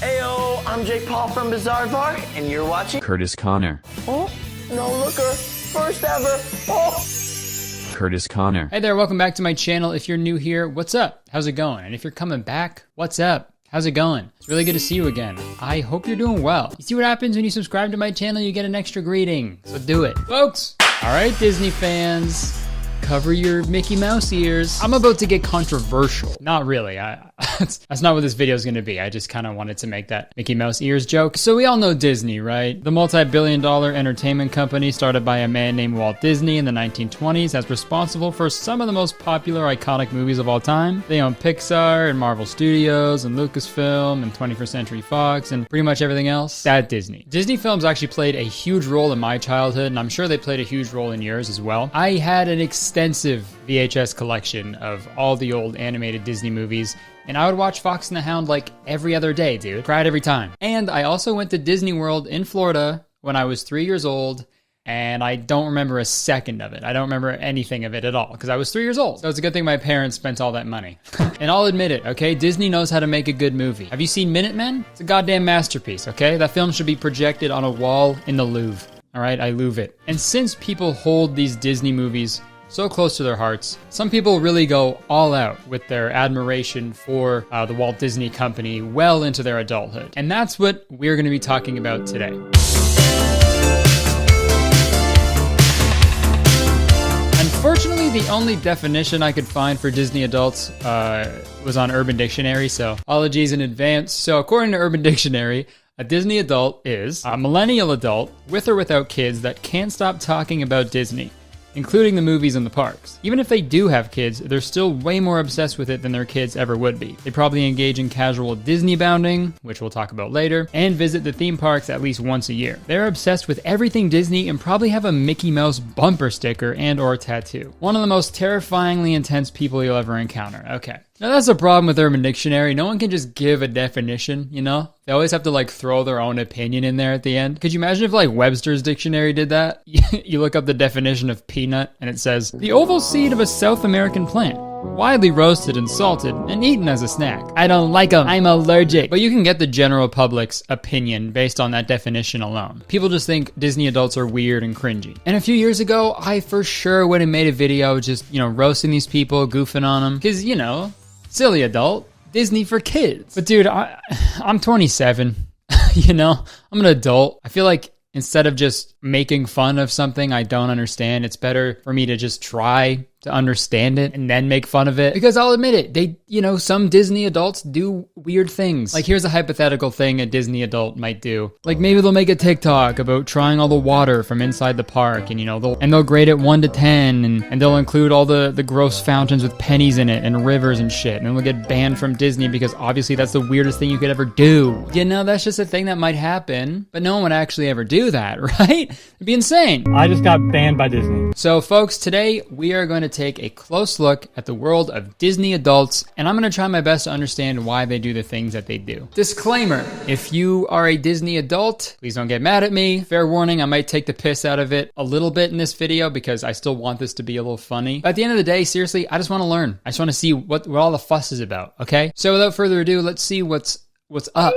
Heyo, I'm Jake Paul from Bizarre Park, and you're watching Kurtis Conner. Oh, no looker, first ever. Oh. Kurtis Conner. Hey there, welcome back to my channel. If you're new here, what's up? How's it going? And if you're coming back, what's up? How's it going? It's really good to see you again. I hope you're doing well. You see what happens when you subscribe to my channel? You get an extra greeting. So do it. Folks! Alright, Disney fans. Cover your Mickey Mouse ears. I'm about to get controversial. Not really. That's not what this video is going to be. I just kind of wanted to make that Mickey Mouse ears joke. So we all know Disney, right? The multi-billion-dollar entertainment company started by a man named Walt Disney in the 1920s that's responsible for some of the most popular iconic movies of all time. They own Pixar and Marvel Studios and Lucasfilm and 21st Century Fox and pretty much everything else. That's Disney. Disney films actually played a huge role in my childhood, and I'm sure they played a huge role in yours as well. I had an extensive VHS collection of all the old animated Disney movies, and I would watch Fox and the Hound like every other day, dude. Cried every time. And I also went to Disney World in Florida when I was 3 years old, and I don't remember a second of it. I don't remember anything of it at all, because I was 3 years old. So it's a good thing my parents spent all that money. And I'll admit it, okay? Disney knows how to make a good movie. Have you seen Minutemen? It's a goddamn masterpiece, okay? That film should be projected on a wall in the Louvre. All right, I Louvre it. And since people hold these Disney movies so close to their hearts, some people really go all out with their admiration for the Walt Disney Company well into their adulthood. And that's what we're gonna be talking about today. Unfortunately, the only definition I could find for Disney adults was on Urban Dictionary, so apologies in advance. So according to Urban Dictionary, a Disney adult is a millennial adult with or without kids that can't stop talking about Disney, including the movies and the parks. Even if they do have kids, they're still way more obsessed with it than their kids ever would be. They probably engage in casual Disney bounding, which we'll talk about later, and visit the theme parks at least once a year. They're obsessed with everything Disney and probably have a Mickey Mouse bumper sticker and or tattoo. One of the most terrifyingly intense people you'll ever encounter. Okay. Now that's a problem with Urban Dictionary. No one can just give a definition, you know? They always have to like throw their own opinion in there at the end. Could you imagine if like Webster's Dictionary did that? You look up the definition of peanut and it says, the oval seed of a South American plant, widely roasted and salted and eaten as a snack. I don't like them. I'm allergic. But you can get the general public's opinion based on that definition alone. People just think Disney adults are weird and cringy. And a few years ago, I for sure would have made a video just, you know, roasting these people, goofing on them. Cause you know, silly adult, Disney for kids. But dude, I'm 27, you know, I'm an adult. I feel like instead of just making fun of something I don't understand, it's better for me to just try to understand it and then make fun of it. Because I'll admit it, they, you know, some Disney adults do weird things. Like here's a hypothetical thing a Disney adult might do. Like maybe they'll make a TikTok about trying all the water from inside the park, and you know, they'll grade it 1 to 10, and they'll include all the gross fountains with pennies in it and rivers and shit, and then they'll get banned from Disney because obviously that's the weirdest thing you could ever do. You know, that's just a thing that might happen, but no one would actually ever do that, right? It'd be insane. I just got banned by Disney. So folks, today we are going to take a close look at the world of Disney adults, and I'm going to try my best to understand why they do the things that they do. Disclaimer, if you are a Disney adult, please don't get mad at me. Fair warning, I might take the piss out of it a little bit in this video because I still want this to be a little funny. But at the end of the day, seriously, I just want to learn. I just want to see what all the fuss is about, okay? So without further ado, let's see what's up.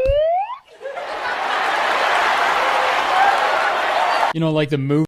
You know, like the movie.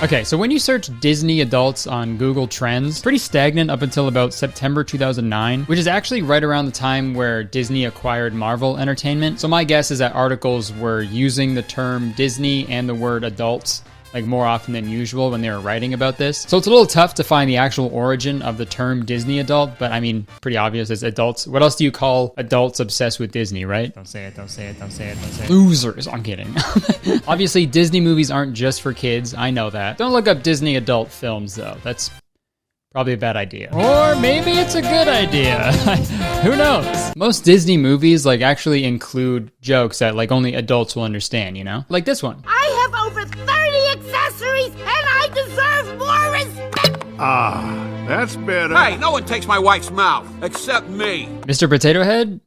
Okay, so when you search Disney adults on Google Trends, pretty stagnant up until about September 2009, which is actually right around the time where Disney acquired Marvel Entertainment. So my guess is that articles were using the term Disney and the word adults like more often than usual when they were writing about this. So it's a little tough to find the actual origin of the term Disney adult, but I mean, pretty obvious as adults. What else do you call adults obsessed with Disney, right? Don't say it, don't say it, don't say it, don't say it. Losers, I'm kidding. Obviously, Disney movies aren't just for kids, I know that. Don't look up Disney adult films though, that's probably a bad idea. Or maybe it's a good idea. Who knows? Most Disney movies like actually include jokes that like only adults will understand, you know? Like this one. I have over 30 accessories and I deserve more respect. Ah, that's better. Hey, no one takes my wife's mouth, except me. Mr. Potato Head?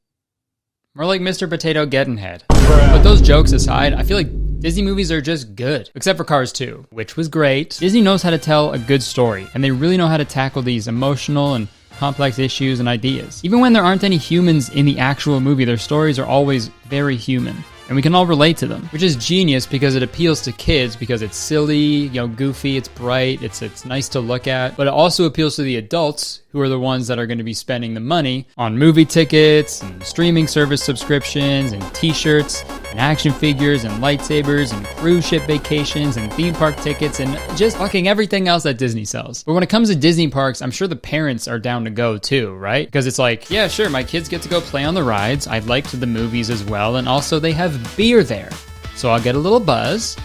More like Mr. Potato Getting Head. But those jokes aside, I feel like Disney movies are just good, except for Cars 2, which was great. Disney knows how to tell a good story, and they really know how to tackle these emotional and complex issues and ideas. Even when there aren't any humans in the actual movie, their stories are always very human. And we can all relate to them, which is genius because it appeals to kids because it's silly, goofy, it's bright, it's nice to look at. But it also appeals to the adults who are the ones that are going to be spending the money on movie tickets and streaming service subscriptions and t-shirts and action figures and lightsabers and cruise ship vacations and theme park tickets and just fucking everything else that Disney sells. But when it comes to Disney parks, I'm sure the parents are down to go too, right? Because it's like, yeah, sure, my kids get to go play on the rides. I liked the movies as well. And also they have beer there. So I'll get a little buzz.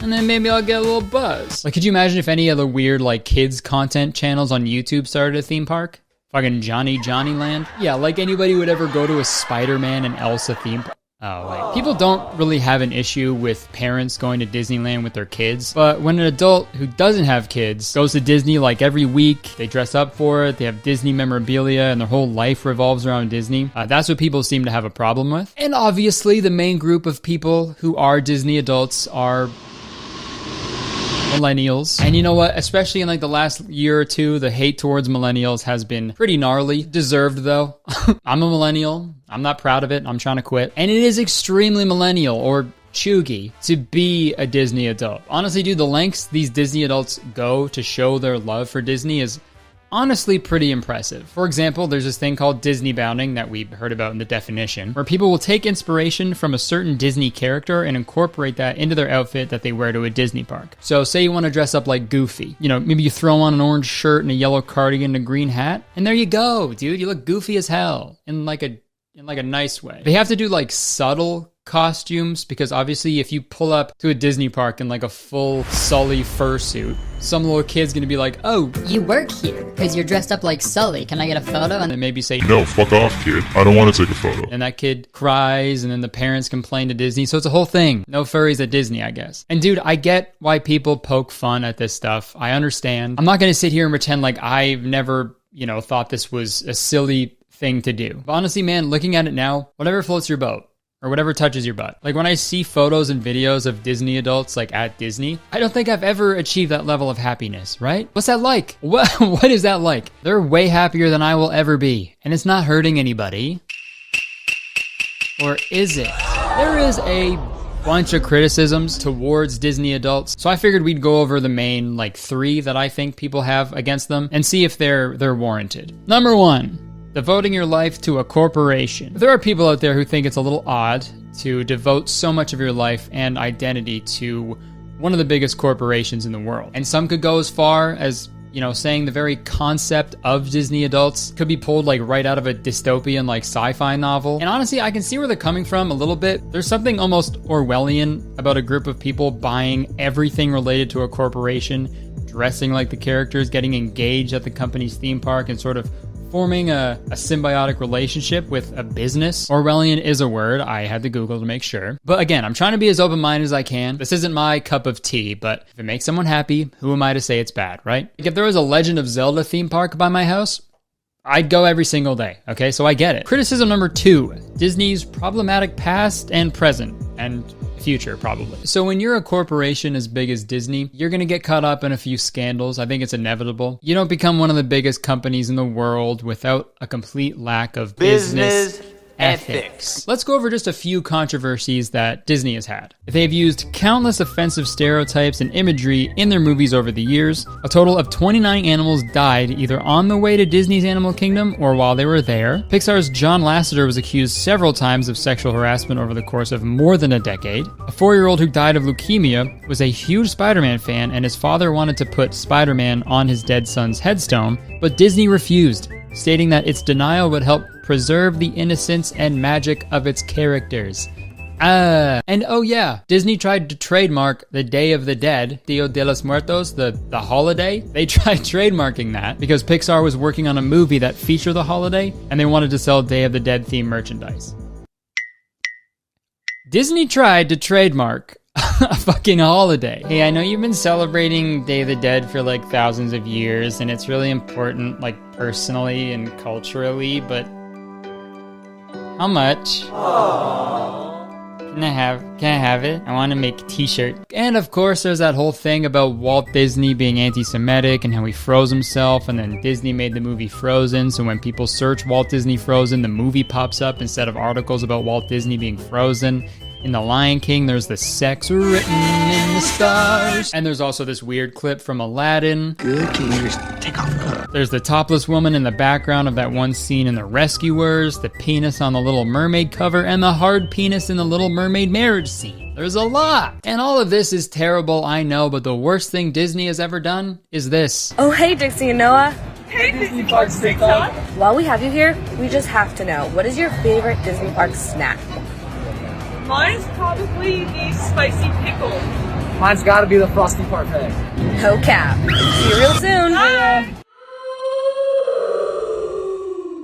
And then maybe I'll get a little buzz. Like, could you imagine if any other weird, like, kids content channels on YouTube started a theme park? Fucking Johnny Land? Yeah, like anybody would ever go to a Spider-Man and Elsa theme park. Oh, wait. People don't really have an issue with parents going to Disneyland with their kids, but when an adult who doesn't have kids goes to Disney like every week, they dress up for it, they have Disney memorabilia, and their whole life revolves around Disney, that's what people seem to have a problem with. And obviously, the main group of people who are Disney adults are millennials. And you know what? Especially in like the last year or two, the hate towards millennials has been pretty gnarly. Deserved though. I'm a millennial. I'm not proud of it. I'm trying to quit. And it is extremely millennial or chuggy to be a Disney adult. Honestly, dude, the lengths these Disney adults go to show their love for Disney is honestly pretty impressive. For example, there's this thing called Disney bounding that we heard about in the definition, where people will take inspiration from a certain Disney character and incorporate that into their outfit that they wear to a Disney park. So say you want to dress up like Goofy. Maybe you throw on an orange shirt and a yellow cardigan and a green hat, and there you go, dude. You look goofy as hell in like a nice way. They have to do like subtle costumes because obviously if you pull up to a Disney park in like a full Sully fursuit, some little kid's gonna be like, oh, you work here because you're dressed up like Sully. Can I get a photo? And then maybe say, no, fuck off, kid. I don't want to take a photo. And that kid cries, and then the parents complain to Disney. So it's a whole thing. No furries at Disney, I guess. And dude, I get why people poke fun at this stuff. I understand. I'm not gonna sit here and pretend like I've never, thought this was a silly thing to do. But honestly, man, looking at it now, whatever floats your boat. Or whatever touches your butt. Like when I see photos and videos of Disney adults like at Disney, I don't think I've ever achieved that level of happiness, right? What's that like? What is that like? They're way happier than I will ever be. And it's not hurting anybody. Or is it? There is a bunch of criticisms towards Disney adults. So I figured we'd go over the main 3 that I think people have against them and see if they're warranted. Number 1. Devoting your life to a corporation. There are people out there who think it's a little odd to devote so much of your life and identity to one of the biggest corporations in the world. And some could go as far as, saying the very concept of Disney adults could be pulled right out of a dystopian sci-fi novel. And honestly, I can see where they're coming from a little bit. There's something almost Orwellian about a group of people buying everything related to a corporation, dressing like the characters, getting engaged at the company's theme park, and sort of forming a symbiotic relationship with a business. Orwellian is a word. I had to Google to make sure. But again, I'm trying to be as open-minded as I can. This isn't my cup of tea, but if it makes someone happy, who am I to say it's bad, right? If there was a Legend of Zelda theme park by my house, I'd go every single day, okay? So I get it. Criticism number 2, Disney's problematic past and present, and future, probably. So when you're a corporation as big as Disney, you're gonna get caught up in a few scandals. I think it's inevitable. You don't become one of the biggest companies in the world without a complete lack of business ethics. Let's go over just a few controversies that Disney has had. They've used countless offensive stereotypes and imagery in their movies over the years. A total of 29 animals died either on the way to Disney's Animal Kingdom or while they were there. Pixar's John Lasseter was accused several times of sexual harassment over the course of more than a decade. A 4-year-old who died of leukemia was a huge Spider-Man fan, and his father wanted to put Spider-Man on his dead son's headstone, but Disney refused, stating that its denial would help preserve the innocence and magic of its characters. And oh yeah, Disney tried to trademark the Day of the Dead, Dia de los Muertos, the holiday. They tried trademarking that because Pixar was working on a movie that featured the holiday, and they wanted to sell Day of the Dead themed merchandise. Disney tried to trademark a fucking holiday. Hey, I know you've been celebrating Day of the Dead for thousands of years, and it's really important, personally and culturally, but how much? Aww. Can I have it? I want to make a t-shirt. And of course, there's that whole thing about Walt Disney being anti-Semitic and how he froze himself, and then Disney made the movie Frozen, so when people search Walt Disney Frozen, the movie pops up instead of articles about Walt Disney being frozen. In The Lion King, there's the sex written in the stars. And there's also this weird clip from Aladdin. Good, can you just take off? There's the topless woman in the background of that one scene in The Rescuers, the penis on the Little Mermaid cover, and the hard penis in the Little Mermaid marriage scene. There's a lot. And all of this is terrible, I know, but the worst thing Disney has ever done is this. Oh, hey, Dixie and Noah. Hey, Disney Parks TikTok. While we have you here, we just have to know, what is your favorite Disney Park snack? Mine's probably the spicy pickle. Mine's gotta be the Frosty Parfait. No cap. See you real soon. Bye.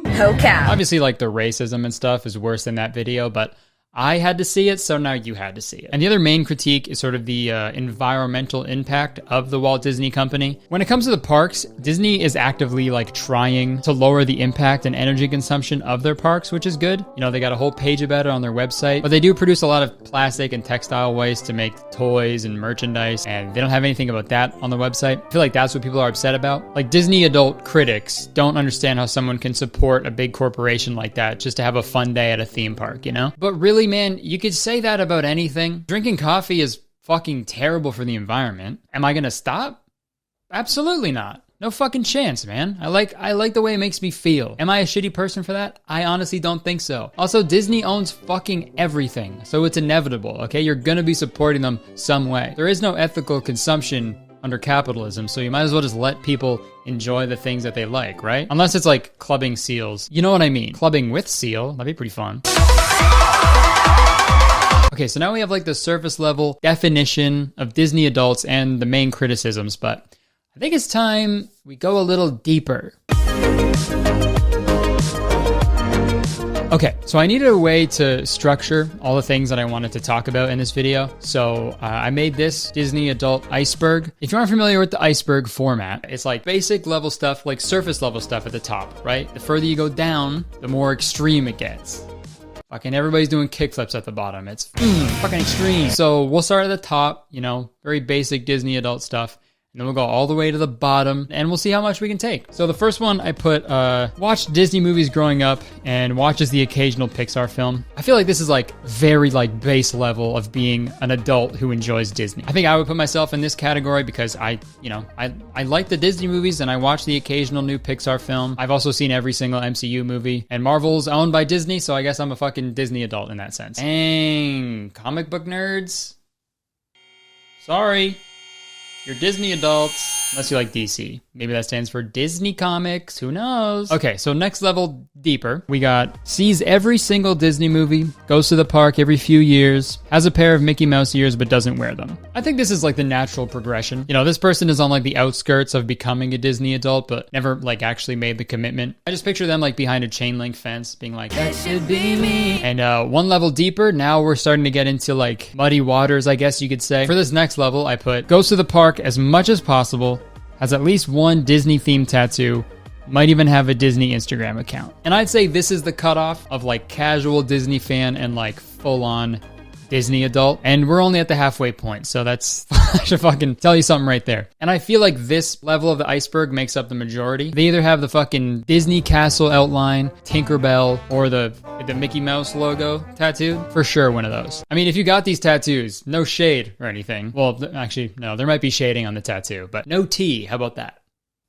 No cap. Obviously, like, the racism and stuff is worse than that video, but I had to see it, so now you had to see it. And the other main critique is sort of the environmental impact of the Walt Disney Company. When it comes to the parks, Disney is actively like trying to lower the impact and energy consumption of their parks, which is good. You know, they got a whole page about it on their website, but they do produce a lot of plastic and textile waste to make toys and merchandise, and they don't have anything about that on the website. I feel like that's what people are upset about. Like, Disney adult critics don't understand how someone can support a big corporation like that just to have a fun day at a theme park, you know? But really, man, you could say that about anything. Drinking coffee is fucking terrible for the environment. Am I gonna stop? Absolutely not. No fucking chance, man. I like the way it makes me feel. Am I a shitty person for that? I honestly don't think so. Also, Disney owns fucking everything, so it's inevitable, okay? You're gonna be supporting them some way. There is no ethical consumption under capitalism, so you might as well just let people enjoy the things that they like, right? Unless it's like clubbing seals. You know what I mean? Clubbing with seal, that'd be pretty fun. Okay, so now we have like the surface level definition of Disney adults and the main criticisms, but I think it's time we go a little deeper. Okay, so I needed a way to structure all the things that I wanted to talk about in this video. So I made this Disney adult iceberg. If you aren't familiar with the iceberg format, it's like basic level stuff, like surface level stuff at the top, right? The further you go down, the more extreme it gets. Fucking everybody's doing kickflips at the bottom. It's fucking extreme. So we'll start at the top, you know, very basic Disney adult stuff. And then we'll go all the way to the bottom and we'll see how much we can take. So the first one I put, watched Disney movies growing up and watches the occasional Pixar film. I feel like this is like very like base level of being an adult who enjoys Disney. I think I would put myself in this category because I like the Disney movies and I watch the occasional new Pixar film. I've also seen every single MCU movie, and Marvel's owned by Disney, so I guess I'm a fucking Disney adult in that sense. Dang, comic book nerds. Sorry. You're Disney adults, unless you like DC. Maybe that stands for Disney Comics, who knows? Okay, so next level deeper, we got sees every single Disney movie, goes to the park every few years, has a pair of Mickey Mouse ears but doesn't wear them. I think this is like the natural progression. You know, this person is on like the outskirts of becoming a Disney adult, but never like actually made the commitment. I just picture them like behind a chain link fence being like, that should be me. And one level deeper, now we're starting to get into like muddy waters, I guess you could say. For this next level, I put goes to the park as much as possible, has at least one Disney themed tattoo, might even have a Disney Instagram account. And I'd say this is the cutoff of like casual Disney fan and like full on Disney adult. And we're only at the halfway point. So that's, I should fucking tell you something right there. And I feel like this level of the iceberg makes up the majority. They either have the fucking Disney Castle outline, Tinkerbell, or the Mickey Mouse logo tattooed. For sure, one of those. I mean, if you got these tattoos, no shade or anything. Well, actually, no, there might be shading on the tattoo, but no tea. How about that?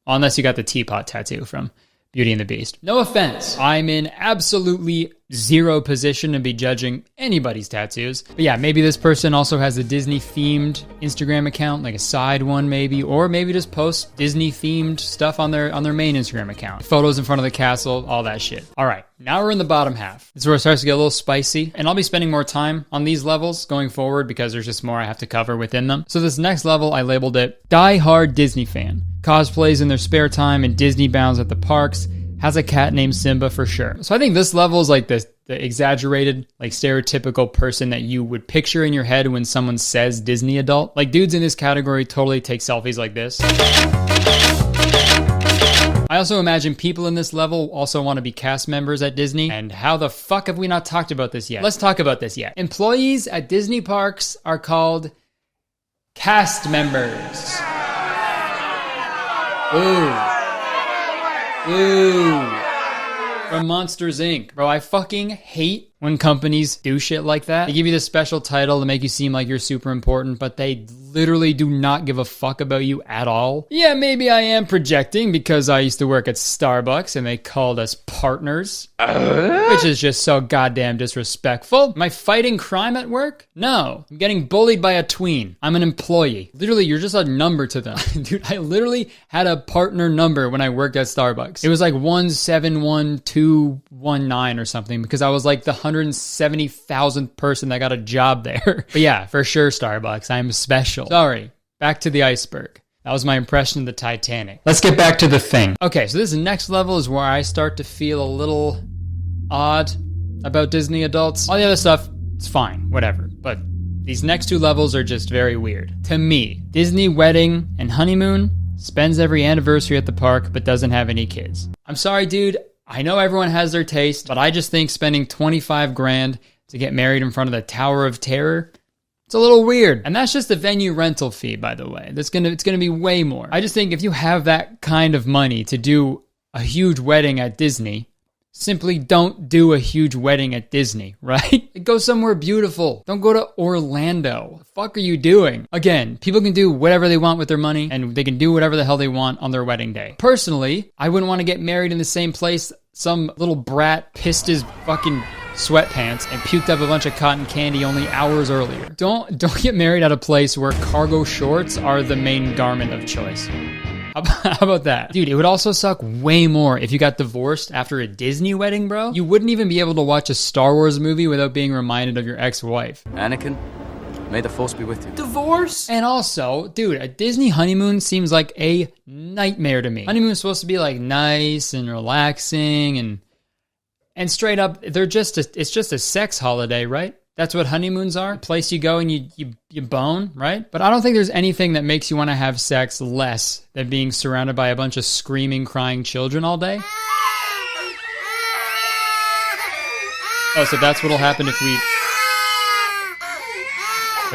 Unless you got the teapot tattoo from Beauty and the Beast. No offense. I'm in absolutely zero position to be judging anybody's tattoos. But yeah, maybe this person also has a Disney themed Instagram account, like a side one maybe, or maybe just post Disney themed stuff on their main Instagram account. Photos in front of the castle, all that shit. All right, now we're in the bottom half. This is where it starts to get a little spicy, and I'll be spending more time on these levels going forward because there's just more I have to cover within them. So this next level, I labeled it Die Hard Disney Fan. Cosplays in their spare time and Disney bounds at the parks. Has a cat named Simba for sure. So I think this level is like the exaggerated, like stereotypical person that you would picture in your head when someone says Disney adult. Like dudes in this category totally take selfies like this. I also imagine people in this level also want to be cast members at Disney. And how the fuck have we not talked about this yet? Let's talk about this yet. Employees at Disney parks are called cast members. Ooh. From Monsters, Inc. Bro, I fucking hate when companies do shit like that. They give you this special title to make you seem like you're super important, but they literally do not give a fuck about you at all. Yeah, maybe I am projecting because I used to work at Starbucks and they called us partners, which is just so goddamn disrespectful. Am I fighting crime at work? No. I'm getting bullied by a tween. I'm an employee. Literally, you're just a number to them. Dude, I literally had a partner number when I worked at Starbucks. It was like 171219 or something because I was like the 170,000th person that got a job there. But yeah, for sure, Starbucks, I'm special. Sorry, back to the iceberg. That was my impression of the Titanic. Let's get back to the thing. Okay, so this next level is where I start to feel a little odd about Disney adults. All the other stuff, it's fine, whatever. But these next two levels are just very weird. To me, Disney wedding and honeymoon spends every anniversary at the park but doesn't have any kids. I'm sorry, dude. I know everyone has their taste, but I just think spending 25 grand to get married in front of the Tower of Terror, it's a little weird. And that's just the venue rental fee, by the way. It's gonna be way more. I just think if you have that kind of money to do a huge wedding at Disney, simply don't do a huge wedding at Disney, right? Go somewhere beautiful. Don't go to Orlando. What the fuck are you doing? Again, people can do whatever they want with their money and they can do whatever the hell they want on their wedding day. Personally, I wouldn't want to get married in the same place some little brat pissed his fucking sweatpants and puked up a bunch of cotton candy only hours earlier. Don't get married at a place where cargo shorts are the main garment of choice. How about that? Dude, it would also suck way more if you got divorced after a Disney wedding, bro. You wouldn't even be able to watch a Star Wars movie without being reminded of your ex-wife. Anakin, may the Force be with you. Divorce? And also, dude, a Disney honeymoon seems like a nightmare to me. Honeymoon's supposed to be like nice and relaxing and straight up, it's just a sex holiday, right? That's what honeymoons are. A place you go and you bone, right? But I don't think there's anything that makes you want to have sex less than being surrounded by a bunch of screaming, crying children all day. Oh, so that's what'll happen if we...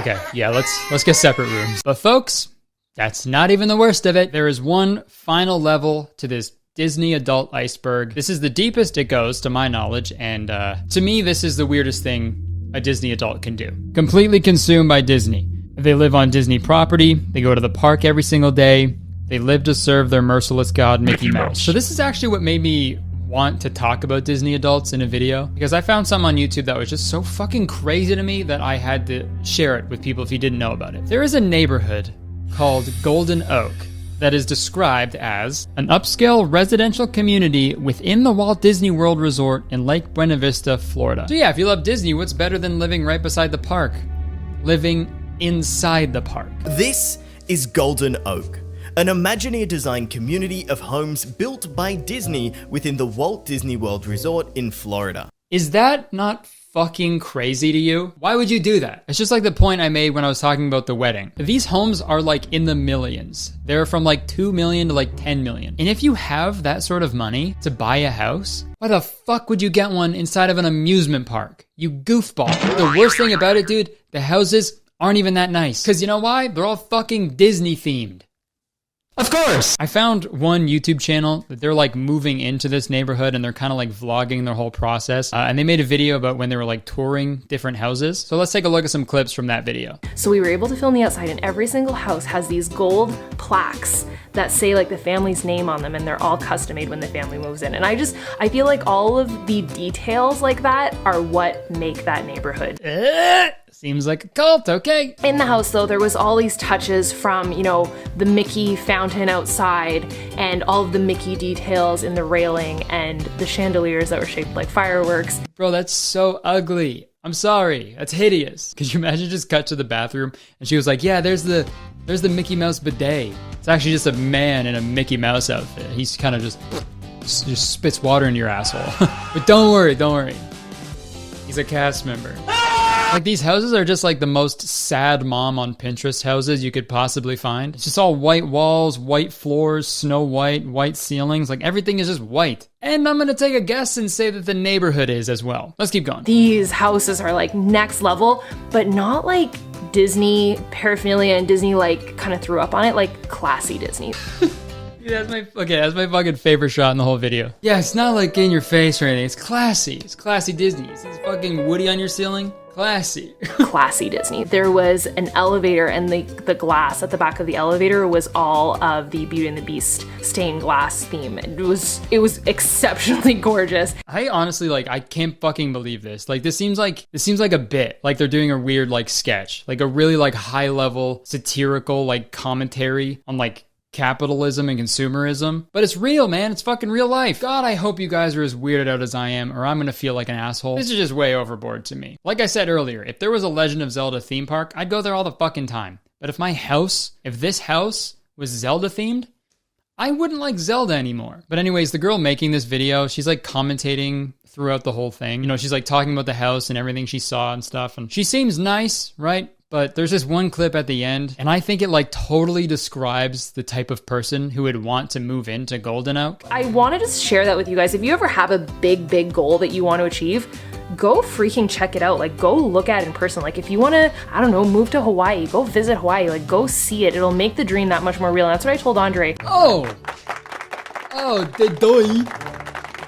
Okay, yeah, let's get separate rooms. But folks, that's not even the worst of it. There is one final level to this Disney adult iceberg. This is the deepest it goes, to my knowledge, and to me, this is the weirdest thing a Disney adult can do. Completely consumed by Disney. They live on Disney property, they go to the park every single day, they live to serve their merciless god, Mickey Mouse. So this is actually what made me want to talk about Disney adults in a video, because I found something on YouTube that was just so fucking crazy to me that I had to share it with people if you didn't know about it. There is a neighborhood called Golden Oak that is described as an upscale residential community within the Walt Disney World Resort in Lake Buena Vista, Florida. So yeah, if you love Disney, what's better than living right beside the park? Living inside the park. This is Golden Oak, an Imagineer-designed community of homes built by Disney within the Walt Disney World Resort in Florida. Is that not fucking crazy to you? Why would you do that? It's just like the point I made when I was talking about the wedding. These homes are like in the millions. They're from like 2 million to like 10 million. And if you have that sort of money to buy a house, why the fuck would you get one inside of an amusement park? You goofball. The worst thing about it, dude, the houses aren't even that nice. Cause you know why? They're all fucking Disney themed. Of course! I found one YouTube channel that they're like moving into this neighborhood and they're kind of like vlogging their whole process. And they made a video about when they were like touring different houses. So let's take a look at some clips from that video. So we were able to film the outside, and every single house has these gold plaques that say like the family's name on them, and they're all custom made when the family moves in. And I feel like all of the details like that are what make that neighborhood. Seems like a cult, okay. In the house though, there was all these touches from, you know, the Mickey fountain outside and all of the Mickey details in the railing and the chandeliers that were shaped like fireworks. Bro, that's so ugly. I'm sorry, that's hideous. Could you imagine just cut to the bathroom and she was like, yeah, there's the Mickey Mouse bidet. It's actually just a man in a Mickey Mouse outfit. He's kind of just spits water into your asshole. But don't worry. He's a cast member. Like, these houses are just like the most sad mom on Pinterest houses you could possibly find. It's just all white walls, white floors, snow white, white ceilings. Like, everything is just white. And I'm gonna take a guess and say that the neighborhood is as well. Let's keep going. These houses are like next level, but not like Disney paraphernalia and Disney like kind of threw up on it, like classy Disney. Yeah, that's my fucking favorite shot in the whole video. Yeah, it's not like in your face or anything. It's classy. It's classy Disney. You see this fucking Woody on your ceiling? Classy. Classy Disney. There was an elevator, and the glass at the back of the elevator was all of the Beauty and the Beast stained glass theme. It was exceptionally gorgeous. I honestly, like, I can't fucking believe this. Like, this seems like a bit. Like, they're doing a weird, like, sketch. Like, a really, like, high-level satirical, like, commentary on, like, capitalism and consumerism. But it's real, man. It's fucking real life. God, I hope you guys are as weirded out as I am, or I'm gonna feel like an asshole. This is just way overboard to me. Like I said earlier, if there was a Legend of Zelda theme park, I'd go there all the fucking time. But if this house was Zelda themed, I wouldn't like Zelda anymore. But anyways, the girl making this video, she's like commentating throughout the whole thing. You know, she's like talking about the house and everything she saw and stuff. And she seems nice, right? But there's this one clip at the end, and I think it like totally describes the type of person who would want to move into Golden Oak. I wanted to share that with you guys. If you ever have a big goal that you want to achieve, go freaking check it out. Like, go look at it in person. Like, if you want to, I don't know, move to Hawaii, go visit Hawaii. Like, go see it. It'll make the dream that much more real. And that's what I told Andre. Oh, the doy.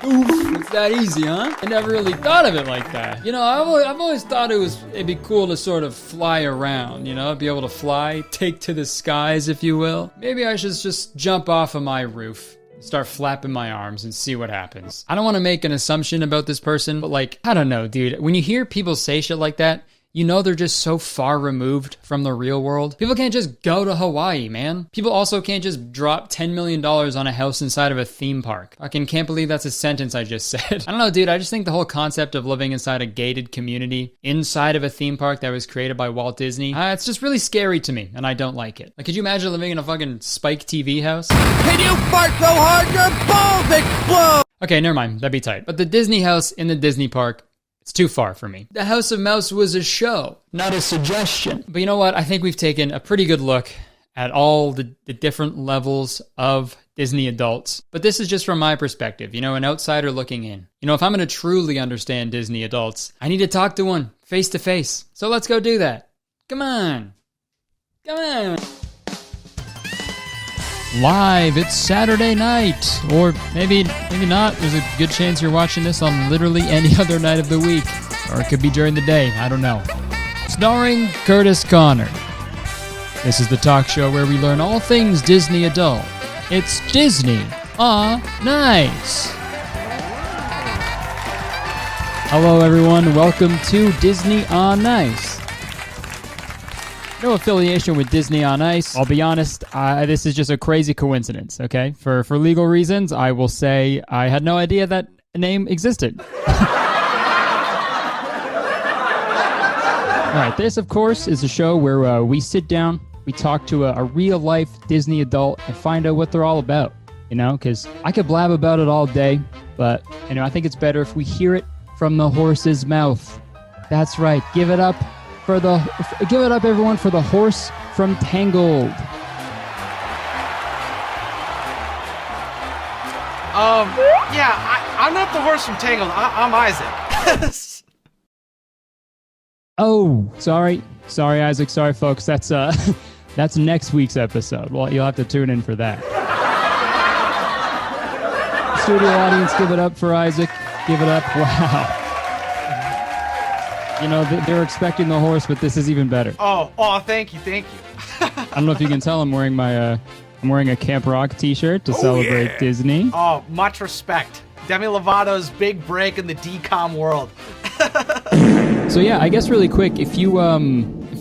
Oof, it's that easy, huh? I never really thought of it like that. You know, I've always thought it'd be cool to sort of fly around, you know, be able to fly, take to the skies, if you will. Maybe I should just jump off of my roof, start flapping my arms and see what happens. I don't want to make an assumption about this person, but like, I don't know, dude. When you hear people say shit like that, you know they're just so far removed from the real world. People can't just go to Hawaii, man. People also can't just drop $10 million on a house inside of a theme park. Fucking can't believe that's a sentence I just said. I don't know, dude. I just think the whole concept of living inside a gated community inside of a theme park that was created by Walt Disney, it's just really scary to me, and I don't like it. Like, could you imagine living in a fucking Spike TV house? Can you fart so hard your balls explode? Okay, never mind. That'd be tight. But the Disney house in the Disney park, it's too far for me. The House of Mouse was a show, not a suggestion. But you know what? I think we've taken a pretty good look at all the different levels of Disney adults. But this is just from my perspective, you know, an outsider looking in. You know, if I'm going to truly understand Disney adults, I need to talk to one face to face. So let's go do that. Come on. Come on. Live, it's Saturday night, or maybe not. There's a good chance you're watching this on literally any other night of the week, or it could be during the day, I don't know. Starring Kurtis Conner. This is the talk show where we learn all things Disney adult. It's Disney on Nice. Hello everyone, welcome to Disney on Ice. No affiliation with Disney on Ice. I'll be honest, this is just a crazy coincidence, okay? For legal reasons, I will say I had no idea that a name existed. Alright, this of course is a show where we sit down, we talk to a real-life Disney adult and find out what they're all about, you know? Because I could blab about it all day, but you know, I think it's better if we hear it from the horse's mouth. That's right, give it up everyone for the horse from Tangled. I'm not the horse from Tangled. I'm Isaac. Oh, sorry Isaac, sorry folks. That's next week's episode. Well, you'll have to tune in for that. Studio audience, give it up for Isaac. Give it up. Wow. You know, they're expecting the horse, but this is even better. Oh, thank you. I don't know if you can tell I'm wearing a Camp Rock t-shirt to celebrate Disney. Oh, much respect. Demi Lovato's big break in the DCOM world. So yeah, I guess really quick, if you,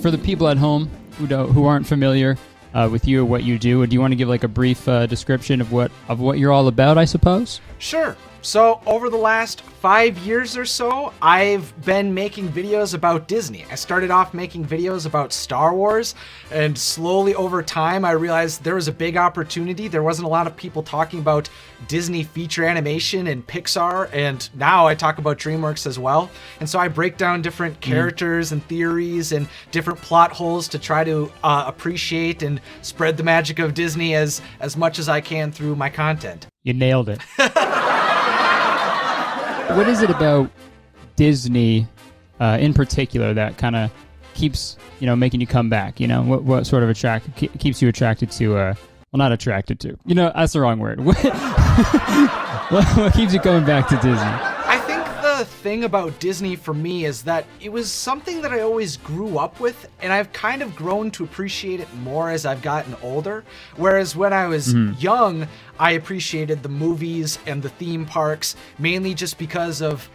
for the people at home who aren't familiar with you or what you do you want to give like a brief description of what you're all about, I suppose? Sure. So over the last 5 years or so, I've been making videos about Disney. I started off making videos about Star Wars, and slowly over time I realized there was a big opportunity. There wasn't a lot of people talking about Disney feature animation and Pixar, and now I talk about DreamWorks as well. And so I break down different characters and theories and different plot holes to try to appreciate and spread the magic of Disney as much as I can through my content. You nailed it. What is it about Disney in particular that kind of keeps, making you come back? What sort of keeps you attracted to, well, not attracted to, that's the wrong word. What keeps you coming back to Disney? I think the thing about Disney for me is that it was something that I always grew up with, and I've kind of grown to appreciate it more as I've gotten older. Whereas when I was young, I appreciated the movies and the theme parks, mainly just because of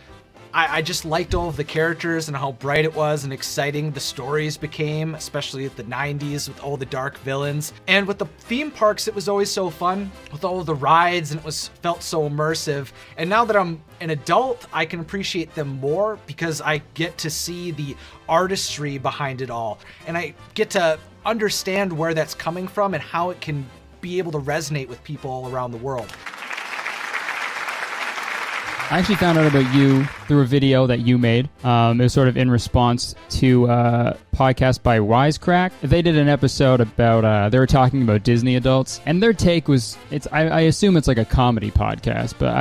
I just liked all of the characters and how bright it was and exciting the stories became, especially at the 90s with all the dark villains. And with the theme parks, it was always so fun with all of the rides, and it felt so immersive. And now that I'm an adult, I can appreciate them more because I get to see the artistry behind it all. And I get to understand where that's coming from and how it can be able to resonate with people all around the world. I actually found out about you through a video that you made. It was sort of in response to a podcast by Wisecrack. They did an episode about, they were talking about Disney adults, and their take was, I assume it's like a comedy podcast, but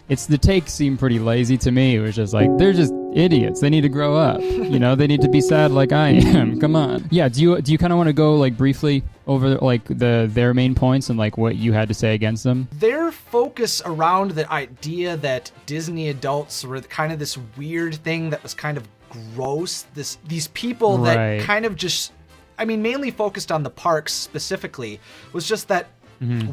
the take seemed pretty lazy to me. It was just like, they're just idiots. They need to grow up. They need to be sad like I am. Come on. Yeah, do you kind of want to go like briefly over like their main points and like what you had to say against them? Their focus around the idea that Disney adults were kind of this weird thing that was kind of gross. These people that kind of just, mainly focused on the parks specifically, was just that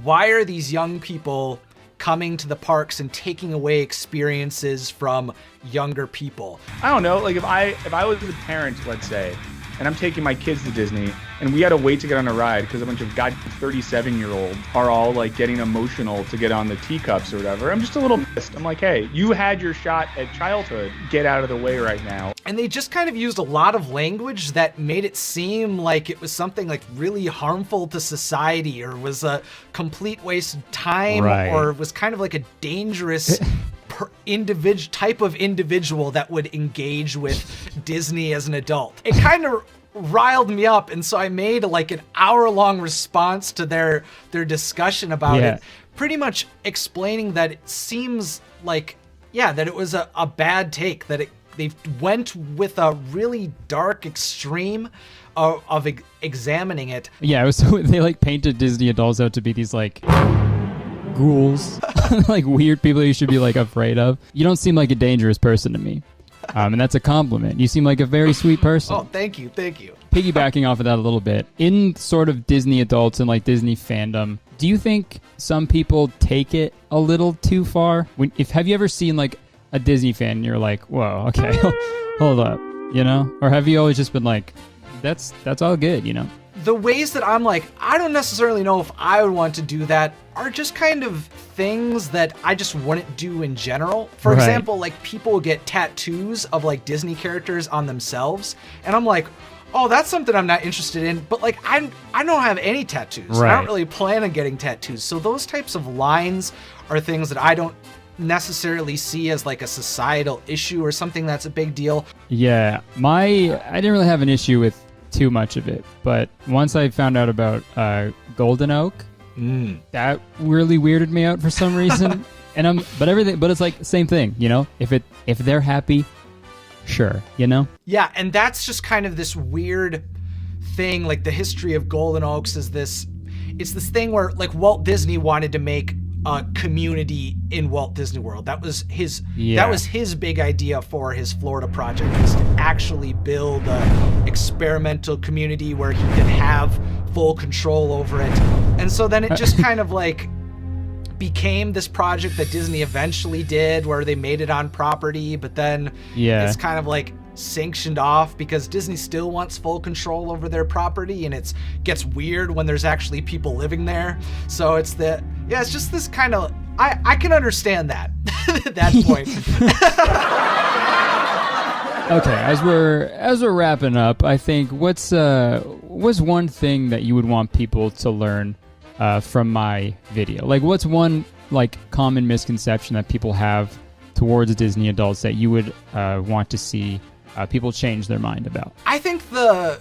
why are these young people coming to the parks and taking away experiences from younger people? I don't know, like if I was the parent, let's say, and I'm taking my kids to Disney, and we had to wait to get on a ride because a bunch of 37-year-olds are all like getting emotional to get on the teacups or whatever. I'm just a little pissed. I'm like, hey, you had your shot at childhood. Get out of the way right now. And they just kind of used a lot of language that made it seem like it was something like really harmful to society, or was a complete waste of time, or was kind of like a dangerous type of individual that would engage with Disney as an adult. It kind of riled me up, and so I made like an hour-long response to their discussion about it, pretty much explaining that it seems like, that it was a bad take, that they went with a really dark extreme of examining it. Yeah, it was they like painted Disney adults out to be these like ghouls, like weird people you should be like afraid of. You don't seem like a dangerous person to me. And that's a compliment. You seem like a very sweet person. Oh, thank you. Piggybacking off of that a little bit, in sort of Disney adults and like Disney fandom, do you think some people take it a little too far? Have you ever seen like a Disney fan and you're like, whoa, okay, hold up, Or have you always just been like, that's all good, The ways that I'm like, I don't necessarily know if I would want to do that are just kind of things that I just wouldn't do in general. For example, like people get tattoos of like Disney characters on themselves, and I'm like, oh, that's something I'm not interested in, but like I don't have any tattoos. I don't really plan on getting tattoos. So those types of lines are things that I don't necessarily see as like a societal issue or something that's a big deal. Yeah, I didn't really have an issue with too much of it, but once I found out about Golden Oak, that really weirded me out for some reason. But it's like same thing, if they're happy, sure, Yeah, and that's just kind of this weird thing. Like the history of Golden Oaks is this thing where like Walt Disney wanted to make a community in Walt Disney World. That was his big idea for his Florida project, was to actually build a experimental community where he could have full control over it. And so then it just kind of like became this project that Disney eventually did, where they made it on property, but then it's kind of like sanctioned off because Disney still wants full control over their property, and it gets weird when there's actually people living there. So it's just this kind of I can understand that at that point. Okay, as we're wrapping up, I think what's one thing that you would want people to learn from my video? Like, what's one like common misconception that people have towards Disney adults that you would want to see people change their mind about? I think the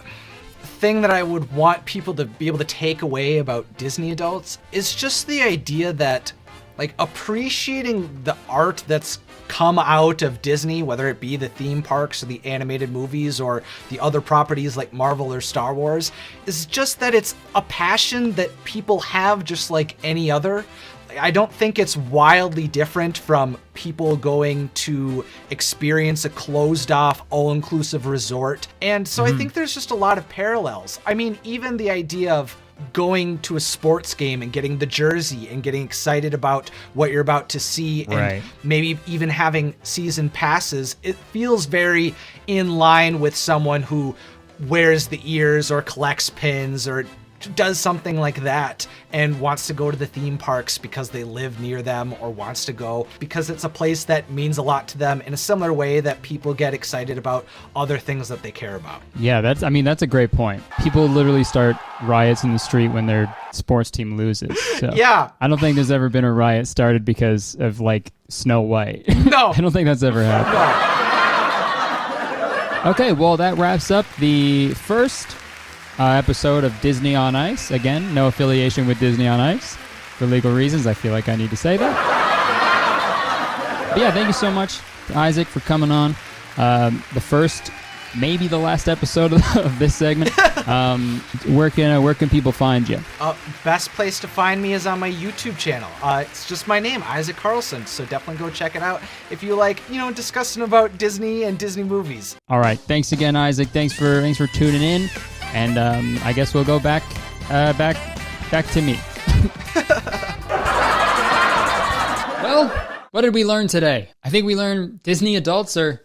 thing that I would want people to be able to take away about Disney adults is just the idea that, like, appreciating the art that's come out of Disney, whether it be the theme parks or the animated movies or the other properties like Marvel or Star Wars, is just that it's a passion that people have just like any other. I don't think it's wildly different from people going to experience a closed-off, all-inclusive resort. And so I think there's just a lot of parallels. I mean, even the idea of going to a sports game and getting the jersey and getting excited about what you're about to see, and maybe even having season passes, it feels very in line with someone who wears the ears or collects pins or does something like that and wants to go to the theme parks because they live near them, or wants to go because it's a place that means a lot to them in a similar way that people get excited about other things that they care about. Yeah, that's a great point. People literally start riots in the street when their sports team loses. So yeah. I don't think there's ever been a riot started because of like Snow White. No. I don't think that's ever happened. No. Okay, well, that wraps up the first episode of Disney on Ice. Again, no affiliation with Disney on Ice for legal reasons. I feel like I need to say that. But yeah, thank you so much to Isaac for coming on. The first, maybe the last episode of this segment. Where can people find you? Best place to find me is on my YouTube channel. It's just my name, Isaac Carlson. So definitely go check it out if you like, discussing about Disney and Disney movies. All right, thanks again, Isaac. Thanks for tuning in. And I guess we'll go back to me. Well, what did we learn today? I think we learned Disney adults are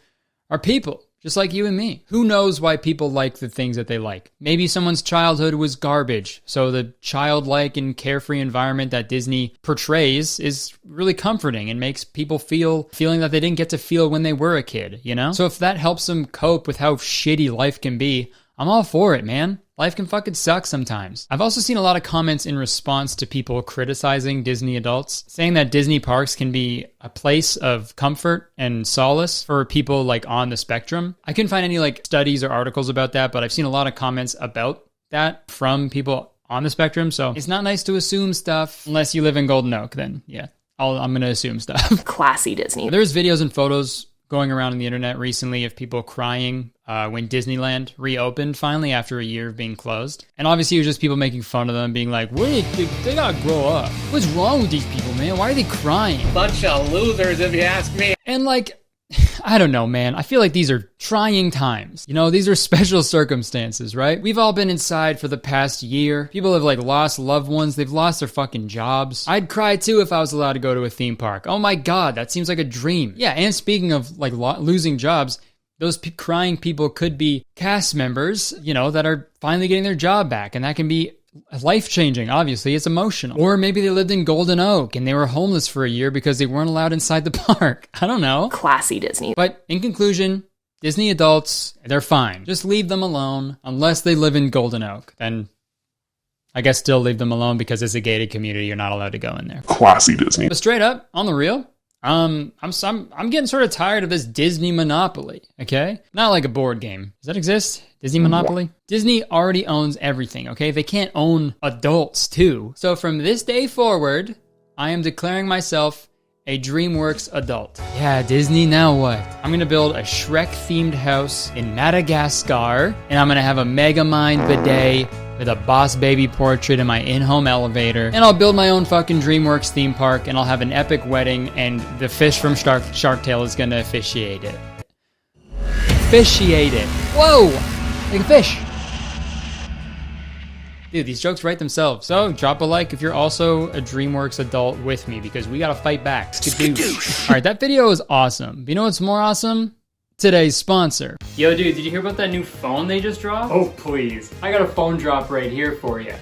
people, just like you and me. Who knows why people like the things that they like? Maybe someone's childhood was garbage, so the childlike and carefree environment that Disney portrays is really comforting and makes people feeling that they didn't get to feel when they were a kid, So if that helps them cope with how shitty life can be, I'm all for it, man. Life can fucking suck sometimes. I've also seen a lot of comments in response to people criticizing Disney adults, saying that Disney parks can be a place of comfort and solace for people like on the spectrum. I couldn't find any like studies or articles about that, but I've seen a lot of comments about that from people on the spectrum. So it's not nice to assume stuff unless you live in Golden Oak, then yeah, I'm going to assume stuff. Classy Disney. There's videos and photos going around on the internet recently of people crying when Disneyland reopened finally after a year of being closed. And obviously it was just people making fun of them, being like, they gotta grow up. What's wrong with these people, man? Why are they crying? Bunch of losers, if you ask me. And like, I don't know, man. I feel like these are trying times. These are special circumstances, right? We've all been inside for the past year. People have like lost loved ones. They've lost their fucking jobs. I'd cry too if I was allowed to go to a theme park. Oh my God, that seems like a dream. Yeah, and speaking of like losing jobs, those crying people could be cast members, that are finally getting their job back. And that can be life-changing, obviously. It's emotional. Or maybe they lived in Golden Oak and they were homeless for a year because they weren't allowed inside the park. I don't know. Classy Disney. But in conclusion, Disney adults, they're fine. Just leave them alone unless they live in Golden Oak. Then I guess still leave them alone because it's a gated community. You're not allowed to go in there. Classy Disney. But straight up, on the real, I'm getting sort of tired of this Disney Monopoly, okay? Not like a board game. Does that exist? Disney Monopoly? Disney already owns everything, okay? They can't own adults, too. So from this day forward, I am declaring myself a DreamWorks adult. Yeah, Disney, now what? I'm gonna build a Shrek-themed house in Madagascar, and I'm gonna have a Megamind bidet with a Boss Baby portrait in my in-home elevator, and I'll build my own fucking DreamWorks theme park, and I'll have an epic wedding, and the fish from Shark Tale is gonna officiate it. Officiate it. Whoa! Like a fish. Dude, these jokes write themselves. So drop a like if you're also a DreamWorks adult with me, because we gotta fight back. Skadoosh. All right, that video is awesome. But you know what's more awesome? Today's sponsor. Yo, dude, did you hear about that new phone they just dropped? Oh, please. I got a phone drop right here for you.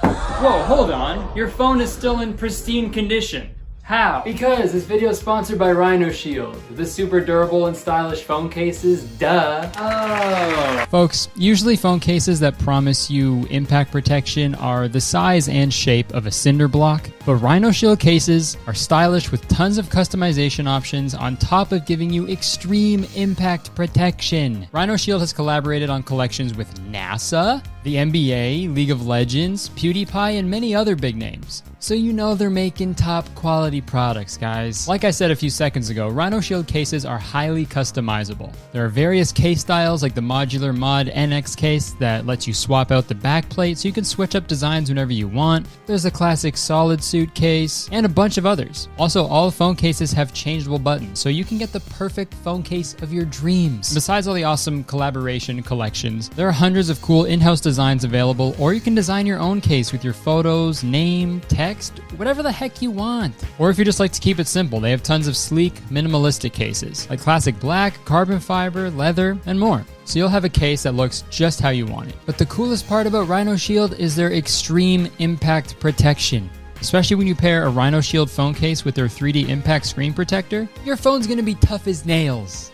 Whoa, hold on. Your phone is still in pristine condition. How? Because this video is sponsored by Rhino Shield. The super durable and stylish phone cases, duh. Oh. Folks, usually phone cases that promise you impact protection are the size and shape of a cinder block, but Rhino Shield cases are stylish with tons of customization options on top of giving you extreme impact protection. Rhino Shield has collaborated on collections with NASA, the NBA, League of Legends, PewDiePie, and many other big names. So you know they're making top quality products, guys. Like I said a few seconds ago, Rhino Shield cases are highly customizable. There are various case styles like the modular Mod NX case that lets you swap out the back plate so you can switch up designs whenever you want. There's a classic solid suit case and a bunch of others. Also, all phone cases have changeable buttons so you can get the perfect phone case of your dreams. Besides all the awesome collaboration collections, there are hundreds of cool in-house designs available, or you can design your own case with your photos, name, text, whatever the heck you want. Or if you just like to keep it simple, they have tons of sleek, minimalistic cases, like classic black, carbon fiber, leather, and more. So you'll have a case that looks just how you want it. But the coolest part about Rhino Shield is their extreme impact protection. Especially when you pair a Rhino Shield phone case with their 3D impact screen protector, your phone's gonna be tough as nails.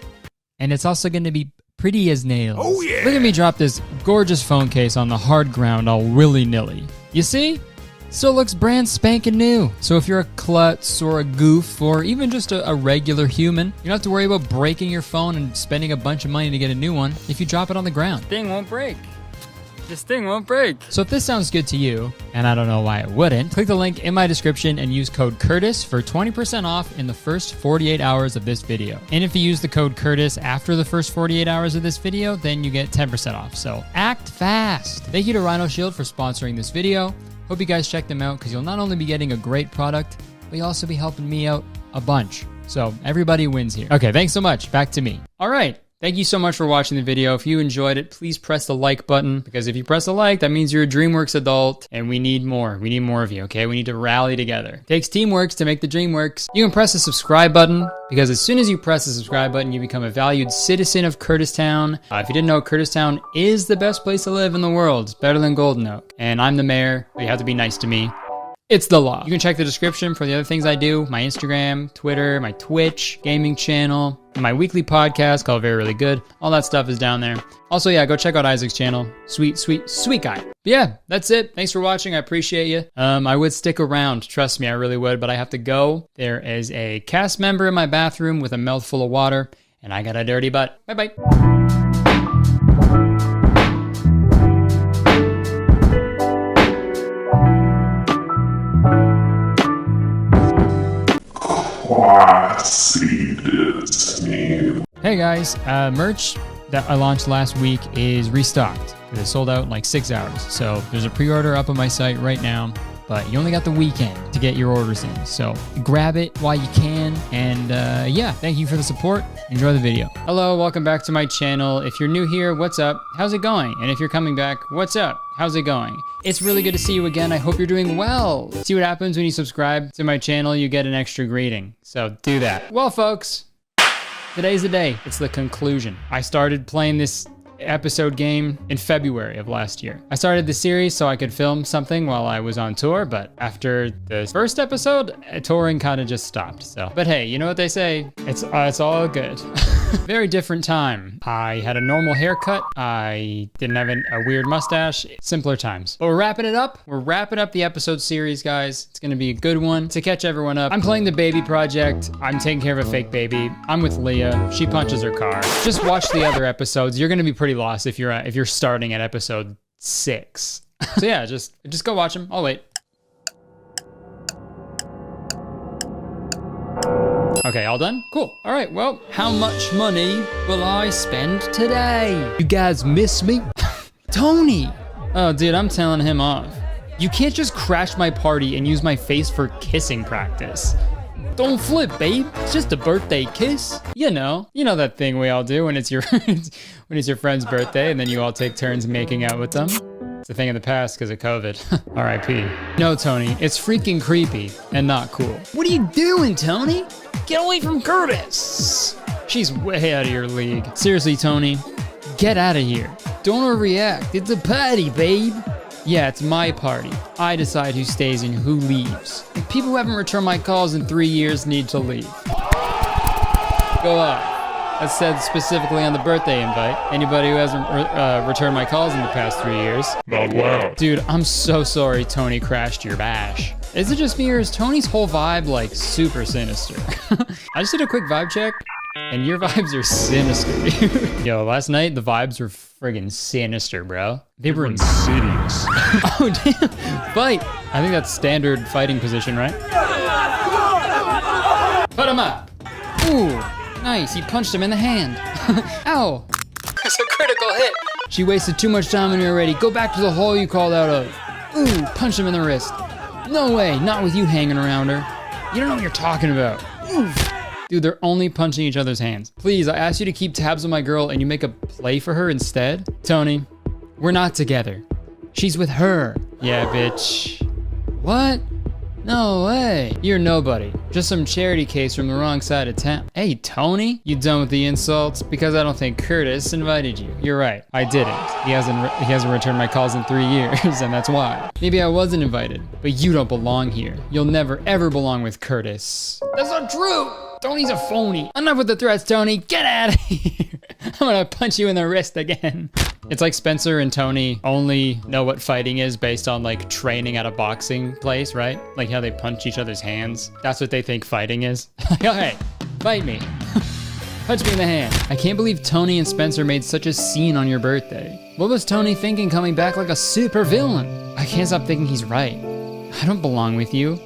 And it's also gonna be pretty as nails. Oh yeah! Look at me drop this gorgeous phone case on the hard ground all willy-nilly. You see? Still looks brand spanking new. So if you're a klutz or a goof or even just a regular human, you don't have to worry about breaking your phone and spending a bunch of money to get a new one if you drop it on the ground. Thing won't break. This thing won't break. So if this sounds good to you, and I don't know why it wouldn't, click the link in my description and use code Kurtis for 20% off in the first 48 hours of this video. And if you use the code Kurtis after the first 48 hours of this video, then you get 10% off. So act fast. Thank you to Rhino Shield for sponsoring this video. Hope you guys check them out because you'll not only be getting a great product, but you'll also be helping me out a bunch. So everybody wins here. Okay, thanks so much. Back to me. All right. Thank you so much for watching the video. If you enjoyed it, please press the like button, because if you press a like, that means you're a DreamWorks adult, and we need more. We need more of you, okay? We need to rally together. It takes teamwork to make the dream works. You can press the subscribe button, because as soon as you press the subscribe button, you become a valued citizen of Kurtistown. If you didn't know, Kurtistown is the best place to live in the world. It's better than Golden Oak. And I'm the mayor, but you have to be nice to me. It's the law. You can check the description for the other things I do, my Instagram, Twitter, my Twitch, gaming channel, and my weekly podcast called Very Really Good. All that stuff is down there. Also, yeah, go check out Isaac's channel. Sweet, sweet, sweet guy. But yeah, that's it. Thanks for watching. I appreciate you. I would stick around. Trust me, I really would, but I have to go. There is a cast member in my bathroom with a mouthful of water, and I got a dirty butt. Bye-bye. Hey guys, merch that I launched last week is restocked. It sold out in like 6 hours. So there's a pre-order up on my site right now, but you only got the weekend to get your orders in. So grab it while you can. And yeah, thank you for the support. Enjoy the video. Hello, welcome back to my channel. If you're new here, what's up? How's it going? And if you're coming back, what's up? How's it going? It's really good to see you again. I hope you're doing well. See what happens when you subscribe to my channel, you get an extra greeting. So do that. Well, folks, today's the day. It's the conclusion. I started playing this episode game in February of last year. I started the series so I could film something while I was on tour, but after the first episode, touring kind of just stopped. So, but hey, you know what they say? It's all good. Very different time. I had a normal haircut. I didn't have a weird mustache. Simpler times. But we're wrapping it up. We're wrapping up the episode series, guys. It's gonna be a good one. To catch everyone up, I'm playing the baby project. I'm taking care of a fake baby. I'm with Leah. She punches her car. Just watch the other episodes. You're gonna be pretty lost if you're starting at episode 6. So yeah, just go watch them. I'll wait. Okay, all done? Cool. All right, well, how much money will I spend today? You guys miss me? Tony! Oh, dude, I'm telling him off. You can't just crash my party and use my face for kissing practice. Don't flip, babe. It's just a birthday kiss. You know that thing we all do when it's your when it's your friend's birthday and then you all take turns making out with them. It's a thing of the past because of COVID. R.I.P. No, Tony, it's freaking creepy and not cool. What are you doing, Tony? Get away from Kurtis. She's way out of your league. Seriously, Tony, get out of here. Don't overreact. It's a party, babe. Yeah, it's my party. I decide who stays and who leaves. People who haven't returned my calls in 3 years need to leave. Go off. That's said specifically on the birthday invite. Anybody who hasn't returned my calls in the past 3 years. Not loud. Dude, I'm so sorry Tony crashed your bash. Is it just me or is Tony's whole vibe like super sinister? I just did a quick vibe check and your vibes are sinister, dude. Yo, last night the vibes were friggin' sinister, bro. They were insidious. Oh, damn. Fight. I think that's standard fighting position, right? Put him up. Ooh, nice. He punched him in the hand. Ow. That's a critical hit. She wasted too much time on you already. Go back to the hole you called out of. Ooh, punch him in the wrist. No way, not with you hanging around her. You don't know what you're talking about. Oof. Dude, they're only punching each other's hands. Please, I asked you to keep tabs on my girl and you make a play for her instead? Tony, we're not together. She's with her. Yeah, bitch. What? No way. You're nobody. Just some charity case from the wrong side of town. Hey, Tony, you done with the insults? Because I don't think Kurtis invited you. You're right, I didn't. He hasn't returned my calls in 3 years, and that's why. Maybe I wasn't invited, but you don't belong here. You'll never ever belong with Kurtis. That's not true. Tony's a phony. Enough with the threats, Tony. Get out of here. I'm gonna punch you in the wrist again. It's like Spencer and Tony only know what fighting is based on like training at a boxing place, right? Like how they punch each other's hands. That's what they think fighting is. Like, oh, hey, fight me. Punch me in the hand. I can't believe Tony and Spencer made such a scene on your birthday. What was Tony thinking coming back like a super villain? I can't stop thinking he's right. I don't belong with you.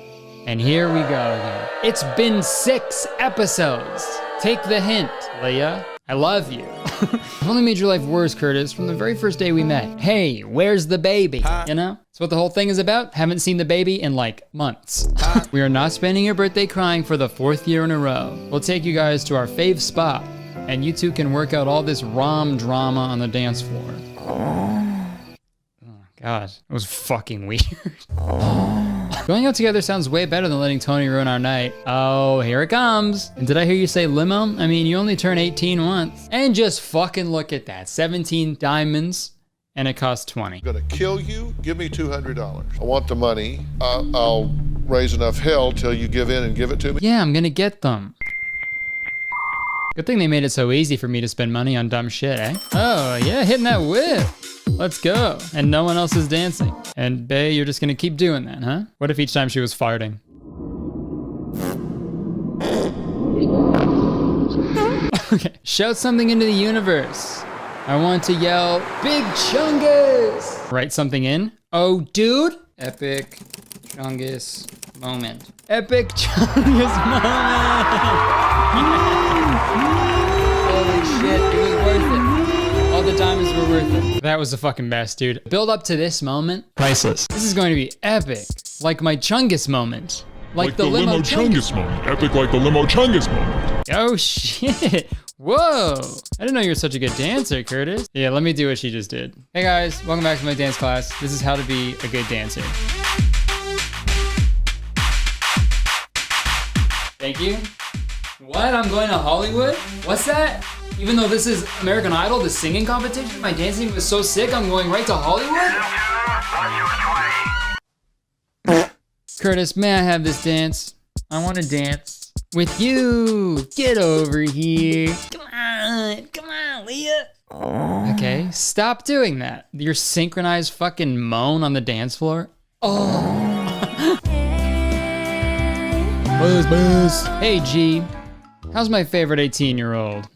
And here we go again. It's been 6 episodes. Take the hint, Leah. I love you. I've only made your life worse, Kurtis, from the very first day we met. Hey, where's the baby? You know? That's what the whole thing is about. Haven't seen the baby in like months. We are not spending your birthday crying for the 4th year in a row. We'll take you guys to our fave spot, and you two can work out all this rom drama on the dance floor. Oh, God, it was fucking weird. Going out together sounds way better than letting Tony ruin our night. Oh, here it comes. And did I hear you say limo? I mean, you only turn 18 once. And just fucking look at that. 17 diamonds, and it costs 20. I'm gonna kill you, give me $200. I want the money. I'll raise enough hell till you give in and give it to me. Yeah, I'm gonna get them. Good thing they made it so easy for me to spend money on dumb shit, eh? Oh, yeah, hitting that whip. Let's go. And no one else is dancing. And Bae, you're just gonna keep doing that, huh? What if each time she was farting? Okay, shout something into the universe. I want to yell, Big Chungus! Write something in. Oh, dude. Epic Chungus moment. Epic Chungus moment! Holy shit, it was worth it. All the diamonds were worth it. That was the fucking best, dude. Build up to this moment. Priceless. This is going to be epic. Like my Chungus moment. Like the limo Chungus moment. Epic like the limo Chungus moment. Oh shit. Whoa. I didn't know you were such a good dancer, Kurtis. Yeah, let me do what she just did. Hey guys, welcome back to my dance class. This is how to be a good dancer. Thank you. What? I'm going to Hollywood? What's that? Even though this is American Idol, the singing competition, my dancing was so sick, I'm going right to Hollywood? Kurtis, may I have this dance? I want to dance with you. Get over here. Come on, Leah. Okay, stop doing that. Your synchronized fucking moan on the dance floor. Oh. Buzz. Hey, G. How's my favorite 18-year-old?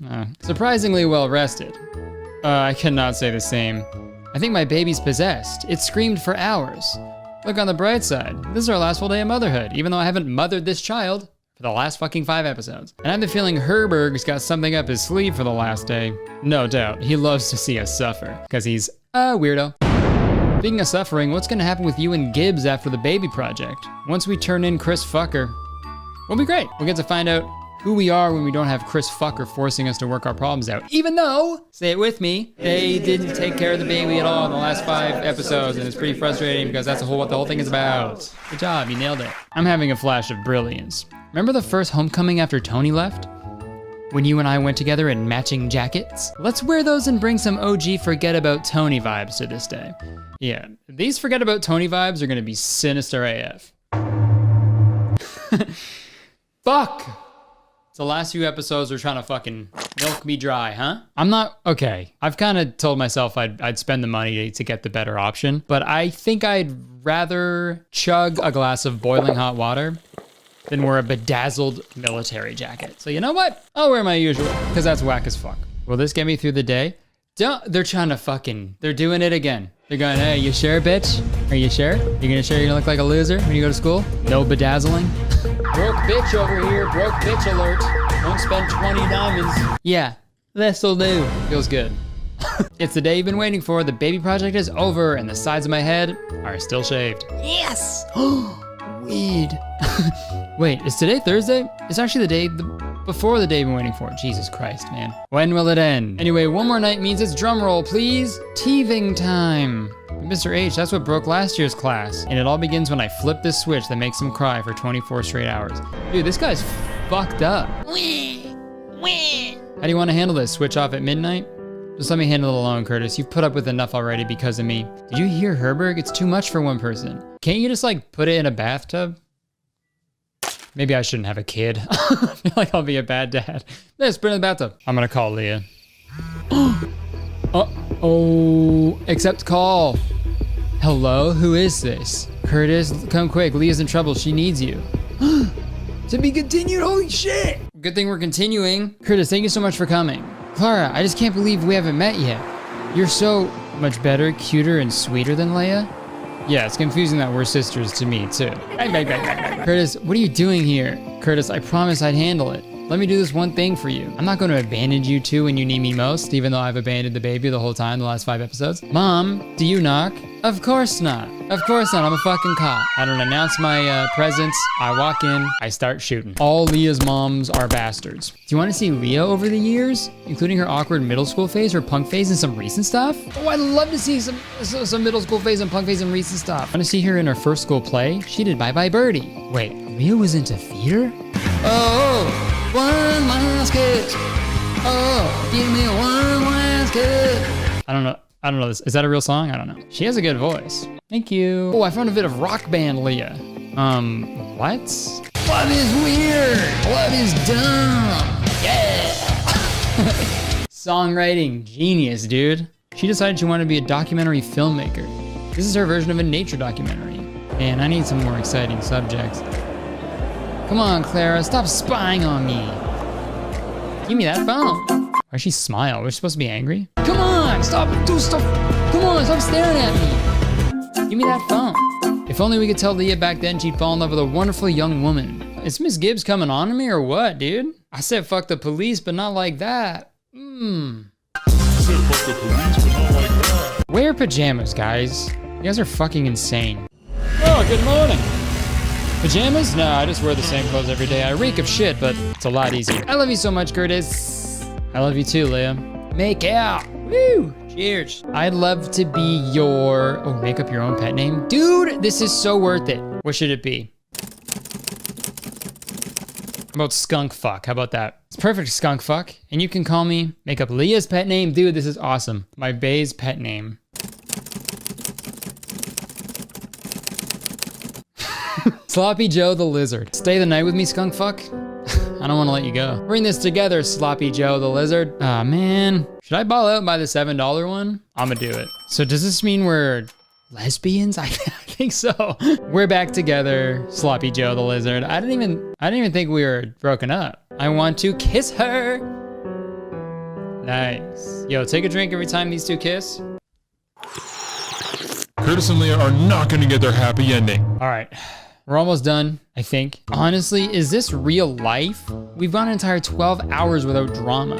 Surprisingly well rested. I cannot say the same. I think my baby's possessed. It screamed for hours. Look on the bright side. This is our last full day of motherhood, even though I haven't mothered this child for the last fucking 5 episodes. And I have the feeling Herberg's got something up his sleeve for the last day. No doubt, he loves to see us suffer, because he's a weirdo. Speaking of suffering, what's gonna happen with you and Gibbs after the baby project? Once we turn in Chris Fucker, we'll be great. We'll get to find out who we are when we don't have Chris Fucker forcing us to work our problems out. Even though, say it with me, they didn't take care of the baby at all in the last 5 episodes, and it's pretty frustrating because that's what the whole thing is about. Good job, you nailed it. I'm having a flash of brilliance. Remember the first homecoming after Tony left? when you and I went together in matching jackets? Let's wear those and bring some OG Forget About Tony vibes to this day. Yeah, these Forget About Tony vibes are gonna be sinister AF. Fuck! So the last few episodes are trying to fucking milk me dry, huh? I'm not, okay. I've kind of told myself I'd spend the money to get the better option, but I think I'd rather chug a glass of boiling hot water than wear a bedazzled military jacket. So you know what? I'll wear my usual, because that's whack as fuck. Will this get me through the day? They're trying to fucking, they're doing it again. They're going, hey, you sure, bitch? Are you sure? You're gonna sure you look like a loser when you go to school? No bedazzling? Broke bitch over here, broke bitch alert. Don't spend 20 diamonds. Yeah, this'll do. Feels good. It's the day you've been waiting for. The baby project is over and the sides of my head are still shaved. Yes! Weed. Wait, is today Thursday? It's actually the day before the day you've been waiting for. Jesus Christ, man. When will it end? Anyway, one more night means it's drum roll, please. Teething time. Mr. H, that's what broke last year's class. And it all begins when I flip this switch that makes him cry for 24 straight hours. Dude, this guy's fucked up. How do you want to handle this? Switch off at midnight? Just let me handle it alone, Kurtis. You've put up with enough already because of me. Did you hear Herberg? It's too much for one person. Can't you just like put it in a bathtub? Maybe I shouldn't have a kid. I feel like I'll be a bad dad. Let's put it in the bathtub. I'm gonna call Leah. Uh-oh, accept call. Hello, who is this? Kurtis, come quick, Leah's in trouble, she needs you. To be continued, holy shit. Good thing we're continuing. Kurtis, thank you so much for coming. Clara, I just can't believe we haven't met yet. You're so much better, cuter, and sweeter than Leia. Yeah, it's confusing that we're sisters to me, too. Kurtis, what are you doing here? Kurtis, I promised I'd handle it. Let me do this one thing for you. I'm not going to abandon you two when you need me most, even though I've abandoned the baby the whole time the last 5 episodes. Mom, do you knock? Of course not. Of course not, I'm a fucking cop. I don't announce my presence, I walk in, I start shooting. All Leah's moms are bastards. Do you want to see Leah over the years? Including her awkward middle school phase, her punk phase, and some recent stuff? Oh, I'd love to see some middle school phase and punk phase and recent stuff. Want to see her in her first school play? She did Bye Bye Birdie. Wait, Leah was into theater? Oh! One last kiss. Oh, give me one last kiss. I don't know this. Is that a real song? I don't know. She has a good voice. Thank you. Oh, I found a bit of rock band Leah. What? Love is weird. Love is dumb. Yeah. Songwriting genius, dude. She decided she wanted to be a documentary filmmaker. This is her version of a nature documentary. Man, I need some more exciting subjects. Come on, Clara, stop spying on me. Give me that phone. Why'd she smile? Was she supposed to be angry? Come on, stop, do stuff. Come on, stop staring at me. Give me that phone. If only we could tell Leah back then she'd fall in love with a wonderful young woman. Is Miss Gibbs coming on to me or what, dude? I said fuck the police, but not like that. I said fuck the police, but not like that. Wear pajamas, guys. You guys are fucking insane. Oh, good morning. Pajamas? No, I just wear the same clothes every day. I reek of shit, but it's a lot easier. I love you so much, Kurtis. I love you too, Leah. Make out. Woo! Cheers. I'd love to be your... Oh, make up your own pet name? Dude, this is so worth it. What should it be? How about skunk fuck? How about that? It's perfect, skunk fuck. And you can call me, make up Leah's pet name. Dude, this is awesome. My bae's pet name. Sloppy Joe the Lizard. Stay the night with me, skunk fuck? I don't want to let you go. We're in this together, Sloppy Joe the Lizard. Aw, man. Should I ball out and buy the $7 one? I'ma do it. So does this mean we're lesbians? I think so. We're back together, Sloppy Joe the Lizard. I didn't even think we were broken up. I want to kiss her. Nice. Yo, take a drink every time these two kiss. Kurtis and Leah are not gonna get their happy ending. All right. We're almost done, I think. Honestly, is this real life? We've gone an entire 12 hours without drama.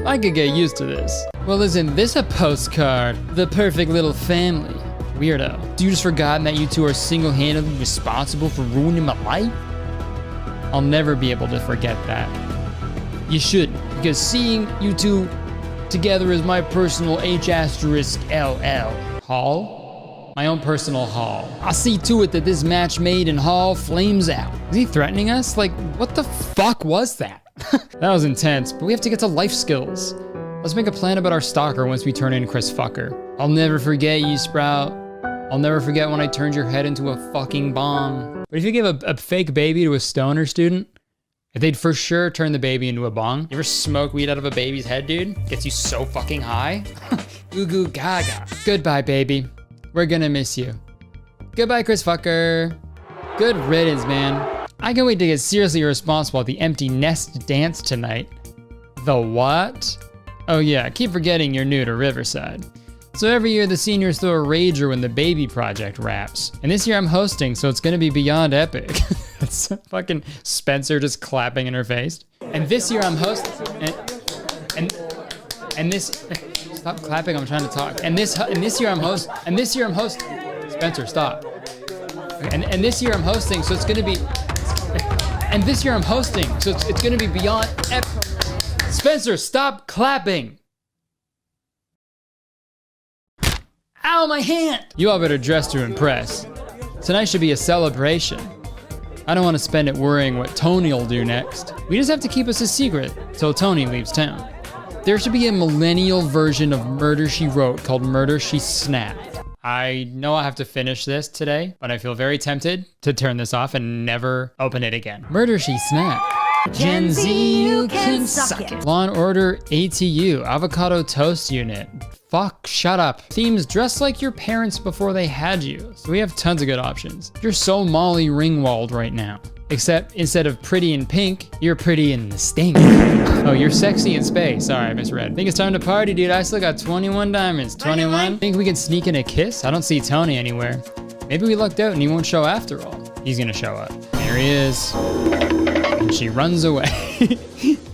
I could get used to this. Well, isn't this a postcard? The perfect little family. Weirdo. Do you just forgotten that you two are single-handedly responsible for ruining my life? I'll never be able to forget that. You shouldn't, because seeing you two together is my personal H*LL. Haul? My own personal haul. I'll see to it that this match made in Hall flames out. Is he threatening us? Like, what the fuck was that? That was intense, but we have to get to life skills. Let's make a plan about our stalker once we turn in Chris Fucker. I'll never forget you, Sprout. I'll never forget when I turned your head into a fucking bomb. But if you give a fake baby to a stoner student, they'd for sure turn the baby into a bong. You ever smoke weed out of a baby's head, dude? Gets you so fucking high. Goo goo gaga. Goodbye, baby. We're gonna miss you. Goodbye, Chris Fucker. Good riddance, man. I can't wait to get seriously irresponsible at the empty nest dance tonight. The what? Oh yeah, keep forgetting you're new to Riverside. So every year the seniors throw a rager when the baby project wraps. And this year I'm hosting, so it's gonna be beyond epic. That's fucking Spencer just clapping in her face. And this year I'm hosting, and this, stop clapping, I'm trying to talk. And this year I'm hosting, Spencer, stop. And this year I'm hosting, so it's gonna be, and this year I'm hosting, so it's gonna be beyond epic. Spencer, stop clapping. Ow, my hand! You all better dress to impress. Tonight should be a celebration. I don't want to spend it worrying what Tony'll do next. We just have to keep us a secret till Tony leaves town. There should be a millennial version of Murder, She Wrote called Murder, She Snapped. I know I have to finish this today, but I feel very tempted to turn this off and never open it again. Murder, She Snapped. Gen Z, you can suck it. Law & Order ATU, Avocado Toast Unit. Fuck, shut up. Themes dressed like your parents before they had you. So we have tons of good options. You're so Molly Ringwald right now. Except instead of pretty in pink, you're pretty in the stink. Oh, you're sexy in space. Sorry, I misread. Think it's time to party, dude. I still got 21 diamonds. 21? Think we can sneak in a kiss? I don't see Tony anywhere. Maybe we lucked out and he won't show after all. He's gonna show up. There he is. And she runs away.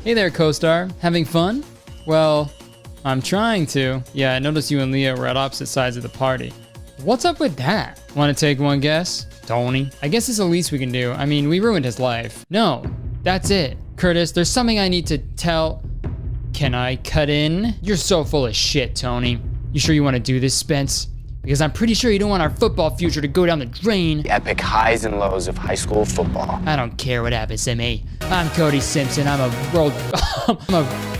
Hey there, co-star. Having fun? Well, I'm trying to. Yeah, I noticed you and Leah were at opposite sides of the party. What's up with that? Want to take one guess? Tony? I guess it's the least we can do. I mean, we ruined his life. No, that's it. Curtis, there's something I need to tell. Can I cut in? You're so full of shit, Tony. You sure you want to do this, Spence? Because I'm pretty sure you don't want our football future to go down the drain. The epic highs and lows of high school football. I don't care what happens to me. I'm Cody Simpson. I'm a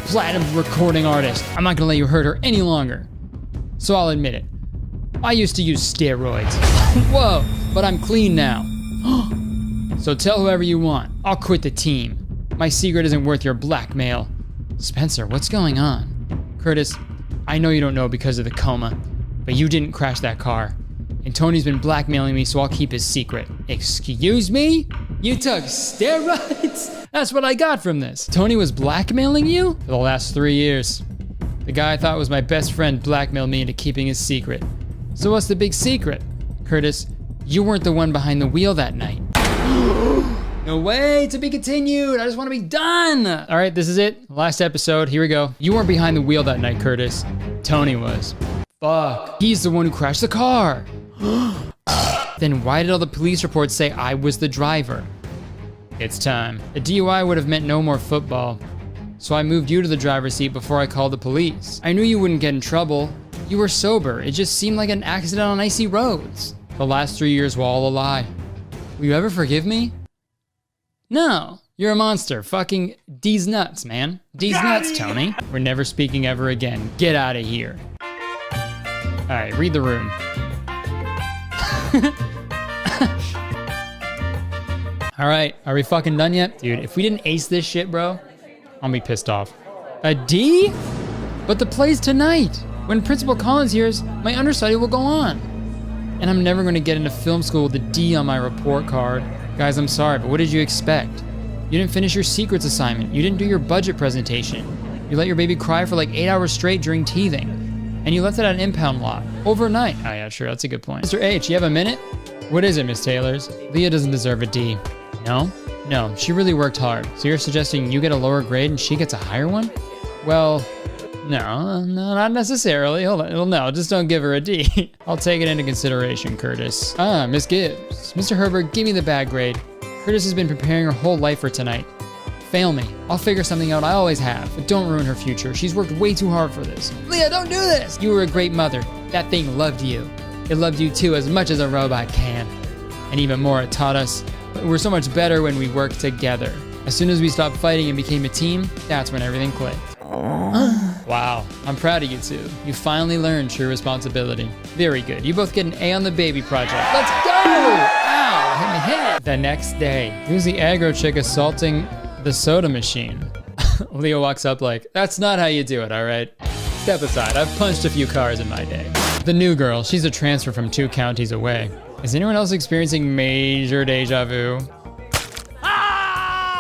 platinum recording artist. I'm not gonna let you hurt her any longer. So I'll admit it. I used to use steroids. Whoa, but I'm clean now. So tell whoever you want. I'll quit the team. My secret isn't worth your blackmail. Spencer, what's going on? Curtis, I know you don't know because of the coma, but you didn't crash that car. And Tony's been blackmailing me, so I'll keep his secret. Excuse me? You took steroids? That's what I got from this. Tony was blackmailing you? For the last 3 years. The guy I thought was my best friend blackmailed me into keeping his secret. So what's the big secret? Curtis, you weren't the one behind the wheel that night. No way, to be continued. I just want to be done. All right, this is it. Last episode, here we go. You weren't behind the wheel that night, Curtis. Tony was. Fuck, he's the one who crashed the car. Then why did all the police reports say I was the driver? It's time. A DUI would have meant no more football. So I moved you to the driver's seat before I called the police. I knew you wouldn't get in trouble. You were sober. It just seemed like an accident on icy roads. The last 3 years were all a lie. Will you ever forgive me? No. You're a monster. Fucking D's nuts, man. D's nuts, Tony. We're never speaking ever again. Get out of here. All right, read the room. All right, are we fucking done yet? Dude, if we didn't ace this shit, bro, I'll be pissed off. A D? But the play's tonight. When Principal Collins hears, my understudy will go on. And I'm never gonna get into film school with a D on my report card. Guys, I'm sorry, but what did you expect? You didn't finish your secrets assignment. You didn't do your budget presentation. You let your baby cry for like 8 hours straight during teething. And you left it at an impound lot. Overnight. Oh yeah, sure, that's a good point. Mr. H, you have a minute? What is it, Miss Taylors? Leah doesn't deserve a D. No? No, she really worked hard. So you're suggesting you get a lower grade and she gets a higher one? Well, no, not necessarily. Hold on, no, just don't give her a D. I'll take it into consideration, Curtis. Ah, Miss Gibbs. Mr. Herbert, give me the bad grade. Curtis has been preparing her whole life for tonight. Fail me. I'll figure something out. I always have. But don't ruin her future. She's worked way too hard for this. Leah, don't do this! You were a great mother. That thing loved you. It loved you too, as much as a robot can. And even more, it taught us we're so much better when we work together. As soon as we stopped fighting and became a team, that's when everything clicked. Wow, I'm proud of you two. You finally learned true responsibility. Very good. You both get an A on the baby project. Let's go! Ow, hit my head. The next day, who's the aggro chick assaulting the soda machine? Leo walks up like, that's not how you do it, all right? Step aside, I've punched a few cars in my day. The new girl, she's a transfer from 2 counties away. Is anyone else experiencing major deja vu?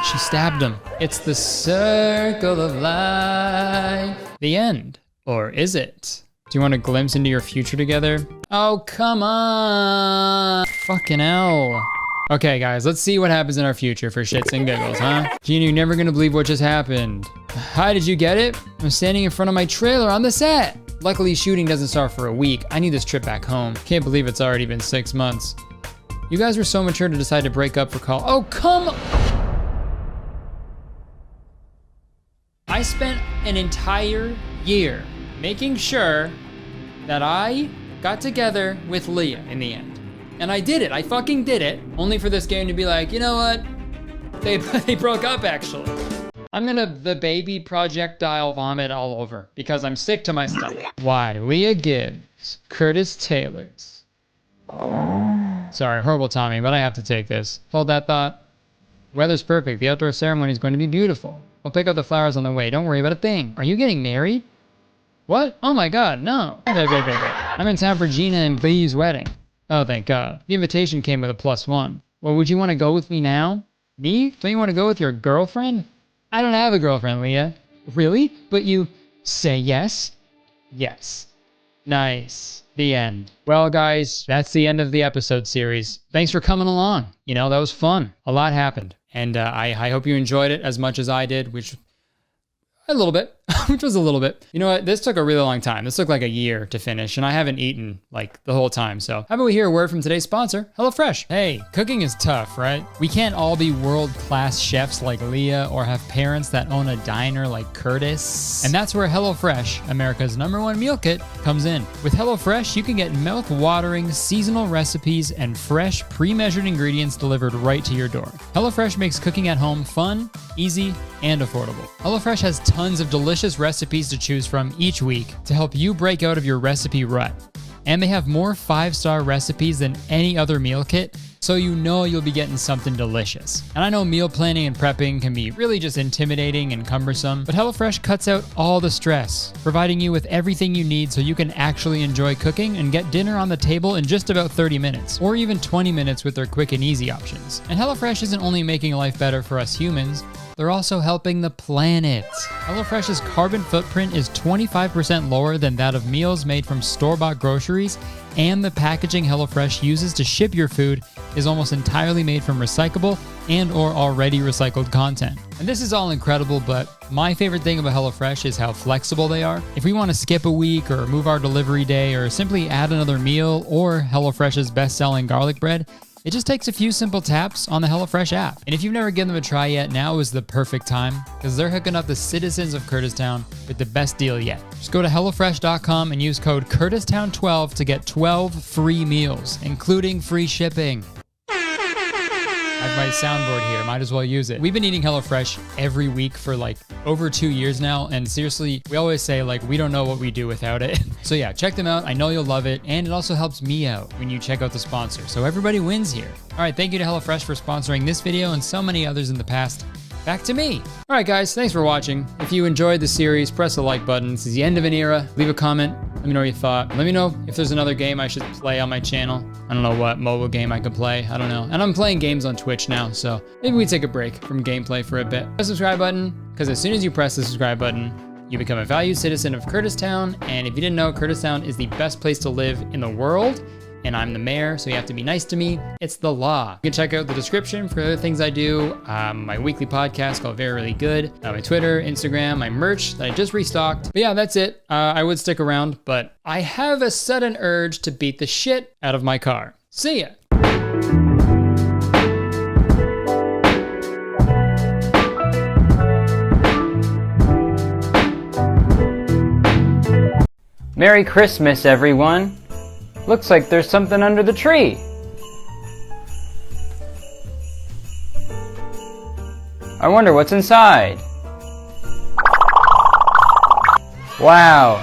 She stabbed him. It's the circle of life. The end. Or is it? Do you want a glimpse into your future together? Oh, come on. Fucking hell. Okay, guys, let's see what happens in our future for shits and giggles, huh? Gina, you're never gonna believe what just happened. Hi, did you get it? I'm standing in front of my trailer on the set. Luckily, shooting doesn't start for a week. I need this trip back home. Can't believe it's already been 6 months. You guys were so mature to decide to break up for call. Oh, come on. I spent an entire year making sure that I got together with Leah in the end. And I did it, I fucking did it, only for this game to be like, you know what? They broke up actually. I'm gonna the baby projectile vomit all over because I'm sick to my stomach. Why? Leah Gibbs, Curtis Taylor's. Sorry, horrible timing, but I have to take this. Hold that thought. Weather's perfect, the outdoor ceremony is going to be beautiful. We'll pick up the flowers on the way. Don't worry about a thing. Are you getting married? What? Oh my God, no. I'm in town for Gina and Bee's wedding. Oh, thank God. The invitation came with a +1. Well, would you want to go with me now? Me? Don't you want to go with your girlfriend? I don't have a girlfriend, Leah. Really? But you say yes? Yes. Nice. The end. Well, guys, that's the end of the episode series. Thanks for coming along. You know, that was fun. A lot happened. And I hope you enjoyed it as much as I did, which a little bit, which was a little bit. You know what? This took a really long time. This took like a year to finish, and I haven't eaten like the whole time. So how about we hear a word from today's sponsor, HelloFresh. Hey, cooking is tough, right? We can't all be world-class chefs like Leah or have parents that own a diner like Curtis. And that's where HelloFresh, America's #1 meal kit, comes in. With HelloFresh, you can get mouth-watering seasonal recipes and fresh, pre-measured ingredients delivered right to your door. HelloFresh makes cooking at home fun, easy, and affordable. HelloFresh has tons of delicious recipes to choose from each week to help you break out of your recipe rut. And they have more 5-star recipes than any other meal kit, so you know you'll be getting something delicious. And I know meal planning and prepping can be really just intimidating and cumbersome, but HelloFresh cuts out all the stress, providing you with everything you need so you can actually enjoy cooking and get dinner on the table in just about 30 minutes, or even 20 minutes with their quick and easy options. And HelloFresh isn't only making life better for us humans, they're also helping the planet. HelloFresh's carbon footprint is 25% lower than that of meals made from store-bought groceries, and the packaging HelloFresh uses to ship your food is almost entirely made from recyclable and or already recycled content. And this is all incredible, but my favorite thing about HelloFresh is how flexible they are. If we want to skip a week or move our delivery day or simply add another meal or HelloFresh's best-selling garlic bread, it just takes a few simple taps on the HelloFresh app. And if you've never given them a try yet, now is the perfect time because they're hooking up the citizens of Curtistown with the best deal yet. Just go to HelloFresh.com and use code Curtistown12 to get 12 free meals, including free shipping. I have my soundboard here, might as well use it. We've been eating HelloFresh every week for like over 2 years now, and seriously, we always say like we don't know what we do without it. So yeah, check them out. I know you'll love it, and it also helps me out when you check out the sponsor. So everybody wins here. All right, thank you to HelloFresh for sponsoring this video and so many others in the past. Back to me. All right, guys, thanks for watching. If you enjoyed the series, press the like button. This is the end of an era. Leave a comment. Let me know what you thought. Let me know if there's another game I should play on my channel. I don't know what mobile game I could play. I don't know. And I'm playing games on Twitch now, so maybe we take a break from gameplay for a bit. Press the subscribe button, because as soon as you press the subscribe button, you become a valued citizen of Curtistown. And if you didn't know, Curtistown is the best place to live in the world. And I'm the mayor, so you have to be nice to me. It's the law. You can check out the description for other things I do. My weekly podcast called Very Really Good. My Twitter, Instagram, my merch that I just restocked. But yeah, that's it. I would stick around, but I have a sudden urge to beat the shit out of my car. See ya. Merry Christmas, everyone. Looks like there's something under the tree. I wonder what's inside. Wow,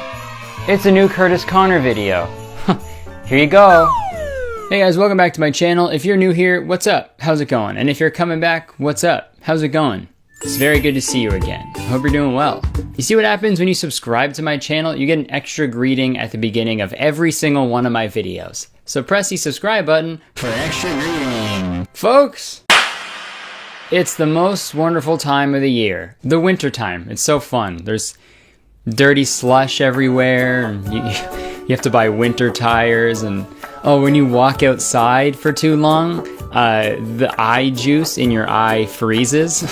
it's a new Kurtis Conner video. Here you go. Hey guys, welcome back to my channel. If you're new here, what's up? How's it going? And if you're coming back, what's up? How's it going? It's very good to see you again. I hope you're doing well. You see what happens when you subscribe to my channel? You get an extra greeting at the beginning of every single one of my videos. So press the subscribe button for an extra greeting. Folks, it's the most wonderful time of the year. The winter time. It's so fun. There's dirty slush everywhere. And you have to buy winter tires. And oh, when you walk outside for too long, the eye juice in your eye freezes.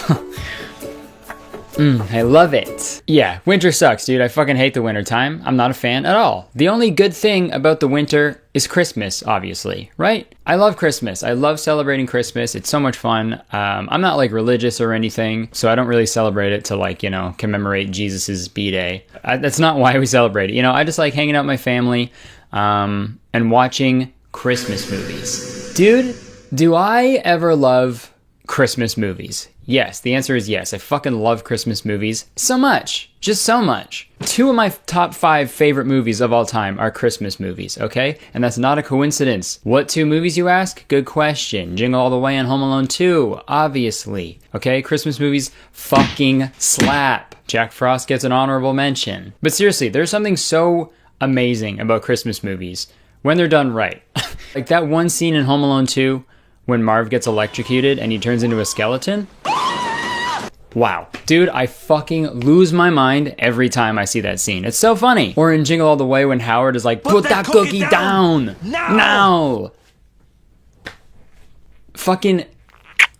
I love it. Yeah, winter sucks, dude. I fucking hate the winter time. I'm not a fan at all. The only good thing about the winter is Christmas, obviously, right? I love Christmas. I love celebrating Christmas. It's so much fun. I'm not like religious or anything, so I don't really celebrate it to like, you know, commemorate Jesus's B-Day. That's not why we celebrate it. You know, I just like hanging out with my family and watching Christmas movies. Dude, do I ever love Christmas movies? Yes, the answer is yes. I fucking love Christmas movies so much. Just so much. 2 of my top 5 favorite movies of all time are Christmas movies, okay? And that's not a coincidence. What 2 movies, you ask? Good question. Jingle All the Way and Home Alone 2, obviously. Okay, Christmas movies fucking slap. Jack Frost gets an honorable mention. But seriously, there's something so amazing about Christmas movies when they're done right. Like that one scene in Home Alone 2 when Marv gets electrocuted and he turns into a skeleton. Wow. Dude, I fucking lose my mind every time I see that scene. It's so funny. Or in Jingle All the Way when Howard is like, put that cookie down! Now! Fucking,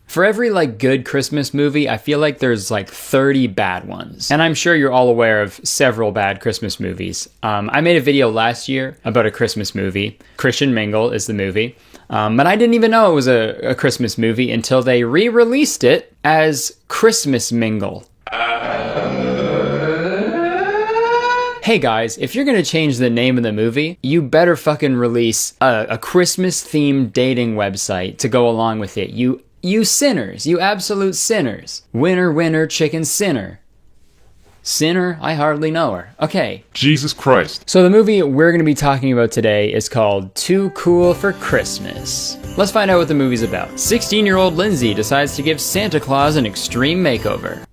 for every like good Christmas movie, I feel like there's like 30 bad ones. And I'm sure you're all aware of several bad Christmas movies. I made a video last year about a Christmas movie. Christian Mingle is the movie. But I didn't even know it was a Christmas movie until they re-released it as Christmas Mingle. Hey guys, if you're gonna change the name of the movie, you better fucking release a Christmas-themed dating website to go along with it. You sinners, you absolute sinners. Winner, winner, chicken sinner. Sinner? I hardly know her. Okay. Jesus Christ. So the movie we're going to be talking about today is called Too Cool for Christmas. Let's find out what the movie's about. 16-year-old Lindsay decides to give Santa Claus an extreme makeover.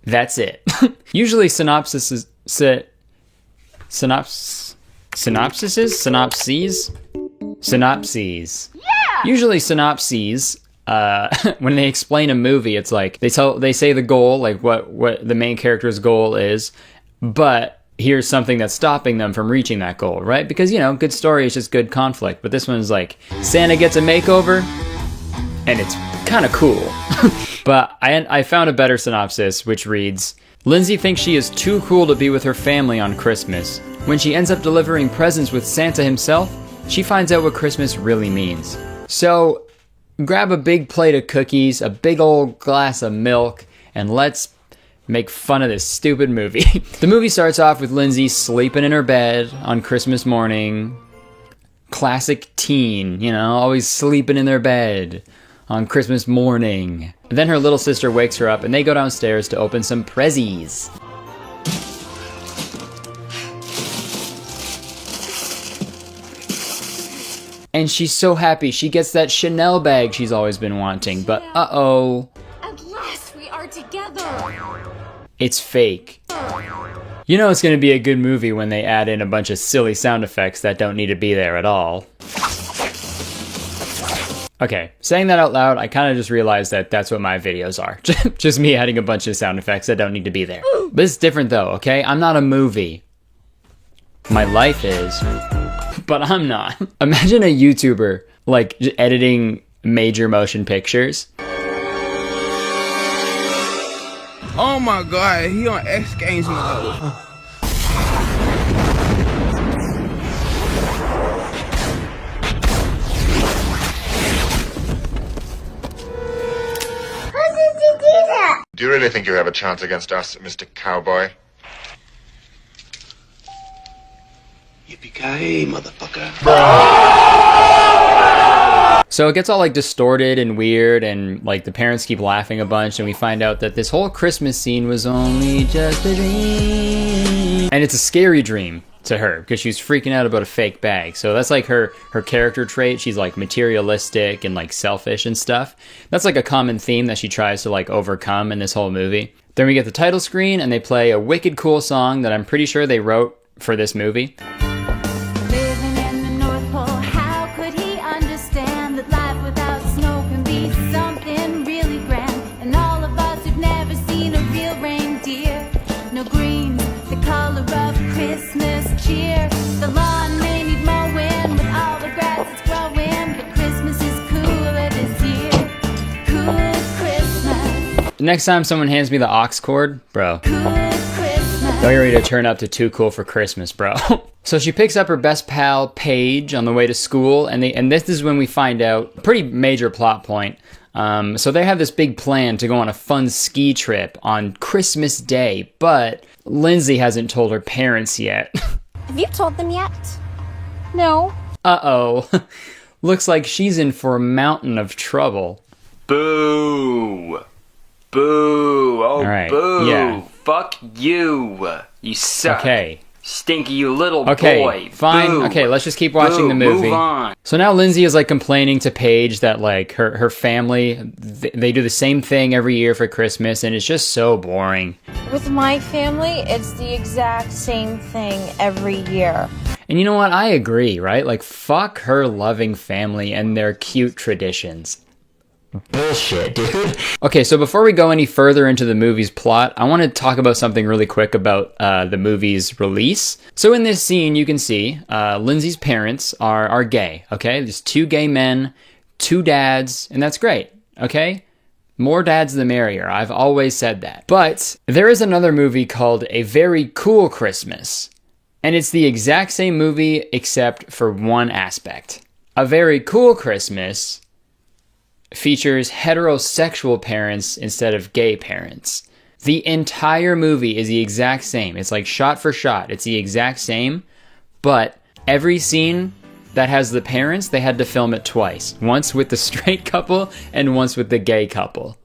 That's it. Usually synopses. Yeah! Usually synopses. When they explain a movie, it's like they say the goal, like what the main character's goal is, but here's something that's stopping them from reaching that goal, right? Because, you know, good story is just good conflict. But this one's like Santa gets a makeover, and it's kind of cool. But I found a better synopsis, which reads: Lindsay thinks she is too cool to be with her family on Christmas. When she ends up delivering presents with Santa himself, she finds out what Christmas really means. So grab a big plate of cookies, a big old glass of milk, and let's make fun of this stupid movie. The movie starts off with Lindsay sleeping in her bed on Christmas morning. Classic teen, you know, always sleeping in their bed on Christmas morning. Then her little sister wakes her up and they go downstairs to open some prezzies. And she's so happy. She gets that Chanel bag she's always been wanting, but uh-oh. At last we are together. It's fake. You know it's gonna be a good movie when they add in a bunch of silly sound effects that don't need to be there at all. Okay, saying that out loud, I kind of just realized that that's what my videos are. Just me adding a bunch of sound effects that don't need to be there. But it's different though, okay? I'm not a movie. My life is. But I'm not. Imagine a YouTuber, like, editing major motion pictures. Oh my god, he on X Games mode. How did you do that? Do you really think you have a chance against us, Mr. Cowboy? Yippee-ki-yay, motherfucker. So it gets all like distorted and weird, and like the parents keep laughing a bunch, and we find out that this whole Christmas scene was only just a dream. And it's a scary dream to her because she's freaking out about a fake bag. So that's like her character trait. She's like materialistic and like selfish and stuff. That's like a common theme that she tries to like overcome in this whole movie. Then we get the title screen and they play a wicked cool song that I'm pretty sure they wrote for this movie. Living in the North Pole, how could he understand that life without snow can be something really grand? And all of us who've never seen a real reindeer, no green, the color of Christmas cheer. The lawn may need mowing with all the grass that's growing, but Christmas is cooler this year. Cool Christmas. Next time someone hands me the aux cord, bro, Cool Christmas. don't get ready to turn up to Too Cool for Christmas, bro. So she picks up her best pal, Paige, on the way to school, and this is when we find out, pretty major plot point. So they have this big plan to go on a fun ski trip on Christmas Day, but Lindsay hasn't told her parents yet. Have you told them yet? No. Uh-oh. Looks like she's in for a mountain of trouble. Boo. Boo. Oh, All right, boo. yeah. Fuck you. You suck. Okay. Stinky, you little Okay, boy. fine. Boo. Okay, let's just keep watching Boo. the movie. Move on. So now Lindsay is like complaining to Paige that like her family, they do the same thing every year for Christmas, and it's just so boring. With my family, it's the exact same thing every year. And you know what? I agree, right? Like, fuck her loving family and their cute traditions. Bullshit, dude. Okay, so before we go any further into the movie's plot, I want to talk about something really quick about the movie's release. So in this scene, you can see Lindsay's parents are gay, okay? There's 2 gay men, 2 dads, and that's great, okay? More dads the merrier. I've always said that. But there is another movie called A Very Cool Christmas, and it's the exact same movie except for one aspect. A Very Cool Christmas features heterosexual parents instead of gay parents. The entire movie is the exact same. It's like shot for shot. It's the exact same, but every scene that has the parents, they had to film it twice. Once with the straight couple and once with the gay couple.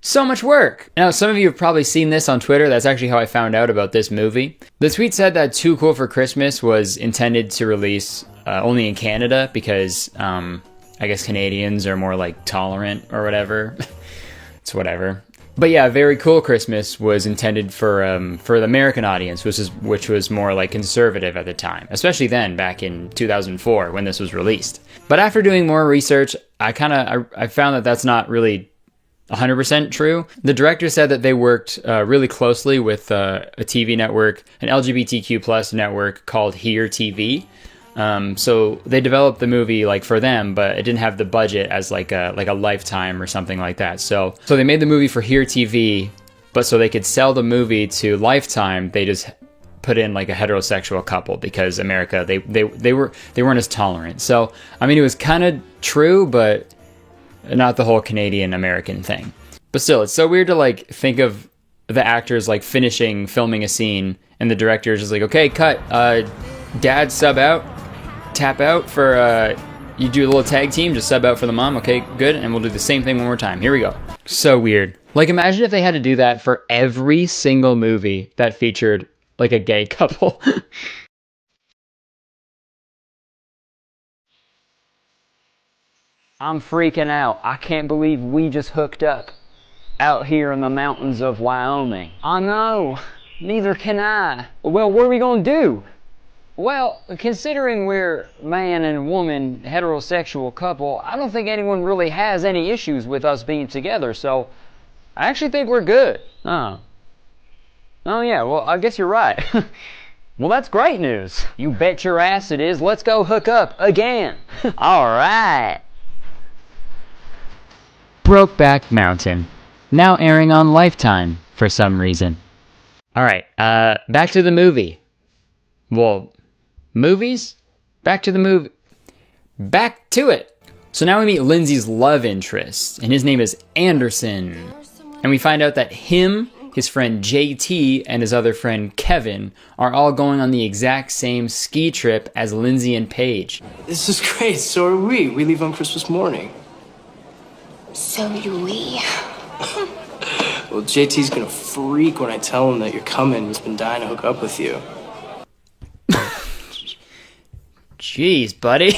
So much work! Now, some of you have probably seen this on Twitter. That's actually how I found out about this movie. The tweet said that Too Cool for Christmas was intended to release only in Canada because I guess Canadians are more like tolerant or whatever. It's whatever. But yeah, Very Cool Christmas was intended for the American audience, which was more like conservative at the time, especially then back in 2004 when this was released. But after doing more research, I found that that's not really 100% true. The director said that they worked really closely with a TV network, an LGBTQ plus network called Here TV. So they developed the movie like for them, but it didn't have the budget as like a Lifetime or something like that. So they made the movie for Here TV, but so they could sell the movie to Lifetime, they just put in like a heterosexual couple because America, they weren't as tolerant. So I mean, it was kind of true, but not the whole Canadian American thing. But still, it's so weird to like think of the actors like finishing filming a scene and the director is just like, okay, cut, dad sub out, tap out for you do a little tag team, just sub out for the mom, okay, good, and we'll do the same thing one more time. Here we go. So weird. Like, imagine if they had to do that for every single movie that featured like a gay couple. I'm freaking out. I can't believe we just hooked up out here in the mountains of Wyoming. I know. Neither can I. Well, what are we gonna do? Well, considering we're man and woman heterosexual couple, I don't think anyone really has any issues with us being together, so I actually think we're good. Oh yeah, well, I guess you're right. Well, that's great news. You bet your ass it is. Let's go hook up again. All right. Brokeback Mountain, now airing on Lifetime for some reason. Alright, back to the movie. Well, movies? Back to the movie. Back to it! So now we meet Lindsay's love interest, and his name is Anderson. And we find out that him his friend JT, and his other friend Kevin are all going on the exact same ski trip as Lindsay and Paige. This is great. So are we. We leave on Christmas morning. So do we. Well, JT's gonna freak when I tell him that you're coming. He's been dying to hook up with you. Jeez, buddy.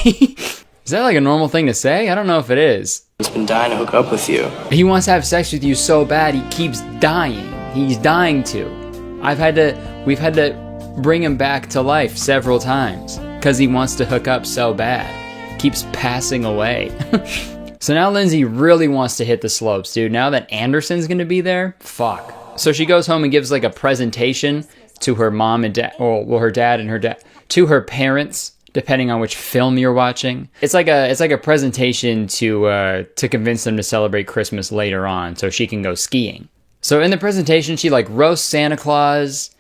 Is that like a normal thing to say? I don't know if it is. He's been dying to hook up with you. He wants to have sex with you so bad he keeps dying. He's dying to. We've had to bring him back to life several times because he wants to hook up so bad. Keeps passing away. So now Lindsay really wants to hit the slopes, dude. Now that Anderson's gonna be there, fuck. So she goes home and gives like a presentation to her mom and dad, well, her dad and her dad, to her parents, depending on which film you're watching. It's like a presentation to convince them to celebrate Christmas later on, so she can go skiing. So in the presentation, she like roasts Santa Claus.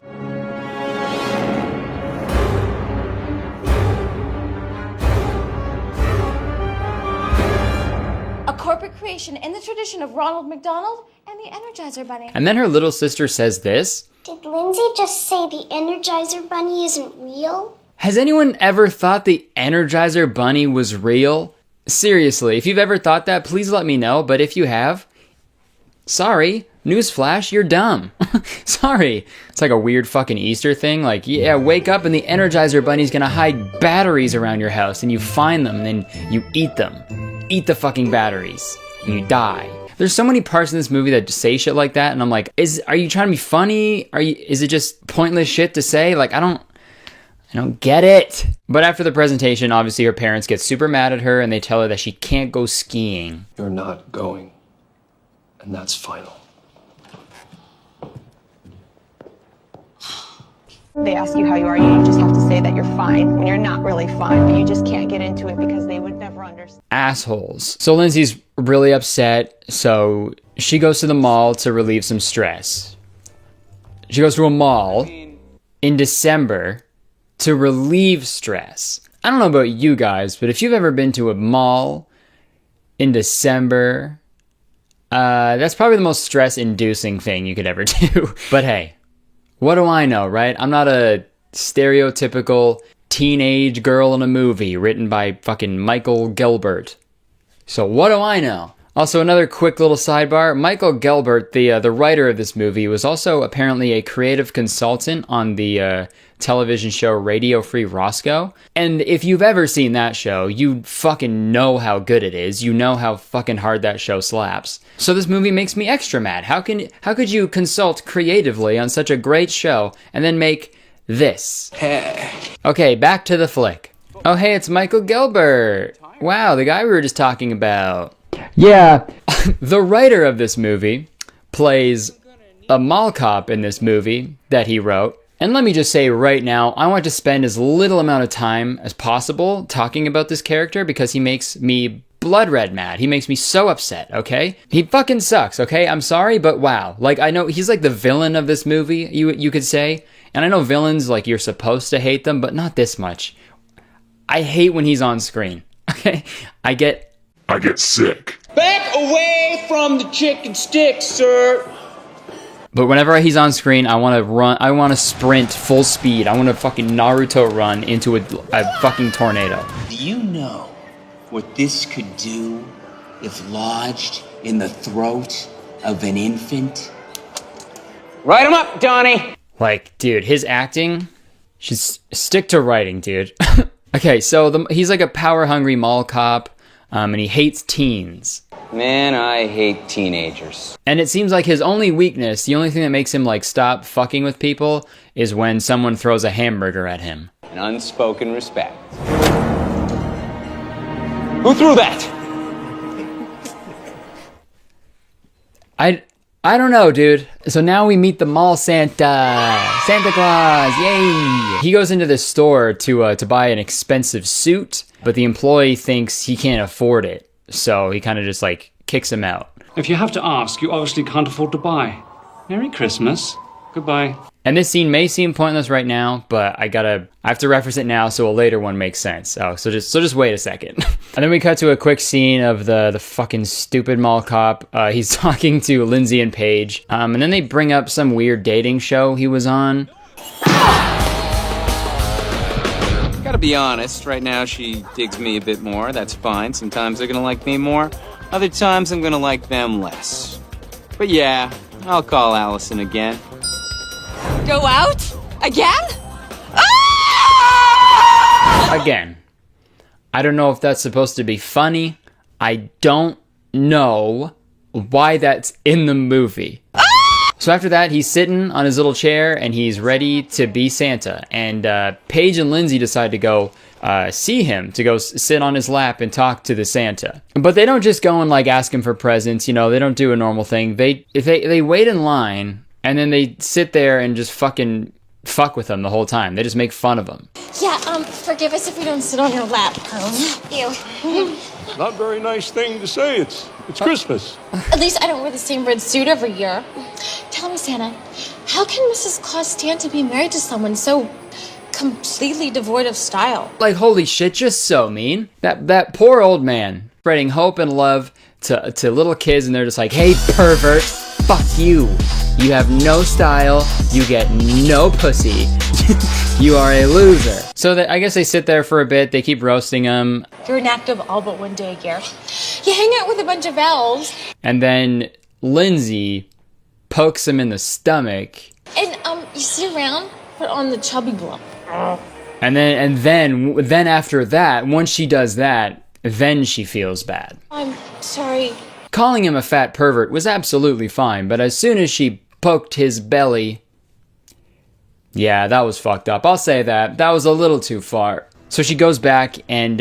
A corporate creation in the tradition of Ronald McDonald and the Energizer Bunny. And then her little sister says this. Did Lindsay just say the Energizer Bunny isn't real? Has anyone ever thought the Energizer Bunny was real? Seriously, if you've ever thought that, please let me know. But if you have, sorry, newsflash, you're dumb. Sorry. It's like a weird fucking Easter thing. Like, yeah, wake up and the Energizer Bunny's gonna hide batteries around your house, and you find them, and then you eat them. Eat the fucking batteries, and you die. There's so many parts in this movie that say shit like that, and I'm like, are you trying to be funny? Is it just pointless shit to say? Like, I don't get it. But after the presentation, obviously her parents get super mad at her and they tell her that she can't go skiing. You're not going. And that's final. They ask you how you are, you just have to say that you're fine when you're not really fine, but you just can't get into it because they would never understand. Assholes. So Lindsay's really upset, so she goes to the mall to relieve some stress. She goes to a mall in December to relieve stress. I don't know about you guys, but if you've ever been to a mall in December, that's probably the most stress-inducing thing you could ever do. But hey, what do I know, right? I'm not a stereotypical teenage girl in a movie written by fucking Michael Gelbart. So what do I know? Also, another quick little sidebar. Michael Gelbart, the writer of this movie, was also apparently a creative consultant on the television show Radio Free Roscoe. And if you've ever seen that show, you fucking know how good it is. You know how fucking hard that show slaps. So this movie makes me extra mad. How could you consult creatively on such a great show and then make this? Okay, back to the flick. Oh hey, it's Michael Gelbart. Wow, the guy we were just talking about. Yeah. The writer of this movie plays a mall cop in this movie that he wrote. And let me just say right now, I want to spend as little amount of time as possible talking about this character because he makes me blood red mad. He makes me so upset, okay? He fucking sucks, okay? I'm sorry, but wow. Like, I know he's like the villain of this movie, you could say. And I know villains, like, you're supposed to hate them, but not this much. I hate when he's on screen, okay? I get sick. Back away from the chicken stick, sir. But whenever he's on screen, I want to run. I want to sprint full speed. I want to fucking Naruto run into a fucking tornado. Do you know what this could do if lodged in the throat of an infant? Write him up, Donnie. Like, dude, his acting should stick to writing, dude. Okay, so he's like a power-hungry mall cop, and he hates teens. Man, I hate teenagers. And it seems like his only weakness, the only thing that makes him like stop fucking with people, is when someone throws a hamburger at him. An unspoken respect. Who threw that? I don't know, dude. So now we meet the mall Santa Claus, yay! He goes into this store to buy an expensive suit, but the employee thinks he can't afford it. So he kind of just like kicks him out. If you have to ask, you obviously can't afford to buy. Merry Christmas. Goodbye. And this scene may seem pointless right now, but I have to reference it now so a later one makes sense. Oh, so just wait a second. And then we cut to a quick scene of the fucking stupid mall cop. He's talking to Lindsay and Paige. And then they bring up some weird dating show he was on. Gotta be honest, right now she digs me a bit more. That's fine. Sometimes they're gonna like me more. Other times I'm gonna like them less. But yeah, I'll call Allison again. Go out? Again? Again. I don't know if that's supposed to be funny. I don't know why that's in the movie. So after that, he's sitting on his little chair and he's ready to be Santa. And Paige and Lindsay decide to go see him, to go sit on his lap and talk to the Santa. But they don't just go and like ask him for presents. You know, they don't do a normal thing. They wait in line and then they sit there and just fucking fuck with him the whole time. They just make fun of him. Yeah, forgive us if we don't sit on your lap, Ew. Not very nice thing to say. It's Christmas. At least I don't wear the same red suit every year. Tell me, Santa, how can Mrs. Claus stand to be married to someone so completely devoid of style? Like, holy shit, just so mean. That poor old man spreading hope and love to little kids, and they're just like, hey, pervert, fuck you. You have no style. You get no pussy. You are a loser. So I guess they sit there for a bit. They keep roasting him. You're inactive all but one day a year. You hang out with a bunch of elves. And then Lindsay pokes him in the stomach. And you sit around, put on the chubby glove. And then after that, once she does that, then she feels bad. I'm sorry. Calling him a fat pervert was absolutely fine, but as soon as she poked his belly, yeah, that was fucked up. I'll say that. That was a little too far. So she goes back and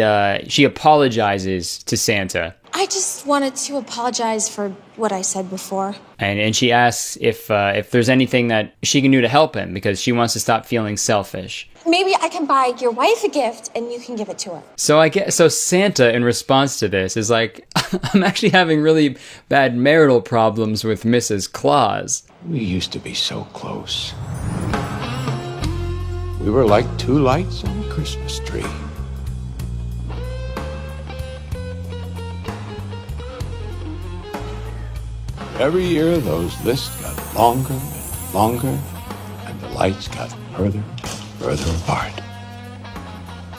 she apologizes to Santa. I just wanted to apologize for what I said before. And she asks if there's anything that she can do to help him because she wants to stop feeling selfish. Maybe I can buy your wife a gift and you can give it to her. So Santa, in response to this, is like, I'm actually having really bad marital problems with Mrs. Claus. We used to be so close. We were like two lights on a Christmas tree. Every year, those lists got longer and longer, and the lights got further and further apart.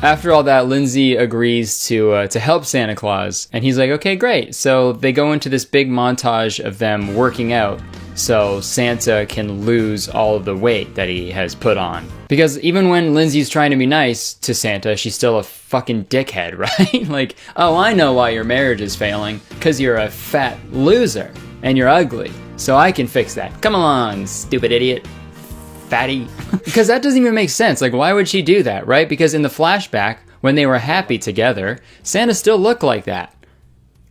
After all that, Lindsay agrees to help Santa Claus, and he's like, okay, great. So they go into this big montage of them working out so Santa can lose all of the weight that he has put on. Because even when Lindsay's trying to be nice to Santa, she's still a fucking dickhead, right? Like, oh, I know why your marriage is failing, because you're a fat loser. And you're ugly, so I can fix that. Come along, stupid idiot. Fatty. Because that doesn't even make sense. Like, why would she do that, right? Because in the flashback, when they were happy together, Santa still looked like that,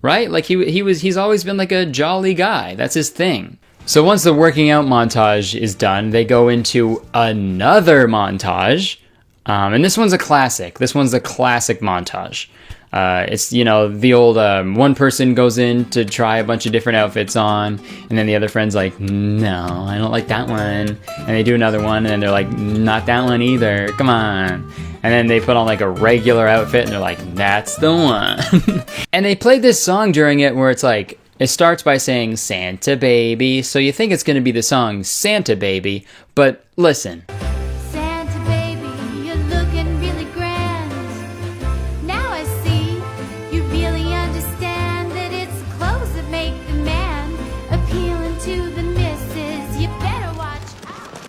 right? Like, he's always been like a jolly guy. That's his thing. So once the working out montage is done, they go into another montage. And this one's a classic. This one's a classic montage. It's, you know, the old one person goes in to try a bunch of different outfits on, and then the other friend's like, no, I don't like that one. And they do another one, and then they're like, not that one either. Come on. And then they put on like a regular outfit, and they're like, that's the one. And they played this song during it where it's like, it starts by saying Santa Baby, so you think it's going to be the song Santa Baby, but listen.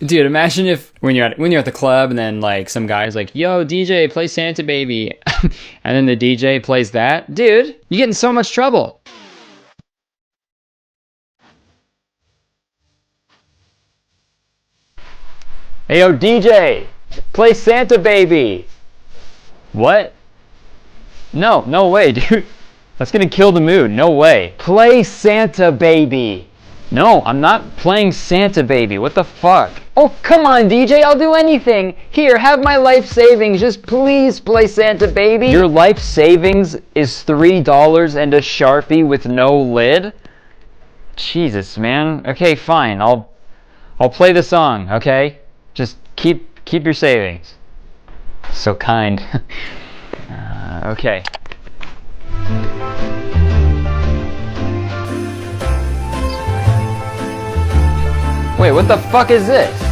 Dude, imagine if when you're at the club and then like some guy's like, yo, DJ, play Santa Baby. And then the DJ plays that. Dude, you get in so much trouble. Hey, yo, DJ, play Santa Baby. What? No way, dude. That's gonna kill the mood. No way. Play Santa Baby. No, I'm not playing Santa Baby. What the fuck? Oh, come on, DJ. I'll do anything. Here, have my life savings. Just please play Santa Baby. Your life savings is $3 and a Sharpie with no lid? Jesus, man. Okay, fine. I'll play the song, okay? Just keep your savings. So kind. Okay. Wait, what the fuck is this?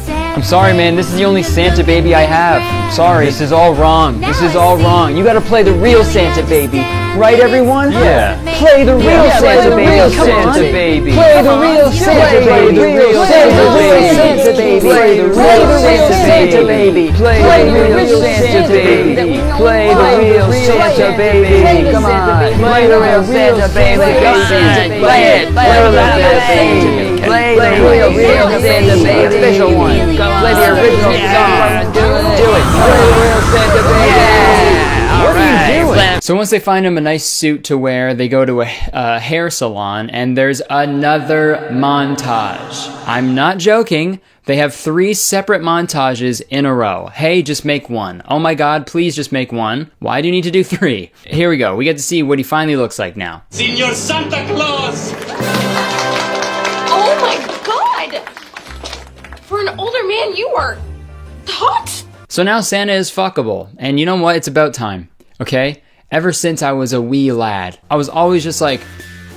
I'm sorry, man. This is the only Santa baby I have. I'm sorry. This is all wrong. This is all wrong. You gotta play the real Santa baby. Right, everyone? Yeah. Play the real Santa baby. Come on. Play the real Santa baby. Play the real Santa baby. Play the real Santa baby. Play the real Santa baby. Play the real Santa baby. Come on. Play the real Santa baby. Play it. Play the real Santa baby. Play the real Santa baby. Official one. Play the original song. Do it. Play the real Santa baby. Yeah. What are you doing? So once they find him a nice suit to wear, they go to a hair salon, and there's another montage. I'm not joking. They have 3 separate montages in a row. Hey, just make one. Oh my god, please just make one. Why do you need to do 3? Here we go. We get to see what he finally looks like now. Senor Santa Claus! Oh my god! For an older man, you are hot! So now Santa is fuckable, and you know what? It's about time, okay? Ever since I was a wee lad, I was always just like,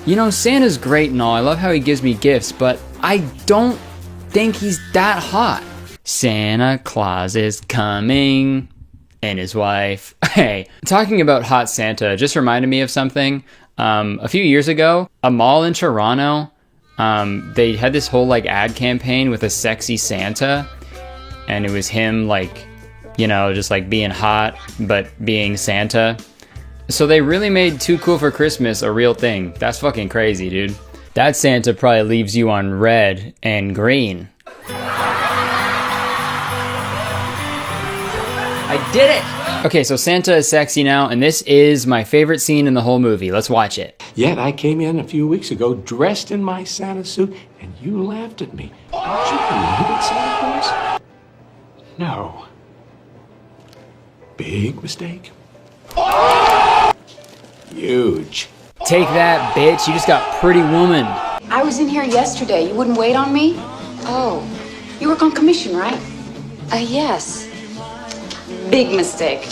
you know, Santa's great and all. I love how he gives me gifts, but I don't think he's that hot. Santa Claus is coming, and his wife. Hey, talking about hot Santa just reminded me of something. A few years ago, a mall in Toronto, they had this whole like ad campaign with a sexy Santa, and it was him like, you know, just like being hot, but being Santa. So they really made Too Cool for Christmas a real thing. That's fucking crazy, dude. That Santa probably leaves you on red and green. I did it! Okay, so Santa is sexy now, and this is my favorite scene in the whole movie. Let's watch it. Yet I came in a few weeks ago dressed in my Santa suit, and you laughed at me. Don't you believe it, Santa Claus? No. Big mistake. Huge. Take that, bitch. You just got Pretty Woman. I was in here yesterday. You wouldn't wait on me? Oh, you work on commission, right? Yes. Big mistake.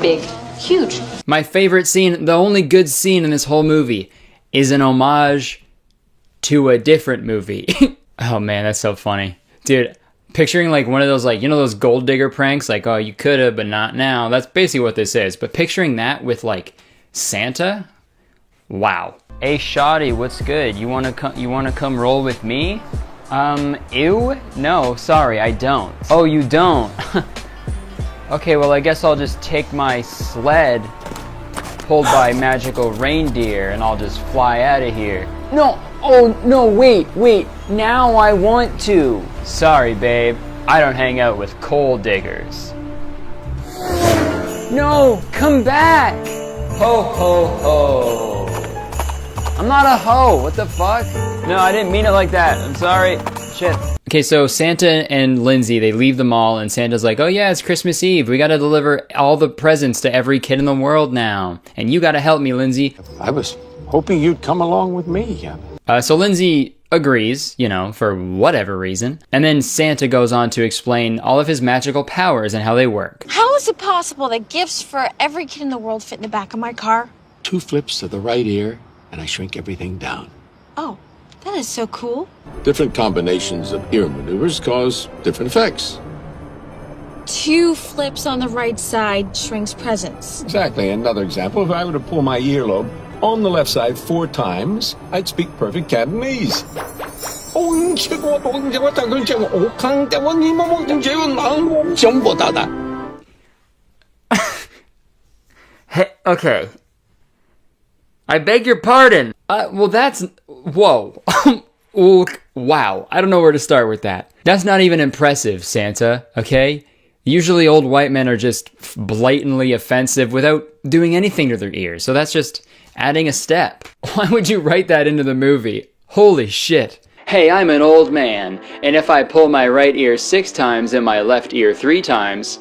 Big. Huge. My favorite scene, the only good scene in this whole movie, is an homage to a different movie. Oh man, that's so funny. Dude, picturing like one of those, like, you know those gold digger pranks? Like, oh, you coulda, but not now. That's basically what this is. But picturing that with like Santa? Wow. Hey Shoddy, what's good? You wanna come roll with me? Ew? No, sorry, I don't. Oh, you don't? Okay, well I guess I'll just take my sled pulled by magical reindeer and I'll just fly out of here. No, oh no, wait, now I want to. Sorry, babe, I don't hang out with coal diggers. No, come back! Ho, ho, ho. I'm not a hoe, what the fuck? No, I didn't mean it like that, I'm sorry. Shit. Okay, so Santa and Lindsay, they leave the mall, and Santa's like, oh yeah, it's Christmas Eve. We gotta deliver all the presents to every kid in the world now. And you gotta help me, Lindsay. I was hoping you'd come along with me. So Lindsay agrees, you know, for whatever reason. And then Santa goes on to explain all of his magical powers and how they work. How is it possible that gifts for every kid in the world fit in the back of my car? 2 flips of the right ear, and I shrink everything down. Oh, that is so cool. Different combinations of ear maneuvers cause different effects. 2 flips on the right side shrinks presents. Exactly. Another example, if I were to pull my earlobe on the left side 4 times, I'd speak perfect Cantonese. Hey, okay. I beg your pardon. Well, that's... Whoa. Wow. I don't know where to start with that. That's not even impressive, Santa, okay? Usually old white men are just blatantly offensive without doing anything to their ears, so that's just adding a step. Why would you write that into the movie? Holy shit. Hey, I'm an old man, and if I pull my right ear 6 times and my left ear 3 times,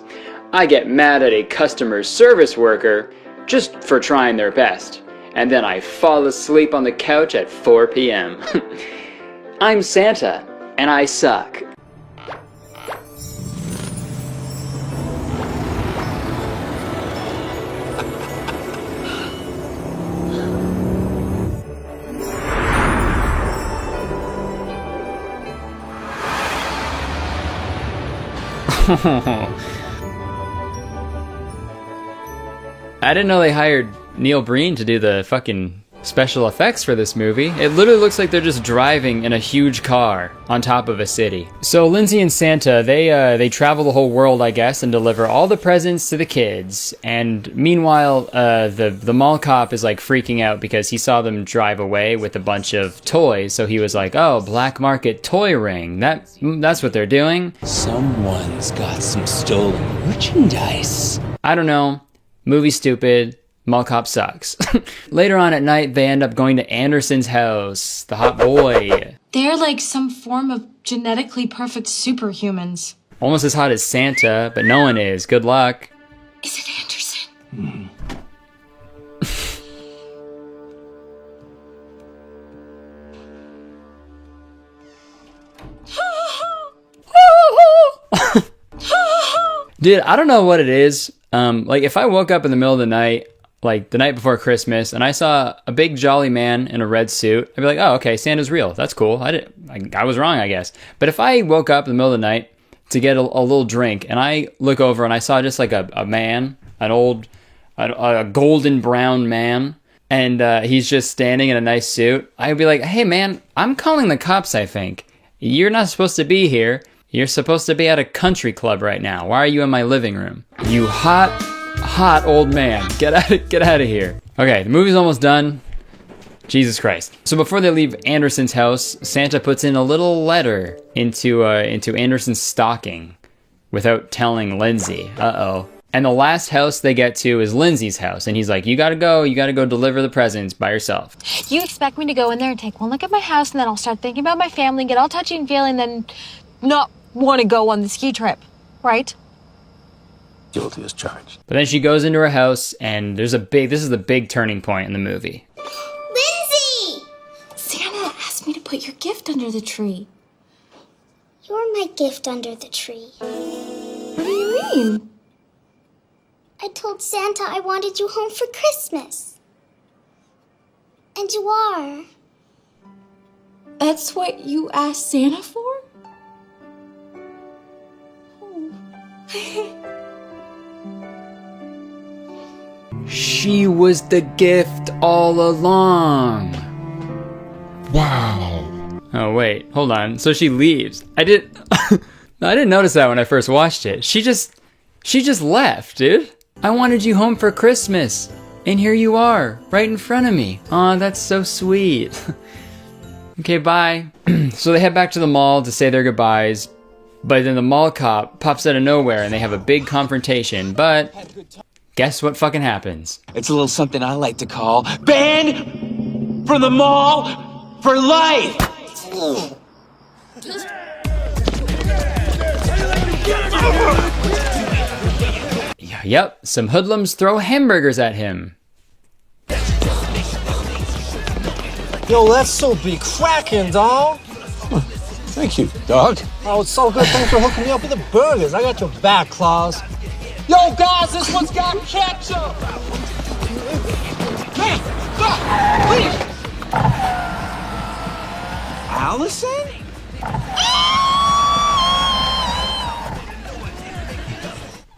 I get mad at a customer service worker just for trying their best. And then I fall asleep on the couch at 4 p.m. I'm Santa, and I suck. I didn't know they hired Neil Breen to do the fucking special effects for this movie. It literally looks like they're just driving in a huge car on top of a city. So Lindsay and Santa, they travel the whole world, I guess, and deliver all the presents to the kids. And meanwhile, the mall cop is like freaking out because he saw them drive away with a bunch of toys. So he was like, "Oh, black market toy ring. That's what they're doing." Someone's got some stolen merchandise. I don't know. Movie stupid. Mall cop sucks. Later on at night, they end up going to Anderson's house, the hot boy. They're like some form of genetically perfect superhumans. Almost as hot as Santa, but no one is. Good luck. Is it Anderson? Dude, I don't know what it is. Like if I woke up in the middle of the night, like the night before Christmas, and I saw a big jolly man in a red suit, I'd be like, "Oh, okay, Santa's real. That's cool." I was wrong, I guess. But if I woke up in the middle of the night to get a little drink, and I look over and I saw just like a man, a golden brown man, and he's just standing in a nice suit, I'd be like, "Hey, man, I'm calling the cops. I think you're not supposed to be here. You're supposed to be at a country club right now. Why are you in my living room? You hot old man. Get out of here." Okay, the movie's almost done. Jesus Christ. So before they leave Anderson's house, Santa puts in a little letter into Anderson's stocking without telling Lindsay. Uh-oh. And the last house they get to is Lindsay's house, and he's like, you gotta go deliver the presents by yourself. You expect me to go in there and take one look at my house, and then I'll start thinking about my family, get all touchy and feely, and then not want to go on the ski trip, right? Guilty as charged. But then she goes into her house, and this is the big turning point in the movie. Lindsay! Santa asked me to put your gift under the tree. You're my gift under the tree. What do you mean? I told Santa I wanted you home for Christmas. And you are. That's what you asked Santa for? She was the gift all along. Wow. Oh wait, hold on. So she leaves. I didn't notice that when I first watched it. She just left, dude. I wanted you home for Christmas, and here you are, right in front of me. Aw, that's so sweet. Okay, bye. So they head back to the mall to say their goodbyes, but then the mall cop pops out of nowhere and they have a big confrontation, but guess what fucking happens? It's a little something I like to call banned from the mall for life. Yep, some hoodlums throw hamburgers at him. Yo, that soup be cracking, dog. Thank you, dog. Oh, it's so good. Thanks for hooking me up with the burgers. I got your back, Claus. Yo, guys, this one's got ketchup. Hey, stop, please. Allison?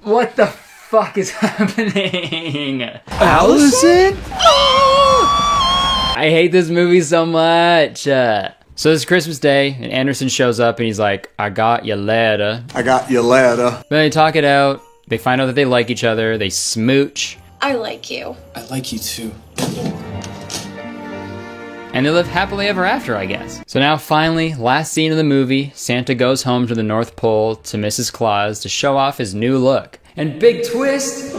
What the fuck is happening? Allison? I hate this movie so much. So it's Christmas Day, and Anderson shows up, and he's like, I got your letter. I got your letter. Then they talk it out. They find out that they like each other. They smooch. I like you. I like you too. And they live happily ever after, I guess. So now finally, last scene of the movie, Santa goes home to the North Pole to Mrs. Claus to show off his new look. And big twist!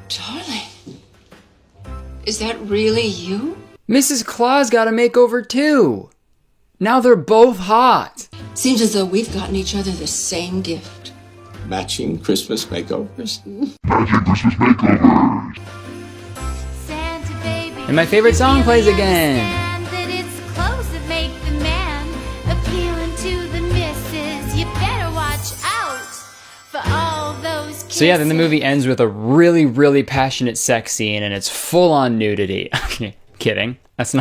Darling, is that really you? Mrs. Claus got a makeover too! Now they're both hot! Seems as though we've gotten each other the same gift. Matching Christmas makeovers. Magic Christmas makeover. And my favorite song plays again! So yeah, then the movie ends with a really, really passionate sex scene, and it's full-on nudity. Kidding. That's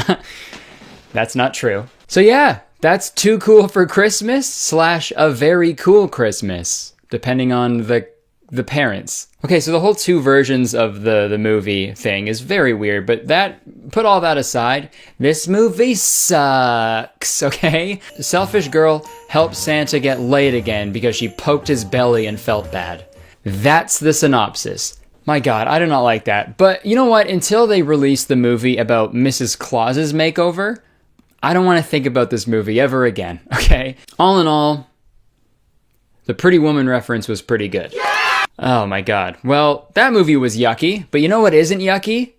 not true. So yeah, That's too cool for Christmas / a very cool Christmas, depending on the parents. Okay, so the whole two versions of the movie thing is very weird, but put all that aside, this movie sucks, okay? The selfish girl helped Santa get laid again because she poked his belly and felt bad. That's the synopsis. My God, I do not like that. But you know what? Until they release the movie about Mrs. Claus's makeover, I don't want to think about this movie ever again, okay? All in all, the Pretty Woman reference was pretty good. Oh my God. Well, that movie was yucky, but you know what isn't yucky?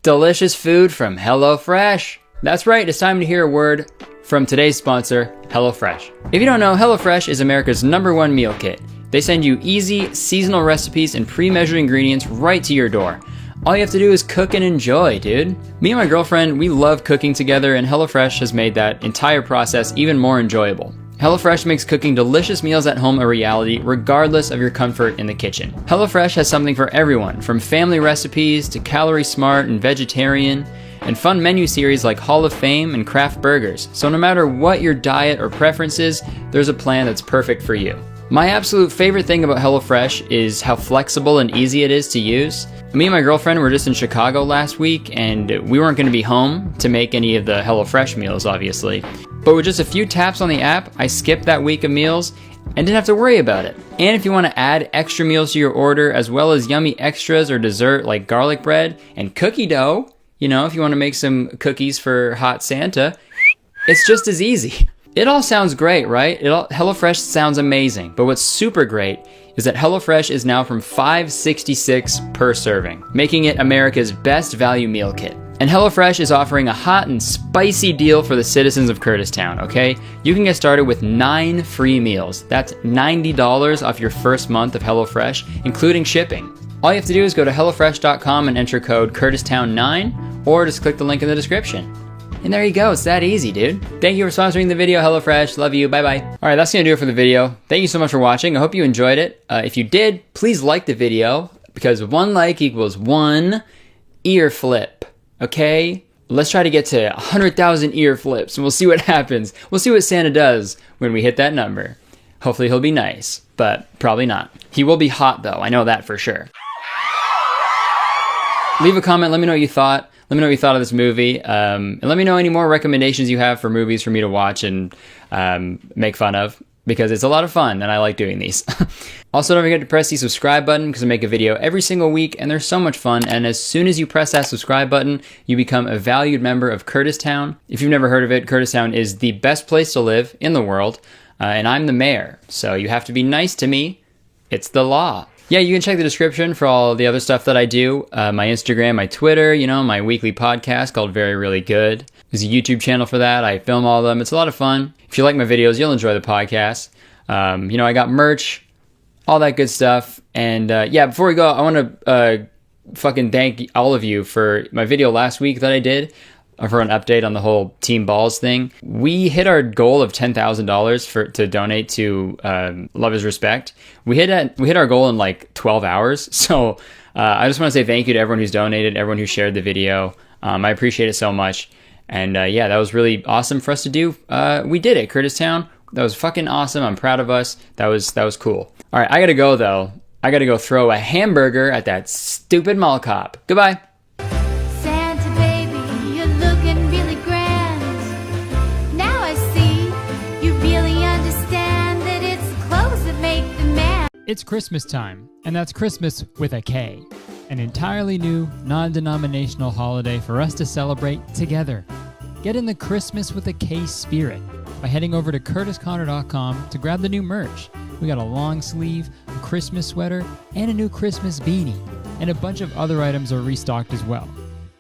Delicious food from HelloFresh. That's right, it's time to hear a word from today's sponsor, HelloFresh. If you don't know, HelloFresh is America's #1 meal kit. They send you easy, seasonal recipes and pre-measured ingredients right to your door. All you have to do is cook and enjoy, dude. Me and my girlfriend, we love cooking together, and HelloFresh has made that entire process even more enjoyable. HelloFresh makes cooking delicious meals at home a reality, regardless of your comfort in the kitchen. HelloFresh has something for everyone, from family recipes to calorie smart and vegetarian, and fun menu series like Hall of Fame and craft burgers. So no matter what your diet or preferences, there's a plan that's perfect for you. My absolute favorite thing about HelloFresh is how flexible and easy it is to use. Me and my girlfriend were just in Chicago last week, and we weren't going to be home to make any of the HelloFresh meals, obviously. But with just a few taps on the app, I skipped that week of meals and didn't have to worry about it. And if you want to add extra meals to your order, as well as yummy extras or dessert like garlic bread and cookie dough, you know, if you want to make some cookies for Hot Santa, it's just as easy. It all sounds great, right? HelloFresh sounds amazing, but what's super great is that HelloFresh is now from $5.66 per serving, making it America's best value meal kit. And HelloFresh is offering a hot and spicy deal for the citizens of Kurtistown, okay? You can get started with 9 free meals. That's $90 off your first month of HelloFresh, including shipping. All you have to do is go to HelloFresh.com and enter code Kurtistown9, or just click the link in the description. And there you go, it's that easy, dude. Thank you for sponsoring the video, HelloFresh. Love you, bye-bye. All right, that's gonna do it for the video. Thank you so much for watching. I hope you enjoyed it. If you did, please like the video, because 1 like equals 1 ear flip, okay? Let's try to get to 100,000 ear flips, and we'll see what happens. We'll see what Santa does when we hit that number. Hopefully he'll be nice, but probably not. He will be hot, though. I know that for sure. Leave a comment, let me know what you thought. Let me know what you thought of this movie, and let me know any more recommendations you have for movies for me to watch and make fun of, because it's a lot of fun and I like doing these. Also, don't forget to press the subscribe button, because I make a video every single week and they're so much fun, and as soon as you press that subscribe button, you become a valued member of Kurtistown. If you've never heard of it, Kurtistown is the best place to live in the world, and I'm the mayor, so you have to be nice to me. It's the law. Yeah, you can check the description for all the other stuff that I do. My Instagram, my Twitter, you know, my weekly podcast called Very Really Good. There's a YouTube channel for that. I film all of them. It's a lot of fun. If you like my videos, you'll enjoy the podcast. You know, I got merch, all that good stuff. And yeah, before we go, I want to fucking thank all of you for my video last week that I did for an update on the whole Team Balls thing. We hit our goal of $10,000 to donate to Love is Respect. We hit our goal in like 12 hours. So I just want to say thank you to everyone who's donated, everyone who shared the video. I appreciate it so much. And yeah, that was really awesome for us to do. We did it, Kurtistown. That was fucking awesome. I'm proud of us. That was cool. All right, I gotta go though. I gotta go throw a hamburger at that stupid mall cop. Goodbye. It's Christmas time, and that's Christmas with a K. An entirely new, non-denominational holiday for us to celebrate together. Get in the Christmas with a K spirit by heading over to KurtisConner.com to grab the new merch. We got a long sleeve, a Christmas sweater, and a new Christmas beanie. And a bunch of other items are restocked as well.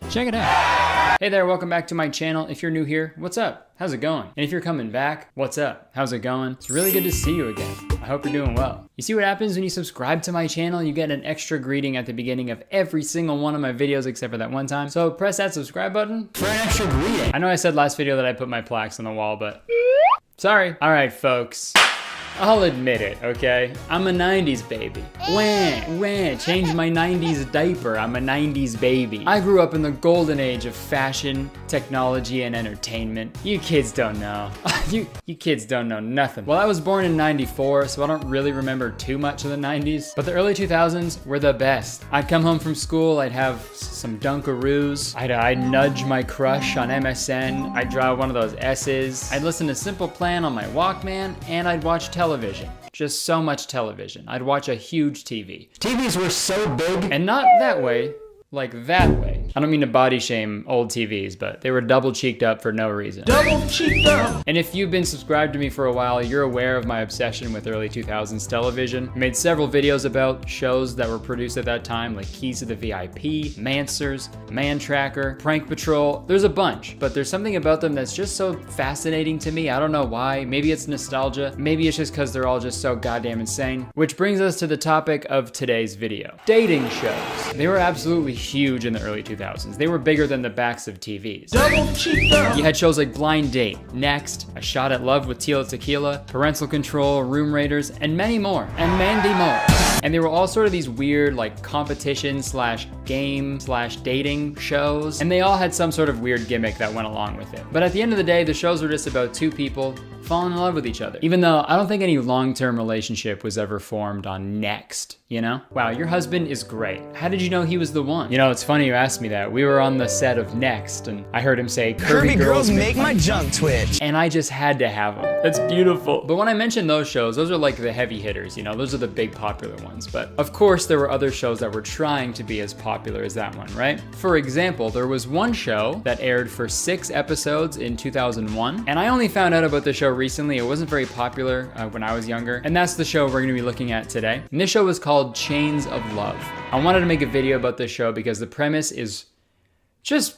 Check it out. Hey there, welcome back to my channel. If you're new here, what's up? How's it going? And if you're coming back, what's up? How's it going? It's really good to see you again. I hope you're doing well. You see what happens when you subscribe to my channel? You get an extra greeting at the beginning of every single one of my videos except for that one time. So press that subscribe button for an extra greeting. I know I said last video that I put my plaques on the wall, but sorry. All right, folks. I'll admit it, okay? I'm a 90s baby. Wah, change my 90s diaper. I'm a 90s baby. I grew up in the golden age of fashion, technology, and entertainment. You kids don't know. you kids don't know nothing. Well, I was born in 94, so I don't really remember too much of the 90s, but the early 2000s were the best. I'd come home from school, I'd have some Dunkaroos, I'd nudge my crush on MSN, I'd draw one of those S's, I'd listen to Simple Plan on my Walkman, and I'd watch television. Just so much television. I'd watch a huge TV. TVs were so big, and not that way, like that way. I don't mean to body shame old TVs, but they were double cheeked up for no reason. Double cheeked up! And if you've been subscribed to me for a while, you're aware of my obsession with early 2000s television. I made several videos about shows that were produced at that time, like Keys to the VIP, Mansers, Man Tracker, Prank Patrol. There's a bunch, but there's something about them that's just so fascinating to me. I don't know why. Maybe it's nostalgia. Maybe it's just because they're all just so goddamn insane. Which brings us to the topic of today's video. Dating shows. They were absolutely huge in the early 2000s. They were bigger than the backs of TVs. Double cheater! You had shows like Blind Date, Next, A Shot at Love with Tila Tequila, Parental Control, Room Raiders, and many more. And Mandy Moore. And they were all sort of these weird like competition slash game slash dating shows. And they all had some sort of weird gimmick that went along with it. But at the end of the day, the shows were just about two people falling in love with each other. Even though I don't think any long-term relationship was ever formed on Next, you know? Wow, your husband is great. How did you know he was the one? You know, it's funny you asked me that. We were on the set of Next and I heard him say, Curvy girls make my junk twitch. And I just had to have him. That's beautiful. But when I mention those shows, those are like the heavy hitters, you know? Those are the big popular ones. But of course, there were other shows that were trying to be as popular as that one, right? For example, there was one show that aired for 6 episodes in 2001. And I only found out about the show recently. It wasn't very popular when I was younger. And that's the show we're gonna be looking at today. And this show was called Chains of Love. I wanted to make a video about this show because the premise is just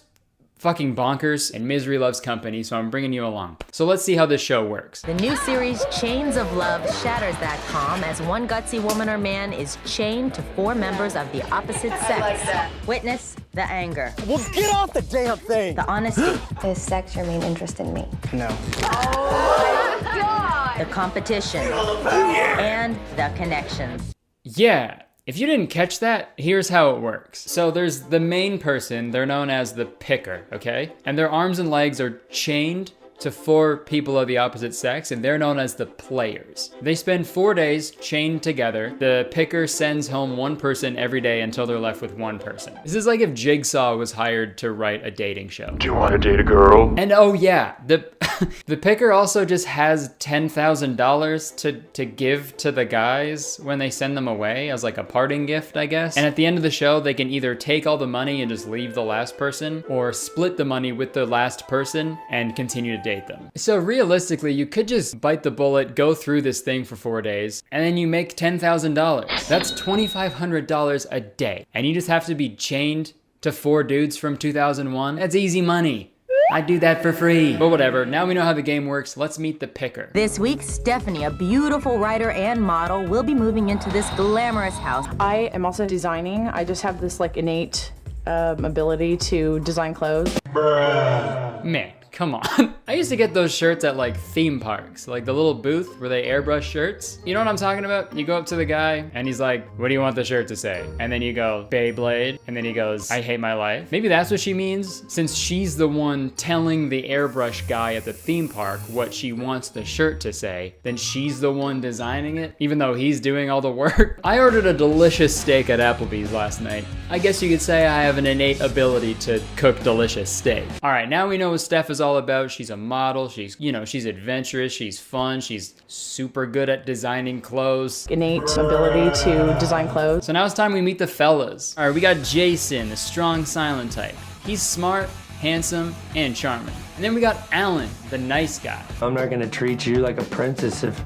fucking bonkers and misery loves company, so I'm bringing you along. So let's see how this show works. The new series Chains of Love shatters that calm as one gutsy woman or man is chained to 4 members of the opposite sex. like that. Witness the anger. Well, get off the damn thing! The honesty. Is sex your main interest in me? No. Oh my God! The competition. And the connections. Yeah. If you didn't catch that, here's how it works. So there's the main person, they're known as the picker, okay? And their arms and legs are chained to 4 people of the opposite sex, and they're known as the players. They spend 4 days chained together. The picker sends home 1 person every day until they're left with 1 person. This is like if Jigsaw was hired to write a dating show. Do you want to date a girl? And oh yeah, the picker also just has $10,000 to give to the guys when they send them away as like a parting gift, I guess. And at the end of the show, they can either take all the money and just leave the last person, or split the money with the last person and continue to date them. So realistically, you could just bite the bullet, go through this thing for 4 days, and then you make $10,000. That's $2,500 a day. And you just have to be chained to 4 dudes from 2001. That's easy money. I'd do that for free. But whatever, now we know how the game works, let's meet the picker. This week, Stephanie, a beautiful writer and model, will be moving into this glamorous house. I am also designing. I just have this like innate ability to design clothes. Man, come on. I used to get those shirts at like theme parks, like the little booth where they airbrush shirts. You know what I'm talking about? You go up to the guy and he's like, what do you want the shirt to say? And then you go, Beyblade. And then he goes, I hate my life. Maybe that's what she means, since she's the one telling the airbrush guy at the theme park what she wants the shirt to say, then she's the one designing it, even though he's doing all the work. I ordered a delicious steak at Applebee's last night. I guess you could say I have an innate ability to cook delicious steak. All right, now we know what Steph is all about. She's a model, she's adventurous, she's fun, she's super good at designing clothes. Innate ability to design clothes. So now it's time we meet the fellas. All right, we got Jason, the strong silent type. He's smart, handsome, and charming. And then we got Alan, the nice guy. I'm not gonna treat you like a princess if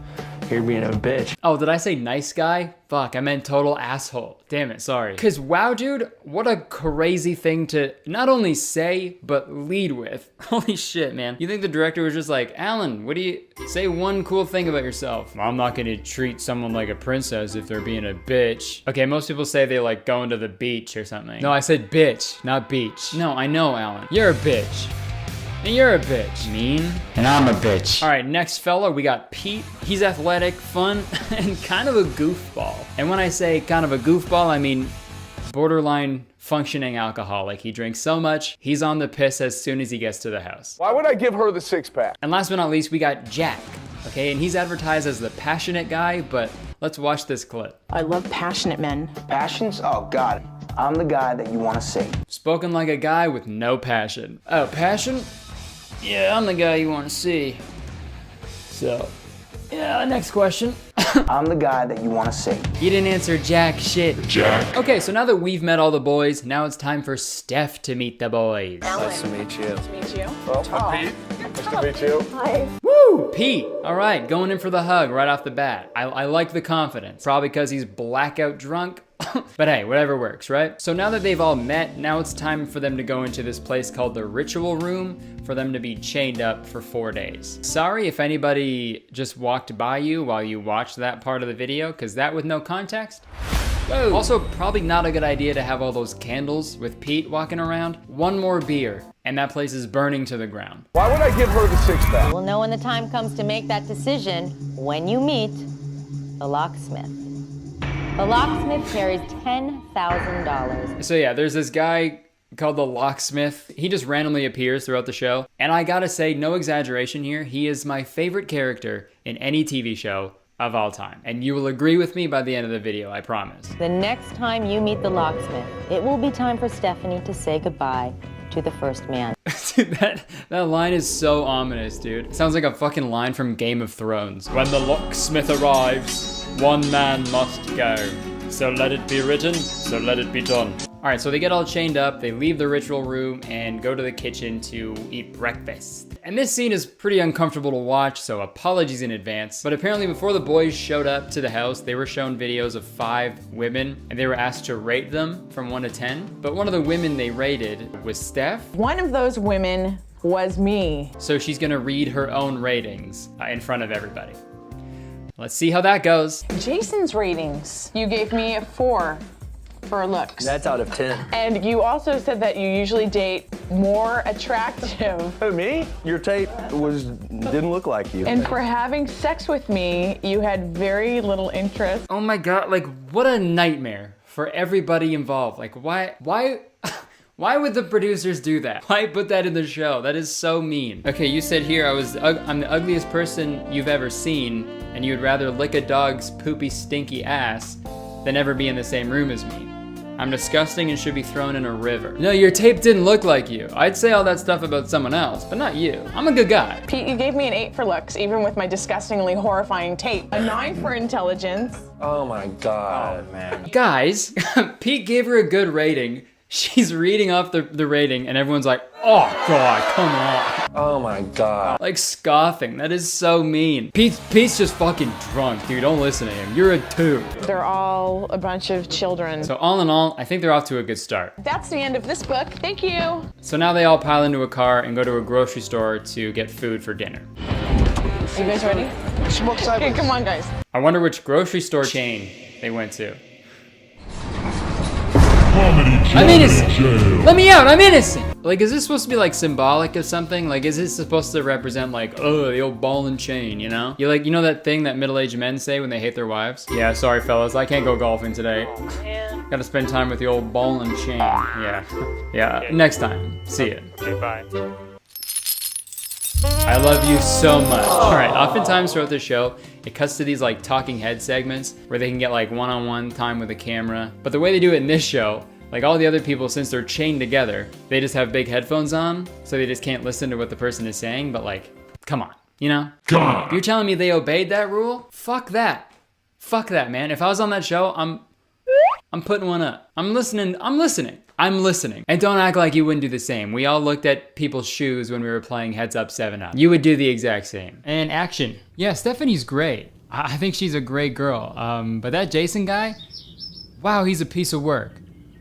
you're being a bitch. Oh, did I say nice guy? Fuck, I meant total asshole. Damn it, sorry. Cause wow, dude, what a crazy thing to not only say, but lead with. Holy shit, man. You think the director was just like, Alan, what do you, say one cool thing about yourself. Well, I'm not gonna treat someone like a princess if they're being a bitch. Okay, most people say they like going to the beach or something. No, I said bitch, not beach. No, I know, Alan. You're a bitch. And you're a bitch. Mean. And I'm a bitch. All right, next fella, we got Pete. He's athletic, fun, and kind of a goofball. And when I say kind of a goofball, I mean borderline functioning alcoholic. He drinks so much, he's on the piss as soon as he gets to the house. Why would I give her the six-pack? And last but not least, we got Jack. Okay, and he's advertised as the passionate guy, but let's watch this clip. I love passionate men. Passions? Oh, God. I'm the guy that you want to see. Spoken like a guy with no passion. Oh, passion? Yeah, I'm the guy you want to see. So, yeah, next question. I'm the guy that you want to see. You didn't answer jack shit. Jack. Okay, so now that we've met all the boys, now it's time for Steph to meet the boys. Nice to meet you. Nice to meet you. Well, I'm Pete. Nice to meet you. Hi. Woo! Pete! All right, going in for the hug right off the bat. I like the confidence. Probably because he's blackout drunk. But hey, whatever works, right? So now that they've all met, now it's time for them to go into this place called the ritual room for them to be chained up for 4 days. Sorry if anybody just walked by you while you watched that part of the video, because that with no context. Whoa. Also, probably not a good idea to have all those candles with Pete walking around. One more beer, and that place is burning to the ground. Why would I give her the six-pack? We'll know when the time comes to make that decision when you meet the locksmith. The locksmith carries $10,000. So yeah, there's this guy called the locksmith. He just randomly appears throughout the show. And I gotta say, no exaggeration here, he is my favorite character in any TV show of all time. And you will agree with me by the end of the video, I promise. The next time you meet the locksmith, it will be time for Stephanie to say goodbye to the first man. Dude, that line is so ominous, dude. It sounds like a fucking line from Game of Thrones. When the locksmith arrives, one man must go. So let it be written, so let it be done. All right, so they get all chained up, they leave the ritual room and go to the kitchen to eat breakfast. And this scene is pretty uncomfortable to watch, so apologies in advance. But apparently before the boys showed up to the house, they were shown videos of 5 women and they were asked to rate them from 1 to 10. But one of the women they rated was Steph. One of those women was me. So she's gonna read her own ratings in front of everybody. Let's see how that goes. Jason's ratings. You gave me a 4 for looks. That's out of 10. And you also said that you usually date more attractive. Who, me? Your tape didn't look like you. And for having sex with me, you had very little interest. Oh my God, like what a nightmare for everybody involved. Like why would the producers do that? Why put that in the show? That is so mean. Okay, you said here I'm the ugliest person you've ever seen, and you'd rather lick a dog's poopy, stinky ass than ever be in the same room as me. I'm disgusting and should be thrown in a river. No, your tape didn't look like you. I'd say all that stuff about someone else, but not you. I'm a good guy. Pete, you gave me an 8 for looks, even with my disgustingly horrifying tape. A 9 for intelligence. Oh my God, oh, man. Guys, Pete gave her a good rating. She's reading off the rating and everyone's like, oh God, come on. Oh my God. Like scoffing, that is so mean. Pete's just fucking drunk, dude, don't listen to him. You're a 2. They're all a bunch of children. So all in all, I think they're off to a good start. That's the end of this book, thank you. So now they all pile into a car and go to a grocery store to get food for dinner. You guys ready? Smoke sideways. Okay, come on guys. I wonder which grocery store chain they went to. I'm innocent! Let me out, I'm innocent! Like, is this supposed to be like symbolic of something? Like, is this supposed to represent like, oh, the old ball and chain, you know? You know that thing that middle-aged men say when they hate their wives? Yeah, sorry fellas, I can't go golfing today. Gotta spend time with the old ball and chain. Yeah, next time. See ya. Okay, bye. I love you so much. All right, oftentimes throughout the show, it cuts to these like talking head segments where they can get like one-on-one time with the camera. But the way they do it in this show, like all the other people, since they're chained together, they just have big headphones on, so they just can't listen to what the person is saying, but like, come on, you know? Come on. You're telling me they obeyed that rule? Fuck that. Fuck that, man. If I was on that show, I'm putting one up. I'm listening. And don't act like you wouldn't do the same. We all looked at people's shoes when we were playing Heads Up 7-Up. You would do the exact same. And action. Yeah, Stephanie's great. I think she's a great girl. But that Jason guy, wow, he's a piece of work.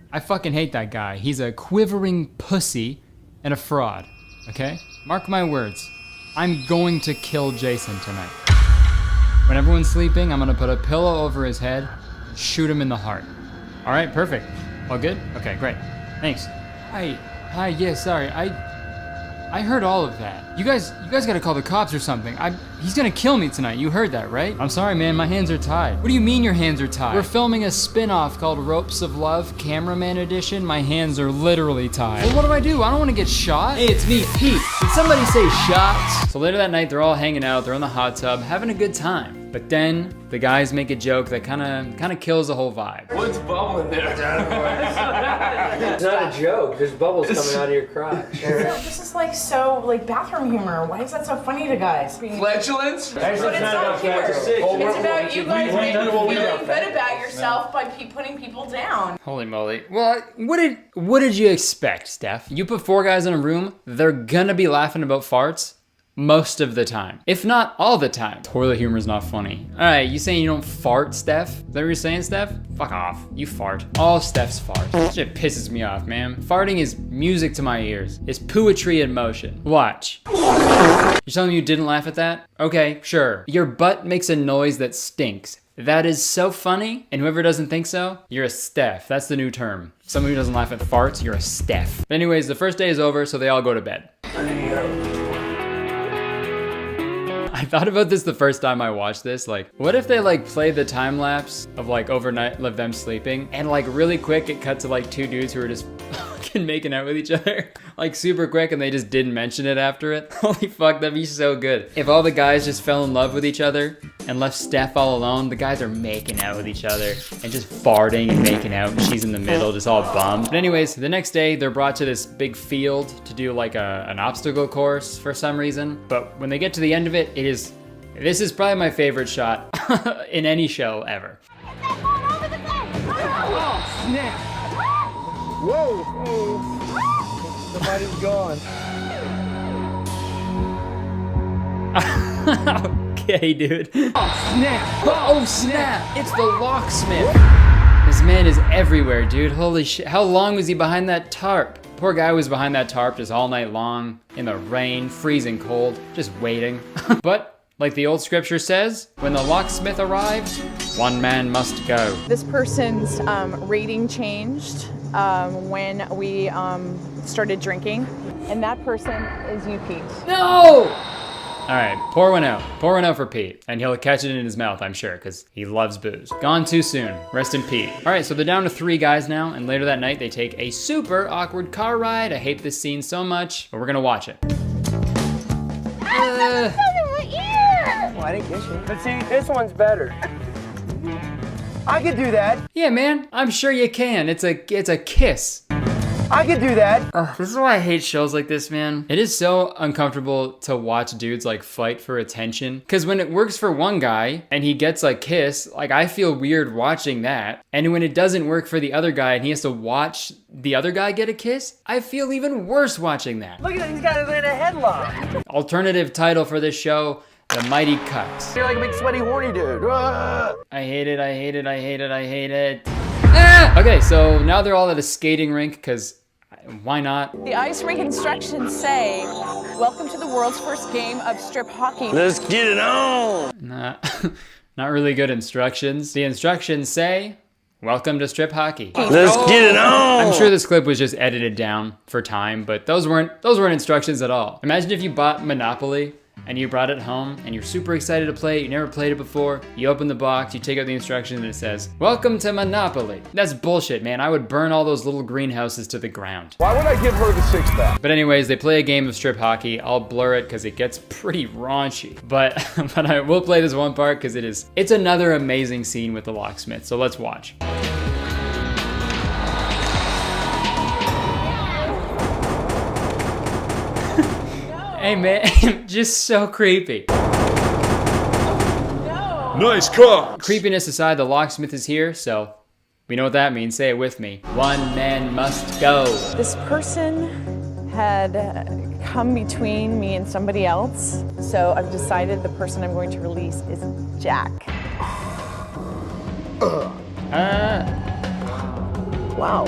I fucking hate that guy. He's a quivering pussy and a fraud, okay? Mark my words. I'm going to kill Jason tonight. When everyone's sleeping, I'm gonna put a pillow over his head, shoot him in the heart. All right, perfect. All good? Okay, great. Thanks. Hi, yeah, sorry. I heard all of that. You guys gotta call the cops or something. He's gonna kill me tonight. You heard that, right? I'm sorry, man, my hands are tied. What do you mean your hands are tied? We're filming a spin-off called Ropes of Love, Cameraman Edition. My hands are literally tied. Well, what do? I don't wanna get shot. Hey, it's me, Pete. Did somebody say shots? So later that night, they're all hanging out, they're in the hot tub, having a good time. But then the guys make a joke that kinda kills the whole vibe. What's bubbling there? It's not a joke. There's bubbles coming out of your crotch. This is like so like bathroom humor. Why is that so funny to guys? Flatulence? But it's not humor. It's about you guys feeling good about yourself by putting people down. Holy moly. Well, what did you expect, Steph? You put 4 guys in a room, they're gonna be laughing about farts most of the time, if not all the time. Toilet humor is not funny. All right, you saying you don't fart, Steph? Is that what you're saying, Steph? Fuck off, you fart. All Steph's fart. That shit pisses me off, man. Farting is music to my ears. It's poetry in motion. Watch. You're telling me you didn't laugh at that? Okay, sure. Your butt makes a noise that stinks. That is so funny, and whoever doesn't think so, you're a Steph. That's the new term. Someone who doesn't laugh at farts, you're a Steph. But anyways, the first day is over, so they all go to bed. I thought about this the first time I watched this, like, what if they like play the time lapse of like overnight of them sleeping, and like really quick it cut to like 2 dudes who are just fucking making out with each other, like super quick, and they just didn't mention it after it. Holy fuck, that'd be so good. If all the guys just fell in love with each other and left Steph all alone, the guys are making out with each other and just farting and making out, and she's in the middle just all bummed. But anyways, the next day they're brought to this big field to do like an obstacle course for some reason. But when they get to the end of it, this is probably my favorite shot in any show ever. Oh, snap. Whoa. Somebody's gone. Okay, dude. Oh, snap. Oh, snap. It's the locksmith. This man is everywhere, dude. Holy shit. How long was he behind that tarp? Poor guy was behind that tarp just all night long, in the rain, freezing cold, just waiting. But like the old scripture says, when the locksmith arrives, one man must go. This person's rating changed when we started drinking, and that person is you, Pete. No! All right, pour one out. Pour one out for Pete, and he'll catch it in his mouth, I'm sure, because he loves booze. Gone too soon. Rest in Pete. All right, so they're down to 3 guys now, and later that night they take a super awkward car ride. I hate this scene so much, but we're gonna watch it. Well, I didn't kiss you. But see, this one's better. I could do that. Yeah, man, I'm sure you can. It's a kiss. I could do that. This is why I hate shows like this, man. It is so uncomfortable to watch dudes like fight for attention. Cause when it works for one guy and he gets a kiss, like I feel weird watching that. And when it doesn't work for the other guy and he has to watch the other guy get a kiss, I feel even worse watching that. Look at that, he's got it in a headlock. Alternative title for this show, The Mighty Cuts. You're like a big sweaty horny dude. I hate it, I hate it, I hate it, I hate it. Ah! Okay, so now they're all at a skating rink, because why not? The ice rink instructions say, welcome to the world's first game of strip hockey. Let's get it on. Not really good instructions. The instructions say, welcome to strip hockey. Let's get it on. I'm sure this clip was just edited down for time, but those weren't instructions at all. Imagine if you bought Monopoly and you brought it home and you're super excited to play it, you never played it before, you open the box, you take out the instructions and it says, welcome to Monopoly. That's bullshit, man. I would burn all those little greenhouses to the ground. Why would I give her the 6-pack? But anyways, they play a game of strip hockey. I'll blur it because it gets pretty raunchy. But I will play this one part because it's another amazing scene with the locksmith. So let's watch. Hey man, just so creepy. Nice cock. Creepiness aside, the locksmith is here, so we know what that means. Say it with me. One man must go. This person had come between me and somebody else, so I've decided the person I'm going to release is Jack. Wow.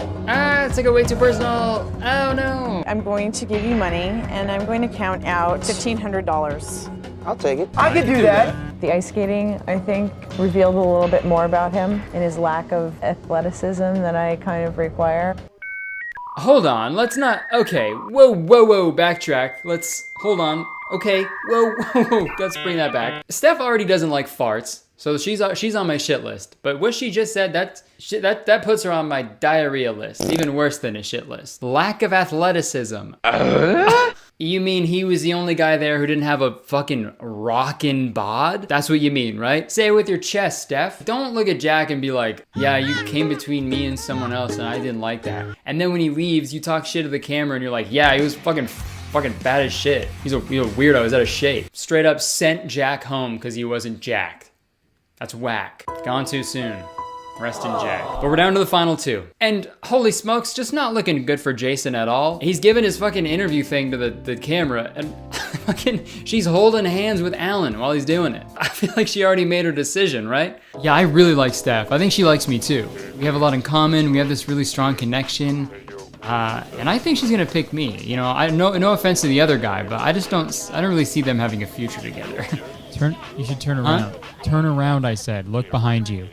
It's like way too personal. Oh no. I'm going to give you money, and I'm going to count out $1,500. I'll take it. I could do that. The ice skating, I think, revealed a little bit more about him and his lack of athleticism that I kind of require. hold on, let's not, okay, whoa, backtrack. Hold on, okay, whoa, let's bring that back. Steph already doesn't like farts, so she's on my shit list. But what she just said, that puts her on my diarrhea list, even worse than a shit list. Lack of athleticism. You mean he was the only guy there who didn't have a fucking rockin' bod? That's what you mean, right? Say it with your chest, Steph. Don't look at Jack and be like, yeah, you came between me and someone else and I didn't like that. And then when he leaves, you talk shit to the camera and you're like, yeah, he was fucking bad as shit. He's a weirdo, he's out of shape. Straight up sent Jack home because he wasn't jacked. That's whack. Gone too soon. Rest in Jack. But we're down to the final two. And holy smokes, just not looking good for Jason at all. He's giving his fucking interview thing to the camera and fucking she's holding hands with Alan while he's doing it. I feel like she already made her decision, right? Yeah, I really like Steph. I think she likes me too. We have a lot in common. We have this really strong connection. And I think she's gonna pick me. You know, no offense to the other guy, but I don't really see them having a future together. You should turn around. Huh? Turn around, I said. Look behind you.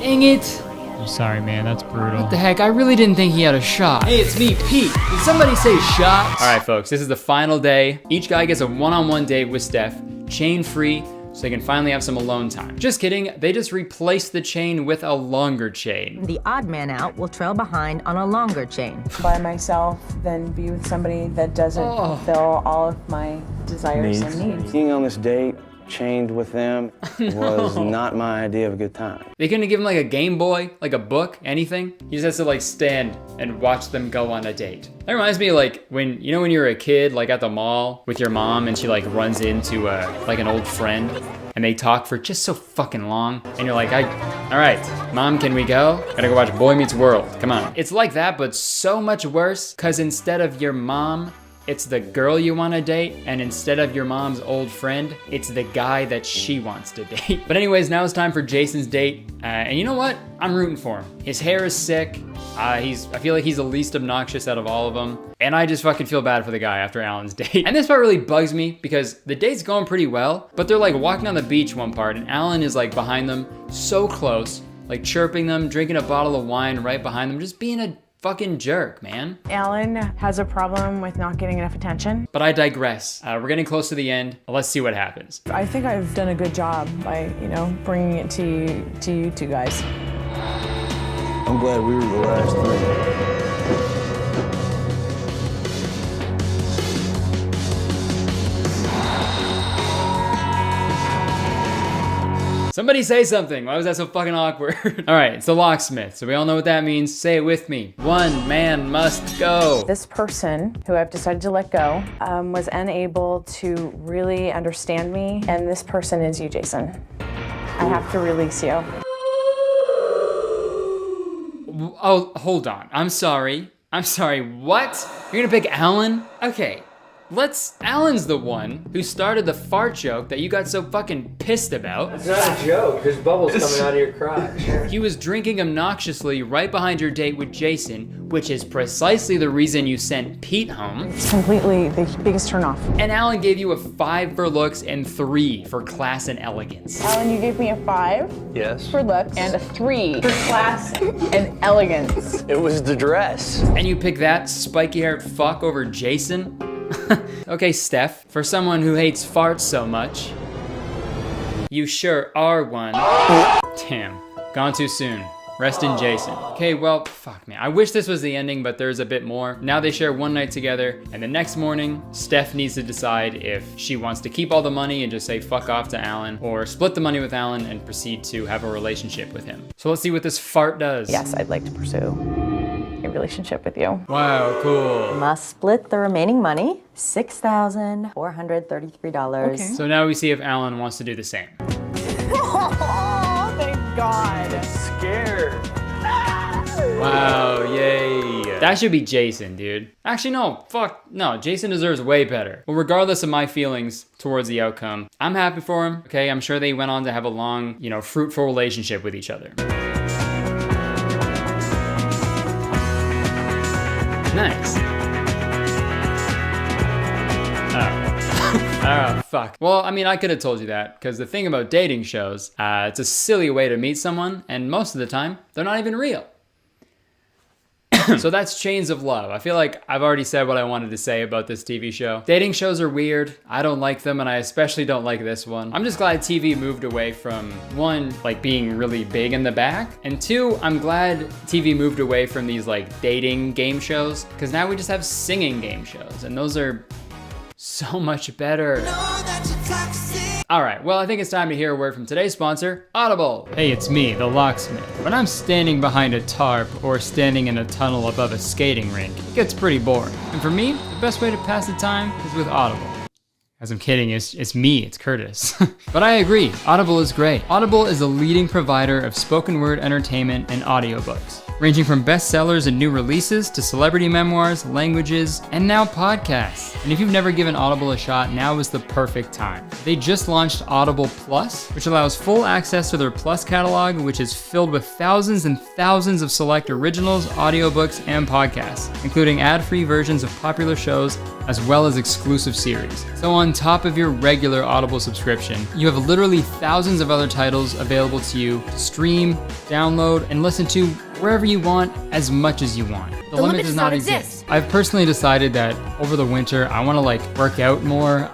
Dang it. I'm sorry, man. That's brutal. What the heck? I really didn't think he had a shot. Hey, it's me, Pete. Did somebody say shot? All right, folks, this is the final day. Each guy gets a one-on-one date with Steph, chain-free, so they can finally have some alone time. Just kidding, they just replaced the chain with a longer chain. The odd man out will trail behind on a longer chain. By myself, then be with somebody that doesn't fulfill all of my desires and needs. Being on this date, chained with them, was not my idea of a good time. They couldn't give him like a Game Boy, like a book, anything? He just has to like stand and watch them go on a date. That reminds me like when you're a kid, like at the mall with your mom and she like runs into like an old friend and they talk for just so fucking long and you're like, all right, mom, can we go? Gotta go watch Boy Meets World, come on. It's like that, but so much worse, cause instead of your mom, it's the girl you want to date, and instead of your mom's old friend, it's the guy that she wants to date. But anyways, now it's time for Jason's date, and you know what? I'm rooting for him. His hair is sick. I feel like he's the least obnoxious out of all of them, and I just fucking feel bad for the guy after Alan's date. And this part really bugs me because the date's going pretty well, but they're like walking on the beach one part, and Alan is like behind them, so close, like chirping them, drinking a bottle of wine right behind them, just being a fucking jerk, man. Alan has a problem with not getting enough attention. But I digress. We're getting close to the end. Let's see what happens. I think I've done a good job by, bringing it to you two guys. I'm glad we were the last three. Somebody say something. Why was that so fucking awkward? All right, it's the locksmith. So we all know what that means. Say it with me. One man must go. This person who I've decided to let go was unable to really understand me. And this person is you, Jason. I have to release you. Oh, hold on. I'm sorry. What? You're gonna pick Alan? Okay. Alan's the one who started the fart joke that you got so fucking pissed about. It's not a joke, there's bubbles coming out of your crotch. He was drinking obnoxiously right behind your date with Jason, which is precisely the reason you sent Pete home. It's completely the biggest turnoff. And Alan gave you a 5 for looks and 3 for class and elegance. Alan, you gave me a 5 for looks and a 3 for class and elegance. It was the dress. And you pick that spiky-haired fuck over Jason? Okay, Steph, for someone who hates farts so much, you sure are one. Damn, gone too soon. Rest in Jason. Okay, well, fuck man. I wish this was the ending, but there's a bit more. Now they share one night together, and the next morning, Steph needs to decide if she wants to keep all the money and just say fuck off to Alan, or split the money with Alan and proceed to have a relationship with him. So let's see what this fart does. Yes, I'd like to pursue a relationship with you. Wow, cool. Must split the remaining money, $6,433. Okay. So now we see if Alan wants to do the same. Oh, thank God. I'm scared. Wow, yay. That should be Jason, dude. Actually, no, fuck, no, Jason deserves way better. Well, regardless of my feelings towards the outcome, I'm happy for him, okay? I'm sure they went on to have a long, fruitful relationship with each other. Nice. Oh, fuck. Well, I mean, I could have told you that, because the thing about dating shows, it's a silly way to meet someone, and most of the time, they're not even real. So that's Chains of Love. I feel like I've already said what I wanted to say about this TV show. Dating shows are weird. I don't like them, and I especially don't like this one. I'm just glad TV moved away from, one, like being really big in the back, and two, I'm glad TV moved away from these like dating game shows, because now we just have singing game shows, and those are so much better. All right, well, I think it's time to hear a word from today's sponsor, Audible. Hey, it's me, the locksmith. When I'm standing behind a tarp or standing in a tunnel above a skating rink, it gets pretty boring. And for me, the best way to pass the time is with Audible. As I'm kidding, it's me, it's Curtis. But I agree, Audible is great. Audible is a leading provider of spoken word entertainment and audiobooks, ranging from bestsellers and new releases to celebrity memoirs, languages, and now podcasts. And if you've never given Audible a shot, now is the perfect time. They just launched Audible Plus, which allows full access to their Plus catalog, which is filled with thousands and thousands of select originals, audiobooks, and podcasts, including ad-free versions of popular shows, as well as exclusive series. So on top of your regular Audible subscription, you have literally thousands of other titles available to you to stream, download, and listen to wherever you want, as much as you want. The limit does not exist. I've personally decided that over the winter, I wanna like work out more.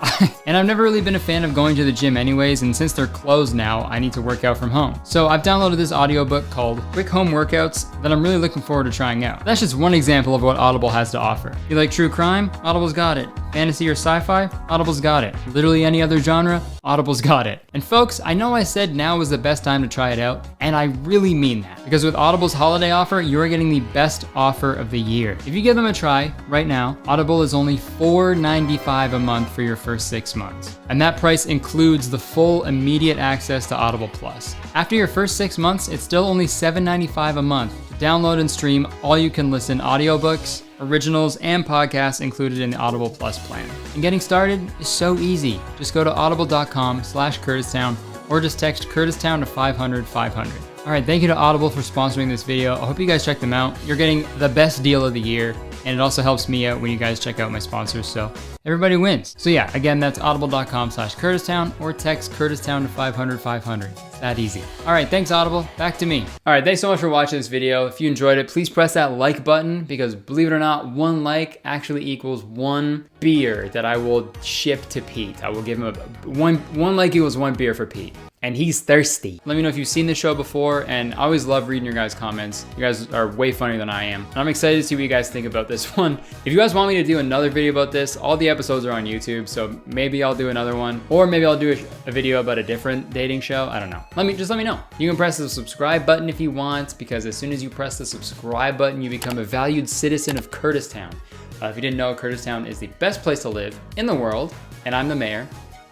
And I've never really been a fan of going to the gym anyways, and since they're closed now, I need to work out from home. So I've downloaded this audiobook called Quick Home Workouts that I'm really looking forward to trying out. That's just one example of what Audible has to offer. You like true crime? Audible's got it. Fantasy or sci-fi? Audible's got it. Literally any other genre? Audible's got it. And folks, I know I said now is the best time to try it out, and I really mean that. Because with Audible's holiday offer, you're getting the best offer of the year. If you give them a try right now, Audible is only $4.95 a month for your first 6 months. And that price includes the full immediate access to Audible Plus. After your first 6 months, it's still only $7.95 a month to download and stream all you can listen audiobooks, originals, and podcasts included in the Audible Plus plan. And getting started is so easy. Just go to audible.com/CurtisTown or just text CurtisTown to 500-500. All right, thank you to Audible for sponsoring this video. I hope you guys check them out. You're getting the best deal of the year, and it also helps me out when you guys check out my sponsors, so everybody wins. So yeah, again, that's audible.com/CurtisTown or text CurtisTown to 500-500. It's that easy. All right, thanks Audible, back to me. All right, thanks so much for watching this video. If you enjoyed it, please press that like button, because believe it or not, one like actually equals one beer that I will ship to Pete. I will give him one like equals one beer for Pete. And he's thirsty. Let me know if you've seen this show before, and I always love reading your guys' comments. You guys are way funnier than I am. And I'm excited to see what you guys think about this one. If you guys want me to do another video about this, all the episodes are on YouTube, so maybe I'll do another one, or maybe I'll do a video about a different dating show. I don't know. Just let me know. You can press the subscribe button if you want, because as soon as you press the subscribe button, you become a valued citizen of Kurtistown. If you didn't know, Kurtistown is the best place to live in the world, and I'm the mayor,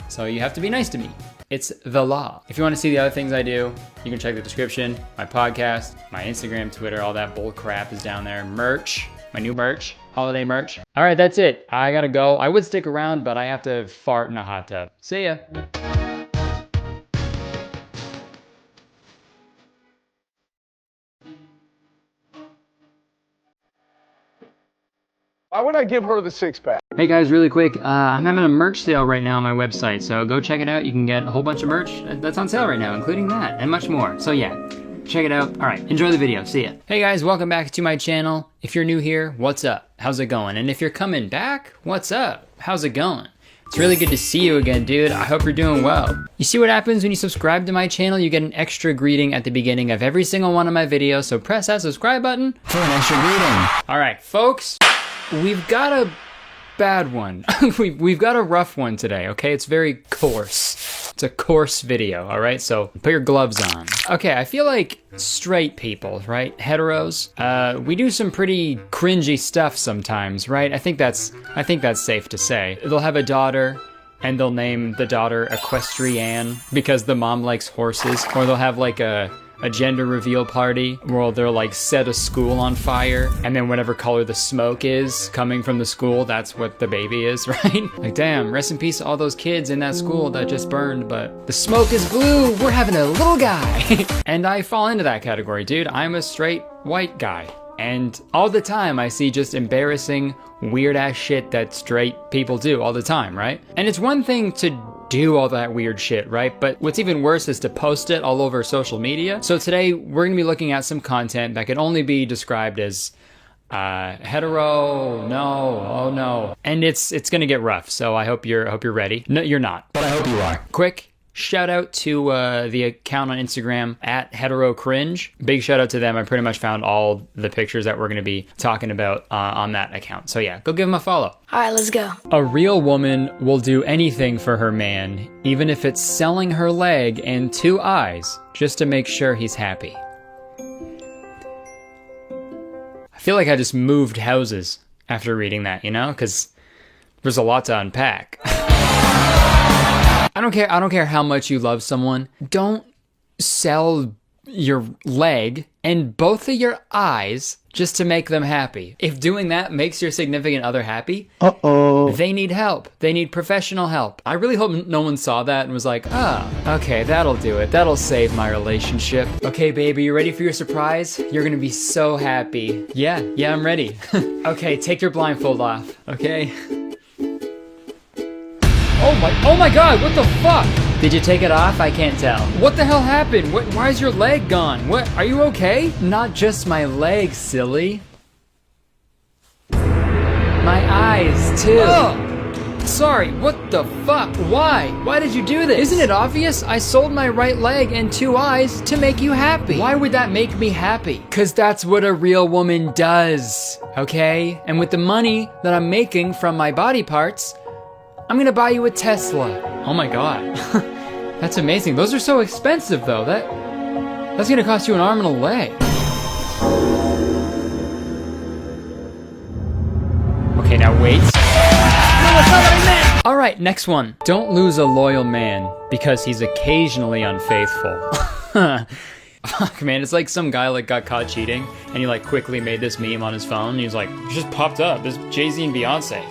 so you have to be nice to me. It's the law. If you want to see the other things I do, you can check the description. My podcast, my Instagram, Twitter, all that bull crap is down there. Merch, my new merch, holiday merch. All right, that's it. I gotta go. I would stick around, but I have to fart in a hot tub. See ya. Why would I give her the six-pack? Hey guys, really quick, I'm having a merch sale right now on my website, so go check it out. You can get a whole bunch of merch that's on sale right now, including that and much more. So yeah, check it out. All right, enjoy the video. See ya. Hey guys, welcome back to my channel. If you're new here, what's up? How's it going? And if you're coming back, what's up? How's it going? It's really good to see you again, dude. I hope you're doing well. You see what happens when you subscribe to my channel? You get an extra greeting at the beginning of every single one of my videos, so press that subscribe button for an extra greeting. All right, folks. We've got a bad one. We've got a rough one today, okay? It's very coarse. It's a coarse video, all right? So put your gloves on. Okay, I feel like straight people, right? Heteros, we do some pretty cringy stuff sometimes, right? I think that's safe to say. They'll have a daughter, and they'll name the daughter Equestrian because the mom likes horses, or they'll have like a gender reveal party where they'll like set a school on fire, and then whatever color the smoke is coming from the school, that's what the baby is, right? Like, damn, rest in peace to all those kids in that school that just burned, but the smoke is blue, we're having a little guy. And I fall into that category, dude. I'm a straight white guy. And all the time I see just embarrassing, weird ass shit that straight people do all the time, right? And it's one thing to do all that weird shit, right? But what's even worse is to post it all over social media. So today we're gonna be looking at some content that can only be described as Hetero, no, oh no. And it's gonna get rough, so I hope you're ready. No, you're not, but I hope you are. Quick shout out to the account on Instagram at @heterocringe. Big shout out to them. I pretty much found all the pictures that we're gonna be talking about on that account. So yeah, go give them a follow. All right, let's go. A real woman will do anything for her man, even if it's selling her leg and 2 eyes, just to make sure he's happy. I feel like I just moved houses after reading that, you know, because there's a lot to unpack. I don't care how much you love someone. Don't sell your leg and both of your eyes just to make them happy. If doing that makes your significant other happy, they need help. They need professional help. I really hope no one saw that and was like, okay, that'll do it. That'll save my relationship. Okay, baby, you ready for your surprise? You're gonna be so happy. Yeah, I'm ready. Okay, take your blindfold off, okay? Oh my god, what the fuck? Did you take it off? I can't tell. What the hell happened? Why is your leg gone? What, are you okay? Not just my leg, silly. My eyes, too. Ugh. Sorry, what the fuck? Why? Why did you do this? Isn't it obvious? I sold my right leg and 2 eyes to make you happy. Why would that make me happy? 'Cause that's what a real woman does, okay? And with the money that I'm making from my body parts, I'm gonna buy you a Tesla. Oh my god. That's amazing. Those are so expensive though. That's gonna cost you an arm and a leg. Okay, now wait. No, that's not what I meant! Alright, next one. Don't lose a loyal man because he's occasionally unfaithful. Fuck, man, it's like some guy like got caught cheating and he like quickly made this meme on his phone and he was like, it just popped up, this Jay-Z and Beyonce.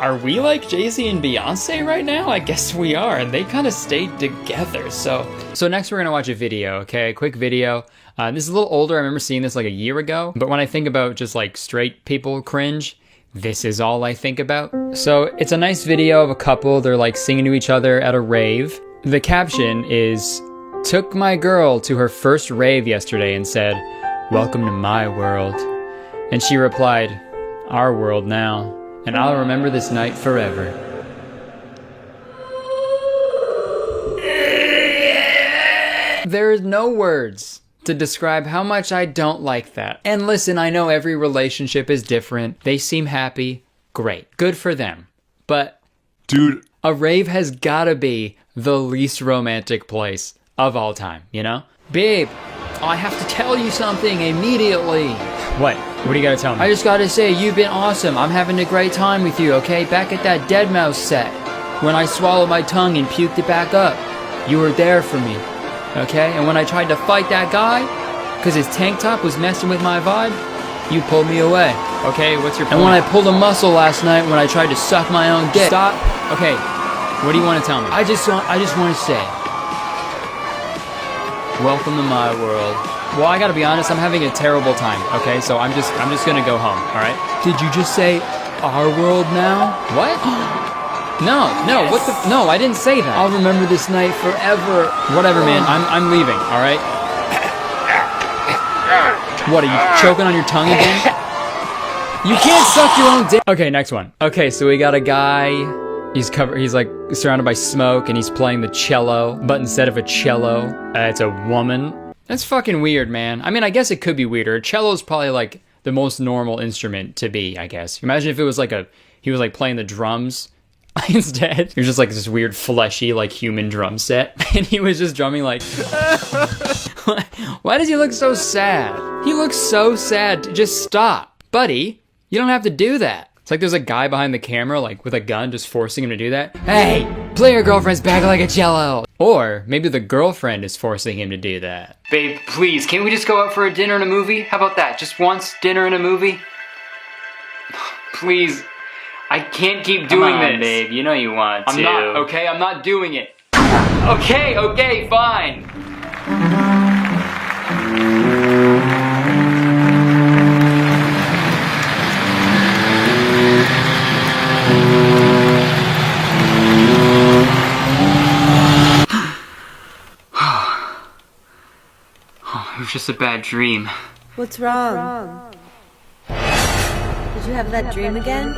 Are we like Jay-Z and Beyonce right now? I guess we are, and they kind of stayed together, so next we're gonna watch a video, okay? A quick video. This is a little older, I remember seeing this like a year ago, but when I think about just like straight people cringe, this is all I think about. So it's a nice video of a couple, they're like singing to each other at a rave. The caption is, took my girl to her first rave yesterday and said, welcome to my world. And she replied, our world now. And I'll remember this night forever. There is no words to describe how much I don't like that. And listen, I know every relationship is different. They seem happy. Great. Good for them. But, dude, a rave has gotta be the least romantic place of all time, you know? Babe, I have to tell you something immediately. What? What do you gotta tell me? I just gotta say, you've been awesome. I'm having a great time with you, okay? Back at that Deadmau5 set, when I swallowed my tongue and puked it back up, you were there for me, okay? And when I tried to fight that guy, because his tank top was messing with my vibe, you pulled me away. Okay, what's your point? And when I pulled a muscle last night when I tried to suck my own dick. Stop. Okay, what do you want to tell me? I just want to say, welcome to my world. Well, I gotta be honest, I'm having a terrible time, okay? So I'm just gonna go home, alright? Did you just say, our world now? What? No, what the, no, I didn't say that. I'll remember this night forever. Whatever, man, I'm leaving, alright? What, are you choking on your tongue again? You can't suck your own dick. Okay, next one. Okay, so we got a guy, he's like surrounded by smoke and he's playing the cello, but instead of a cello, it's a woman. That's fucking weird, man. I mean, I guess it could be weirder. A cello's probably like the most normal instrument to be, I guess. Imagine if it was like he was like playing the drums instead. It was just like this weird fleshy like human drum set. And he was just drumming like, why does he look so sad? He looks so sad. Just stop. Buddy, you don't have to do that. It's like there's a guy behind the camera like with a gun just forcing him to do that. Hey, play your girlfriend's back like a cello. Or maybe the girlfriend is forcing him to do that. Babe, please, can't we just go out for a dinner and a movie? How about that? Just once, dinner and a movie? Please, I can't keep doing this. Babe, you know you want to. I'm not, okay? I'm not doing it. Okay, fine. It was just a bad dream. What's wrong? Did you have that dream again?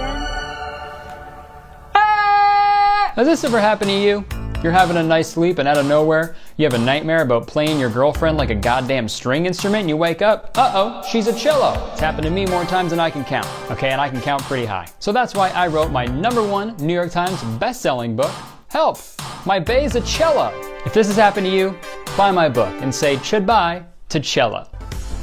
Has this ever happened to you? You're having a nice sleep and out of nowhere, you have a nightmare about playing your girlfriend like a goddamn string instrument and you wake up, uh-oh, she's a cello. It's happened to me more times than I can count, okay, and I can count pretty high. So that's why I wrote my #1 New York Times best-selling book, Help, My Bae's a Cello. If this has happened to you, buy my book and say "Chudbye" to cello.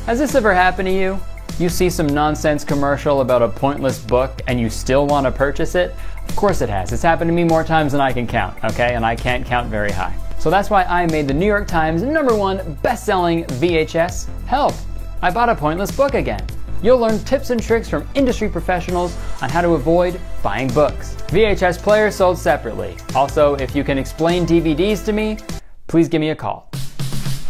Has this ever happened to you? You see some nonsense commercial about a pointless book and you still want to purchase it? Of course it has. It's happened to me more times than I can count, okay? And I can't count very high. So that's why I made the New York Times #1 best-selling VHS, Help, I Bought a Pointless Book Again. You'll learn tips and tricks from industry professionals on how to avoid buying books. VHS players sold separately. Also, if you can explain DVDs to me, please give me a call.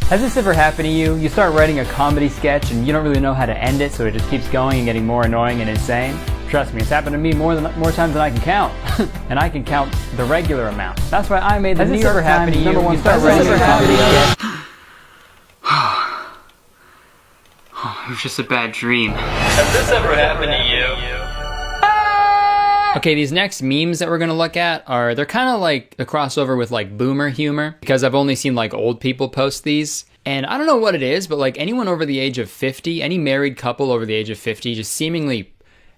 Has this ever happened to you? You start writing a comedy sketch and you don't really know how to end it, so it just keeps going and getting more annoying and insane? Trust me, it's happened to me more times than I can count. And I can count the regular amount. That's why I made the New York Times #1 start writing a comedy sketch. It was just a bad dream. Has this ever happened to you? Okay, these next memes that we're gonna look at they're kind of like a crossover with like boomer humor, because I've only seen like old people post these. And I don't know what it is, but like anyone over the age of 50, any married couple over the age of 50 just seemingly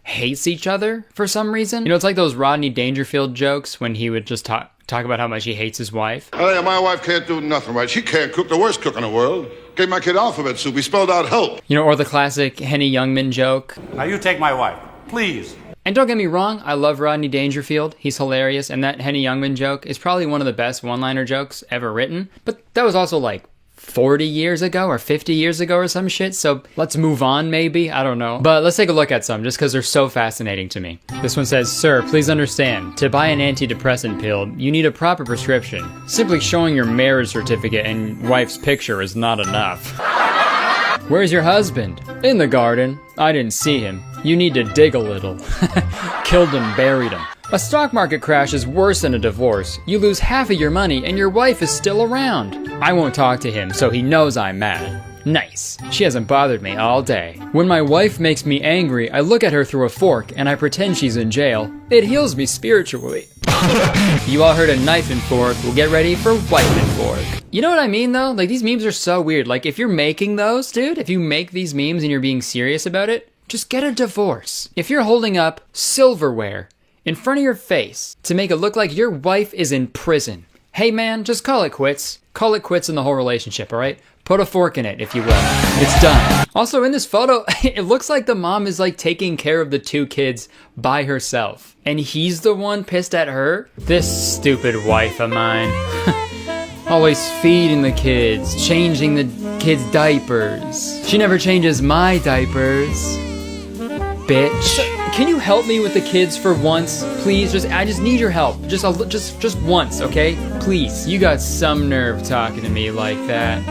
hates each other for some reason. You know, it's like those Rodney Dangerfield jokes when he would just talk about how much he hates his wife. Oh yeah, my wife can't do nothing right. She can't cook, the worst cook in the world. Gave my kid alphabet soup. He spelled out help. You know, or the classic Henny Youngman joke. Now you take my wife, please. And don't get me wrong, I love Rodney Dangerfield. He's hilarious, and that Henny Youngman joke is probably one of the best one-liner jokes ever written. But that was also like 40 years ago or 50 years ago or some shit, so let's move on maybe, I don't know. But let's take a look at some, just because they're so fascinating to me. This one says, "Sir, please understand, to buy an antidepressant pill, you need a proper prescription. Simply showing your marriage certificate and wife's picture is not enough." "Where's your husband?" "In the garden. I didn't see him. You need to dig a little." Killed him, buried him. "A stock market crash is worse than a divorce. You lose half of your money and your wife is still around. I won't talk to him, so he knows I'm mad. Nice. She hasn't bothered me all day. When my wife makes me angry, I look at her through a fork and I pretend she's in jail. It heals me spiritually." You all heard a knife and fork. Well, get ready for wife and fork. You know what I mean though? Like, these memes are so weird. Like, if you're making those, dude, if you make these memes and you're being serious about it, just get a divorce. If you're holding up silverware in front of your face to make it look like your wife is in prison, hey man, just call it quits. Call it quits in the whole relationship, all right? Put a fork in it, if you will. It's done. Also, in this photo, it looks like the mom is like taking care of the 2 kids by herself. And he's the one pissed at her? This stupid wife of mine. Always feeding the kids, changing the kids' diapers. She never changes my diapers. Bitch. Can you help me with the kids for once? Please, I just need your help. Just once, okay? Please. You got some nerve talking to me like that.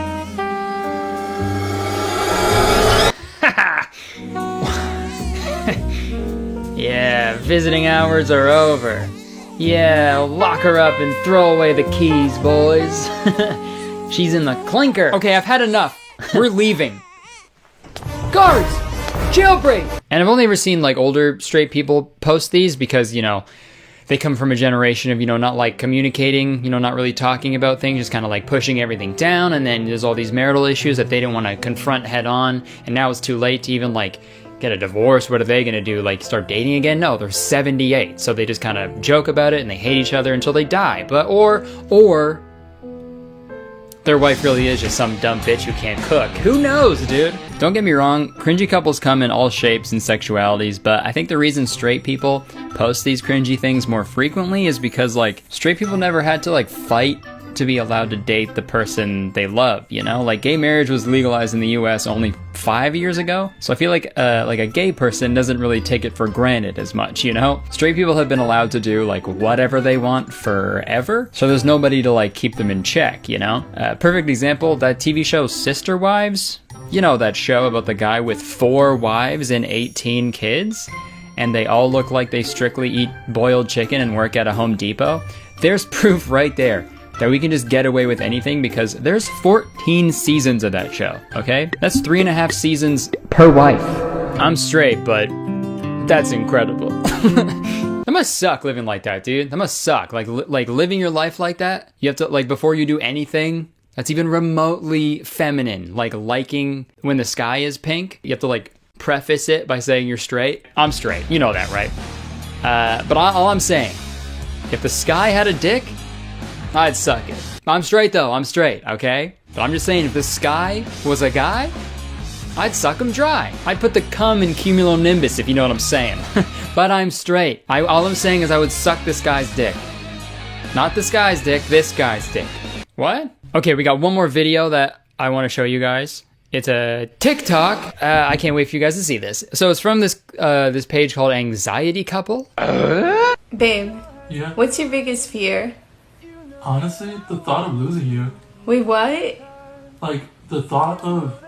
Yeah, visiting hours are over. Yeah, lock her up and throw away the keys, boys. She's in the clinker. Okay, I've had enough. We're leaving. Guards! Jailbreak! And I've only ever seen like older straight people post these because, you know, they come from a generation of, you know, not like communicating, you know, not really talking about things, just kind of like pushing everything down. And then there's all these marital issues that they didn't want to confront head on. And now it's too late to even like get a divorce. What are they gonna do? Like start dating again? No, they're 78. So they just kind of joke about it and they hate each other until they die. But, or their wife really is just some dumb bitch who can't cook. Who knows, dude? Don't get me wrong, cringy couples come in all shapes and sexualities, but I think the reason straight people post these cringy things more frequently is because, like, straight people never had to, like, fight to be allowed to date the person they love, you know? Like, gay marriage was legalized in the US only 5 years ago, so I feel like a gay person doesn't really take it for granted as much, you know? Straight people have been allowed to do, like, whatever they want forever, so there's nobody to, like, keep them in check, you know? Perfect example, that TV show Sister Wives? You know, that show about the guy with 4 wives and 18 kids? And they all look like they strictly eat boiled chicken and work at a Home Depot? There's proof right there that we can just get away with anything because there's 14 seasons of that show, okay? That's 3.5 seasons per wife. I'm straight, but That's incredible. That must suck living like that, dude. That must suck. Like living your life like that. You have to, like, before you do anything that's even remotely feminine, like liking when the sky is pink, you have to, like, preface it by saying you're straight. I'm straight. You know that, right? But all I'm saying, if the sky had a dick, I'd suck it. I'm straight, though. I'm straight, okay? But I'm just saying, if the sky was a guy, I'd suck him dry. I'd put the cum in cumulonimbus, if you know what I'm saying. But I'm straight. All I'm saying is I would suck this guy's dick. Not this guy's dick, this guy's dick. What? Okay, we got one more video that I want to show you guys. It's a TikTok. I can't wait for you guys to see this. So it's from this this page called Anxiety Couple. Babe. Yeah? What's your biggest fear? Honestly, the thought of losing you. Wait, what? Like, the thought of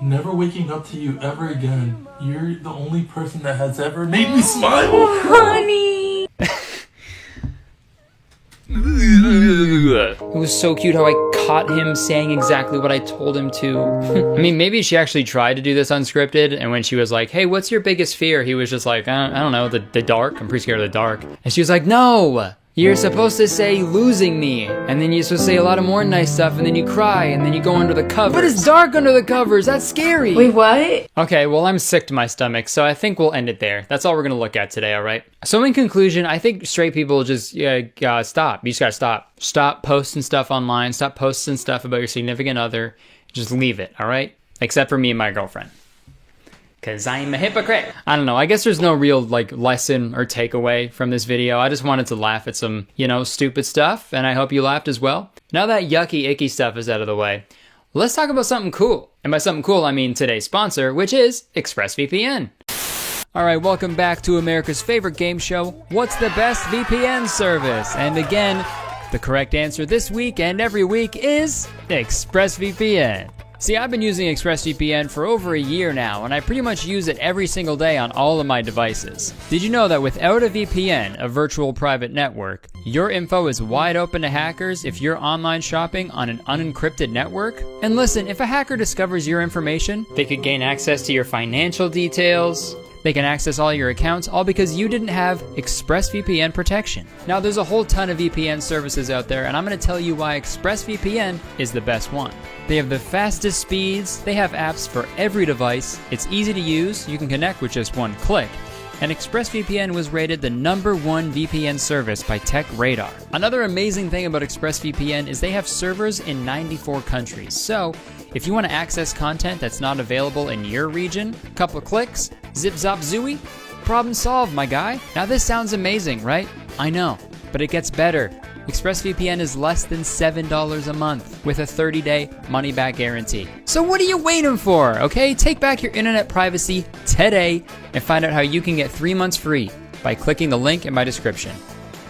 never waking up to you ever again. You're the only person that has ever made me smile. Honey. It was so cute how I caught him saying exactly what I told him to. I mean, maybe she actually tried to do this unscripted, and when she was like, hey, what's your biggest fear? He was just like, I don't know, the dark. I'm pretty scared of the dark. And she was like, no! You're supposed to say losing me, and then you're supposed to say a lot of more nice stuff, and then you cry, and then you go under the covers. But it's dark under the covers, that's scary. Wait, what? Okay, well, I'm sick to my stomach, so I think we'll end it there. That's all we're gonna look at today, all right? So in conclusion, I think straight people just stop. You just gotta stop. Stop posting stuff online, stop posting stuff about your significant other. Just leave it, all right? Except for me and my girlfriend. Cause I'm a hypocrite. I don't know, I guess there's no real like lesson or takeaway from this video. I just wanted to laugh at some, you know, stupid stuff, and I hope you laughed as well. Now that yucky, icky stuff is out of the way, let's talk about something cool. And by something cool, I mean today's sponsor, which is ExpressVPN. All right, welcome back to America's favorite game show, What's the Best VPN Service? And again, the correct answer this week and every week is ExpressVPN. See, I've been using ExpressVPN for over a year now, and I pretty much use it every single day on all of my devices. Did you know that without a VPN, a virtual private network, your info is wide open to hackers if you're online shopping on an unencrypted network? And listen, if a hacker discovers your information, they could gain access to your financial details, they can access all your accounts, all because you didn't have ExpressVPN protection. Now, there's a whole ton of VPN services out there, and I'm gonna tell you why ExpressVPN is the best one. They have the fastest speeds, they have apps for every device, it's easy to use, you can connect with just one click, and ExpressVPN was rated the #1 VPN service by TechRadar. Another amazing thing about ExpressVPN is they have servers in 94 countries, so if you want to access content that's not available in your region, a couple of clicks, zip zop zooey, problem solved, my guy. Now this sounds amazing, right? I know, but it gets better. ExpressVPN is less than $7 a month with a 30-day money-back guarantee. So what are you waiting for, okay? Take back your internet privacy today and find out how you can get 3 months free by clicking the link in my description.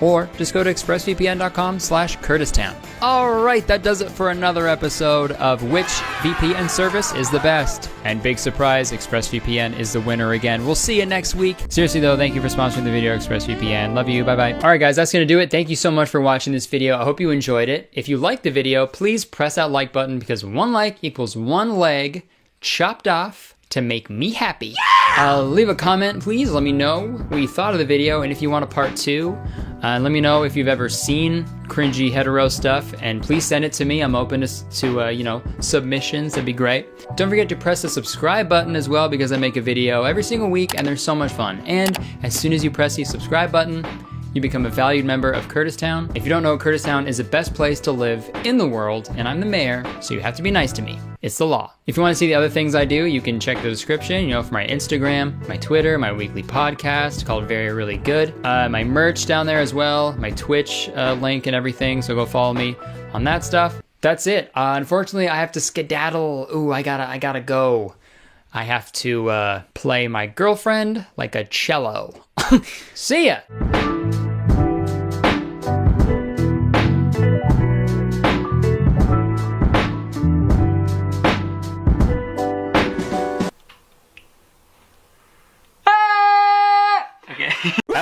Or just go to expressvpn.com/CurtisTown. All right, that does it for another episode of Which VPN Service is the Best? And big surprise, ExpressVPN is the winner again. We'll see you next week. Seriously though, thank you for sponsoring the video, ExpressVPN. Love you, bye-bye. All right guys, that's gonna do it. Thank you so much for watching this video. I hope you enjoyed it. If you liked the video, please press that like button because one like equals one leg chopped off to make me happy. Leave a comment, please. Let me know what you thought of the video and if you want a part 2. Let me know if you've ever seen cringy hetero stuff, and please send it to me. I'm open to you know, submissions. That'd be great. Don't forget to press the subscribe button as well because I make a video every single week and they're so much fun. And as soon as you press the subscribe button, you become a valued member of Kurtistown. If you don't know, Kurtistown is the best place to live in the world, and I'm the mayor, so you have to be nice to me. It's the law. If you want to see the other things I do, you can check the description, you know, for my Instagram, my Twitter, my weekly podcast called Very Really Good, my merch down there as well, my Twitch link and everything, so go follow me on that stuff. That's it. Unfortunately, I have to skedaddle. Ooh, I gotta go. I have to play my girlfriend like a cello. See ya!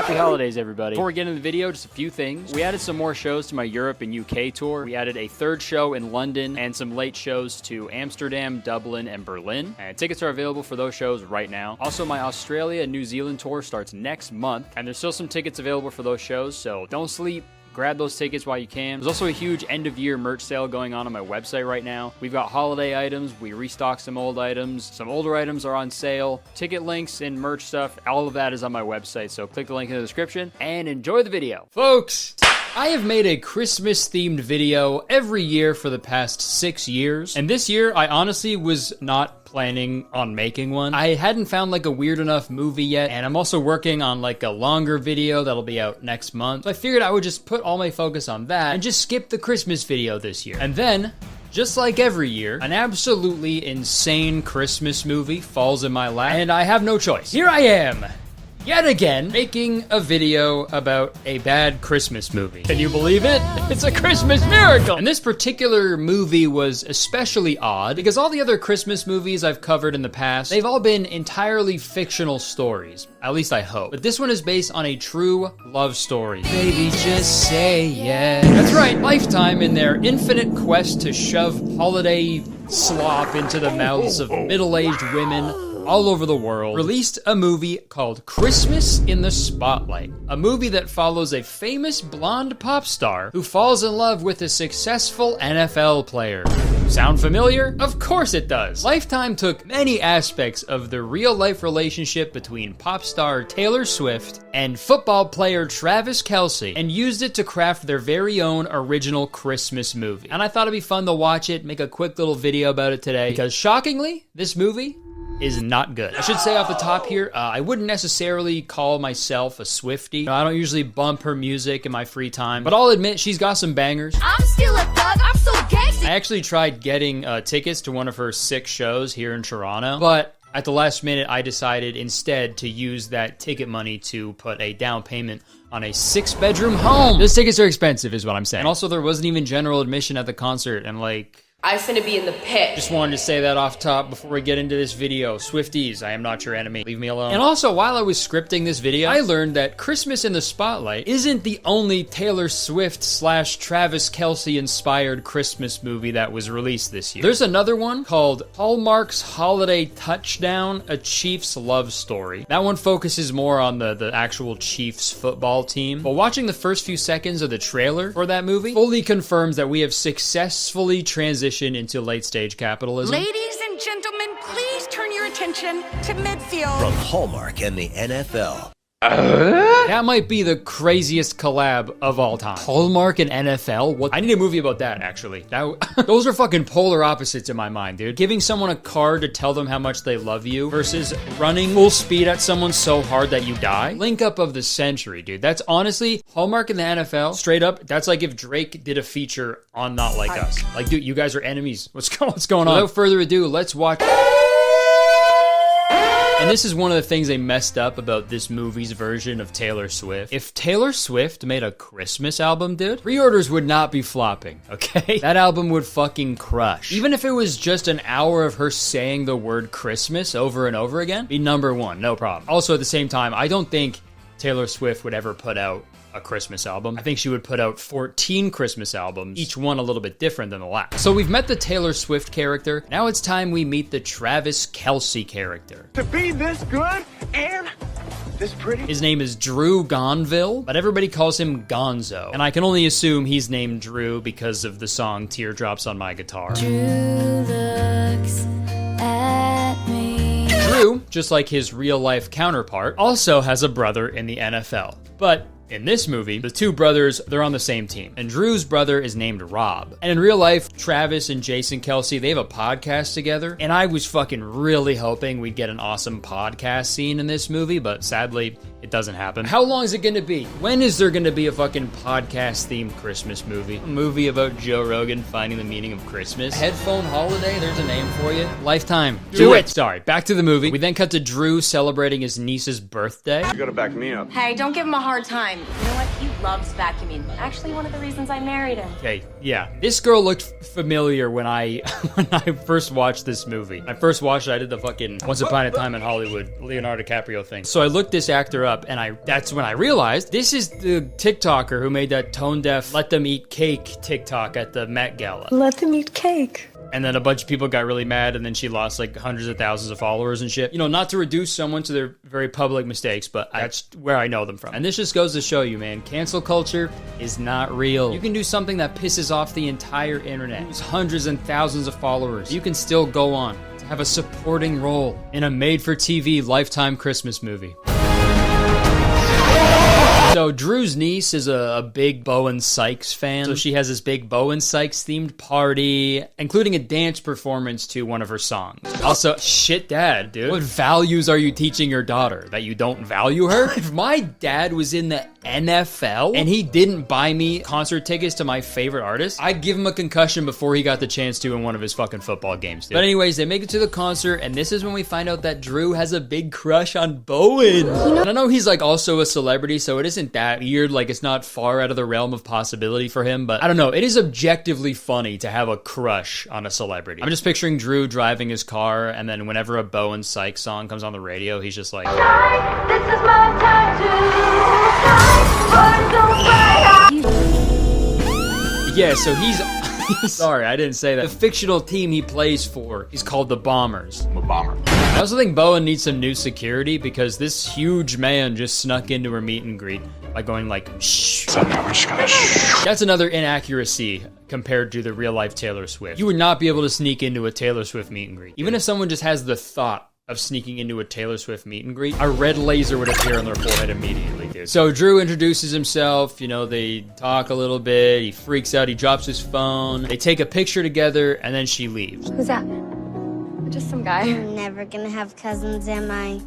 Happy holidays, everybody. Before we get into the video, just a few things. We added some more shows to my Europe and UK tour. We added a third show in London and some late shows to Amsterdam, Dublin, and Berlin. And tickets are available for those shows right now. Also, my Australia and New Zealand tour starts next month, and there's still some tickets available for those shows, so don't sleep. Grab those tickets while you can. There's also a huge end-of-year merch sale going on my website right now. We've got holiday items. We restocked some old items. Some older items are on sale. Ticket links and merch stuff, all of that is on my website. So click the link in the description and enjoy the video. Folks, I have made a Christmas-themed video every year for the past 6 years. And this year, I honestly was not planning on making one. I hadn't found like a weird enough movie yet, and I'm also working on like a longer video that'll be out next month. So I figured I would just put all my focus on that and just skip the Christmas video this year. And then, just like every year, an absolutely insane Christmas movie falls in my lap, and I have no choice. Here I am, yet again, making a video about a bad Christmas movie. Can you believe it? It's a Christmas miracle! And this particular movie was especially odd because all the other Christmas movies I've covered in the past, they've all been entirely fictional stories. At least I hope. But this one is based on a true love story. Baby, just say yes. That's right, Lifetime, in their infinite quest to shove holiday slop into the mouths of middle-aged women all over the world, released a movie called Christmas in the Spotlight. A movie that follows a famous blonde pop star who falls in love with a successful NFL player. Sound familiar? Of course it does. Lifetime took many aspects of the real-life relationship between pop star Taylor Swift and football player Travis Kelce and used it to craft their very own original Christmas movie. And I thought it'd be fun to watch it, make a quick little video about it today, because shockingly, this movie is not good. I should say off the top here, I wouldn't necessarily call myself a Swiftie. I don't usually bump her music in my free time, but I'll admit she's got some bangers. I'm still a thug, I'm so gangsta. I actually tried getting tickets to one of her 6 shows here in Toronto, but at the last minute, I decided instead to use that ticket money to put a down payment on a 6-bedroom home. Those tickets are expensive is what I'm saying. And also there wasn't even general admission at the concert, and like, I finna be in the pit. just wanted to say that off top before we get into this video. Swifties, I am not your enemy. Leave me alone. And also, while I was scripting this video, I learned that Christmas in the Spotlight isn't the only Taylor Swift / Travis Kelce inspired Christmas movie that was released this year. There's another one called Hallmark's Holiday Touchdown, A Chiefs Love Story. That one focuses more on the actual Chiefs football team. But watching the first few seconds of the trailer for that movie fully confirms that we have successfully transitioned into late-stage capitalism. Ladies and gentlemen, please turn your attention to midfield. From Hallmark and the NFL. That might be the craziest collab of all time. Hallmark and NFL? What? I need a movie about that, actually. Those are fucking polar opposites in my mind, dude. Giving someone a card to tell them how much they love you versus running full speed at someone so hard that you die. Link up of the century, dude. That's honestly, Hallmark and the NFL, straight up, that's like if Drake did a feature on Not Like Us. Like, dude, you guys are enemies. What's going on? Without further ado, let's watch. And this is one of the things they messed up about this movie's version of Taylor Swift. If Taylor Swift made a Christmas album, dude, pre-orders would not be flopping, okay? That album would fucking crush. Even if it was just an hour of her saying the word Christmas over and over again, be #1, no problem. Also, at the same time, I don't think Taylor Swift would ever put out a Christmas album. I think she would put out 14 Christmas albums, each one a little bit different than the last. So we've met the Taylor Swift character. Now it's time we meet the Travis Kelce character. To be this good and this pretty? His name is Drew Gonville, but everybody calls him Gonzo. And I can only assume he's named Drew because of the song Teardrops on My Guitar. Drew looks at me. Drew, just like his real-life counterpart, also has a brother in the NFL. But in this movie, the two brothers, they're on the same team. And Drew's brother is named Rob. And in real life, Travis and Jason Kelce, they have a podcast together. And I was fucking really hoping we'd get an awesome podcast scene in this movie, but sadly, it doesn't happen. How long is it gonna be? When is there gonna be a fucking podcast-themed Christmas movie? A movie about Joe Rogan finding the meaning of Christmas? Headphone holiday? There's a name for you. Lifetime. Do it! Sorry, back to the movie. We then cut to Drew celebrating his niece's birthday. You gotta back me up. Hey, don't give him a hard time. You know what? You loves vacuuming. Actually, one of the reasons I married him. Okay, yeah. This girl looked familiar when I first watched this movie. When I first watched it, I did the fucking Once Upon a Time in Hollywood Leonardo DiCaprio thing. So I looked this actor up, and that's when I realized this is the TikToker who made that tone-deaf "Let Them Eat Cake" TikTok at the Met Gala. Let them eat cake. And then a bunch of people got really mad, and then she lost like hundreds of thousands of followers and shit. You know, not to reduce someone to their very public mistakes, but that's where I know them from. And this just goes to show you, man, cancel culture is not real. You can do something that pisses off the entire internet, lose hundreds and thousands of followers. You can still go on to have a supporting role in a made-for-TV Lifetime Christmas movie. So Drew's niece is a big Bowen Sykes fan. So she has this big Bowen Sykes themed party, including a dance performance to one of her songs. Also, shit dad, dude. What values are you teaching your daughter? That you don't value her? If my dad was in the NFL and he didn't buy me concert tickets to my favorite artist, I'd give him a concussion before he got the chance to in one of his fucking football games, dude. But anyways, they make it to the concert, and this is when we find out that Drew has a big crush on Bowen. And I know he's like also a celebrity, so it isn't that weird, like it's not far out of the realm of possibility for him, but I don't know, it is objectively funny to have a crush on a celebrity. I'm just picturing Drew driving his car, and then whenever a Bowen Sykes song comes on the radio, he's just like, this is my time to yeah, so he's sorry, I didn't say that. The fictional team he plays for is called the Bombers. I'm a bomber. I also think Bowen needs some new security because this huge man just snuck into her meet and greet by going like, shh. Somehow we're just gonna shh. That's another inaccuracy compared to the real life Taylor Swift. You would not be able to sneak into a Taylor Swift meet and greet. Even if someone just has the thought of sneaking into a Taylor Swift meet and greet, a red laser would appear on their forehead immediately, dude. So Drew introduces himself, you know, they talk a little bit, he freaks out, he drops his phone, they take a picture together, and then she leaves. Who's that? Just some guy. I'm never gonna have cousins, am I?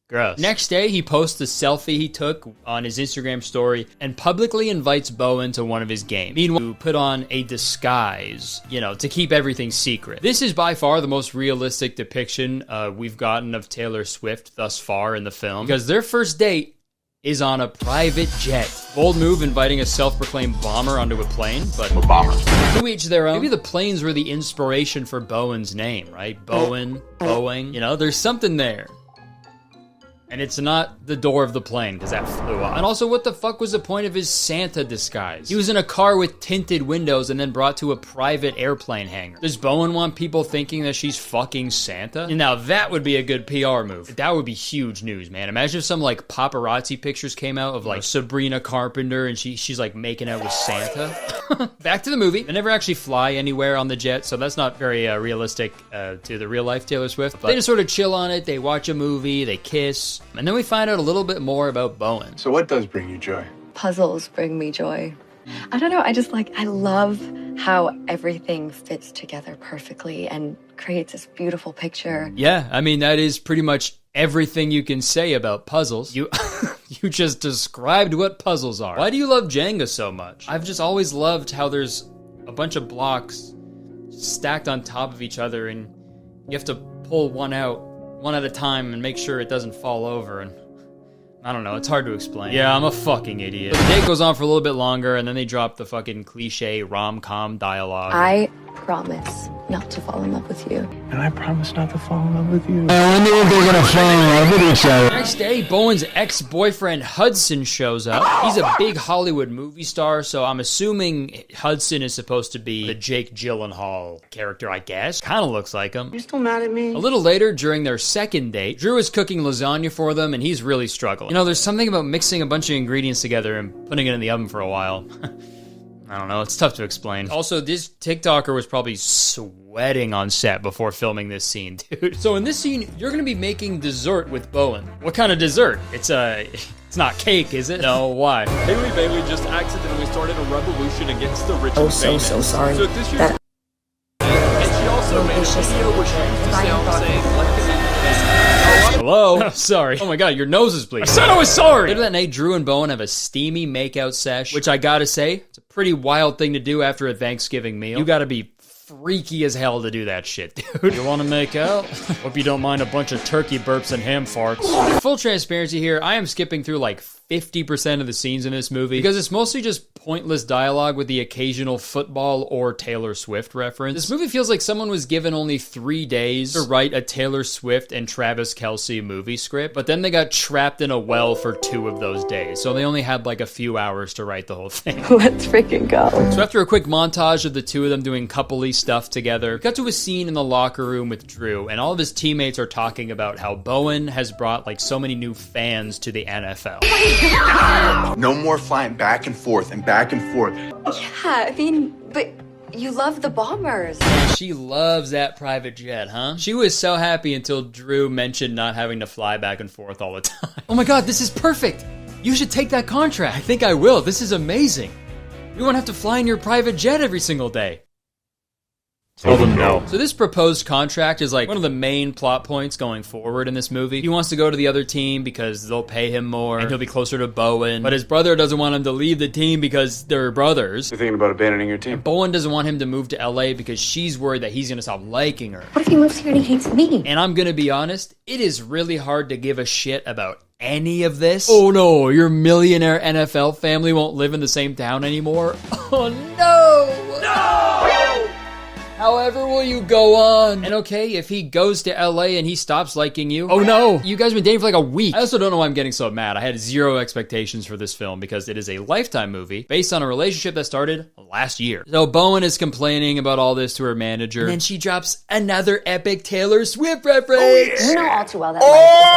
Gross. Next day, he posts a selfie he took on his Instagram story and publicly invites Bowen to one of his games. Meanwhile, he put on a disguise, you know, to keep everything secret. This is by far the most realistic depiction we've gotten of Taylor Swift thus far in the film, because their first date is on a private jet. Bold move inviting a self-proclaimed bomber onto a plane, but a bomber. To each their own. Maybe the planes were the inspiration for Bowen's name, right? Bowen, Boeing, you know, there's something there. And it's not the door of the plane, because that flew off. And also, what the fuck was the point of his Santa disguise? He was in a car with tinted windows and then brought to a private airplane hangar. Does Bowen want people thinking that she's fucking Santa? And now that would be a good PR move. That would be huge news, man. Imagine if some like paparazzi pictures came out of like Sabrina Carpenter and she's like making out with Santa. Back to the movie. They never actually fly anywhere on the jet, so that's not very realistic to the real life Taylor Swift. But they just sort of chill on it, they watch a movie, they kiss. And then we find out a little bit more about Bowen. So what does bring you joy? Puzzles bring me joy. I don't know, I love how everything fits together perfectly and creates this beautiful picture. Yeah, I mean, that is pretty much everything you can say about puzzles. You you just described what puzzles are. Why do you love Jenga so much? I've just always loved how there's a bunch of blocks stacked on top of each other and you have to pull one out one at a time and make sure it doesn't fall over, and I don't know, it's hard to explain. Yeah, I'm a fucking idiot. The date goes on for a little bit longer, and then they drop the fucking cliche rom-com dialogue. I promise not to fall in love with you. And I promise not to fall in love with you. I wonder if they're gonna fall in love with each other. Next day, Bowen's ex-boyfriend Hudson shows up. He's a big Hollywood movie star, so I'm assuming Hudson is supposed to be the Jake Gyllenhaal character, I guess. Kind of looks like him. You're still mad at me? A little later, during their second date, Drew is cooking lasagna for them, and he's really struggling. You know, there's something about mixing a bunch of ingredients together and putting it in the oven for a while. I don't know, it's tough to explain. Also, this TikToker was probably sweating on set before filming this scene, dude. So in this scene, you're gonna be making dessert with Bowen. What kind of dessert? It's not cake, is it? No, why? Haley Bailey just accidentally started a revolution against the rich and so sorry. So this year, and she also made a video where she used the sound saying, hello? Oh, sorry. Oh my god, your nose is bleeding. I said I was sorry! Later that night, Drew and Bowen have a steamy makeout sesh, which I gotta say, it's a pretty wild thing to do after a Thanksgiving meal. You gotta be freaky as hell to do that shit, dude. You wanna make out? Hope you don't mind a bunch of turkey burps and ham farts. Full transparency here, I am skipping through like 50% of the scenes in this movie because it's mostly just pointless dialogue with the occasional football or Taylor Swift reference. This movie feels like someone was given only 3 days to write a Taylor Swift and Travis Kelce movie script, but then they got trapped in a well for 2 of those days, so they only had like a few hours to write the whole thing. Let's freaking go. So after a quick montage of the 2 of them doing coupley stuff together, we got to a scene in the locker room with Drew, and all of his teammates are talking about how Bowen has brought like so many new fans to the NFL. No more flying back and forth and back and forth. Yeah, I mean, but you love the Bombers. She loves that private jet, huh? She was so happy until Drew mentioned not having to fly back and forth all the time. Oh my god, this is perfect! You should take that contract. I think I will. This is amazing. You won't have to fly in your private jet every single day. Tell them no. So this proposed contract is like one of the main plot points going forward in this movie. He wants to go to the other team because they'll pay him more and he'll be closer to Bowen. But his brother doesn't want him to leave the team because they're brothers. You're thinking about abandoning your team? And Bowen doesn't want him to move to LA because she's worried that he's gonna stop liking her. What if he moves here and he hates me? And I'm gonna be honest, it is really hard to give a shit about any of this. Oh no, your millionaire NFL family won't live in the same town anymore? Oh no! No! However will you go on? And okay, if he goes to LA and he stops liking you, oh no, you guys have been dating for like a week. I also don't know why I'm getting so mad. I had 0 expectations for this film because it is a Lifetime movie based on a relationship that started last year. So Bowen is complaining about all this to her manager, and then she drops another epic Taylor Swift reference. Oh, yeah. You know all too well that life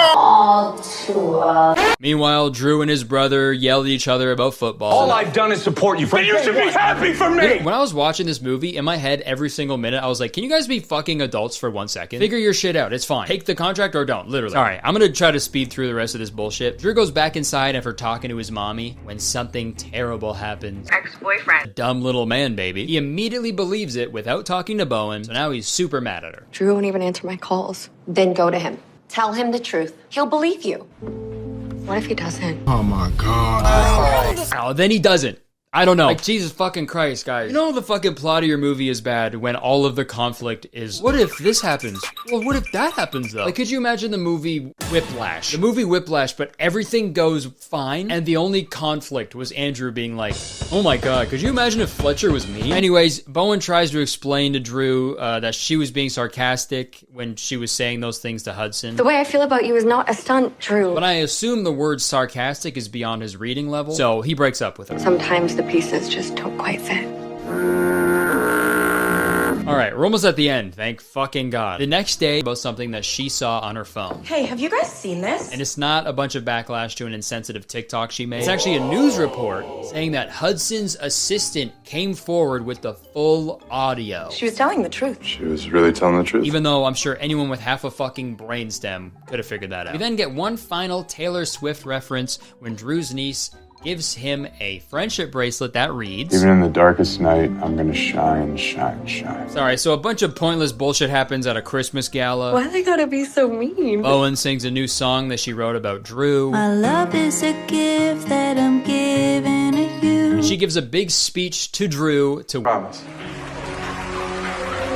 is all too well. Meanwhile, Drew and his brother yell at each other about football. All I've done is support you, friend. You should be happy for me! When I was watching this movie, in my head, every single minute, I was like, can you guys be fucking adults for 1 second? Figure your shit out. It's fine. Take the contract or don't, literally. All right, I'm gonna try to speed through the rest of this bullshit. Drew goes back inside after talking to his mommy when something terrible happens. Ex-boyfriend. Dumb little man, baby. He immediately believes it without talking to Bowen, so now he's super mad at her. Drew won't even answer my calls. Then go to him. Tell him the truth. He'll believe you. What if he doesn't? Oh my god. Oh, then he doesn't. I don't know. Like, Jesus fucking Christ, guys. You know the fucking plot of your movie is bad when all of the conflict is, what if this happens? Well, what if that happens, though? Like, could you imagine the movie Whiplash? The movie Whiplash, but everything goes fine, and the only conflict was Andrew being like, oh my god, could you imagine if Fletcher was me? Anyways, Bowen tries to explain to Drew that she was being sarcastic when she was saying those things to Hudson. The way I feel about you is not a stunt, Drew. But I assume the word sarcastic is beyond his reading level, so he breaks up with her. Sometimes the pieces just don't quite fit. Alright, we're almost at the end, thank fucking god. The next day, about something that she saw on her phone. Hey, have you guys seen this? And it's not a bunch of backlash to an insensitive TikTok she made. It's actually a news report saying that Hudson's assistant came forward with the full audio. She was telling the truth. She was really telling the truth. Even though I'm sure anyone with half a fucking brainstem could have figured that out. We then get one final Taylor Swift reference when Drew's niece gives him a friendship bracelet that reads, even in the darkest night, I'm gonna shine, shine, shine. Sorry, so a bunch of pointless bullshit happens at a Christmas gala. Why they gotta be so mean? Bowen sings a new song that she wrote about Drew. My love is a gift that I'm giving to you. And she gives a big speech to Drew to Promise.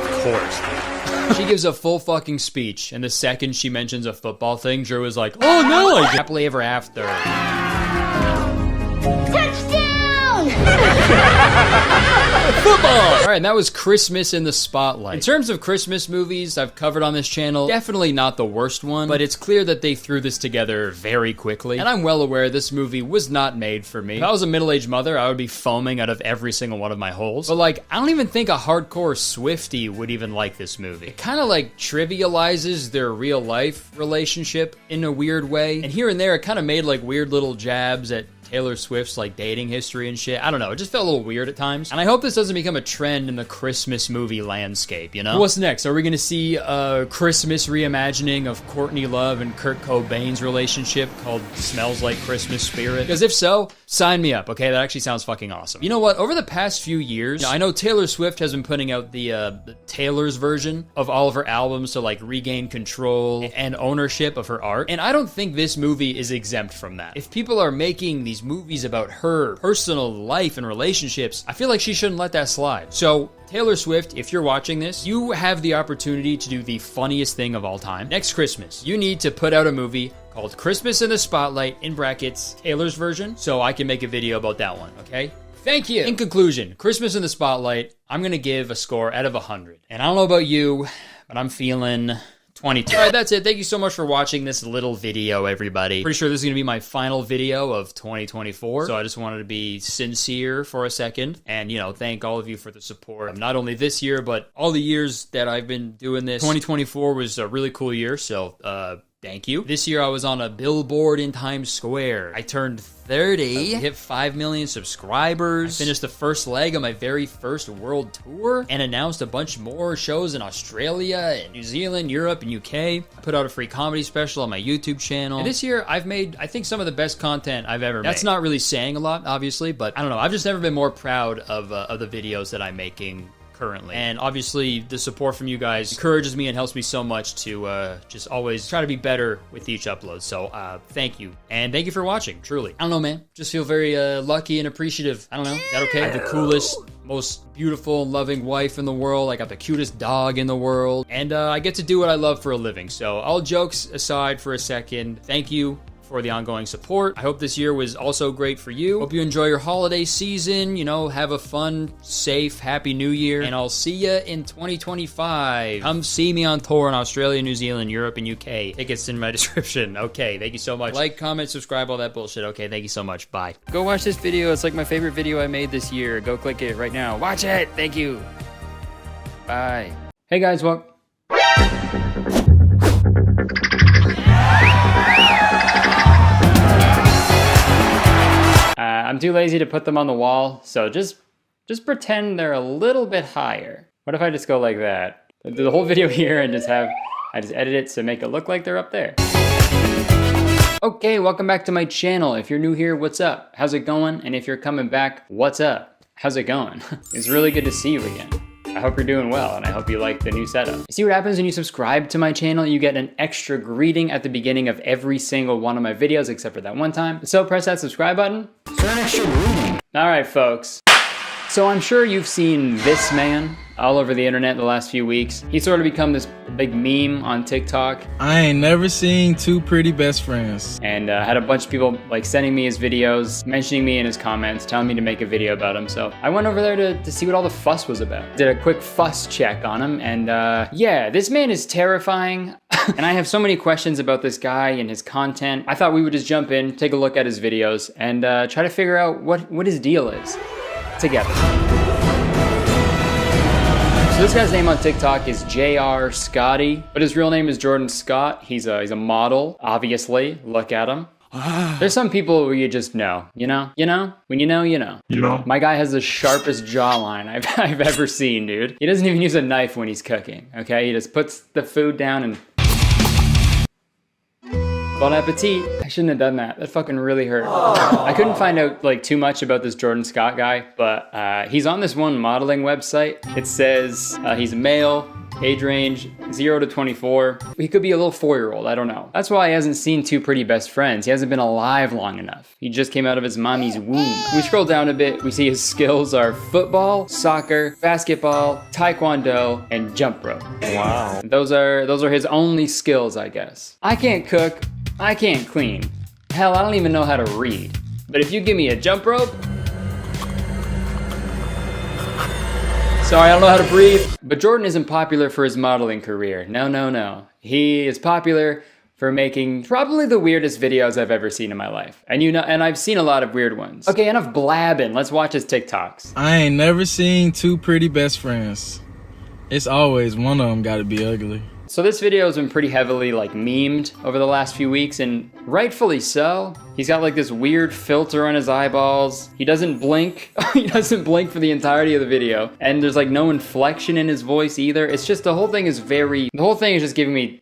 Of course. She gives a full fucking speech, and the second she mentions a football thing, Drew is like, oh no! Like, happily ever after. Touchdown! Football! Alright, and that was Christmas in the Spotlight. In terms of Christmas movies I've covered on this channel, definitely not the worst one, but it's clear that they threw this together very quickly. And I'm well aware this movie was not made for me. If I was a middle-aged mother, I would be foaming out of every single one of my holes. But like, I don't even think a hardcore Swiftie would even like this movie. It kind of like trivializes their real life relationship in a weird way. And here and there, it kind of made like weird little jabs at Taylor Swift's like dating history and shit. I don't know, it just felt a little weird at times. And I hope this doesn't become a trend in the Christmas movie landscape, you know? What's next? Are we gonna see a Christmas reimagining of Courtney Love and Kurt Cobain's relationship called Smells Like Christmas Spirit? Because if so, sign me up, okay? That actually sounds fucking awesome. You know what? Over the past few years, I know Taylor Swift has been putting out the Taylor's version of all of her albums to like regain control and ownership of her art. And I don't think this movie is exempt from that. If people are making these movies about her personal life and relationships, I feel like she shouldn't let that slide. So Taylor Swift, if you're watching this, you have the opportunity to do the funniest thing of all time. Next Christmas, you need to put out a movie called Christmas in the Spotlight, in brackets, Taylor's version, so I can make a video about that one, okay? Thank you. In conclusion, Christmas in the Spotlight, I'm gonna give a score out of 100. And I don't know about you, but I'm feeling 22. All right, that's it. Thank you so much for watching this little video, everybody. Pretty sure this is gonna be my final video of 2024. So I just wanted to be sincere for a second and, you know, thank all of you for the support. Not only this year, but all the years that I've been doing this. 2024 was a really cool year, so thank you. This year I was on a billboard in Times Square. I turned 30, hit 5 million subscribers, I finished the first leg of my very first world tour, and announced a bunch more shows in Australia, and New Zealand, Europe, and UK. I put out a free comedy special on my YouTube channel. And this year I've made, I think, some of the best content I've ever made. That's not really saying a lot, obviously, but I don't know. I've just never been more proud of the videos that I'm making currently. And obviously the support from you guys encourages me and helps me so much to just always try to be better with each upload. So thank you. And thank you for watching, truly. I don't know, man. Just feel very lucky and appreciative. I don't know. Is that okay? I have the coolest, most beautiful and loving wife in the world. I got the cutest dog in the world. And I get to do what I love for a living. So all jokes aside for a second, thank you for the ongoing support. I hope this year was also great for you. Hope you enjoy your holiday season, you know, have a fun, safe, happy new year, and I'll see you in 2025. Come see me on tour in Australia, New Zealand, Europe, and UK. Tickets in my description. Okay, thank you so much. Like, comment, subscribe, all that bullshit. Okay, thank you so much. Bye. Go watch this video. It's like my favorite video I made this year. Go click it right now. Watch it. Thank you. Bye. Hey guys, welcome. I'm too lazy to put them on the wall, so just pretend they're a little bit higher. What if I just go like that? Do the whole video here and I just edit it to make it look like they're up there. Okay, welcome back to my channel. If you're new here, what's up? How's it going? And if you're coming back, what's up? How's it going? It's really good to see you again. I hope you're doing well, and I hope you like the new setup. See what happens when you subscribe to my channel? You get an extra greeting at the beginning of every single one of my videos, except for that one time. So press that subscribe button. So an extra greeting. All right, folks. So I'm sure you've seen this man all over the internet the last few weeks. He's sort of become this big meme on TikTok. I ain't never seen two pretty best friends. And had a bunch of people like sending me his videos, mentioning me in his comments, telling me to make a video about him. So I went over there to see what all the fuss was about. Did a quick fuss check on him, and yeah, this man is terrifying. And I have so many questions about this guy and his content. I thought we would just jump in, take a look at his videos, and try to figure out what his deal is together. So this guy's name on TikTok is JR Scotty, but his real name is Jordan Scott. He's a model, obviously. Look at him. There's some people where you just know, you know? When you know, you know. You know. My guy has the sharpest jawline I've ever seen, dude. He doesn't even use a knife when he's cooking, okay? He just puts the food down and... Bon appetit. I shouldn't have done that. That fucking really hurt. I couldn't find out like too much about this Jordan Scott guy, but he's on this one modeling website. It says he's male, age range 0 to 24. He could be a little 4-year-old, I don't know. That's why he hasn't seen Two Pretty Best Friends. He hasn't been alive long enough. He just came out of his mommy's womb. We scroll down a bit, we see his skills are football, soccer, basketball, taekwondo, and jump rope. Wow. Those are his only skills, I guess. I can't cook, I can't clean. Hell, I don't even know how to read. But if you give me a jump rope, sorry, I don't know how to breathe. But Jordan isn't popular for his modeling career. No. He is popular for making probably the weirdest videos I've ever seen in my life. And and I've seen a lot of weird ones. Okay, enough blabbing. Let's watch his TikToks. I ain't never seen two pretty best friends. It's always one of them gotta be ugly. So this video has been pretty heavily like memed over the last few weeks, and rightfully so. He's got like this weird filter on his eyeballs. He doesn't blink. He doesn't blink for the entirety of the video. And there's like no inflection in his voice either. It's just the whole thing is just giving me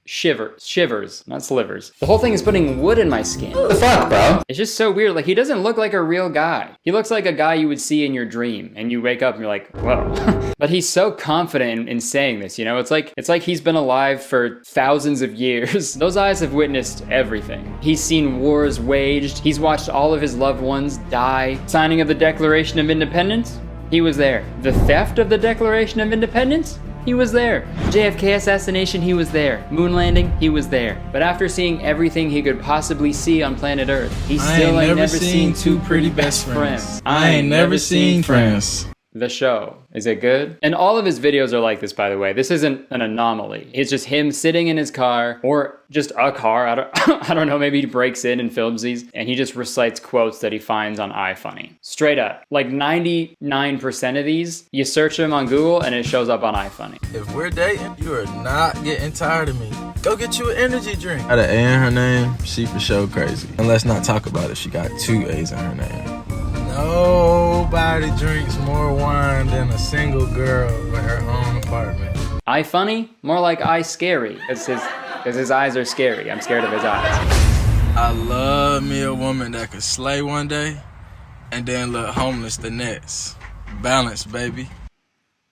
shivers, not slivers. The whole thing is putting wood in my skin. What the fuck, bro? It's just so weird. Like, he doesn't look like a real guy. He looks like a guy you would see in your dream, and you wake up and you're like, whoa. But he's so confident in saying this, you know? It's like he's been alive for thousands of years. Those eyes have witnessed everything. He's seen wars waged. He's watched all of his loved ones die. Signing of the Declaration of Independence? He was there. The theft of the Declaration of Independence? he was there. JFK assassination, he was there. Moon landing, he was there. But after seeing everything he could possibly see on planet Earth, he still ain't never seen two pretty best friends. I ain't never seen Friends. The show. Is it good? And all of his videos are like this, by the way. This isn't an anomaly. It's just him sitting in his car, or just a car. I don't know, maybe he breaks in and films these, and he just recites quotes that he finds on iFunny. Straight up. Like 99% of these, you search them on Google and it shows up on iFunny. If we're dating, you are not getting tired of me. Go get you an energy drink. Got an A in her name, she for sure crazy. And let's not talk about it, she got 2 A's in her name. Nobody drinks more wine than a single girl with her own apartment. I funny? More like I scary, because his eyes are scary. I'm scared of his eyes. I love me a woman that could slay one day and then look homeless the next. Balance, baby.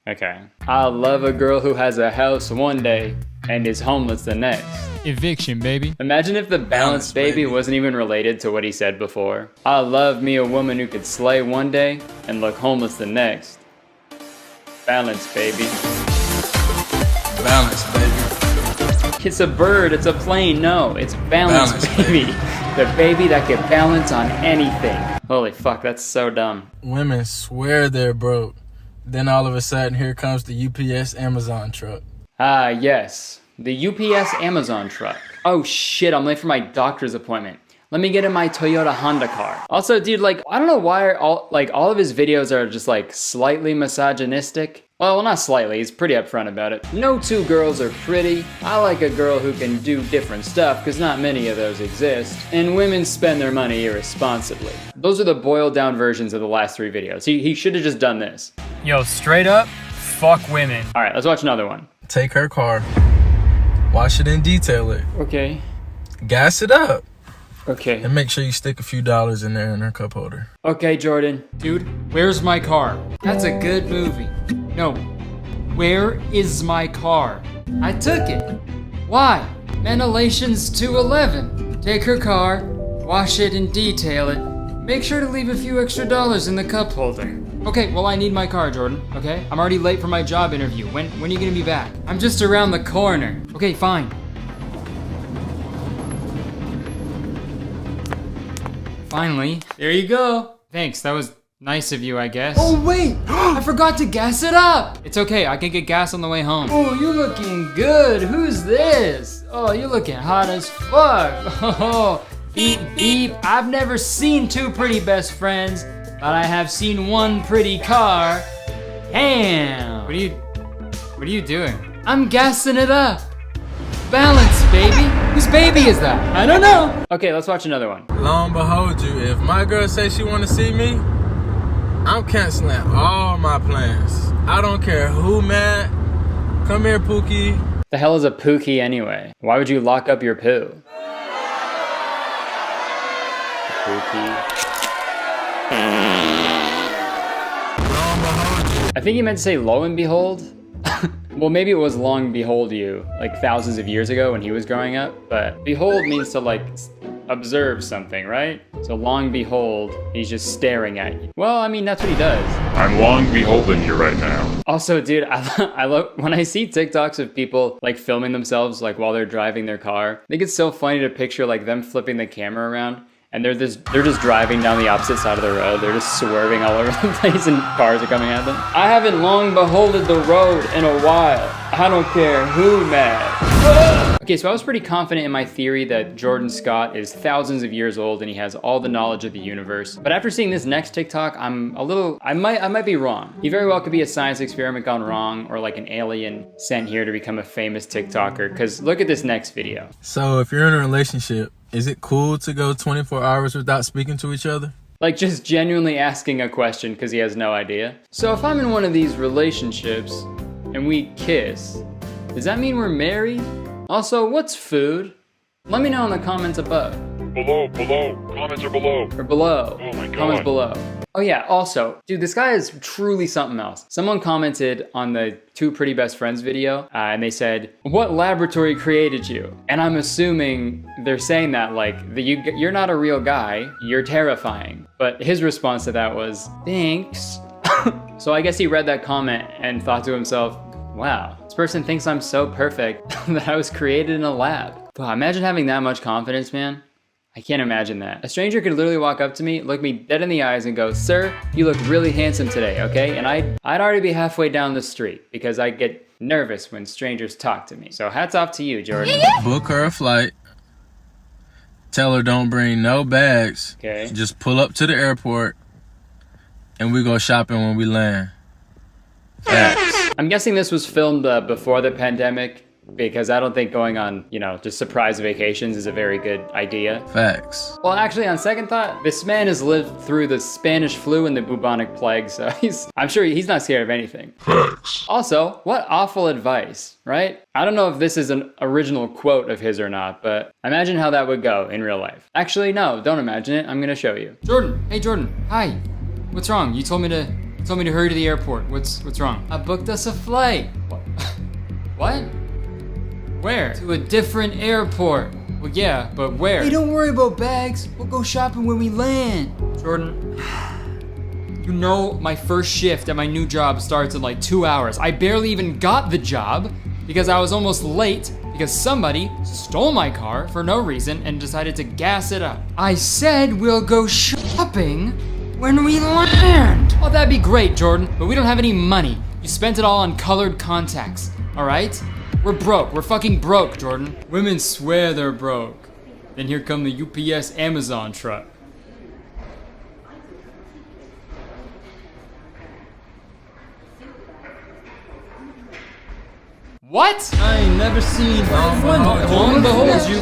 Okay. I love a girl who has a house one day and is homeless the next. Eviction, baby. Imagine if the balance baby wasn't even related to what he said before. I love me a woman who could slay one day and look homeless the next. Balance, baby. Balance, baby. It's a bird, it's a plane, no, it's balance baby. The baby that can balance on anything. Holy fuck, that's so dumb. Women swear they're broke. Then all of a sudden, here comes the UPS Amazon truck. Ah, yes. The UPS Amazon truck. Oh shit, I'm late for my doctor's appointment. Let me get in my Toyota Honda car. Also, dude, like, I don't know why all of his videos are just like slightly misogynistic. Well, not slightly, he's pretty upfront about it. No two girls are pretty. I like a girl who can do different stuff, because not many of those exist. And women spend their money irresponsibly. Those are the boiled down versions of the last 3 videos. He should have just done this. Yo, straight up, fuck women. All right, let's watch another one. Take her car, wash it and detail it. Okay. Gas it up. Okay. And make sure you stick a few dollars in there in her cup holder. Okay, Jordan. Dude, where's my car? That's a good movie. No, where is my car? I took it. Why? Menelations 2:11. Take her car, wash it and detail it. Make sure to leave a few extra dollars in the cup holder. Okay, well, I need my car, Jordan, okay? I'm already late for my job interview. When are you gonna be back? I'm just around the corner. Okay, fine. Finally, there you go. Thanks, that was nice of you, I guess. Oh, wait, I forgot to gas it up. It's okay, I can get gas on the way home. Oh, you're looking good. Who's this? Oh, you're looking hot as fuck. Oh, beep, beep. I've never seen 2 pretty best friends, but I have seen 1 pretty car. Damn. What are you doing? I'm gassing it up. Balance, baby. Whose baby is that? I don't know. Okay, let's watch another one. Lo and behold you, if my girl says she want to see me, I'm canceling all my plans. I don't care who mad. Come here, Pookie. The hell is a Pookie anyway? Why would you lock up your poo? Pookie. I think he meant to say lo and behold. Well, maybe it was long behold you, like thousands of years ago when he was growing up, but behold means to like observe something, right? So long behold, he's just staring at you. Well, I mean, that's what he does. I'm long beholden you right now. Also, dude, I love when I see TikToks of people like filming themselves like while they're driving their car. I think it's so funny to picture like them flipping the camera around and they're just driving down the opposite side of the road. They're just swerving all over the place and cars are coming at them. I haven't long beholded the road in a while. I don't care who mad. Okay, so I was pretty confident in my theory that Jordan Scott is thousands of years old and he has all the knowledge of the universe. But after seeing this next TikTok, I might be wrong. He very well could be a science experiment gone wrong or like an alien sent here to become a famous TikToker. Because look at this next video. So if you're in a relationship, is it cool to go 24 hours without speaking to each other? Like just genuinely asking a question because he has no idea. So if I'm in one of these relationships and we kiss, does that mean we're married? Also, what's food? Let me know in the comments above. Below. Comments are below. Or below. Oh my God. Comments below. Oh yeah, also, dude, this guy is truly something else. Someone commented on the 2 Pretty Best Friends video, and they said, what laboratory created you? And I'm assuming they're saying that like, you're not a real guy, you're terrifying. But his response to that was, thanks. So I guess he read that comment and thought to himself, Wow, this person thinks I'm so perfect that I was created in a lab. Wow, imagine having that much confidence, man. I can't imagine that. A stranger could literally walk up to me, look me dead in the eyes and go, "Sir, you look really handsome today, okay?" And I'd already be halfway down the street because I get nervous when strangers talk to me. So hats off to you, Jordan. Book her a flight. Tell her don't bring no bags. Okay. Just pull up to the airport and we go shopping when we land. Facts. I'm guessing this was filmed before the pandemic because I don't think going on, you know, just surprise vacations is a very good idea. Facts. Well, actually, on second thought, this man has lived through the Spanish flu and the bubonic plague, so I'm sure he's not scared of anything. Facts. Also, what awful advice, right? I don't know if this is an original quote of his or not, but imagine how that would go in real life. Actually, no, don't imagine it. I'm gonna show you. Jordan, hey Jordan, hi. What's wrong? You told me to hurry to the airport. What's wrong? I booked us a flight. What? Where? To a different airport. Well, yeah, but where? Hey, don't worry about bags. We'll go shopping when we land. Jordan, you know my first shift at my new job starts in like 2 hours. I barely even got the job because I was almost late because somebody stole my car for no reason and decided to gas it up. I said we'll go shopping when we land. Oh, that'd be great, Jordan, but we don't have any money. You spent it all on colored contacts, all right? We're broke. We're fucking broke, Jordan. Women swear they're broke. Then here come the UPS Amazon truck. What? I ain't never seen long behold you.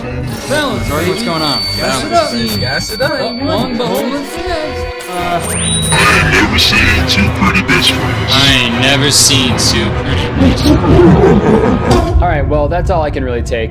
Balance, sorry, what's going on? Gas it up. Gas it up. Long behold I ain't never seen two pretty best friends. I ain't never seen two pretty best friends. All right, well, that's all I can really take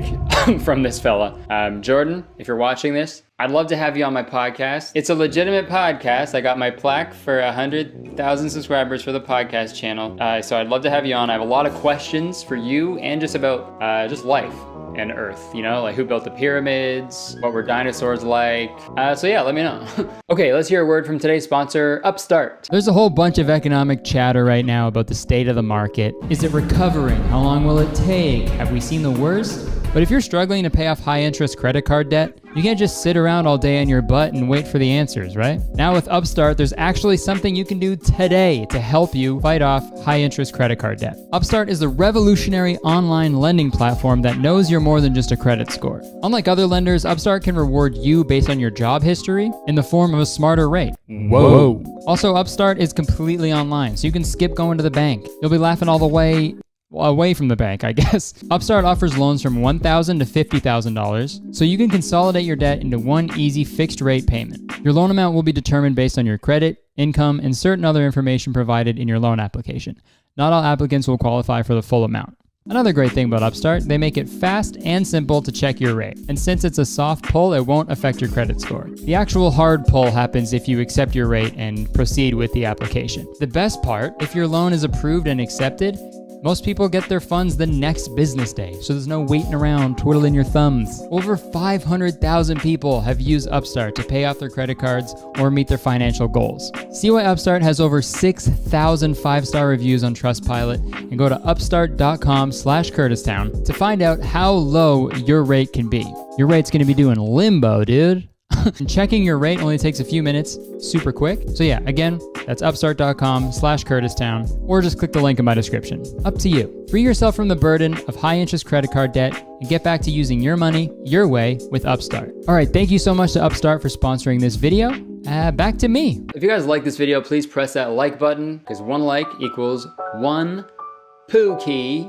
from this fella. Jordan, if you're watching this, I'd love to have you on my podcast. It's a legitimate podcast. I got my plaque for 100,000 subscribers for the podcast channel. So I'd love to have you on. I have a lot of questions for you and just about just life and Earth, you know, like who built the pyramids, what were dinosaurs like. So yeah, let me know. Okay, let's hear a word from today's sponsor, Upstart. There's a whole bunch of economic chatter right now about the state of the market. Is it recovering? How long will it take? Have we seen the worst? But if you're struggling to pay off high-interest credit card debt, you can't just sit around all day on your butt and wait for the answers, right? Now with Upstart, there's actually something you can do today to help you fight off high-interest credit card debt. Upstart is the revolutionary online lending platform that knows you're more than just a credit score. Unlike other lenders, Upstart can reward you based on your job history in the form of a smarter rate. Whoa. Also, Upstart is completely online, so you can skip going to the bank. You'll be laughing all the way away from the bank, I guess. Upstart offers loans from $1,000 to $50,000, so you can consolidate your debt into one easy fixed rate payment. Your loan amount will be determined based on your credit, income, and certain other information provided in your loan application. Not all applicants will qualify for the full amount. Another great thing about Upstart, they make it fast and simple to check your rate. And since it's a soft pull, it won't affect your credit score. The actual hard pull happens if you accept your rate and proceed with the application. The best part, if your loan is approved and accepted, most people get their funds the next business day, so there's no waiting around twiddling your thumbs. Over 500,000 people have used Upstart to pay off their credit cards or meet their financial goals. See why Upstart has over 6,000 five-star reviews on Trustpilot and go to upstart.com/CurtisTown to find out how low your rate can be. Your rate's gonna be doing limbo, dude. Checking your rate only takes a few minutes, super quick. So yeah, again, that's upstart.com/CurtisTown, or just click the link in my description. Up to you. Free yourself from the burden of high interest credit card debt and get back to using your money your way with Upstart. All right, thank you so much to Upstart for sponsoring this video. Back to me. If you guys like this video, please press that like button, because one like equals one poo key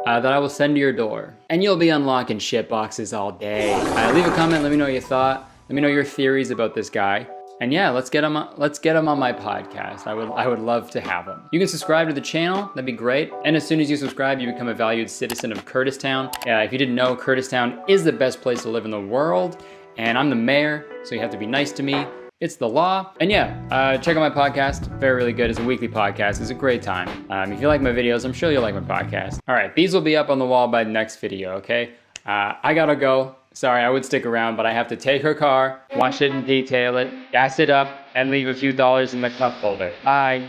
that I will send to your door. And you'll be unlocking shit boxes all day. Leave a comment, let me know your thought. Let me know your theories about this guy. And yeah, let's get him on my podcast. I would love to have him. You can subscribe to the channel, that'd be great. And as soon as you subscribe, you become a valued citizen of Kurtistown. If you didn't know, Kurtistown is the best place to live in the world. And I'm the mayor, so you have to be nice to me. It's the law. And yeah, check out my podcast. Very, really good. It's a weekly podcast. It's a great time. If you like my videos, I'm sure you'll like my podcast. All right, these will be up on the wall by the next video, okay? I gotta go. Sorry, I would stick around, but I have to take her car, wash it and detail it, gas it up, and leave a few dollars in the cup holder. Bye.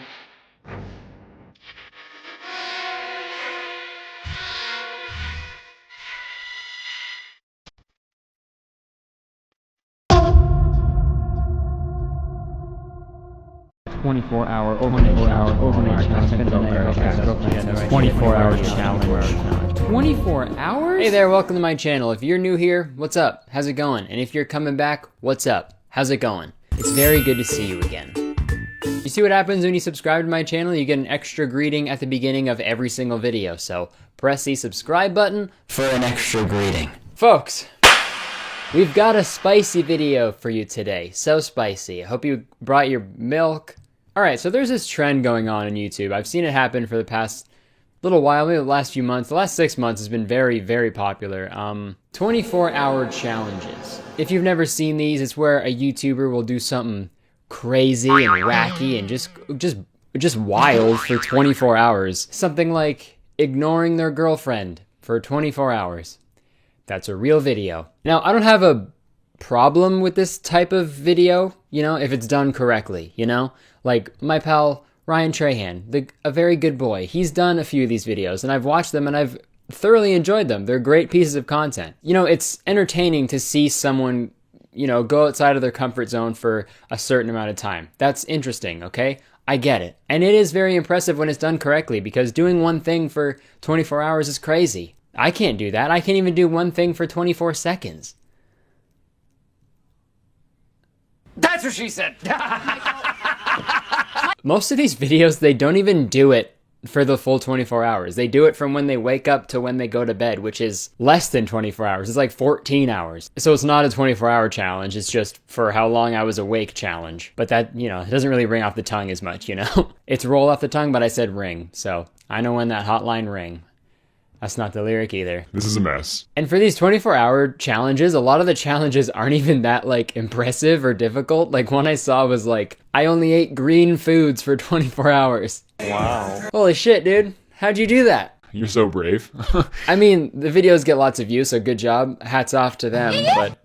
24-hour overnight challenge. 24-hour challenge. 24 hours? Hey there, welcome to my channel. If you're new here, what's up? How's it going? And if you're coming back, what's up? How's it going? It's very good to see you again. You see what happens when you subscribe to my channel? You get an extra greeting at the beginning of every single video. So press the subscribe button for an extra greeting. Folks, we've got a spicy video for you today. So spicy. I hope you brought your milk. Alright, so there's this trend going on YouTube. I've seen it happen for the past little while, maybe the last few months. The last 6 months has been very, very popular. 24-hour challenges. If you've never seen these, it's where a YouTuber will do something crazy and wacky and just wild for 24 hours. Something like ignoring their girlfriend for 24 hours. That's a real video. Now, I don't have a problem with this type of video, you know, if it's done correctly, you know? Like my pal Ryan Trahan, a very good boy. He's done a few of these videos and I've watched them and I've thoroughly enjoyed them. They're great pieces of content. You know, it's entertaining to see someone, you know, go outside of their comfort zone for a certain amount of time. That's interesting, okay? I get it. And it is very impressive when it's done correctly because doing one thing for 24 hours is crazy. I can't do that. I can't even do one thing for 24 seconds. That's what she said. Most of these videos, they don't even do it for the full 24 hours. They do it from when they wake up to when they go to bed, which is less than 24 hours. It's like 14 hours. So it's not a 24-hour challenge. It's just for how long I was awake challenge. But that, you know, it doesn't really ring off the tongue as much, you know? It's roll off the tongue, but I said ring. So I know when that hotline ring. That's not the lyric either. This is a mess. And for these 24-hour challenges, a lot of the challenges aren't even that, like, impressive or difficult. Like, one I saw was, like, I only ate green foods for 24 hours. Wow. Holy shit, dude. How'd you do that? You're so brave. I mean, the videos get lots of views, so good job. Hats off to them, but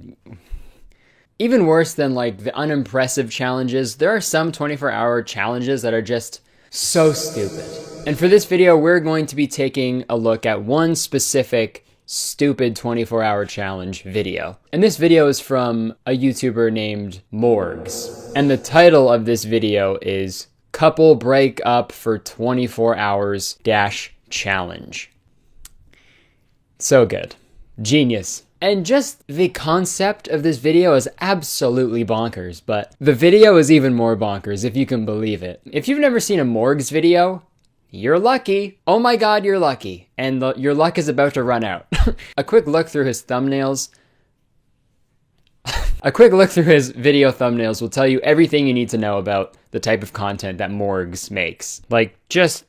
even worse than, like, the unimpressive challenges, there are some 24-hour challenges that are just so stupid. And for this video, we're going to be taking a look at one specific stupid 24-hour challenge video. And this video is from a YouTuber named Morgs. And the title of this video is Couple Break Up for 24 Hours - Challenge. So good. Genius. And just the concept of this video is absolutely bonkers, but the video is even more bonkers, if you can believe it. If you've never seen a Morgs video, you're lucky. Oh my god, you're lucky. And your luck is about to run out. A quick look through his thumbnails. A quick look through his video thumbnails will tell you everything you need to know about the type of content that Morgs makes. Like, just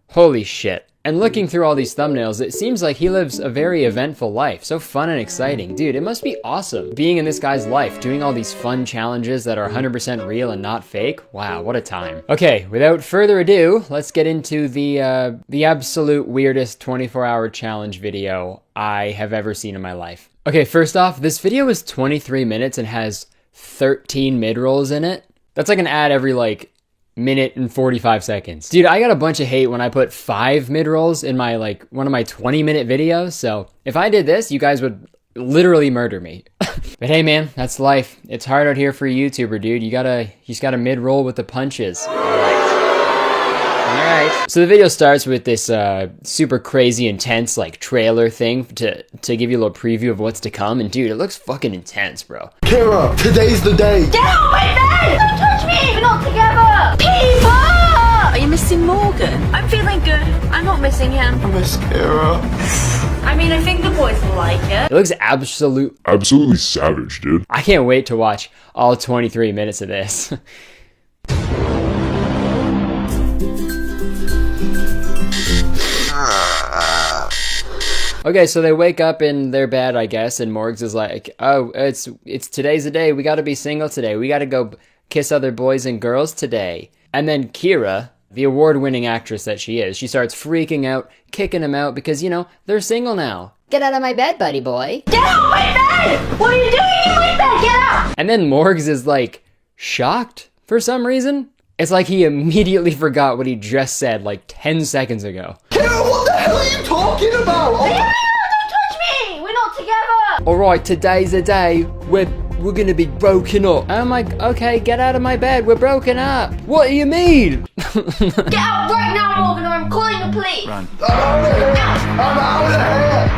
holy shit. And looking through all these thumbnails, it seems like he lives a very eventful life. So fun and exciting. Dude, it must be awesome being in this guy's life, doing all these fun challenges that are 100% real and not fake. Wow, what a time. Okay, without further ado, let's get into the absolute weirdest 24-hour challenge video I have ever seen in my life. Okay, first off, this video is 23 minutes and has 13 mid-rolls in it. That's like an ad every, like, minute and 45 seconds. Dude, I got a bunch of hate when I put 5 mid-rolls in my, like, one of my 20-minute videos, so if I did this, you guys would literally murder me. But hey man, that's life. It's hard out here for a YouTuber, dude. You just gotta mid-roll with the punches. Alright. So the video starts with this super crazy intense like trailer thing to give you a little preview of what's to come, and dude, it looks fucking intense, bro. Kira, today's the day. Get out my bed! Don't touch me! We're not together! People! Are you missing Morgan? I'm feeling good. I'm not missing him. I miss Kira. I mean, I think the boys will like it. It looks absolutely savage, dude. I can't wait to watch all 23 minutes of this. Okay, so they wake up in their bed, I guess, and Morgs is like, oh, it's today's the day. We gotta be single today. We gotta go kiss other boys and girls today. And then Kira, the award-winning actress that she is, she starts freaking out, kicking him out because, you know, they're single now. Get out of my bed, buddy boy. Get out of my bed! What are you doing in my bed? Get out! And then Morgs is like, shocked for some reason. It's like he immediately forgot what he just said like 10 seconds ago. Kira, what the hell are you talking about? Don't touch me! We're not together! Alright, today's the day. we're gonna be broken up. I'm like, okay, get out of my bed, we're broken up. What do you mean? Get out right now, Morgan, or I'm calling the police. Run. I'm out of here.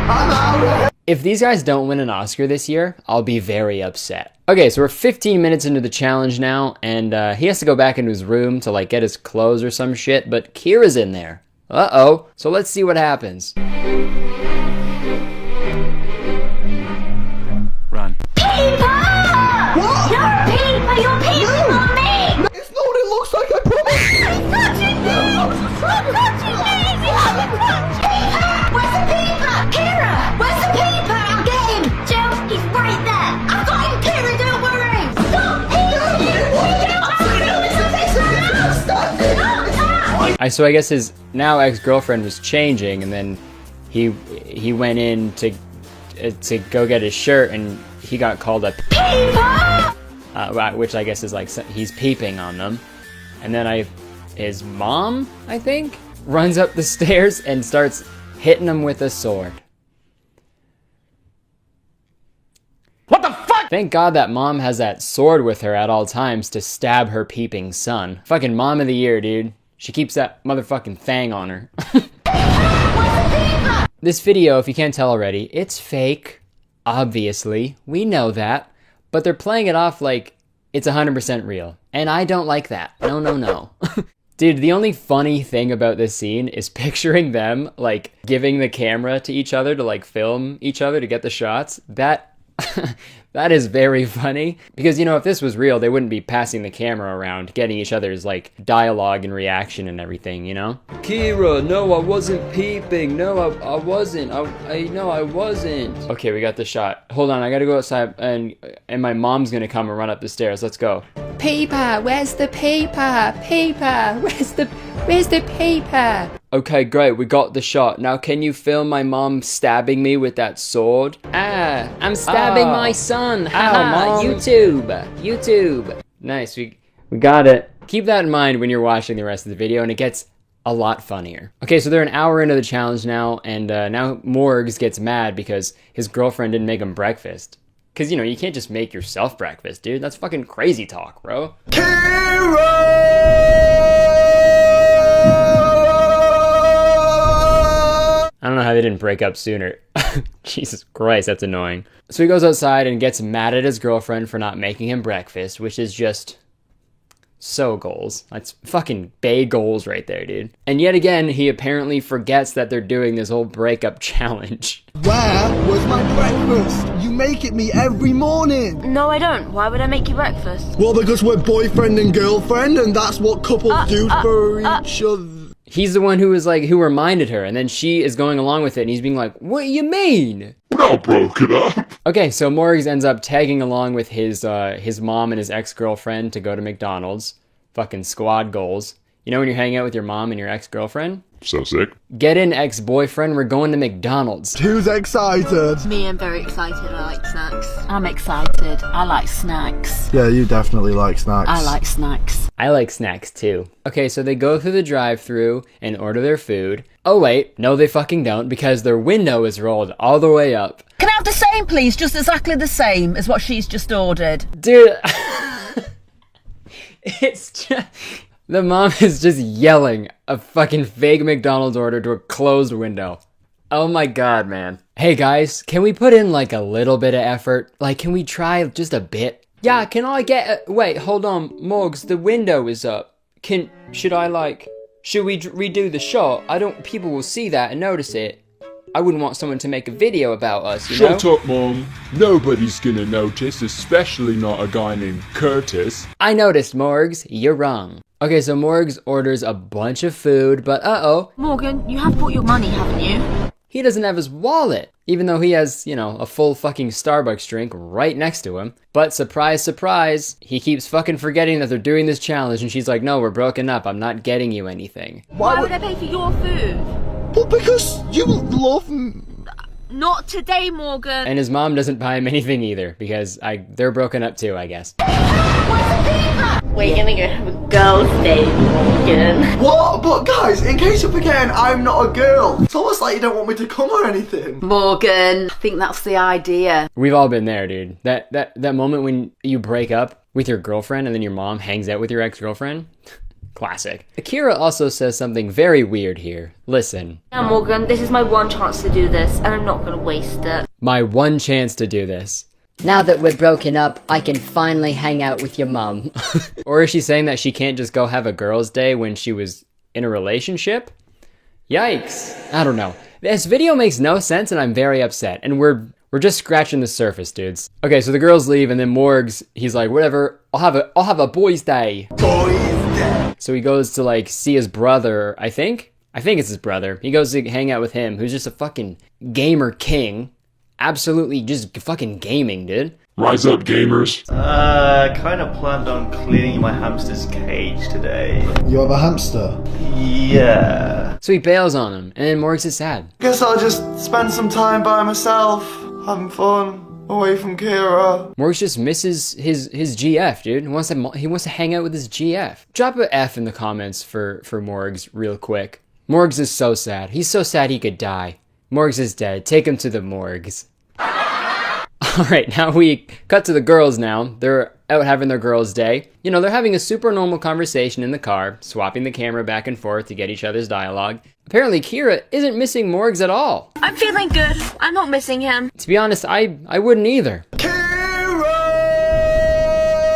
I'm out of here. If these guys don't win an Oscar this year, I'll be very upset. Okay, so we're 15 minutes into the challenge now, and he has to go back into his room to like get his clothes or some shit, but Kira's in there. Uh-oh, so let's see what happens. Run. Peeper! What? You're a peeper! You're peeping on me! It's not what it looks like, I promise! He's touching me! You're touching me! He hasn't touched me! Where's the peeper? Kira! Where's the peeper? I'll get him! Jill, he's right there! I've got him, Kira, don't worry! Stop! So I guess his now ex-girlfriend was changing, and then he went in to go get his shirt, and he got called a peeper, which I guess is like he's peeping on them. And then his mom, I think, runs up the stairs and starts hitting him with a sword. What the fuck? Thank God that mom has that sword with her at all times to stab her peeping son. Fucking mom of the year, dude. She keeps that motherfucking thing on her. This video, if you can't tell already, it's fake. Obviously, we know that. But they're playing it off like it's 100% real. And I don't like that. No, no, no. Dude, the only funny thing about this scene is picturing them, like, giving the camera to each other to, like, film each other to get the shots. That is very funny. Because, you know, if this was real, they wouldn't be passing the camera around, getting each other's, like, dialogue and reaction and everything, you know? Kira, no, I wasn't peeping. No, I wasn't. No, I wasn't. Okay, we got the shot. Hold on, I gotta go outside, and my mom's gonna come and run up the stairs. Let's go. Paper, where's the paper? Paper, where's the paper? Okay, great, we got the shot. Now can you film my mom stabbing me with that sword? Ah, I'm stabbing my son. Haha, YouTube. Nice, we got it. Keep that in mind when you're watching the rest of the video, and it gets a lot funnier. Okay, so they're an hour into the challenge now, and now Morgs gets mad because his girlfriend didn't make him breakfast. Because, you know, you can't just make yourself breakfast, dude. That's fucking crazy talk, bro. I don't know how they didn't break up sooner. Jesus Christ, that's annoying. So he goes outside and gets mad at his girlfriend for not making him breakfast, which is just so goals. That's fucking bay goals right there, dude. And yet again, he apparently forgets that they're doing this whole breakup challenge. Where was my breakfast? You make it me every morning. No, I don't. Why would I make you breakfast? Well, because we're boyfriend and girlfriend, and that's what couples do for each other. He's the one who was like, who reminded her, and then she is going along with it, and he's being like, what do you mean? We're not broken up. Okay, so Morgs ends up tagging along with his mom and his ex-girlfriend to go to McDonald's. Fucking squad goals. You know when you're hanging out with your mom and your ex-girlfriend? So sick. Get in, ex-boyfriend, we're going to McDonald's. Who's excited? Me, I'm very excited. I like snacks. I'm excited. I like snacks. Yeah, you definitely like snacks. I like snacks. I like snacks too. Okay, so they go through the drive-thru and order their food. Oh wait, no they fucking don't, because their window is rolled all the way up. Can I have the same, please? Just exactly the same as what she's just ordered. Dude, it's just... The mom is just yelling a fucking fake McDonald's order to a closed window. Oh my god, man. Hey guys, can we put in like a little bit of effort? Like, can we try just a bit? Yeah, can I get wait, hold on, Morgs, the window is up. Should we redo the shot? People will see that and notice it. I wouldn't want someone to make a video about us, you know? Shut up, Mom. Nobody's gonna notice, especially not a guy named Kurtis. I noticed, Morgs. You're wrong. Okay, so Morgs orders a bunch of food, but uh-oh. Morgan, you have brought your money, haven't you? He doesn't have his wallet, even though he has, you know, a full fucking Starbucks drink right next to him. But surprise, surprise, he keeps fucking forgetting that they're doing this challenge, and she's like, no, we're broken up. I'm not getting you anything. Why would I pay for your food? Well, because you love me. Not today, Morgan. And his mom doesn't buy him anything either, because they're broken up too, I guess. We're gonna go have a girls' day, Morgan. What? But guys, in case you're forgetting, I'm not a girl. It's almost like you don't want me to come or anything. Morgan, I think that's the idea. We've all been there, dude. That moment when you break up with your girlfriend and then your mom hangs out with your ex-girlfriend. Classic. Akira also says something very weird here. Listen. Now, Morgan, this is my one chance to do this, and I'm not gonna waste it. My one chance to do this. Now that we're broken up, I can finally hang out with your mum. Or is she saying that she can't just go have a girls' day when she was in a relationship? Yikes. I don't know. This video makes no sense and I'm very upset. And we're just scratching the surface, dudes. Okay, so the girls leave and then Morgs, he's like, whatever, I'll have a boys' day. Boys' day. So he goes to like see his brother, I think it's his brother. He goes to hang out with him, who's just a fucking gamer king. Absolutely just fucking gaming, dude. Rise up, gamers. Kind of planned on cleaning my hamster's cage today. You have a hamster? Yeah. So he bails on him, and then Morgs is sad. Guess I'll just spend some time by myself, having fun, away from Kira. Morgs just misses his GF, dude. He wants to hang out with his GF. Drop a F in the comments for Morgs real quick. Morgs is so sad. He's so sad he could die. Morgs is dead. Take him to the morgues. Alright, now we cut to the girls now. They're out having their girls' day. You know, they're having a super normal conversation in the car, swapping the camera back and forth to get each other's dialogue. Apparently, Kira isn't missing Morgs at all. I'm feeling good. I'm not missing him. To be honest, I wouldn't either.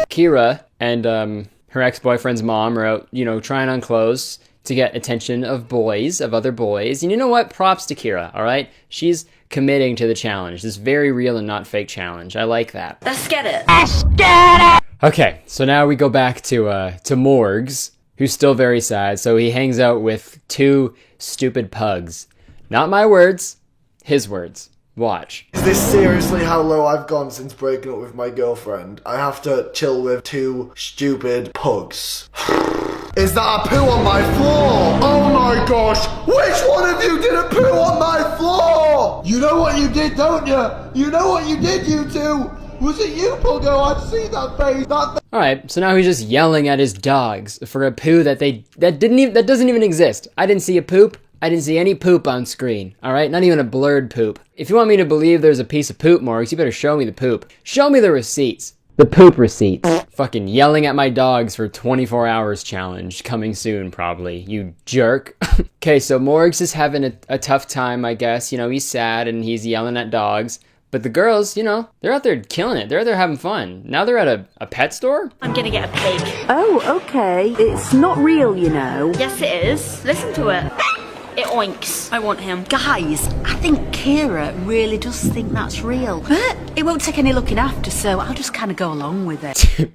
Kira and her ex-boyfriend's mom are out, you know, trying on clothes to get attention of other boys. And you know what? Props to Kira, all right? She's committing to the challenge. This very real and not fake challenge. I like that. Let's get it. Let's get it! Okay, so now we go back to Morgs, who's still very sad. So he hangs out with two stupid pugs. Not my words, his words. Watch. Is this seriously how low I've gone since breaking up with my girlfriend? I have to chill with two stupid pugs. Is that a poo on my floor? Oh my gosh! Which one of you did a poo on my floor? You know what you did, don't you? You know what you did, you two? Was it you, Puggo? I've seen that face. Alright, so now he's just yelling at his dogs for a poo that doesn't even exist. I didn't see a poop. I didn't see any poop on screen. Alright, not even a blurred poop. If you want me to believe there's a piece of poop, Morgs, you better show me the poop. Show me the receipts. The poop receipts. Fucking yelling at my dogs for 24 hours challenge. Coming soon, probably. You jerk. Okay, so Morgs is having a tough time, I guess. You know, he's sad and he's yelling at dogs. But the girls, you know, they're out there killing it. They're out there having fun. Now they're at a pet store? I'm gonna get a pig. Oh, okay. It's not real, you know. Yes, it is. Listen to it. It oinks. I want him. Guys, I think Kira really does think that's real. But it won't take any looking after, so I'll just kind of go along with it.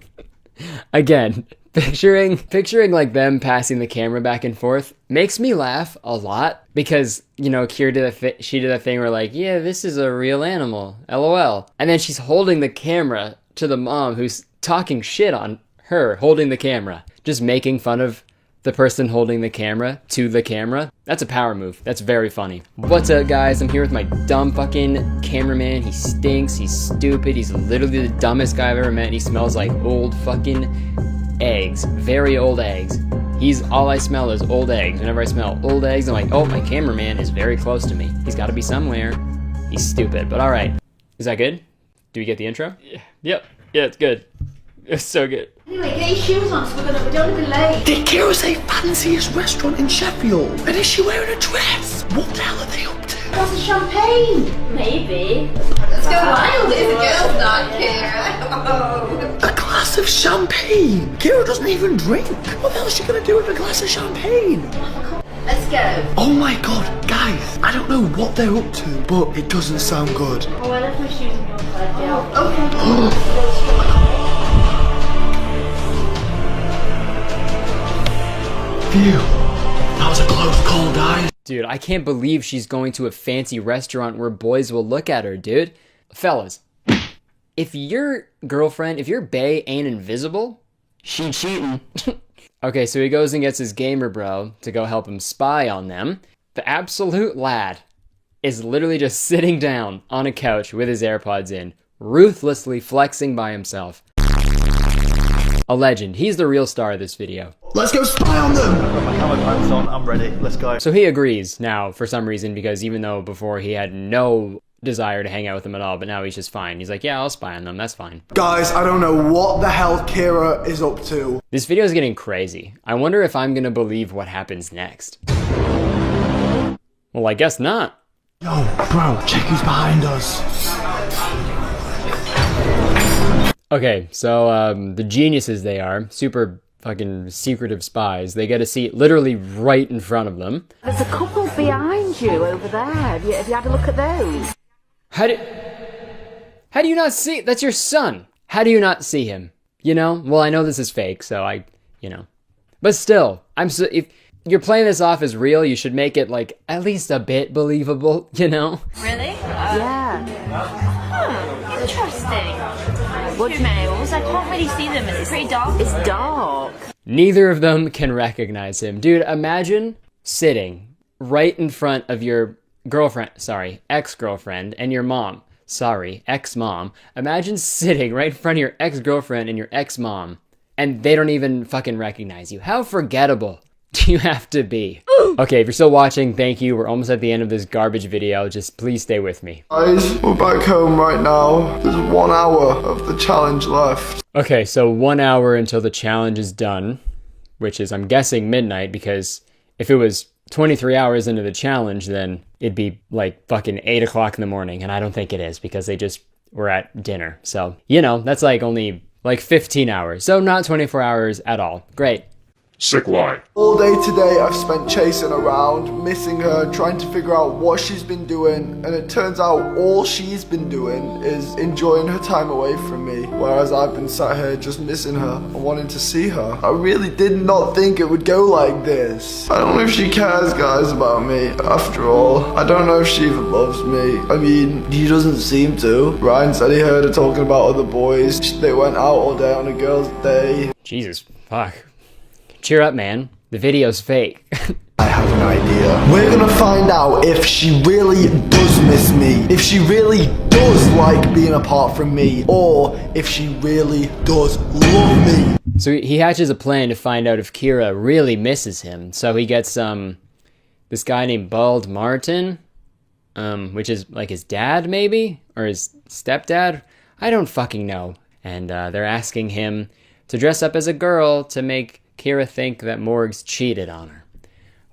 Again, picturing like them passing the camera back and forth makes me laugh a lot because, you know, Kira she did that thing where like, yeah, this is a real animal, LOL. And then she's holding the camera to the mom who's talking shit on her holding the camera, just making fun of the person holding the camera to the camera. That's a power move. That's very funny. What's up, guys? I'm here with my dumb fucking cameraman. He stinks. He's stupid. He's literally the dumbest guy I've ever met. He smells like old fucking eggs. Very old eggs. All I smell is old eggs. Whenever I smell old eggs, I'm like, oh, my cameraman is very close to me. He's got to be somewhere. He's stupid, but all right. Is that good? Do we get the intro? Yeah. Yep. Yeah, it's good. It's so good. Anyway, get your shoes on so we're don't be late. Did Kira say fanciest restaurant in Sheffield? And is she wearing a dress? What the hell are they up to? Glass of champagne. Maybe. Let's go wild. It's a girl's night, Kira. A glass of champagne? Kira doesn't even drink. What the hell is she gonna do with a glass of champagne? Let's go. Oh my god, guys. I don't know what they're up to, but it doesn't sound good. Oh, I left my shoes on your side, yeah. Okay. Phew. That was a close call, guys. Dude, I can't believe she's going to a fancy restaurant where boys will look at her, dude. Fellas, if your girlfriend, if your bae ain't invisible, she cheating. Okay, so he goes and gets his gamer bro to go help him spy on them. The absolute lad is literally just sitting down on a couch with his AirPods in, ruthlessly flexing by himself. A legend. He's the real star of this video. Let's go spy on them! I've got my camo pants on, I'm ready, let's go. So he agrees now for some reason, because even though before he had no desire to hang out with them at all, but now he's just fine. He's like, yeah, I'll spy on them, that's fine. Guys, I don't know what the hell Kira is up to. This video is getting crazy. I wonder if I'm gonna believe what happens next. Well, I guess not. Yo, bro, check who's behind us. Okay, so the geniuses they are, super fucking secretive spies, they get a seat literally right in front of them. There's a couple behind you over there. Have you had a look at those? How do you not see? That's your son. How do you not see him? You know? Well, I know this is fake, so you know. But still, if you're playing this off as real, you should make it, like, at least a bit believable, you know? Really? Yeah. Interesting. Two males, I can't really see them. It's pretty dark. It's dark. Neither of them can recognize him. Dude, imagine sitting right in front of your ex-girlfriend and your mom. Ex-mom. Imagine sitting right in front of your ex-girlfriend and your ex-mom, and they don't even fucking recognize you. How forgettable do you have to be? Okay, if you're still watching, thank you. We're almost at the end of this garbage video. Just please stay with me. Guys, we're back home right now. There's 1 hour of the challenge left. Okay, so 1 hour until the challenge is done, which is, I'm guessing, midnight, because if it was 23 hours into the challenge, then it'd be like fucking 8 o'clock in the morning, and I don't think it is, because they just were at dinner. So, you know, that's like only like 15 hours. So not 24 hours at all. Great. Sick lie. All day today I've spent chasing around, missing her, trying to figure out what she's been doing, and it turns out all she's been doing is enjoying her time away from me, whereas I've been sat here just missing her and wanting to see her. I really did not think it would go like this. I don't know if she cares, guys, about me. After all, I don't know if she even loves me. I mean, he doesn't seem to. Ryan said he heard her talking about other boys. They went out all day on a girl's day. Jesus, fuck. Cheer up, man. The video's fake. I have an idea. We're gonna find out if she really does miss me, if she really does like being apart from me, or if she really does love me. So he hatches a plan to find out if Kira really misses him. So he gets this guy named Bald Martin, which is like his dad maybe, or his stepdad. I don't fucking know. And they're asking him to dress up as a girl to make Kira think that Morgs cheated on her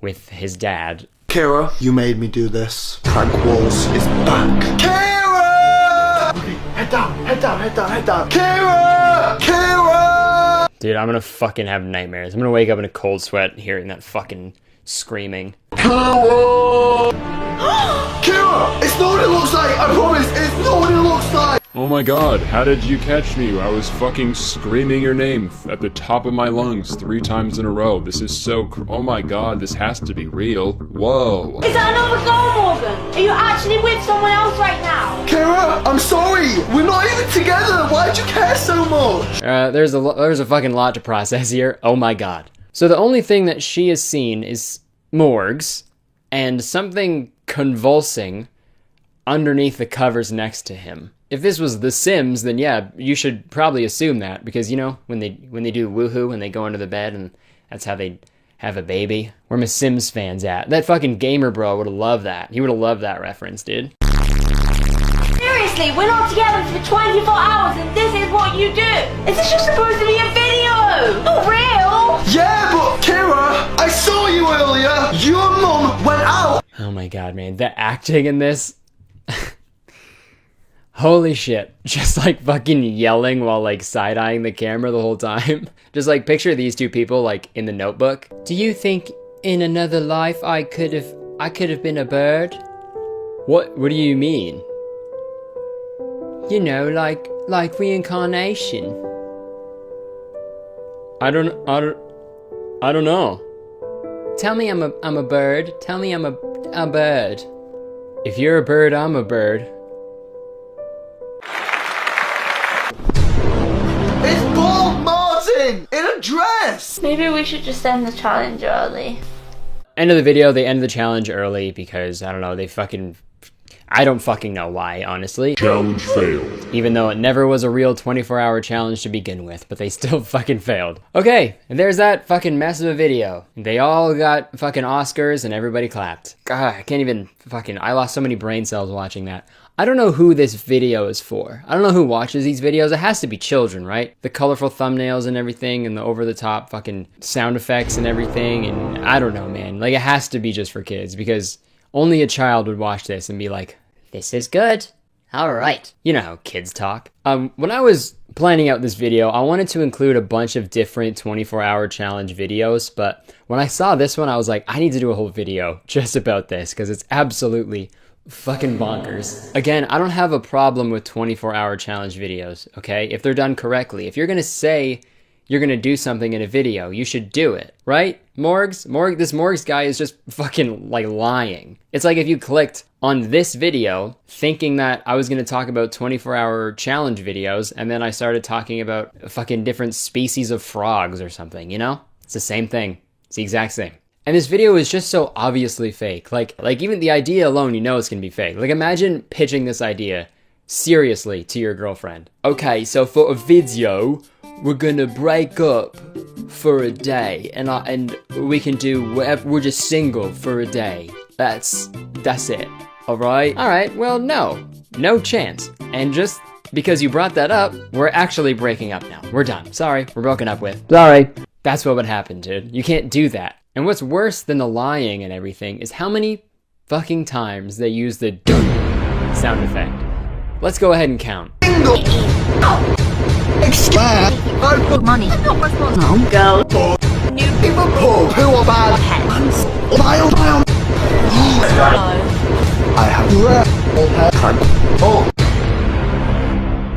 with his dad. Kira, you made me do this. Prank Wars is back. Kira! Okay, head down, head down, head down, head down. Kira! Kira! Dude, I'm gonna fucking have nightmares. I'm gonna wake up in a cold sweat hearing that fucking screaming. Kira! Kira! It's not what it looks like! I promise, it's not what it looks like! Oh my god, how did you catch me? I was fucking screaming your name at the top of my lungs 3 times in a row. This is so oh my god, this has to be real. Whoa. Is that another goal, Morgan? Are you actually with someone else right now? Kira, I'm sorry! We're not even together! Why'd you care so much? There's a fucking lot to process here. Oh my god. So the only thing that she has seen is Morgs and something convulsing underneath the covers next to him. If this was The Sims, then yeah, you should probably assume that, because, you know, when they do woohoo, when they go under the bed, and that's how they have a baby. Where my Sims fans at? That fucking gamer bro would have loved that. He would have loved that reference, dude. Seriously, we're not together for 24 hours and this is what you do. Is this just supposed to be a video? Not real. Yeah, but Kira, I saw you earlier. Your mum went out. Oh my god, man. The acting in this... Holy shit. Just like fucking yelling while like side-eyeing the camera the whole time. Just like picture these two people like in The Notebook. Do you think in another life I could have been a bird? What do you mean? You know, like reincarnation. I don't know. Tell me I'm a bird. Tell me I'm a bird. If you're a bird, I'm a bird. It's Bald Martin in a dress! Maybe we should just end the challenge early. End of the video, they end the challenge early because, I don't know, they fucking... I don't fucking know why, honestly. Challenge failed. Even though it never was a real 24-hour challenge to begin with, but they still fucking failed. Okay, and there's that fucking mess of a video. They all got fucking Oscars and everybody clapped. God, I can't even fucking... I lost so many brain cells watching that. I don't know who this video is for. I don't know who watches these videos. It has to be children, right? The colorful thumbnails and everything and the over-the-top fucking sound effects and everything. And I don't know, man. Like, it has to be just for kids because only a child would watch this and be like, this is good. All right. You know how kids talk. When I was planning out this video, I wanted to include a bunch of different 24-hour challenge videos, but when I saw this one, I was like, I need to do a whole video just about this because it's absolutely fucking bonkers. Again, I don't have a problem with 24-hour challenge videos, okay? If they're done correctly. If you're gonna say you're gonna do something in a video, you should do it, right? This Morgs guy is just fucking like lying. It's like if you clicked on this video thinking that I was gonna talk about 24-hour challenge videos and then I started talking about fucking different species of frogs or something, you know? It's the same thing. It's the exact same. And this video is just so obviously fake. Like even the idea alone, you know it's gonna be fake. Like imagine pitching this idea seriously to your girlfriend. Okay, so for a video, we're gonna break up for a day and we can do whatever, we're just single for a day. That's it. Alright? Alright, well no chance. And just because you brought that up, we're actually breaking up now. We're done. Sorry, we're broken up with. Sorry. That's what would happen, dude. You can't do that. And what's worse than the lying and everything is how many fucking times they use the dun sound effect. Let's go ahead and count. Money. No. Go. New people. Who are bad? Hands. I have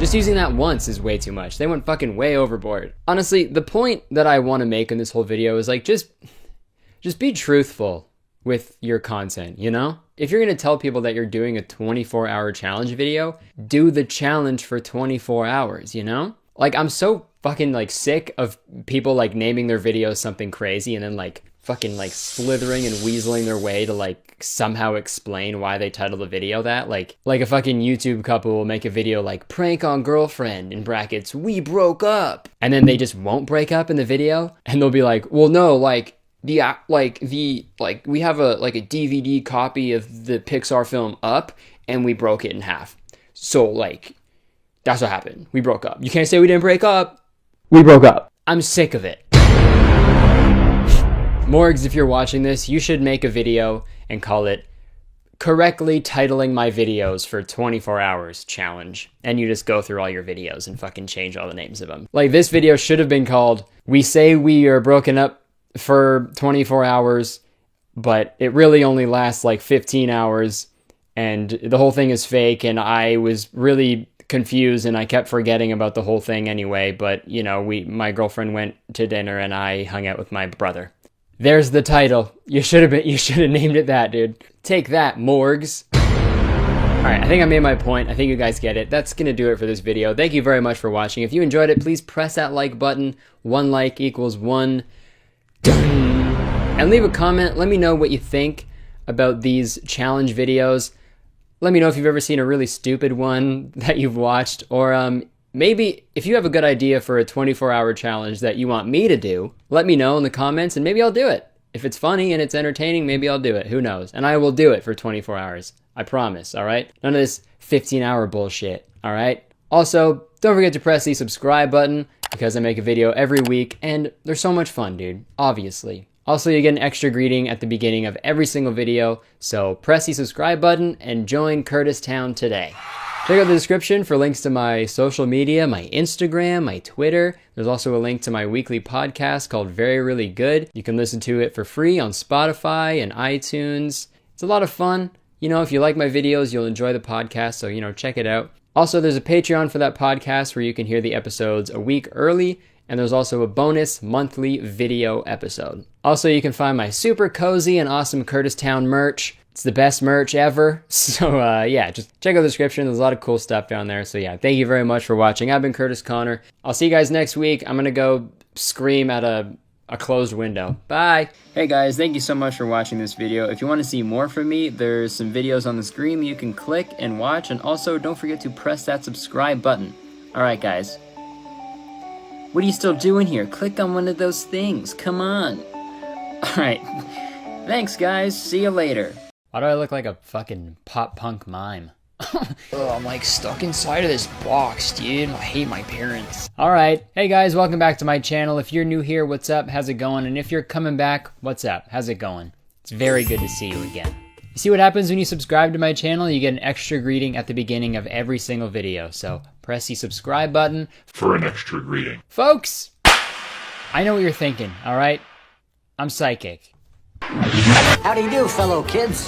Just using that once is way too much. They went fucking way overboard. Honestly, the point that I want to make in this whole video is like, just be truthful with your content, you know? If you're going to tell people that you're doing a 24-hour challenge video, do the challenge for 24 hours, you know? Like, I'm so fucking, like, sick of people, like, naming their videos something crazy and then, like, fucking, like, slithering and weaseling their way to, like, somehow explain why they titled the video that. Like a fucking YouTube couple will make a video like, prank on girlfriend, in brackets, we broke up. And then they just won't break up in the video. And they'll be like, well, no, like, we have a DVD copy of the Pixar film Up and we broke it in half. So like, that's what happened. We broke up. You can't say we didn't break up. We broke up. I'm sick of it. Morgs, if you're watching this, you should make a video and call it correctly titling my videos for 24 hours challenge. And you just go through all your videos and fucking change all the names of them. Like this video should have been called, we say we are broken up for 24 hours, but it really only lasts like 15 hours and the whole thing is fake and I was really confused and I kept forgetting about the whole thing anyway, but you know, my girlfriend went to dinner and I hung out with my brother. There's the title. You should have named it that, dude. Take that, Morgs. Alright, I think I made my point. I think you guys get it. That's gonna do it for this video. Thank you very much for watching. If you enjoyed it, please press that like button. 1 like equals 1 and leave a comment. Let me know what you think about these challenge videos. Let me know if you've ever seen a really stupid one that you've watched, or maybe if you have a good idea for a 24-hour challenge that you want me to do, let me know in the comments and maybe I'll do it. If it's funny and it's entertaining, maybe I'll do it. Who knows? And I will do it for 24 hours. I promise, all right? None of this 15-hour bullshit, all right? Also, don't forget to press the subscribe button because I make a video every week and they're so much fun, dude, obviously. Also, you get an extra greeting at the beginning of every single video, so press the subscribe button and join Kurtis Town today. Check out the description for links to my social media, my Instagram, my Twitter. There's also a link to my weekly podcast called Very Really Good. You can listen to it for free on Spotify and iTunes. It's a lot of fun. You know, if you like my videos, you'll enjoy the podcast, so, you know, check it out. Also, there's a Patreon for that podcast where you can hear the episodes a week early, and there's also a bonus monthly video episode. Also, you can find my super cozy and awesome Kurtis Town merch. It's the best merch ever. So, yeah, just check out the description. There's a lot of cool stuff down there. So, yeah, thank you very much for watching. I've been Kurtis Conner. I'll see you guys next week. I'm going to go scream at a a closed window. Bye. Hey guys, thank you so much for watching this video. If you want to see more from me, there's some videos on the screen you can click and watch, and also don't forget to press that subscribe button. Alright guys. What are you still doing here? Click on one of those things. Come on. Alright. Thanks guys. See you later. Why do I look like a fucking pop punk mime? Oh, I'm like stuck inside of this box, dude. I hate my parents. Alright, hey guys, welcome back to my channel. If you're new here, what's up? How's it going? And if you're coming back, what's up? How's it going? It's very good to see you again. You see what happens when you subscribe to my channel? You get an extra greeting at the beginning of every single video. So press the subscribe button for an extra greeting. Folks, I know what you're thinking, alright? I'm psychic. How do you do, fellow kids?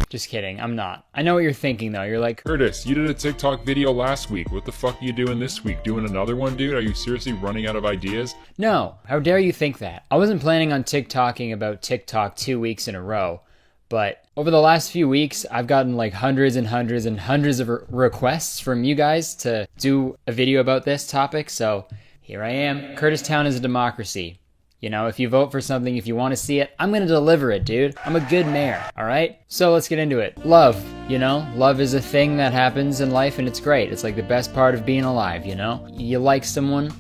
Just kidding, I'm not. I know what you're thinking though. You're like, Kurtis, you did a TikTok video last week. What the fuck are you doing this week? Doing another one, dude? Are you seriously running out of ideas? no, how dare you think that? I wasn't planning on TikToking about TikTok 2 weeks in a row, but over the last few weeks, I've gotten like hundreds and hundreds and hundreds of requests from you guys to do a video about this topic, so here I am. Kurtistown is a democracy. You know, if you vote for something, if you want to see it, I'm gonna deliver it, dude. I'm a good mayor, alright? So let's get into it. Love, you know? Love is a thing that happens in life and it's great. It's like the best part of being alive, you know? You like someone,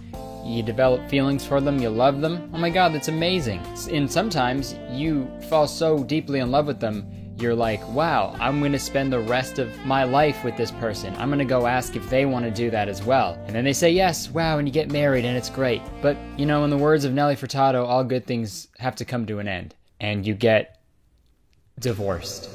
you develop feelings for them, you love them. Oh my god, that's amazing. And sometimes you fall so deeply in love with them, you're like, wow, I'm gonna spend the rest of my life with this person. I'm gonna go ask if they wanna do that as well. And then they say yes, wow, and you get married and it's great. But, you know, in the words of Nelly Furtado, all good things have to come to an end. And you get divorced.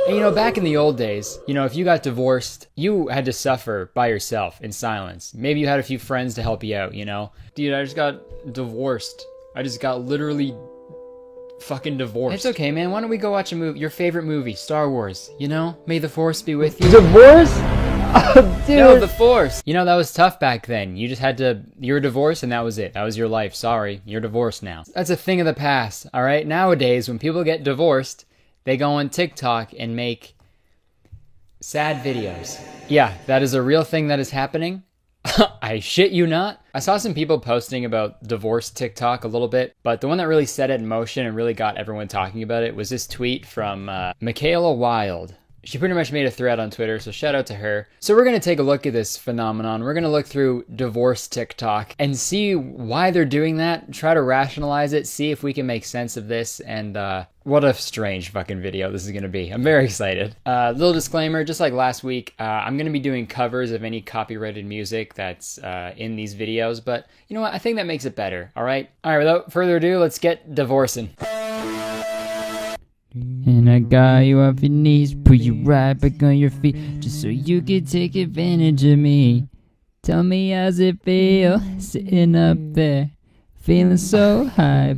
And you know, back in the old days, you know, if you got divorced, you had to suffer by yourself in silence. Maybe you had a few friends to help you out, you know? Dude, I just got divorced. I just got literally fucking divorced. It's okay, man. Why don't we go watch a movie? Your favorite movie, Star Wars. You know, may the Force be with you. Divorce? Oh, dude. No, the Force. You know, that was tough back then. You just had to, you were divorced and that was it. That was your life. Sorry, you're divorced now. That's a thing of the past, all right? Nowadays, when people get divorced, they go on TikTok and make sad videos. Yeah, that is a real thing that is happening. I shit you not. I saw some people posting about divorce TikTok a little bit, but the one that really set it in motion and really got everyone talking about it was this tweet from Michaela Wild. She pretty much made a thread on Twitter, so shout out to her. So we're going to take a look at this phenomenon. We're going to look through divorce TikTok and see why they're doing that, try to rationalize it, see if we can make sense of this, and what a strange fucking video this is going to be. I'm very excited. Little disclaimer, just like last week, I'm going to be doing covers of any copyrighted music that's in these videos, but you know what? I think that makes it better, all right? All right, without further ado, let's get divorcing. And I got you off your knees, put you right back on your feet, just so you could take advantage of me. Tell me how's it feel, sitting up there, feeling so high.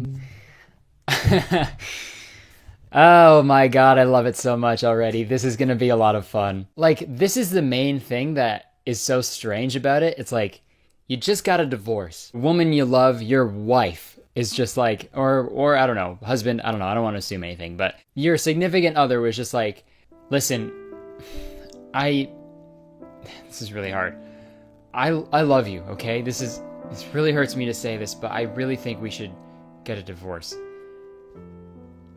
Oh my god, I love it so much already. This is gonna be a lot of fun. Like, this is the main thing that is so strange about it. It's like, you just got a divorce. Woman you love, your wife, is just like, or I don't know, husband, I don't know, I don't want to assume anything, but your significant other was just like, listen, this is really hard. I love you, okay? This really hurts me to say this, but I really think we should get a divorce.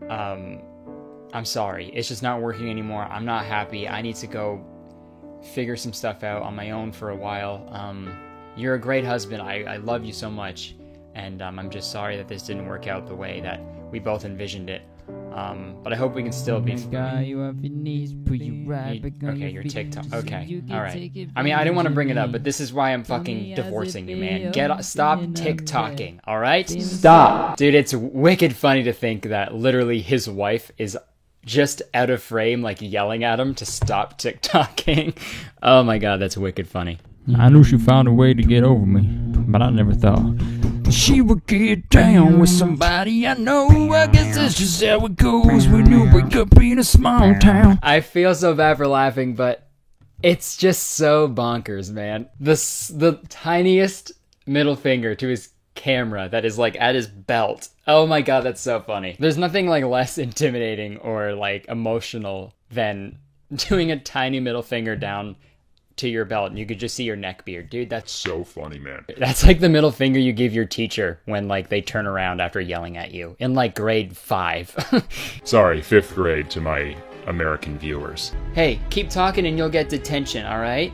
I'm sorry, it's just not working anymore. I'm not happy. I need to go figure some stuff out on my own for a while. You're a great husband. I love you so much. And I'm just sorry that this didn't work out the way that we both envisioned it. But I hope we can still be... Okay, your TikTok. Okay, alright. I mean, I didn't want to bring it up, but this is why I'm fucking divorcing you, man. Stop TikToking, alright? Stop! Dude, it's wicked funny to think that literally his wife is just out of frame, like yelling at him to stop TikToking. Oh my god, that's wicked funny. I knew she found a way to get over me, but I never thought she would get down with somebody I know. I guess that's just how it goes when you wake up in a small town. I feel so bad for laughing, but it's just so bonkers, man. The tiniest middle finger to his camera that is like at his belt. Oh my god, that's so funny. There's nothing like less intimidating or like emotional than doing a tiny middle finger down to your belt and you could just see your neck beard. Dude, that's so funny, man. That's like the middle finger you give your teacher when like they turn around after yelling at you in like grade 5. Sorry, 5th grade to my American viewers. Hey, keep talking and you'll get detention, all right?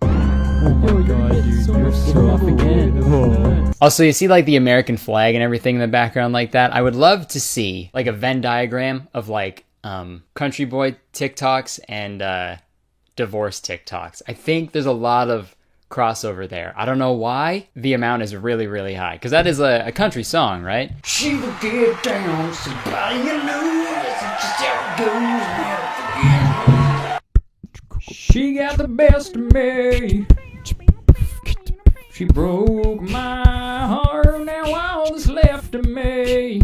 Oh god, dude, you're so off again. Also, you see like the American flag and everything in the background like that? I would love to see like a Venn diagram of like country boy TikToks and divorce TikToks. I think there's a lot of crossover there. I don't know why the amount is really, really high. Because that is a country song, right? She will get down, somebody you know. That's just how it goes. She got the best of me. She broke my heart. Now all that's left of me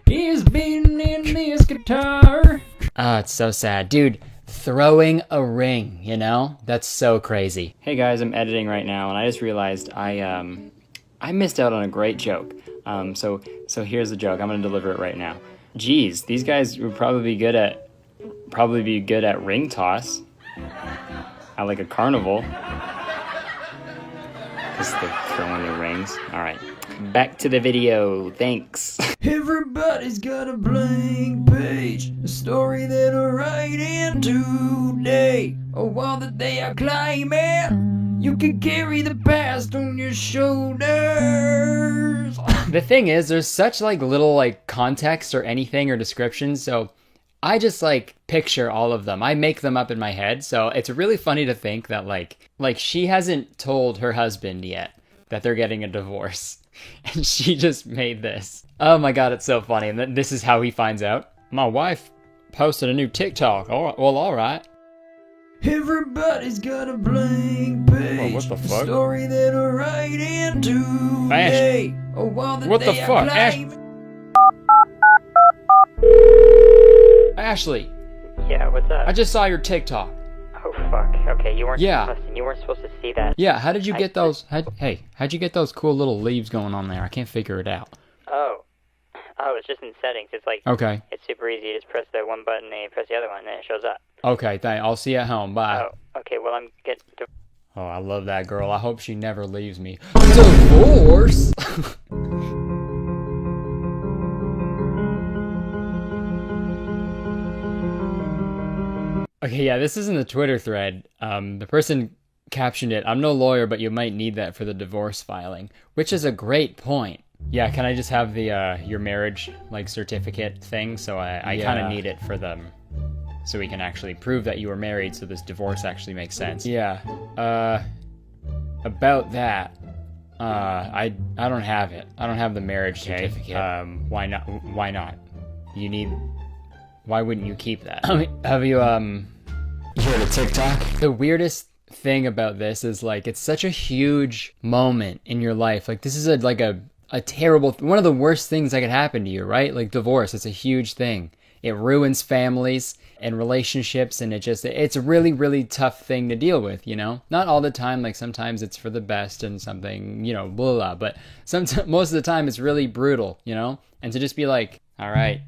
is beating in this guitar. Oh, it's so sad. Dude, throwing a ring, you know? That's so crazy. Hey guys, I'm editing right now and I just realized I missed out on a great joke. So here's the joke. I'm gonna deliver it right now. Geez, these guys would probably be good at ring toss at like a carnival. Because they're throwing the rings. All right, back to the video. Thanks. Everybody's got a blank page, a story that I write in today. A wall that they are climbing. You can carry the past on your shoulders. The thing is, there's such like little like context or anything or description, so I just like picture all of them. I make them up in my head, so it's really funny to think that like she hasn't told her husband yet that they're getting a divorce, and she just made this. Oh my god, it's so funny. And this is how he finds out. My wife posted a new TikTok. All right, well, all right. Everybody's got a blank page. Whoa, what the fuck? A story that I write in today. A wall that What the they are fuck? climbing. Ashley. Yeah, what's up? I just saw your TikTok. Oh fuck. Okay, you weren't. Yeah. Listen, you weren't supposed to see that. Yeah, how did you get those? How'd you get those cool little leaves going on there? I can't figure it out. Oh, it's just in settings. It's like Okay. It's super easy. You just press the one button and you press the other one, and it shows up. Okay, I'll see you at home. Bye. Oh, okay. Well, I'm getting. Oh, I love that girl. I hope she never leaves me. Divorce? Okay, yeah, this is in the Twitter thread. The person captioned it, "I'm no lawyer, but you might need that for the divorce filing," which is a great point. Yeah, can I just have the your marriage like certificate thing? So I kind of need it for them, so we can actually prove that you were married. So this divorce actually makes sense. Yeah. About that, I don't have it. I don't have the marriage certificate. Why not? Why not? You need. Why wouldn't you keep that? Have you heard of TikTok? The weirdest thing about this is like it's such a huge moment in your life. Like this is a terrible, one of the worst things that could happen to you, right? Like divorce, it's a huge thing. It ruins families and relationships, and it's a really, really tough thing to deal with, you know? Not all the time, like sometimes it's for the best and something, you know, blah, blah, but most of the time it's really brutal, you know? And to just be like, all right,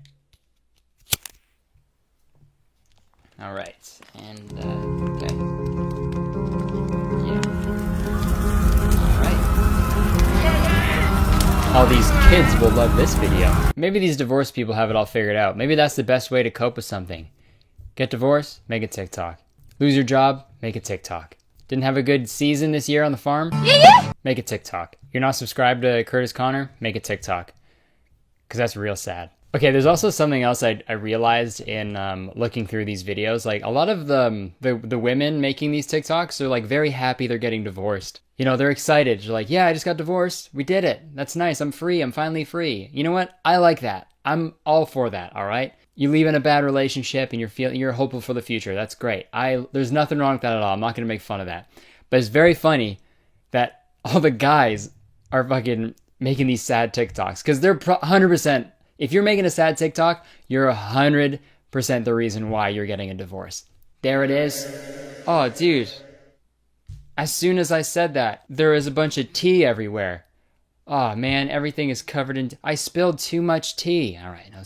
and, okay. Yeah. All these kids will love this video. Maybe these divorced people have it all figured out. Maybe that's the best way to cope with something. Get divorced? Make a TikTok. Lose your job? Make a TikTok. Didn't have a good season this year on the farm? Yeah. Make a TikTok. You're not subscribed to Kurtis Conner? Make a TikTok. Because that's real sad. Okay, there's also something else I realized in looking through these videos. Like, a lot of the women making these TikToks are, like, very happy they're getting divorced. You know, they're excited. They're like, yeah, I just got divorced. We did it. That's nice. I'm free. I'm finally free. You know what? I like that. I'm all for that, all right? You leave in a bad relationship and you're hopeful for the future. That's great. There's nothing wrong with that at all. I'm not going to make fun of that. But it's very funny that all the guys are fucking making these sad TikToks. Because they're 100%... If you're making a sad TikTok, you're 100% the reason why you're getting a divorce. There it is. Oh, dude. As soon as I said that, there is a bunch of tea everywhere. Oh, man, everything is covered in... I spilled too much tea. All right, now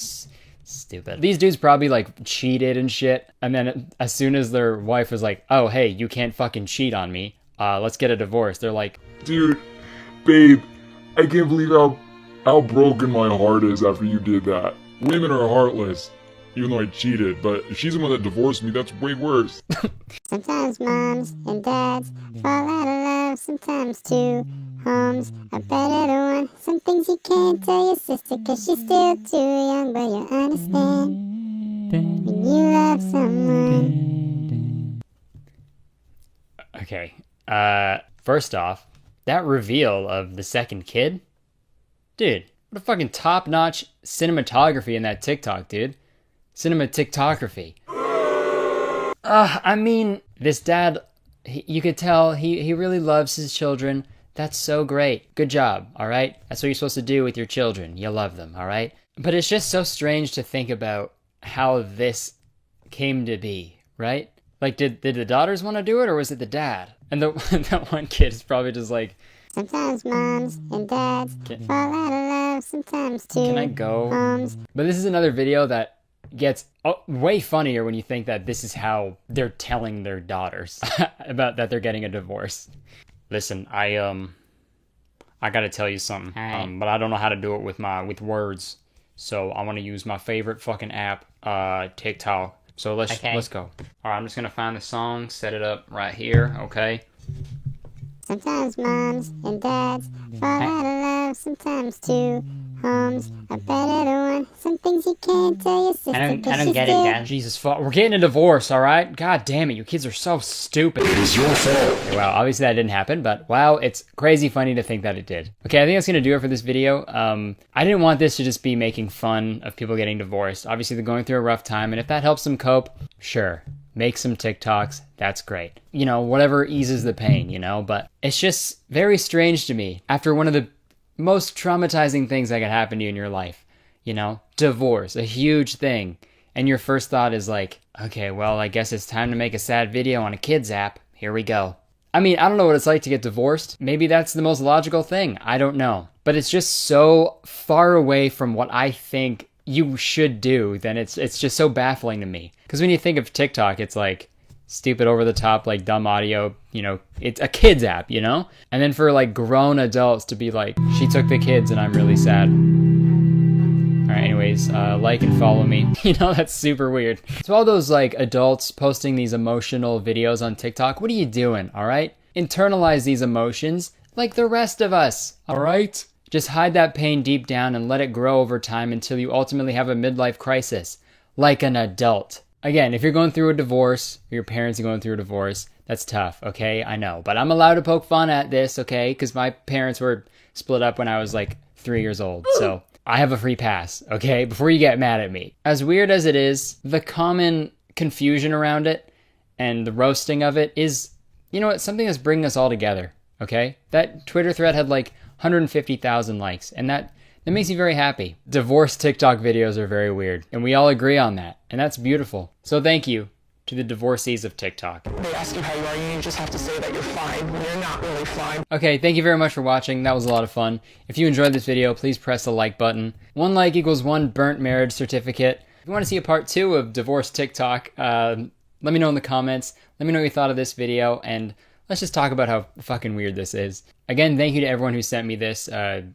Stupid. These dudes probably like cheated and shit. And then as soon as their wife was like, oh, hey, you can't fucking cheat on me. Let's get a divorce. They're like, dude, babe, I can't believe how broken my heart is after you did that. Women are heartless. Even though I cheated, but if she's the one that divorced me, that's way worse. Sometimes moms and dads fall out of love, sometimes two homes are better than one. Some things you can't tell your sister cause she's still too young, but you'll understand when you love someone. okay. First off, that reveal of the second kid? Dude, what a fucking top-notch cinematography in that TikTok, dude. Cinematography. I mean, this dad, you could tell he really loves his children. That's so great. Good job, all right? That's what you're supposed to do with your children. You love them, all right? But it's just so strange to think about how this came to be, right? Like, did the daughters want to do it, or was it the dad? And that one kid is probably just like, sometimes moms and dads fall out of love, sometimes two can I go? homes. But this is another video that gets way funnier when you think that this is how they're telling their daughters about that they're getting a divorce. Listen, I gotta tell you something, but I don't know how to do it with words, so I want to use my favorite fucking app, TikTok. So let's go. All right, I'm just gonna find the song, set it up right here, okay? Sometimes moms and dads fall out of love, sometimes two homes are better than one. Some things you can't tell your sister. I don't get it, Dad. Jesus fuck, we're getting a divorce, all right? God damn it, you kids are so stupid. It is your fault. Okay, well, obviously that didn't happen, but wow, it's crazy funny to think that it did. Okay, I think that's gonna do it for this video. I didn't want this to just be making fun of people getting divorced. Obviously they're going through a rough time, and if that helps them cope, sure. Make some TikToks, that's great. You know, whatever eases the pain, you know? But it's just very strange to me. After one of the most traumatizing things that could happen to you in your life, you know? Divorce, a huge thing. And your first thought is like, okay, well, I guess it's time to make a sad video on a kid's app. Here we go. I mean, I don't know what it's like to get divorced. Maybe that's the most logical thing. I don't know. But it's just so far away from what I think you should do, then it's just so baffling to me. Because when you think of TikTok, it's like stupid, over the top, like dumb audio, you know, it's a kid's app, you know? And then for like grown adults to be like, she took the kids and I'm really sad. All right, anyways, like and follow me. You know, that's super weird. So all those like adults posting these emotional videos on TikTok, what are you doing, all right? Internalize these emotions like the rest of us, all right? Just hide that pain deep down and let it grow over time until you ultimately have a midlife crisis, like an adult. Again, if you're going through a divorce, or your parents are going through a divorce, that's tough, okay? I know, but I'm allowed to poke fun at this, okay? Because my parents were split up when I was like 3 years old, so I have a free pass, okay? Before you get mad at me. As weird as it is, the common confusion around it and the roasting of it is, you know what, something that's bringing us all together, okay? That Twitter thread had like 150,000 likes, and that makes me very happy. Divorce TikTok videos are very weird, and we all agree on that, and that's beautiful. So thank you to the divorcees of TikTok. They ask you how you are, you just have to say that you're fine when you're not really fine. Okay, thank you very much for watching. That was a lot of fun. If you enjoyed this video, please press the like button. 1 like equals 1 burnt marriage certificate. If you want to see a part 2 of divorce TikTok, let me know in the comments. Let me know what you thought of this video, and let's just talk about how fucking weird this is. Again, thank you to everyone who sent me this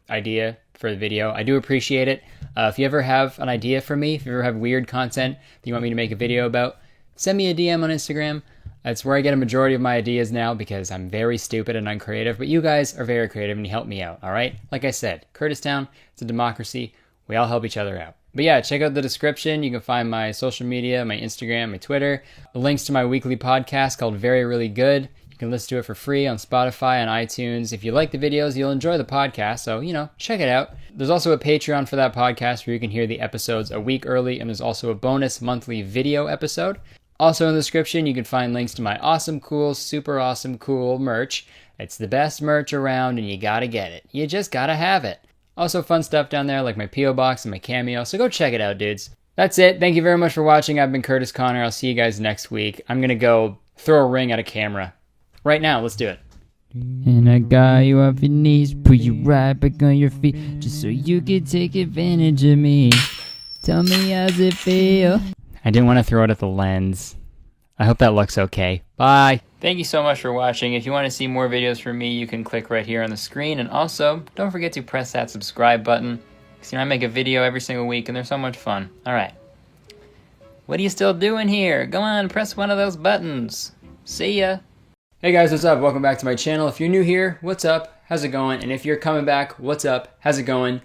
idea for the video. I do appreciate it. If you ever have an idea for me, if you ever have weird content that you want me to make a video about, send me a DM on Instagram. That's where I get a majority of my ideas now because I'm very stupid and uncreative, but you guys are very creative and you help me out, all right? Like I said, Kurtistown, it's a democracy. We all help each other out. But yeah, check out the description. You can find my social media, my Instagram, my Twitter, links to my weekly podcast called Very Really Good. You can listen to it for free on Spotify and iTunes. If you like the videos, you'll enjoy the podcast, so, you know, check it out. There's also a Patreon for that podcast where you can hear the episodes a week early, and there's also a bonus monthly video episode. Also in the description, you can find links to my awesome, cool, super awesome, cool merch. It's the best merch around, and you gotta get it. You just gotta have it. Also fun stuff down there, like my P.O. Box and my Cameo, so go check it out, dudes. That's it. Thank you very much for watching. I've been Kurtis Conner. I'll see you guys next week. I'm gonna go throw a ring at a camera. Right now, let's do it. And I got you off your knees, put you right back on your feet, just so you could take advantage of me. Tell me how's it feel? I didn't want to throw it at the lens. I hope that looks okay. Bye. Thank you so much for watching. If you want to see more videos from me, you can click right here on the screen. And also, don't forget to press that subscribe button. Because, I make a video every single week and they're so much fun. Alright. What are you still doing here? Go on, press one of those buttons. See ya. Hey guys, what's up? Welcome back to my channel. If you're new here, what's up? How's it going? And if you're coming back, what's up? How's it going?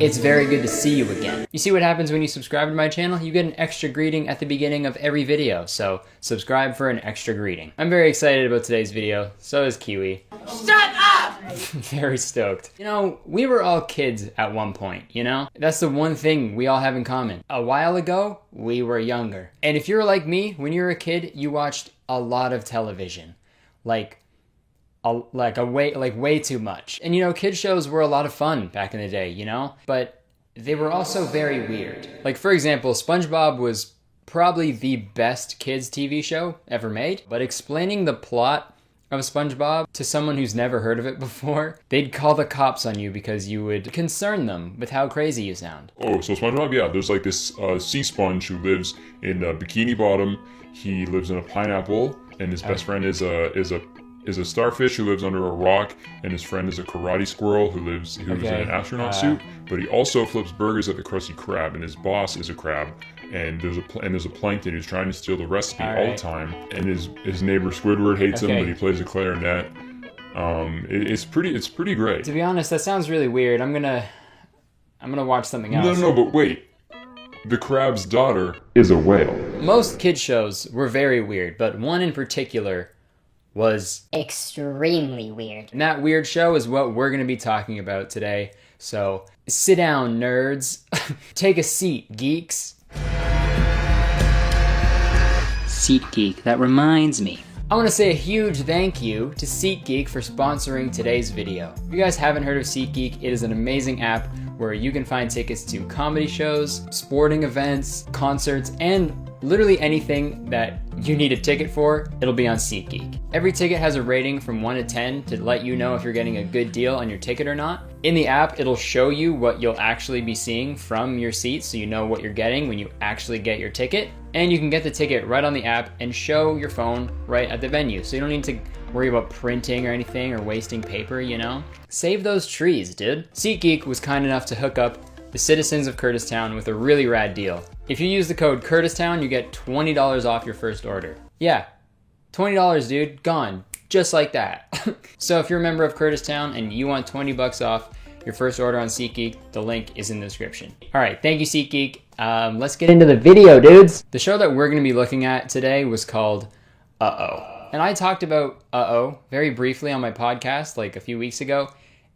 It's very good to see you again. You see what happens when you subscribe to my channel? You get an extra greeting at the beginning of every video, so subscribe for an extra greeting. I'm very excited about today's video, so is Kiwi. Shut up! Very stoked. You know, we were all kids at one point, you know? That's the one thing we all have in common. A while ago, we were younger. And if you're like me, when you were a kid, you watched a lot of television. Way too much. And you know, kid shows were a lot of fun back in the day, you know? But they were also very weird. Like, for example, SpongeBob was probably the best kids TV show ever made, but explaining the plot of SpongeBob to someone who's never heard of it before, they'd call the cops on you because you would concern them with how crazy you sound. Oh, so SpongeBob, yeah, there's like this sea sponge who lives in Bikini Bottom. He lives in a pineapple, and his best friend is a starfish who lives under a rock, and his friend is a karate squirrel who's in an astronaut suit. But he also flips burgers at the Krusty Krab, and his boss is a crab. And there's a plankton who's trying to steal the recipe all the time. And his neighbor Squidward hates him, but he plays a clarinet. It's pretty great. To be honest, that sounds really weird. I'm gonna watch something else. No, but wait. The crab's daughter is a whale. Most kid shows were very weird, but one in particular was extremely weird. And that weird show is what we're going to be talking about today. So sit down, nerds. Take a seat, geeks. SeatGeek, that reminds me. I want to say a huge thank you to SeatGeek for sponsoring today's video. If you guys haven't heard of SeatGeek, it is an amazing app where you can find tickets to comedy shows, sporting events, concerts, and literally anything that you need a ticket for, it'll be on SeatGeek. Every ticket has a rating from 1 to 10 to let you know if you're getting a good deal on your ticket or not. In the app, it'll show you what you'll actually be seeing from your seat, so you know what you're getting when you actually get your ticket. And you can get the ticket right on the app and show your phone right at the venue, so you don't need to worry about printing or anything or wasting paper, you know? Save those trees, dude. SeatGeek was kind enough to hook up the citizens of Kurtistown with a really rad deal. If you use the code Kurtistown, you get $20 off your first order. Yeah, $20, dude, gone, just like that. So if you're a member of Kurtistown and you want 20 bucks off your first order on SeatGeek, the link is in the description. All right, thank you, SeatGeek. Let's get into the video, dudes. The show that we're gonna be looking at today was called Uh-Oh. And I talked about Uh-Oh very briefly on my podcast like a few weeks ago,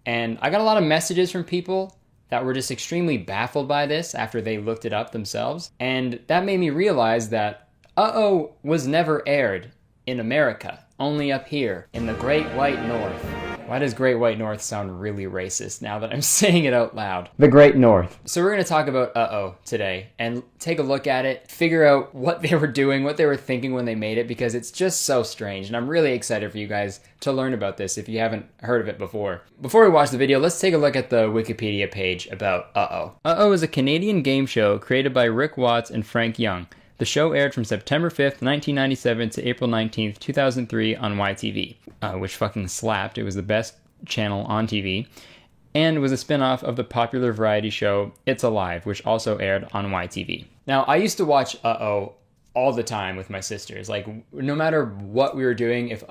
and I got a lot of messages from people that were just extremely baffled by this after they looked it up themselves. And that made me realize that Uh-Oh was never aired in America, only up here in the Great White North. Why does Great White North sound really racist now that I'm saying it out loud? The Great North. So we're gonna talk about Uh-Oh today and take a look at it, figure out what they were doing, what they were thinking when they made it, because it's just so strange. And I'm really excited for you guys to learn about this if you haven't heard of it before. Before we watch the video, let's take a look at the Wikipedia page about Uh-Oh. Uh-Oh is a Canadian game show created by Rick Watts and Frank Young. The show aired from September 5th, 1997 to April 19th, 2003 on YTV, which fucking slapped. It was the best channel on TV, and was a spin-off of the popular variety show It's Alive, which also aired on YTV. Now, I used to watch Uh-Oh all the time with my sisters. Like, no matter what we were doing, if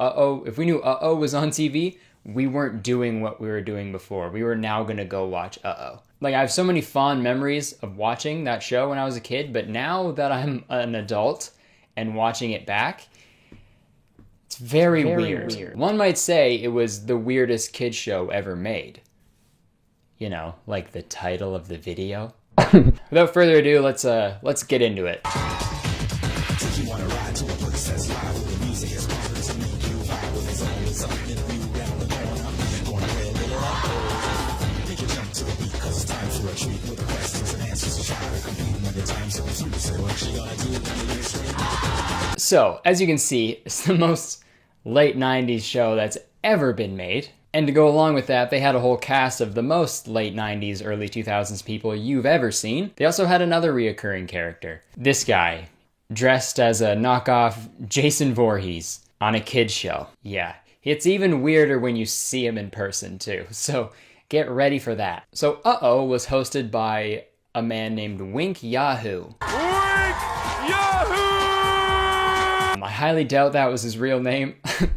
we knew Uh-Oh was on TV, we weren't doing what we were doing before. We were now gonna go watch Uh-Oh. Like, I have so many fond memories of watching that show when I was a kid, but now that I'm an adult and watching it back, it's very weird. One might say it was the weirdest kid show ever made. You know, like the title of the video. Without further ado, let's get into it. So, as you can see, it's the most late 90s show that's ever been made. And to go along with that, they had a whole cast of the most late 90s, early 2000s people you've ever seen. They also had another reoccurring character. This guy, dressed as a knockoff Jason Voorhees on a kid's show. Yeah, it's even weirder when you see him in person too, so get ready for that. So Uh-Oh was hosted by a man named Wink Yahoo. I highly doubt that was his real name.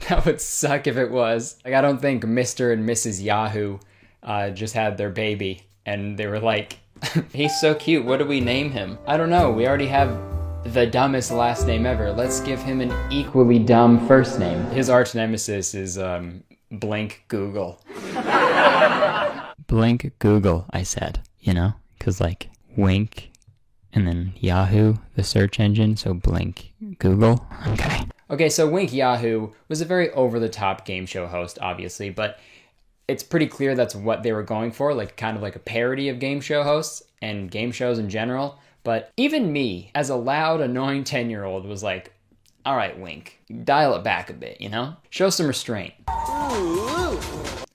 That would suck if it was. Like, I don't think Mr. and Mrs. Yahoo just had their baby and they were like, he's so cute, what do we name him? I don't know, we already have the dumbest last name ever. Let's give him an equally dumb first name. His arch nemesis is Blink Google. Blink Google, I said, you know? Because like Wink and then Yahoo, the search engine, so Blink Google. Okay, so Wink Yahoo was a very over-the-top game show host, obviously, but it's pretty clear that's what they were going for, like kind of like a parody of game show hosts and game shows in general. But even me, as a loud, annoying 10-year-old, was like, all right, Wink, dial it back a bit, you know? Show some restraint. Ooh.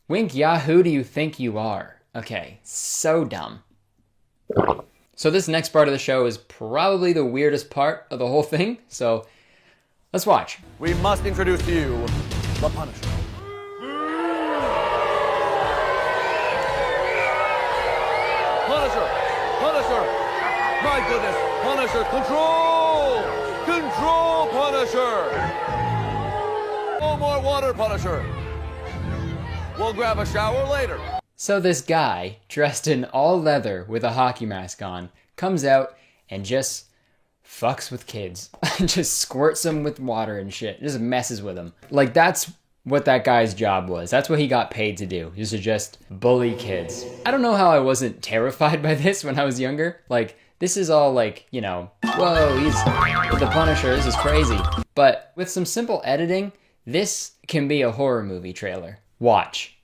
Wink Yahoo, who do you think you are? Okay, so dumb. So this next part of the show is probably the weirdest part of the whole thing, so let's watch. We must introduce to you the Punisher. Punisher! My goodness! Punisher! Control! Control, Punisher! No more water, Punisher! We'll grab a shower later. So this guy, dressed in all leather with a hockey mask on, comes out and just fucks with kids. Just squirts them with water and shit. Just messes with them. Like, that's what that guy's job was. That's what he got paid to do. He used to just bully kids. I don't know how I wasn't terrified by this when I was younger. Like, this is all like, you know, whoa, he's the Punisher, this is crazy. But with some simple editing, this can be a horror movie trailer. Watch.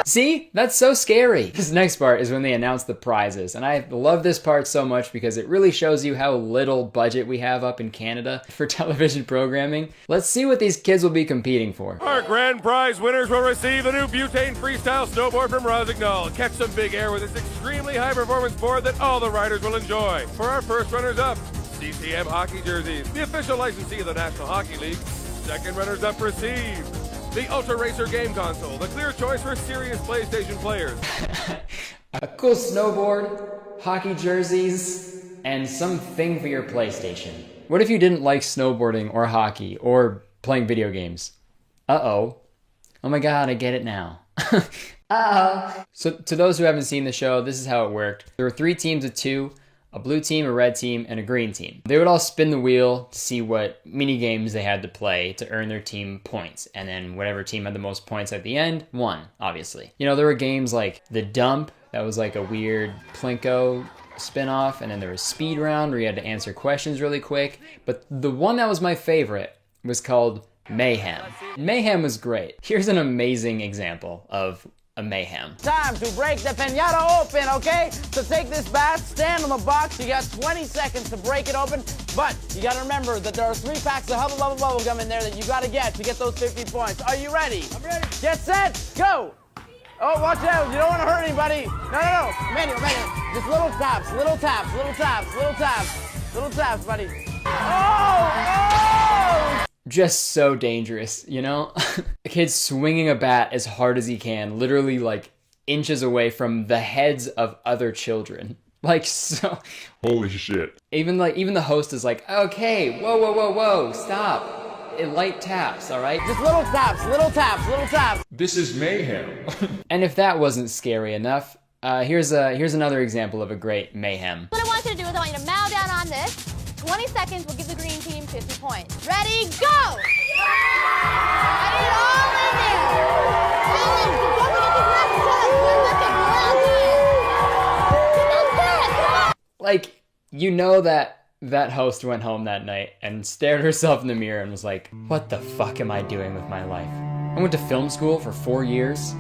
See? That's so scary. This next part is when they announce the prizes, and I love this part so much because it really shows you how little budget we have up in Canada for television programming. Let's see what these kids will be competing for. Our grand prize winners will receive the new butane freestyle snowboard from Rosignol. Catch some big air with this extremely high performance board that all the riders will enjoy. For our first runners up, CCM hockey jerseys, the official licensee of the National Hockey League. Second runners up receive the Ultra Racer game console, the clear choice for serious PlayStation players. A cool snowboard, hockey jerseys, and something for your PlayStation. What if you didn't like snowboarding or hockey or playing video games? Uh-oh. Oh my god, I get it now. Uh-oh. So to those who haven't seen the show, this is how it worked. There were 3 teams of 2. A blue team, a red team, and a green team. They would all spin the wheel to see what mini games they had to play to earn their team points. And then whatever team had the most points at the end won, obviously. You know, there were games like The Dump, that was like a weird Plinko spin-off, and then there was Speed Round where you had to answer questions really quick. But the one that was my favorite was called Mayhem. Mayhem was great. Here's an amazing example of a mayhem. Time to break the piñata open, okay? So take this bat, stand on the box. You got 20 seconds to break it open, but you gotta remember that there are 3 packs of Hubba Bubba Bubble Gum in there that you gotta get to get those 50 points. Are you ready? I'm ready. Get set, go! Oh, watch out, you don't wanna hurt anybody. No. Manual. Just little taps, little taps, buddy. Oh! Just so dangerous, you know? A kid swinging a bat as hard as he can, literally like inches away from the heads of other children. Like, so... Holy shit. Even the host is like, okay, whoa, stop. Light taps, all right? Just little taps. This is mayhem. And if that wasn't scary enough, here's another example of a great mayhem. What I want you to do is I want you to mow down on this. 20 seconds will give the green team 50 points. Ready, go! I need all in there. Ellen, don't forget these last shots. Like, you know that host went home that night and stared herself in the mirror and was like, what the fuck am I doing with my life? I went to film school for 4 years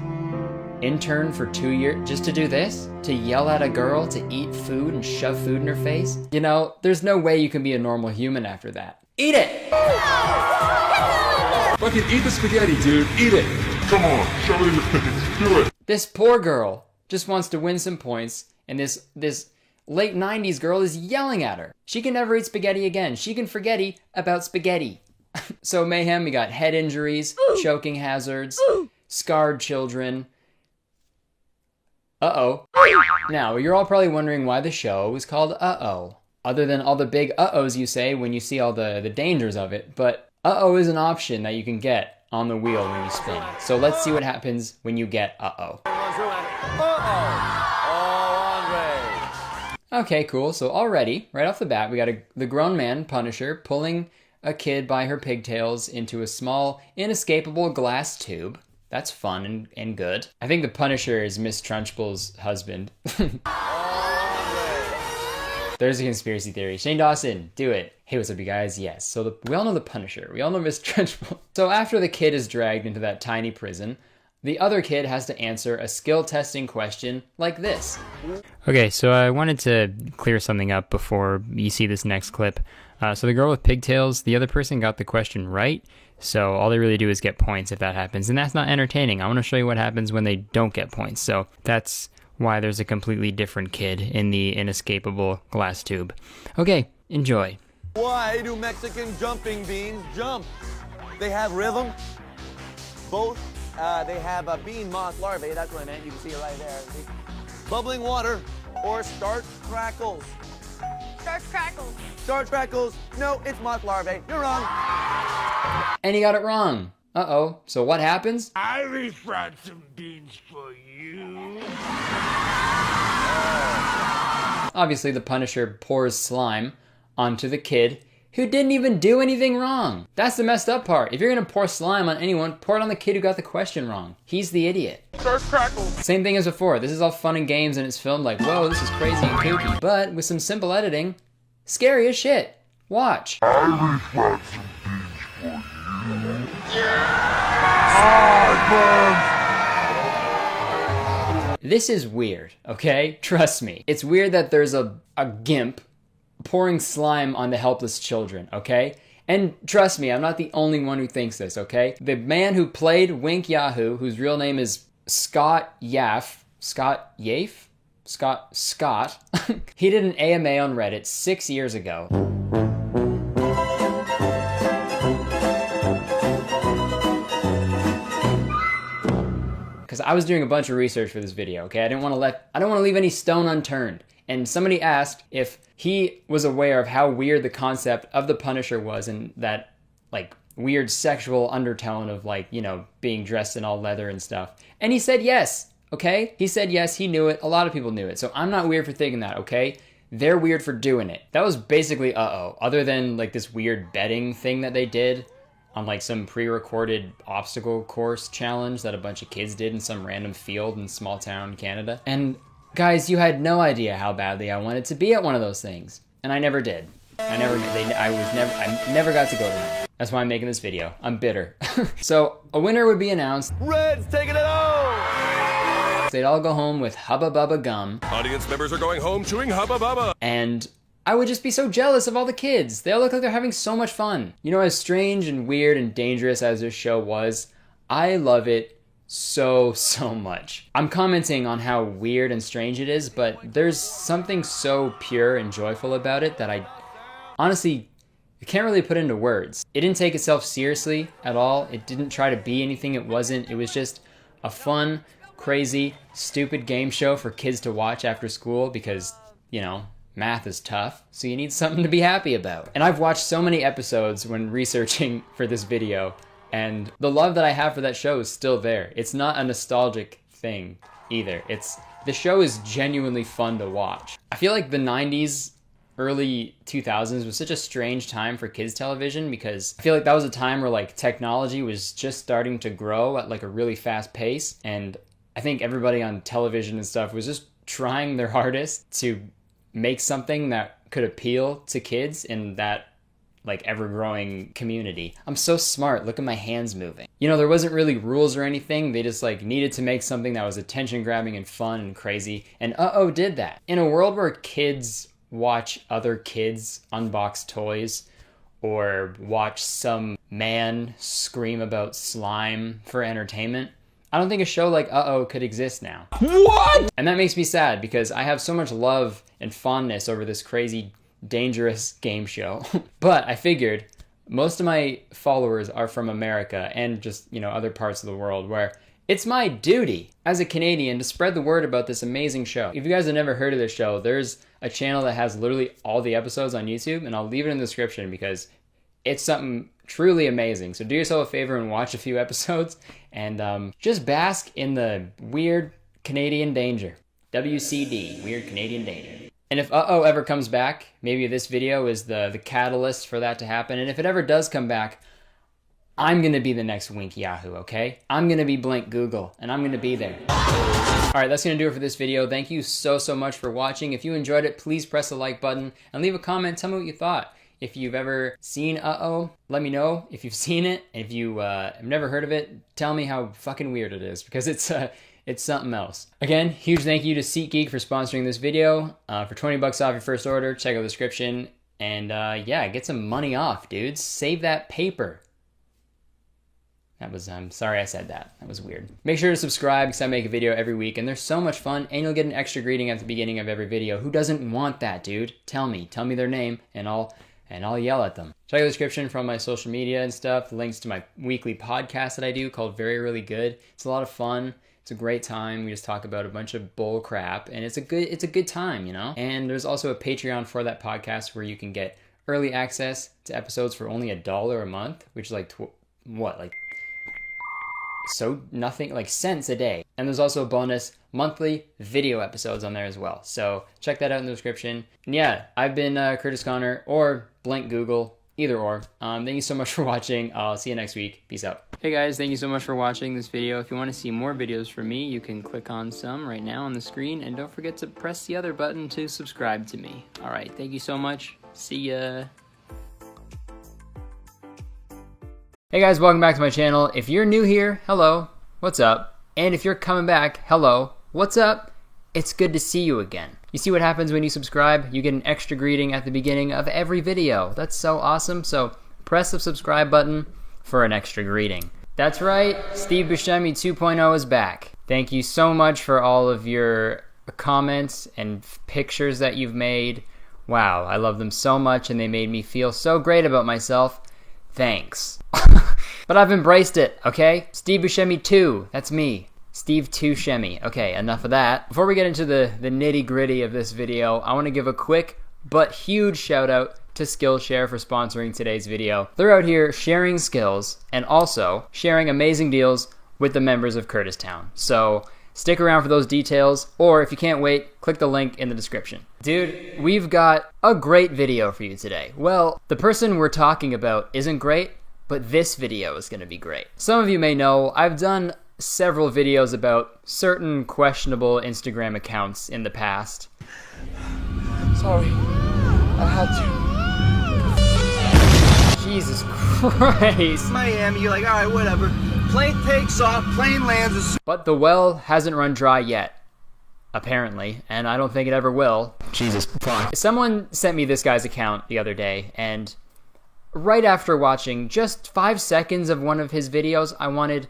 intern for 2 years just to do this? To yell at a girl to eat food and shove food in her face? You know, there's no way you can be a normal human after that. Eat it! Fucking eat the spaghetti, dude. Eat it. Come on, shove it in your face. Do it. This poor girl just wants to win some points, and this late 90s girl is yelling at her. She can never eat spaghetti again. She can forgetty about spaghetti. So mayhem, we got head injuries, choking hazards, scarred children. Uh-oh. Now, you're all probably wondering why the show is called Uh-oh, other than all the big uh-ohs you say when you see all the dangers of it. But uh-oh is an option that you can get on the wheel when you spin. So let's see what happens when you get uh-oh. Okay, cool. So already, right off the bat, we got the grown man, Punisher, pulling a kid by her pigtails into a small, inescapable glass tube. That's fun and good. I think the Punisher is Miss Trunchbull's husband. There's a conspiracy theory. Shane Dawson, do it. Hey, what's up, you guys? Yes. So we all know the Punisher. We all know Miss Trunchbull. So after the kid is dragged into that tiny prison, the other kid has to answer a skill testing question like this. Okay, so I wanted to clear something up before you see this next clip. So the girl with pigtails, the other person got the question right, so all they really do is get points if that happens, and that's not entertaining. I want to show you what happens when they don't get points, so that's why there's a completely different kid in the inescapable glass tube. Okay, enjoy. Why do Mexican jumping beans jump? They have rhythm. Both. They have a bean moth larvae. That's what I meant. You can see it right there. See? Bubbling water or starch crackles. Starch crackles. Starch crackles. No, it's moth larvae. You're wrong. And he got it wrong. Uh-oh. So what happens? I brought some beans for you. Obviously, the Punisher pours slime onto the kid who didn't even do anything wrong. That's the messed up part. If you're gonna pour slime on anyone, pour it on the kid who got the question wrong. He's the idiot. Starch crackles. Same thing as before. This is all fun and games and it's filmed like, whoa, this is crazy and kooky. But with some simple editing, scary as shit. Watch. This is weird, okay? Trust me. It's weird that there's a gimp pouring slime on the helpless children, okay? And trust me, I'm not the only one who thinks this, okay? The man who played Wink Yahoo, whose real name is Scott Yaff, Scott, he did an AMA on Reddit 6 years ago. Because I was doing a bunch of research for this video, okay? I don't want to leave any stone unturned. And somebody asked if he was aware of how weird the concept of the Punisher was, and that, like, weird sexual undertone of, like, you know, being dressed in all leather and stuff. And he said yes, okay? He said yes, he knew it. A lot of people knew it. So I'm not weird for thinking that, okay? They're weird for doing it. That was basically uh-oh. Other than, like, this weird betting thing that they did on, like, some pre-recorded obstacle course challenge that a bunch of kids did in some random field in small town Canada. And guys, you had no idea how badly I wanted to be at one of those things. And I never did. I never got to go to one. That's why I'm making this video. I'm bitter. So, a winner would be announced. Red's taking it home! They'd all go home with Hubba Bubba gum. Audience members are going home chewing Hubba Bubba. And I would just be so jealous of all the kids. They all look like they're having so much fun. You know, as strange and weird and dangerous as this show was, I love it so much. I'm commenting on how weird and strange it is, but there's something so pure and joyful about it that I honestly can't really put into words. It didn't take itself seriously at all. It didn't try to be anything it wasn't. It was just a fun, crazy, stupid game show for kids to watch after school because, you know, math is tough, so you need something to be happy about. And I've watched so many episodes when researching for this video, and the love that I have for that show is still there. It's not a nostalgic thing either. The show is genuinely fun to watch. I feel like the 90s, early 2000s was such a strange time for kids television because I feel like that was a time where, like, technology was just starting to grow at, like, a really fast pace, and I think everybody on television and stuff was just trying their hardest to make something that could appeal to kids in that like ever-growing community. I'm so smart. Look at my hands moving. You know, there wasn't really rules or anything. They just like needed to make something that was attention-grabbing and fun and crazy. And Uh-Oh did that. In a world where kids watch other kids unbox toys or watch some man scream about slime for entertainment, I don't think a show like Uh-Oh could exist now. What? And that makes me sad because I have so much love and fondness over this crazy, dangerous game show. But I figured most of my followers are from America and just, you know, other parts of the world where it's my duty as a Canadian to spread the word about this amazing show. If you guys have never heard of this show, there's a channel that has literally all the episodes on YouTube, and I'll leave it in the description because it's something truly amazing. So do yourself a favor and watch a few episodes and just bask in the weird Canadian danger. WCD, Weird Canadian Danger. And if Uh-Oh ever comes back, maybe this video is the catalyst for that to happen. And if it ever does come back, I'm gonna be the next Wink Yahoo, okay? I'm gonna be Blank Google, and I'm gonna be there. All right, that's gonna do it for this video. Thank you so much for watching. If you enjoyed it, please press the like button and leave a comment. Tell me what you thought. If you've ever seen Uh-Oh, let me know if you've seen it. And if you have never heard of it, tell me how fucking weird it is, because it's something else. Again, huge thank you to SeatGeek for sponsoring this video. For 20 bucks off your first order, check out the description. And yeah, get some money off, dudes. Save that paper. I'm sorry I said that. That was weird. Make sure to subscribe because I make a video every week and they're so much fun, and you'll get an extra greeting at the beginning of every video. Who doesn't want that, dude? Tell me their name and I'll yell at them. Check out the description for all my social media and stuff. Links to my weekly podcast that I do called Very Really Good. It's a lot of fun. It's a great time. We just talk about a bunch of bull crap, and it's a good time, you know? And there's also a Patreon for that podcast where you can get early access to episodes for only $1 a month, which is like nothing, like cents a day. And there's also bonus monthly video episodes on there as well. So check that out in the description. And yeah, I've been Kurtis Conner or Blank Google, either or. Thank you so much for watching. I'll see you next week. Peace out. Hey guys, thank you so much for watching this video. If you want to see more videos from me, you can click on some right now on the screen, and don't forget to press the other button to subscribe to me. All right, thank you so much. See ya. Hey guys, welcome back to my channel. If you're new here, hello, what's up? And if you're coming back, hello, what's up? It's good to see you again. You see what happens when you subscribe? You get an extra greeting at the beginning of every video. That's so awesome. So press the subscribe button for an extra greeting. That's right, Steve Buscemi 2.0 is back. Thank you so much for all of your comments and pictures that you've made. Wow, I love them so much and they made me feel so great about myself. Thanks. But I've embraced it, okay? Steve Buscemi 2, that's me. Steve 2 Shemi. Okay, enough of that. Before we get into the nitty-gritty of this video, I want to give a quick but huge shout out to Skillshare for sponsoring today's video. They're out here sharing skills and also sharing amazing deals with the members of Kurtis Town. So stick around for those details, or if you can't wait, click the link in the description. Dude, we've got a great video for you today. Well, the person we're talking about isn't great, but this video is going to be great. Some of you may know I've done several videos about certain questionable Instagram accounts in the past. Sorry, I had to. Jesus Christ. Miami, you're like, alright, whatever. Plane takes off, plane lands. But the well hasn't run dry yet, apparently, and I don't think it ever will. Jesus fuck. Someone sent me this guy's account the other day, and right after watching just 5 seconds of one of his videos, I wanted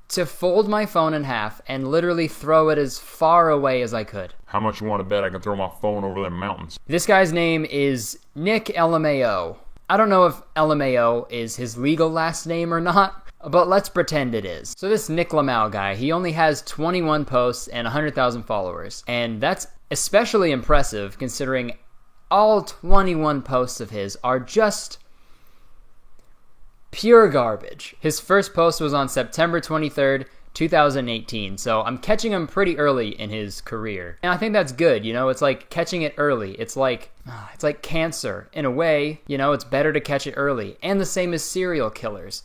to fold my phone in half and literally throw it as far away as I could. How much you want to bet I can throw my phone over them mountains? This guy's name is Nick LMAO. I don't know if LMAO is his legal last name or not, but let's pretend it is. So this Nick LMAO guy, he only has 21 posts and 100,000 followers. And that's especially impressive considering all 21 posts of his are just pure garbage. His first post was on September 23rd, 2018, so I'm catching him pretty early in his career. And I think that's good, you know, it's like catching it early. It's like cancer. In a way, you know, it's better to catch it early. And the same as serial killers.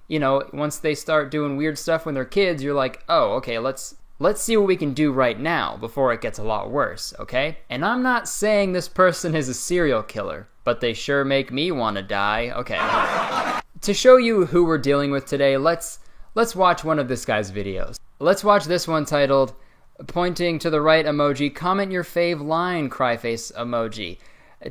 You know, once they start doing weird stuff when they're kids, you're like, oh, okay, let's see what we can do right now before it gets a lot worse, okay? And I'm not saying this person is a serial killer, but but they sure make me want to die. Okay. To show you who we're dealing with today, let's watch one of this guy's videos. Let's watch this one titled, pointing to the right emoji, comment your fave line, cryface emoji.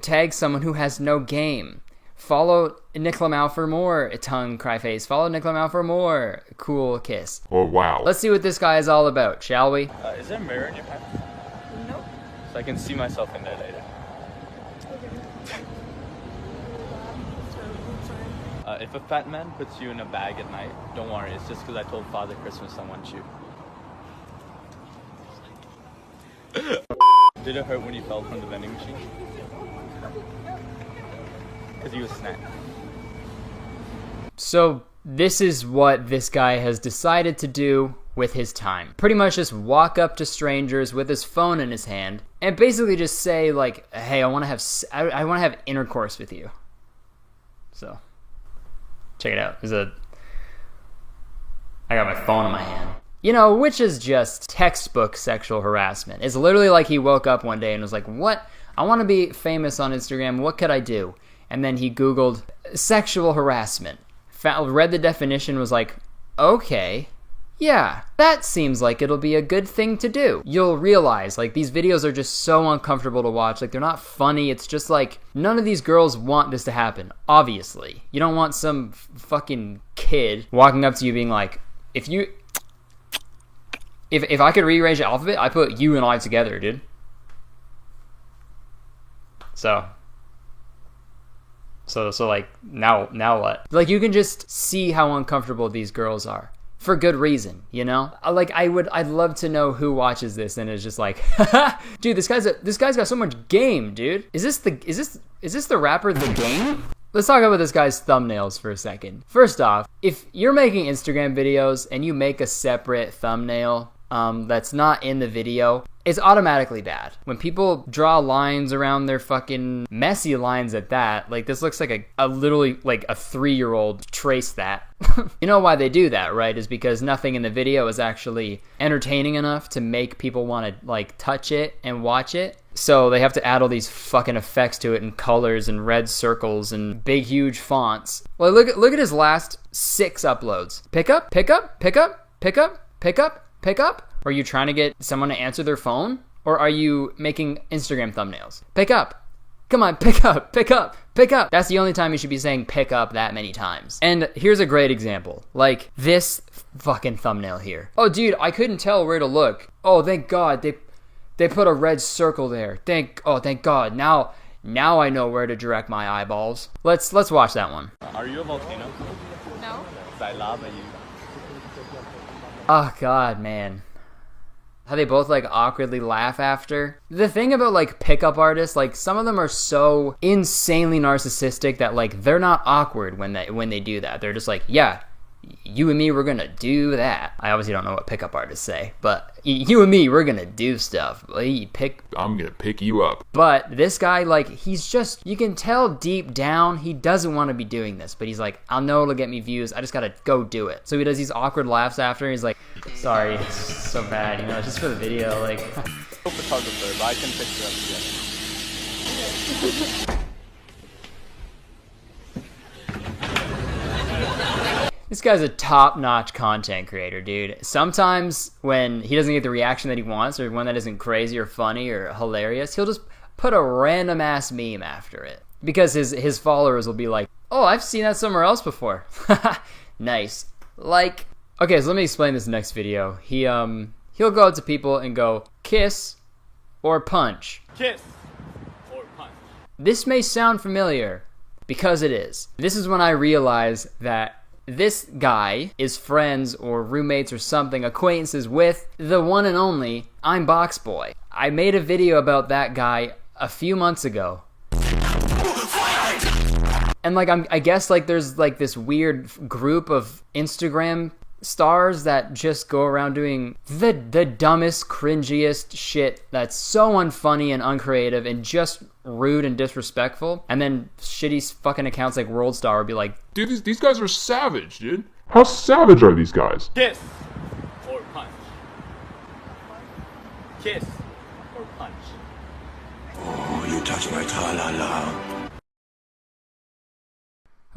Tag someone who has no game. Follow Nick Lamau for more, tongue cryface. Follow Nick Lamau for more, cool kiss. Oh, wow. Let's see what this guy is all about, shall we? Is there a mirror in your pants? Nope. So I can see myself in there later. If a fat man puts you in a bag at night, don't worry, it's just because I told Father Christmas I want you. Did it hurt when you fell from the vending machine? Because you was snacked. So this is what this guy has decided to do with his time. Pretty much just walk up to strangers with his phone in his hand and basically just say like, hey, I want to have intercourse with you. So check it out. I got my phone in my hand. You know, which is just textbook sexual harassment. It's literally like he woke up one day and was like, what? I want to be famous on Instagram. What could I do? And then he Googled sexual harassment. Read the definition, was like, okay, yeah, that seems like it'll be a good thing to do. You'll realize, like, these videos are just so uncomfortable to watch. Like, they're not funny. It's just like, none of these girls want this to happen, obviously. You don't want some fucking kid walking up to you being like, if I could rearrange the alphabet, I put you and I together, dude. So like, now what? Like, you can just see how uncomfortable these girls are. For good reason, you know? Like, I'd love to know who watches this and is just like, dude, this guy's got so much game, dude. Is this the rapper The Game? Let's talk about this guy's thumbnails for a second. First off, if you're making Instagram videos and you make a separate thumbnail that's not in the video, it's automatically bad. When people draw lines around their fucking messy lines at that, like, this looks like a literally like a 3-year-old traced that. You know why they do that, right? Is because nothing in the video is actually entertaining enough to make people want to like touch it and watch it. So they have to add all these fucking effects to it and colors and red circles and big huge fonts. Well, look at his last 6 uploads. Pick up, pick up, pick up, pick up, pick up, pick up. Are you trying to get someone to answer their phone? Or are you making Instagram thumbnails? Pick up. Come on, pick up, pick up, pick up. That's the only time you should be saying pick up that many times. And here's a great example. Like this fucking thumbnail here. Oh, dude, I couldn't tell where to look. Oh, thank God. They put a red circle there. Thank God. Now I know where to direct my eyeballs. Let's watch that one. Are you a volcano? No. Because I lava you. Oh, God, man. How they both like awkwardly laugh after. The thing about like pickup artists, like some of them are so insanely narcissistic that like they're not awkward when they do that. They're just like, yeah, you and me, we're gonna do that. I obviously don't know what pickup artists say, but you and me, we're gonna do stuff. I'm gonna pick you up. But this guy, like, he's just, you can tell deep down he doesn't want to be doing this, but he's like, I'll know it'll get me views, I just gotta go do it. So he does these awkward laughs after, and he's like, sorry, it's so bad, you know, it's just for the video, like. I'm a photographer, but I can picture up together. This guy's a top-notch content creator, dude. Sometimes when he doesn't get the reaction that he wants, or one that isn't crazy or funny or hilarious, he'll just put a random-ass meme after it. Because his followers will be like, oh, I've seen that somewhere else before. Nice. Like, okay, so let me explain this next video. He'll go out to people and go, kiss or punch. Kiss or punch. This may sound familiar, because it is. This is when I realized that this guy is friends or roommates or something, acquaintances with the one and only I'm Box Boy. I made a video about that guy a few months ago. And like, I guess like there's like this weird group of Instagram stars that just go around doing the dumbest, cringiest shit that's so unfunny and uncreative and just rude and disrespectful. And then shitty fucking accounts like World Star would be like, dude, these guys are savage, dude. How savage are these guys? Kiss or punch. Kiss or punch. Oh, you touch my tra-la-la.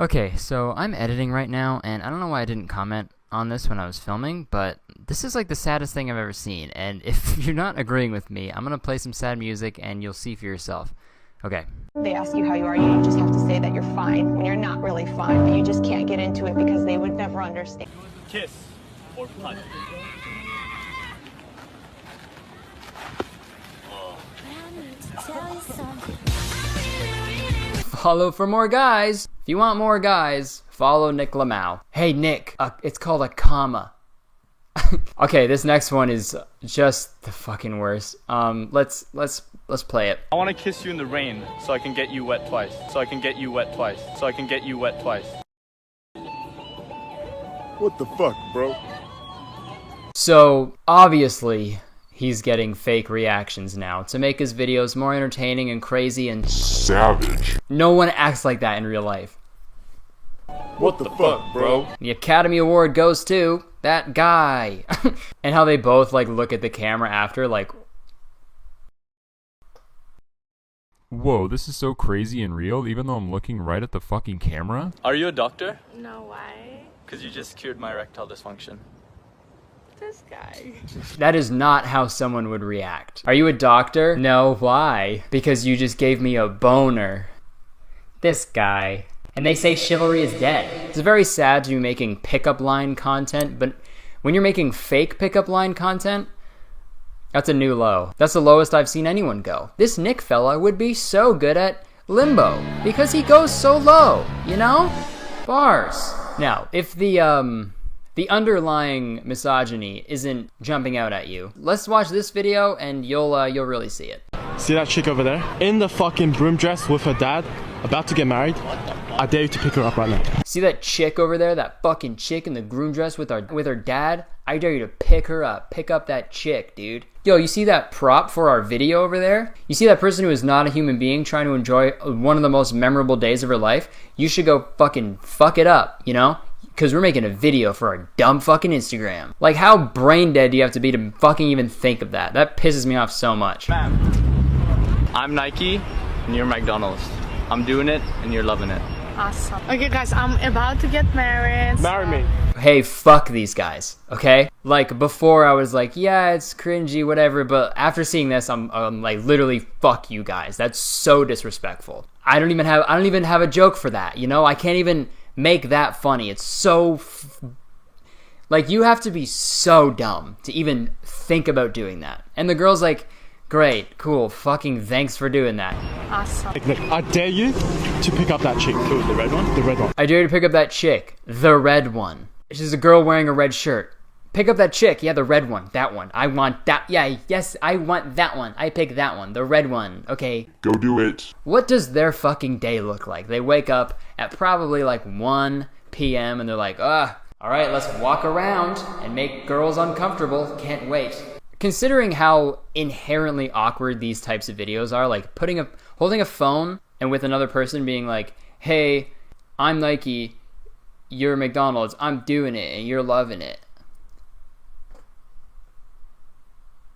Okay, so I'm editing right now, and I don't know why I didn't comment on this when I was filming, but this is like the saddest thing I've ever seen, and if you're not agreeing with me, I'm gonna play some sad music and you'll see for yourself. Okay. They ask you how you are, you just have to say that you're fine when you're not really fine, but you just can't get into it because they would never understand. Kiss or punch. Follow for more guys. If you want more guys, follow Nick Lamau. Hey Nick, it's called a comma. Okay, this next one is just the fucking worst. Let's play it. I want to kiss you in the rain so I can get you wet twice. So I can get you wet twice. So I can get you wet twice. What the fuck, bro? So, obviously, he's getting fake reactions now to make his videos more entertaining and crazy and savage. No one acts like that in real life. What the fuck, bro? The Academy Award goes to that guy. And how they both like look at the camera after like, whoa, this is so crazy and real, even though I'm looking right at the fucking camera? Are you a doctor? No, why? Because you just cured my erectile dysfunction. This guy. That is not how someone would react. Are you a doctor? No, why? Because you just gave me a boner. This guy. And they say chivalry is dead. It's very sad to be making pickup line content, but when you're making fake pickup line content, that's a new low. That's the lowest I've seen anyone go. This Nick fella would be so good at limbo because he goes so low, you know? Bars. Now, if the underlying misogyny isn't jumping out at you, let's watch this video and you'll really see it. See that chick over there? In the fucking broom dress with her dad, about to get married? I dare you to pick her up right now. See that chick over there? That fucking chick in the groom dress with her dad? I dare you to pick her up. Pick up that chick, dude. Yo, you see that prop for our video over there? You see that person who is not a human being trying to enjoy one of the most memorable days of her life? You should go fucking fuck it up, you know? Because we're making a video for our dumb fucking Instagram. Like, how brain dead do you have to be to fucking even think of that? That pisses me off so much. I'm Nike and you're McDonald's. I'm doing it and you're loving it. Awesome. Okay, guys, I'm about to get married. Marry me. Hey, fuck these guys, okay? Like, before I was like, yeah, it's cringy, whatever, but after seeing this, I'm like, literally, fuck you guys. That's so disrespectful. I don't even have a joke for that, you know? I can't even make that funny. It's so like, you have to be so dumb to even think about doing that. And the girl's like, great, cool, fucking thanks for doing that. Awesome. Nick, I dare you to pick up that chick. Cool, the red one? The red one. I dare you to pick up that chick. The red one. She's a girl wearing a red shirt. Pick up that chick. Yeah, the red one. That one. I want that. Yeah, yes, I want that one. I pick that one. The red one. Okay. Go do it. What does their fucking day look like? They wake up at probably like 1 p.m. and they're like, all right, let's walk around and make girls uncomfortable. Can't wait. Considering how inherently awkward these types of videos are, like holding a phone and with another person being like, hey, I'm Nike, you're McDonald's, I'm doing it and you're loving it.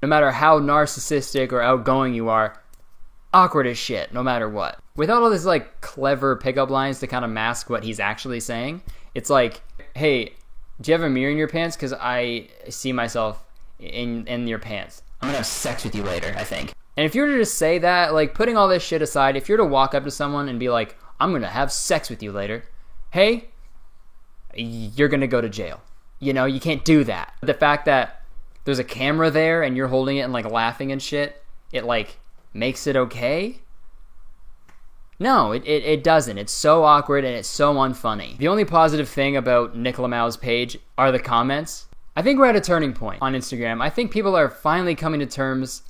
No matter how narcissistic or outgoing you are, awkward as shit, no matter what. Without all this like clever pickup lines to kind of mask what he's actually saying, it's like, hey, do you have a mirror in your pants? Because I see myself in your pants. I'm gonna have sex with you later, I think. And if you were to just say that, like putting all this shit aside, if you were to walk up to someone and be like, I'm gonna have sex with you later, hey, you're gonna go to jail. You know, you can't do that. The fact that there's a camera there and you're holding it and like laughing and shit, it like makes it okay? No, it doesn't. It's so awkward and it's so unfunny. The only positive thing about Nick Lamau's page are the comments. I think we're at a turning point on Instagram. I think people are finally coming to terms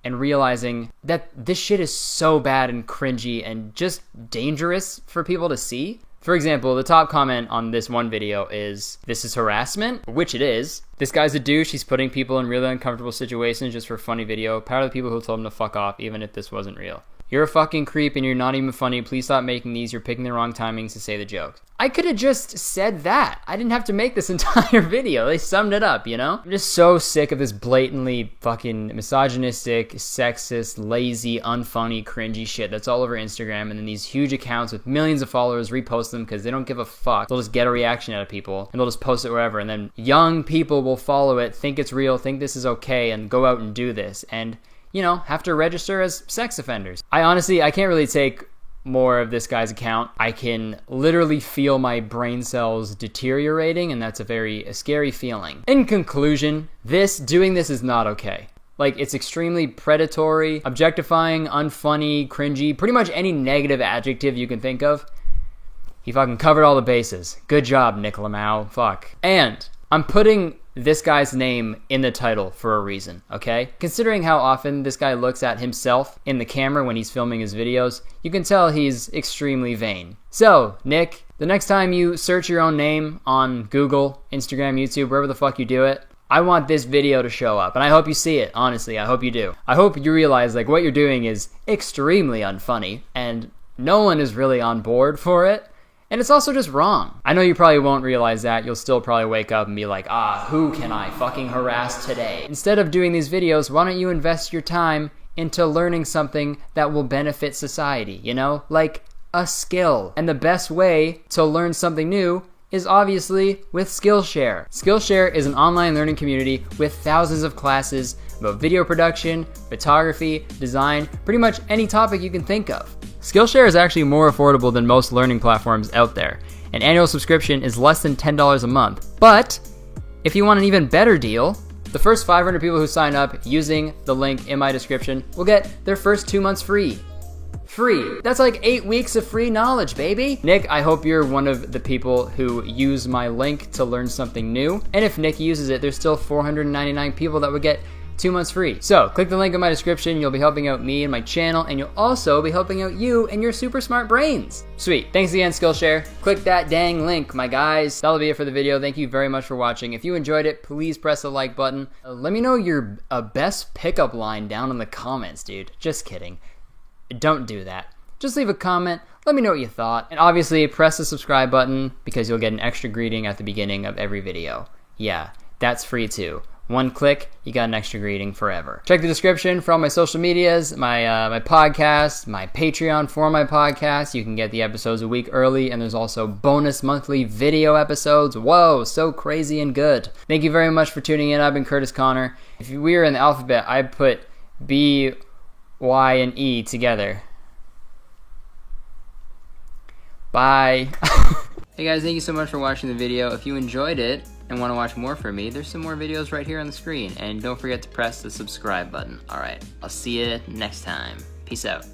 and realizing that this shit is so bad and cringy and just dangerous for people to see. For example, the top comment on this one video is, this is harassment, which it is. This guy's a douche. He's putting people in really uncomfortable situations just for a funny video. Proud of the people who told him to fuck off, even if this wasn't real. You're a fucking creep and you're not even funny. Please stop making these. You're picking the wrong timings to say the jokes. I could have just said that. I didn't have to make this entire video. They summed it up, you know? I'm just so sick of this blatantly fucking misogynistic, sexist, lazy, unfunny, cringy shit that's all over Instagram, and then these huge accounts with millions of followers repost them because they don't give a fuck. They'll just get a reaction out of people and they'll just post it wherever, and then young people will follow it, think it's real, think this is okay, and go out and do this, and you know, have to register as sex offenders. I can't really take more of this guy's account. I can literally feel my brain cells deteriorating, and that's a very scary feeling. In conclusion, doing this is not okay. Like, it's extremely predatory, objectifying, unfunny, cringy, pretty much any negative adjective you can think of. He fucking covered all the bases. Good job, Nick Lamau. Fuck. And I'm putting this guy's name in the title for a reason, okay? Considering how often this guy looks at himself in the camera when he's filming his videos, you can tell he's extremely vain. So, Nick, the next time you search your own name on Google, Instagram, YouTube, wherever the fuck you do it, I want this video to show up, and I hope you see it, honestly, I hope you do. I hope you realize, like, what you're doing is extremely unfunny, and no one is really on board for it. And it's also just wrong. I know you probably won't realize that. You'll still probably wake up and be like, who can I fucking harass today? Instead of doing these videos, why don't you invest your time into learning something that will benefit society, you know? Like a skill. And the best way to learn something new is obviously with Skillshare. Skillshare is an online learning community with thousands of classes about video production, photography, design, pretty much any topic you can think of. Skillshare is actually more affordable than most learning platforms out there. An annual subscription is less than $10 a month. But if you want an even better deal, the first 500 people who sign up using the link in my description will get their first 2 months free. Free. That's like 8 weeks of free knowledge, baby. Nick, I hope you're one of the people who use my link to learn something new. And if Nick uses it, there's still 499 people that would get 2 months free. So click the link in my description. You'll be helping out me and my channel, and you'll also be helping out you and your super smart brains. Sweet. Thanks again, Skillshare. Click that dang link, my guys. That'll be it for the video. Thank you very much for watching. If you enjoyed it, please press the like button. Let me know your best pickup line down in the comments, dude. Just kidding. Don't do that. Just leave a comment. Let me know what you thought. And obviously, press the subscribe button because you'll get an extra greeting at the beginning of every video. Yeah, that's free too. One click, you got an extra greeting forever. Check the description for all my social medias, my podcast, my Patreon for my podcast. You can get the episodes a week early, and there's also bonus monthly video episodes. Whoa, so crazy and good. Thank you very much for tuning in. I've been Kurtis Conner. If we were in the alphabet, I'd put B, Y, and E together. Bye. Hey guys, thank you so much for watching the video. If you enjoyed it and want to watch more from me, there's some more videos right here on the screen. And don't forget to press the subscribe button. Alright, I'll see you next time. Peace out.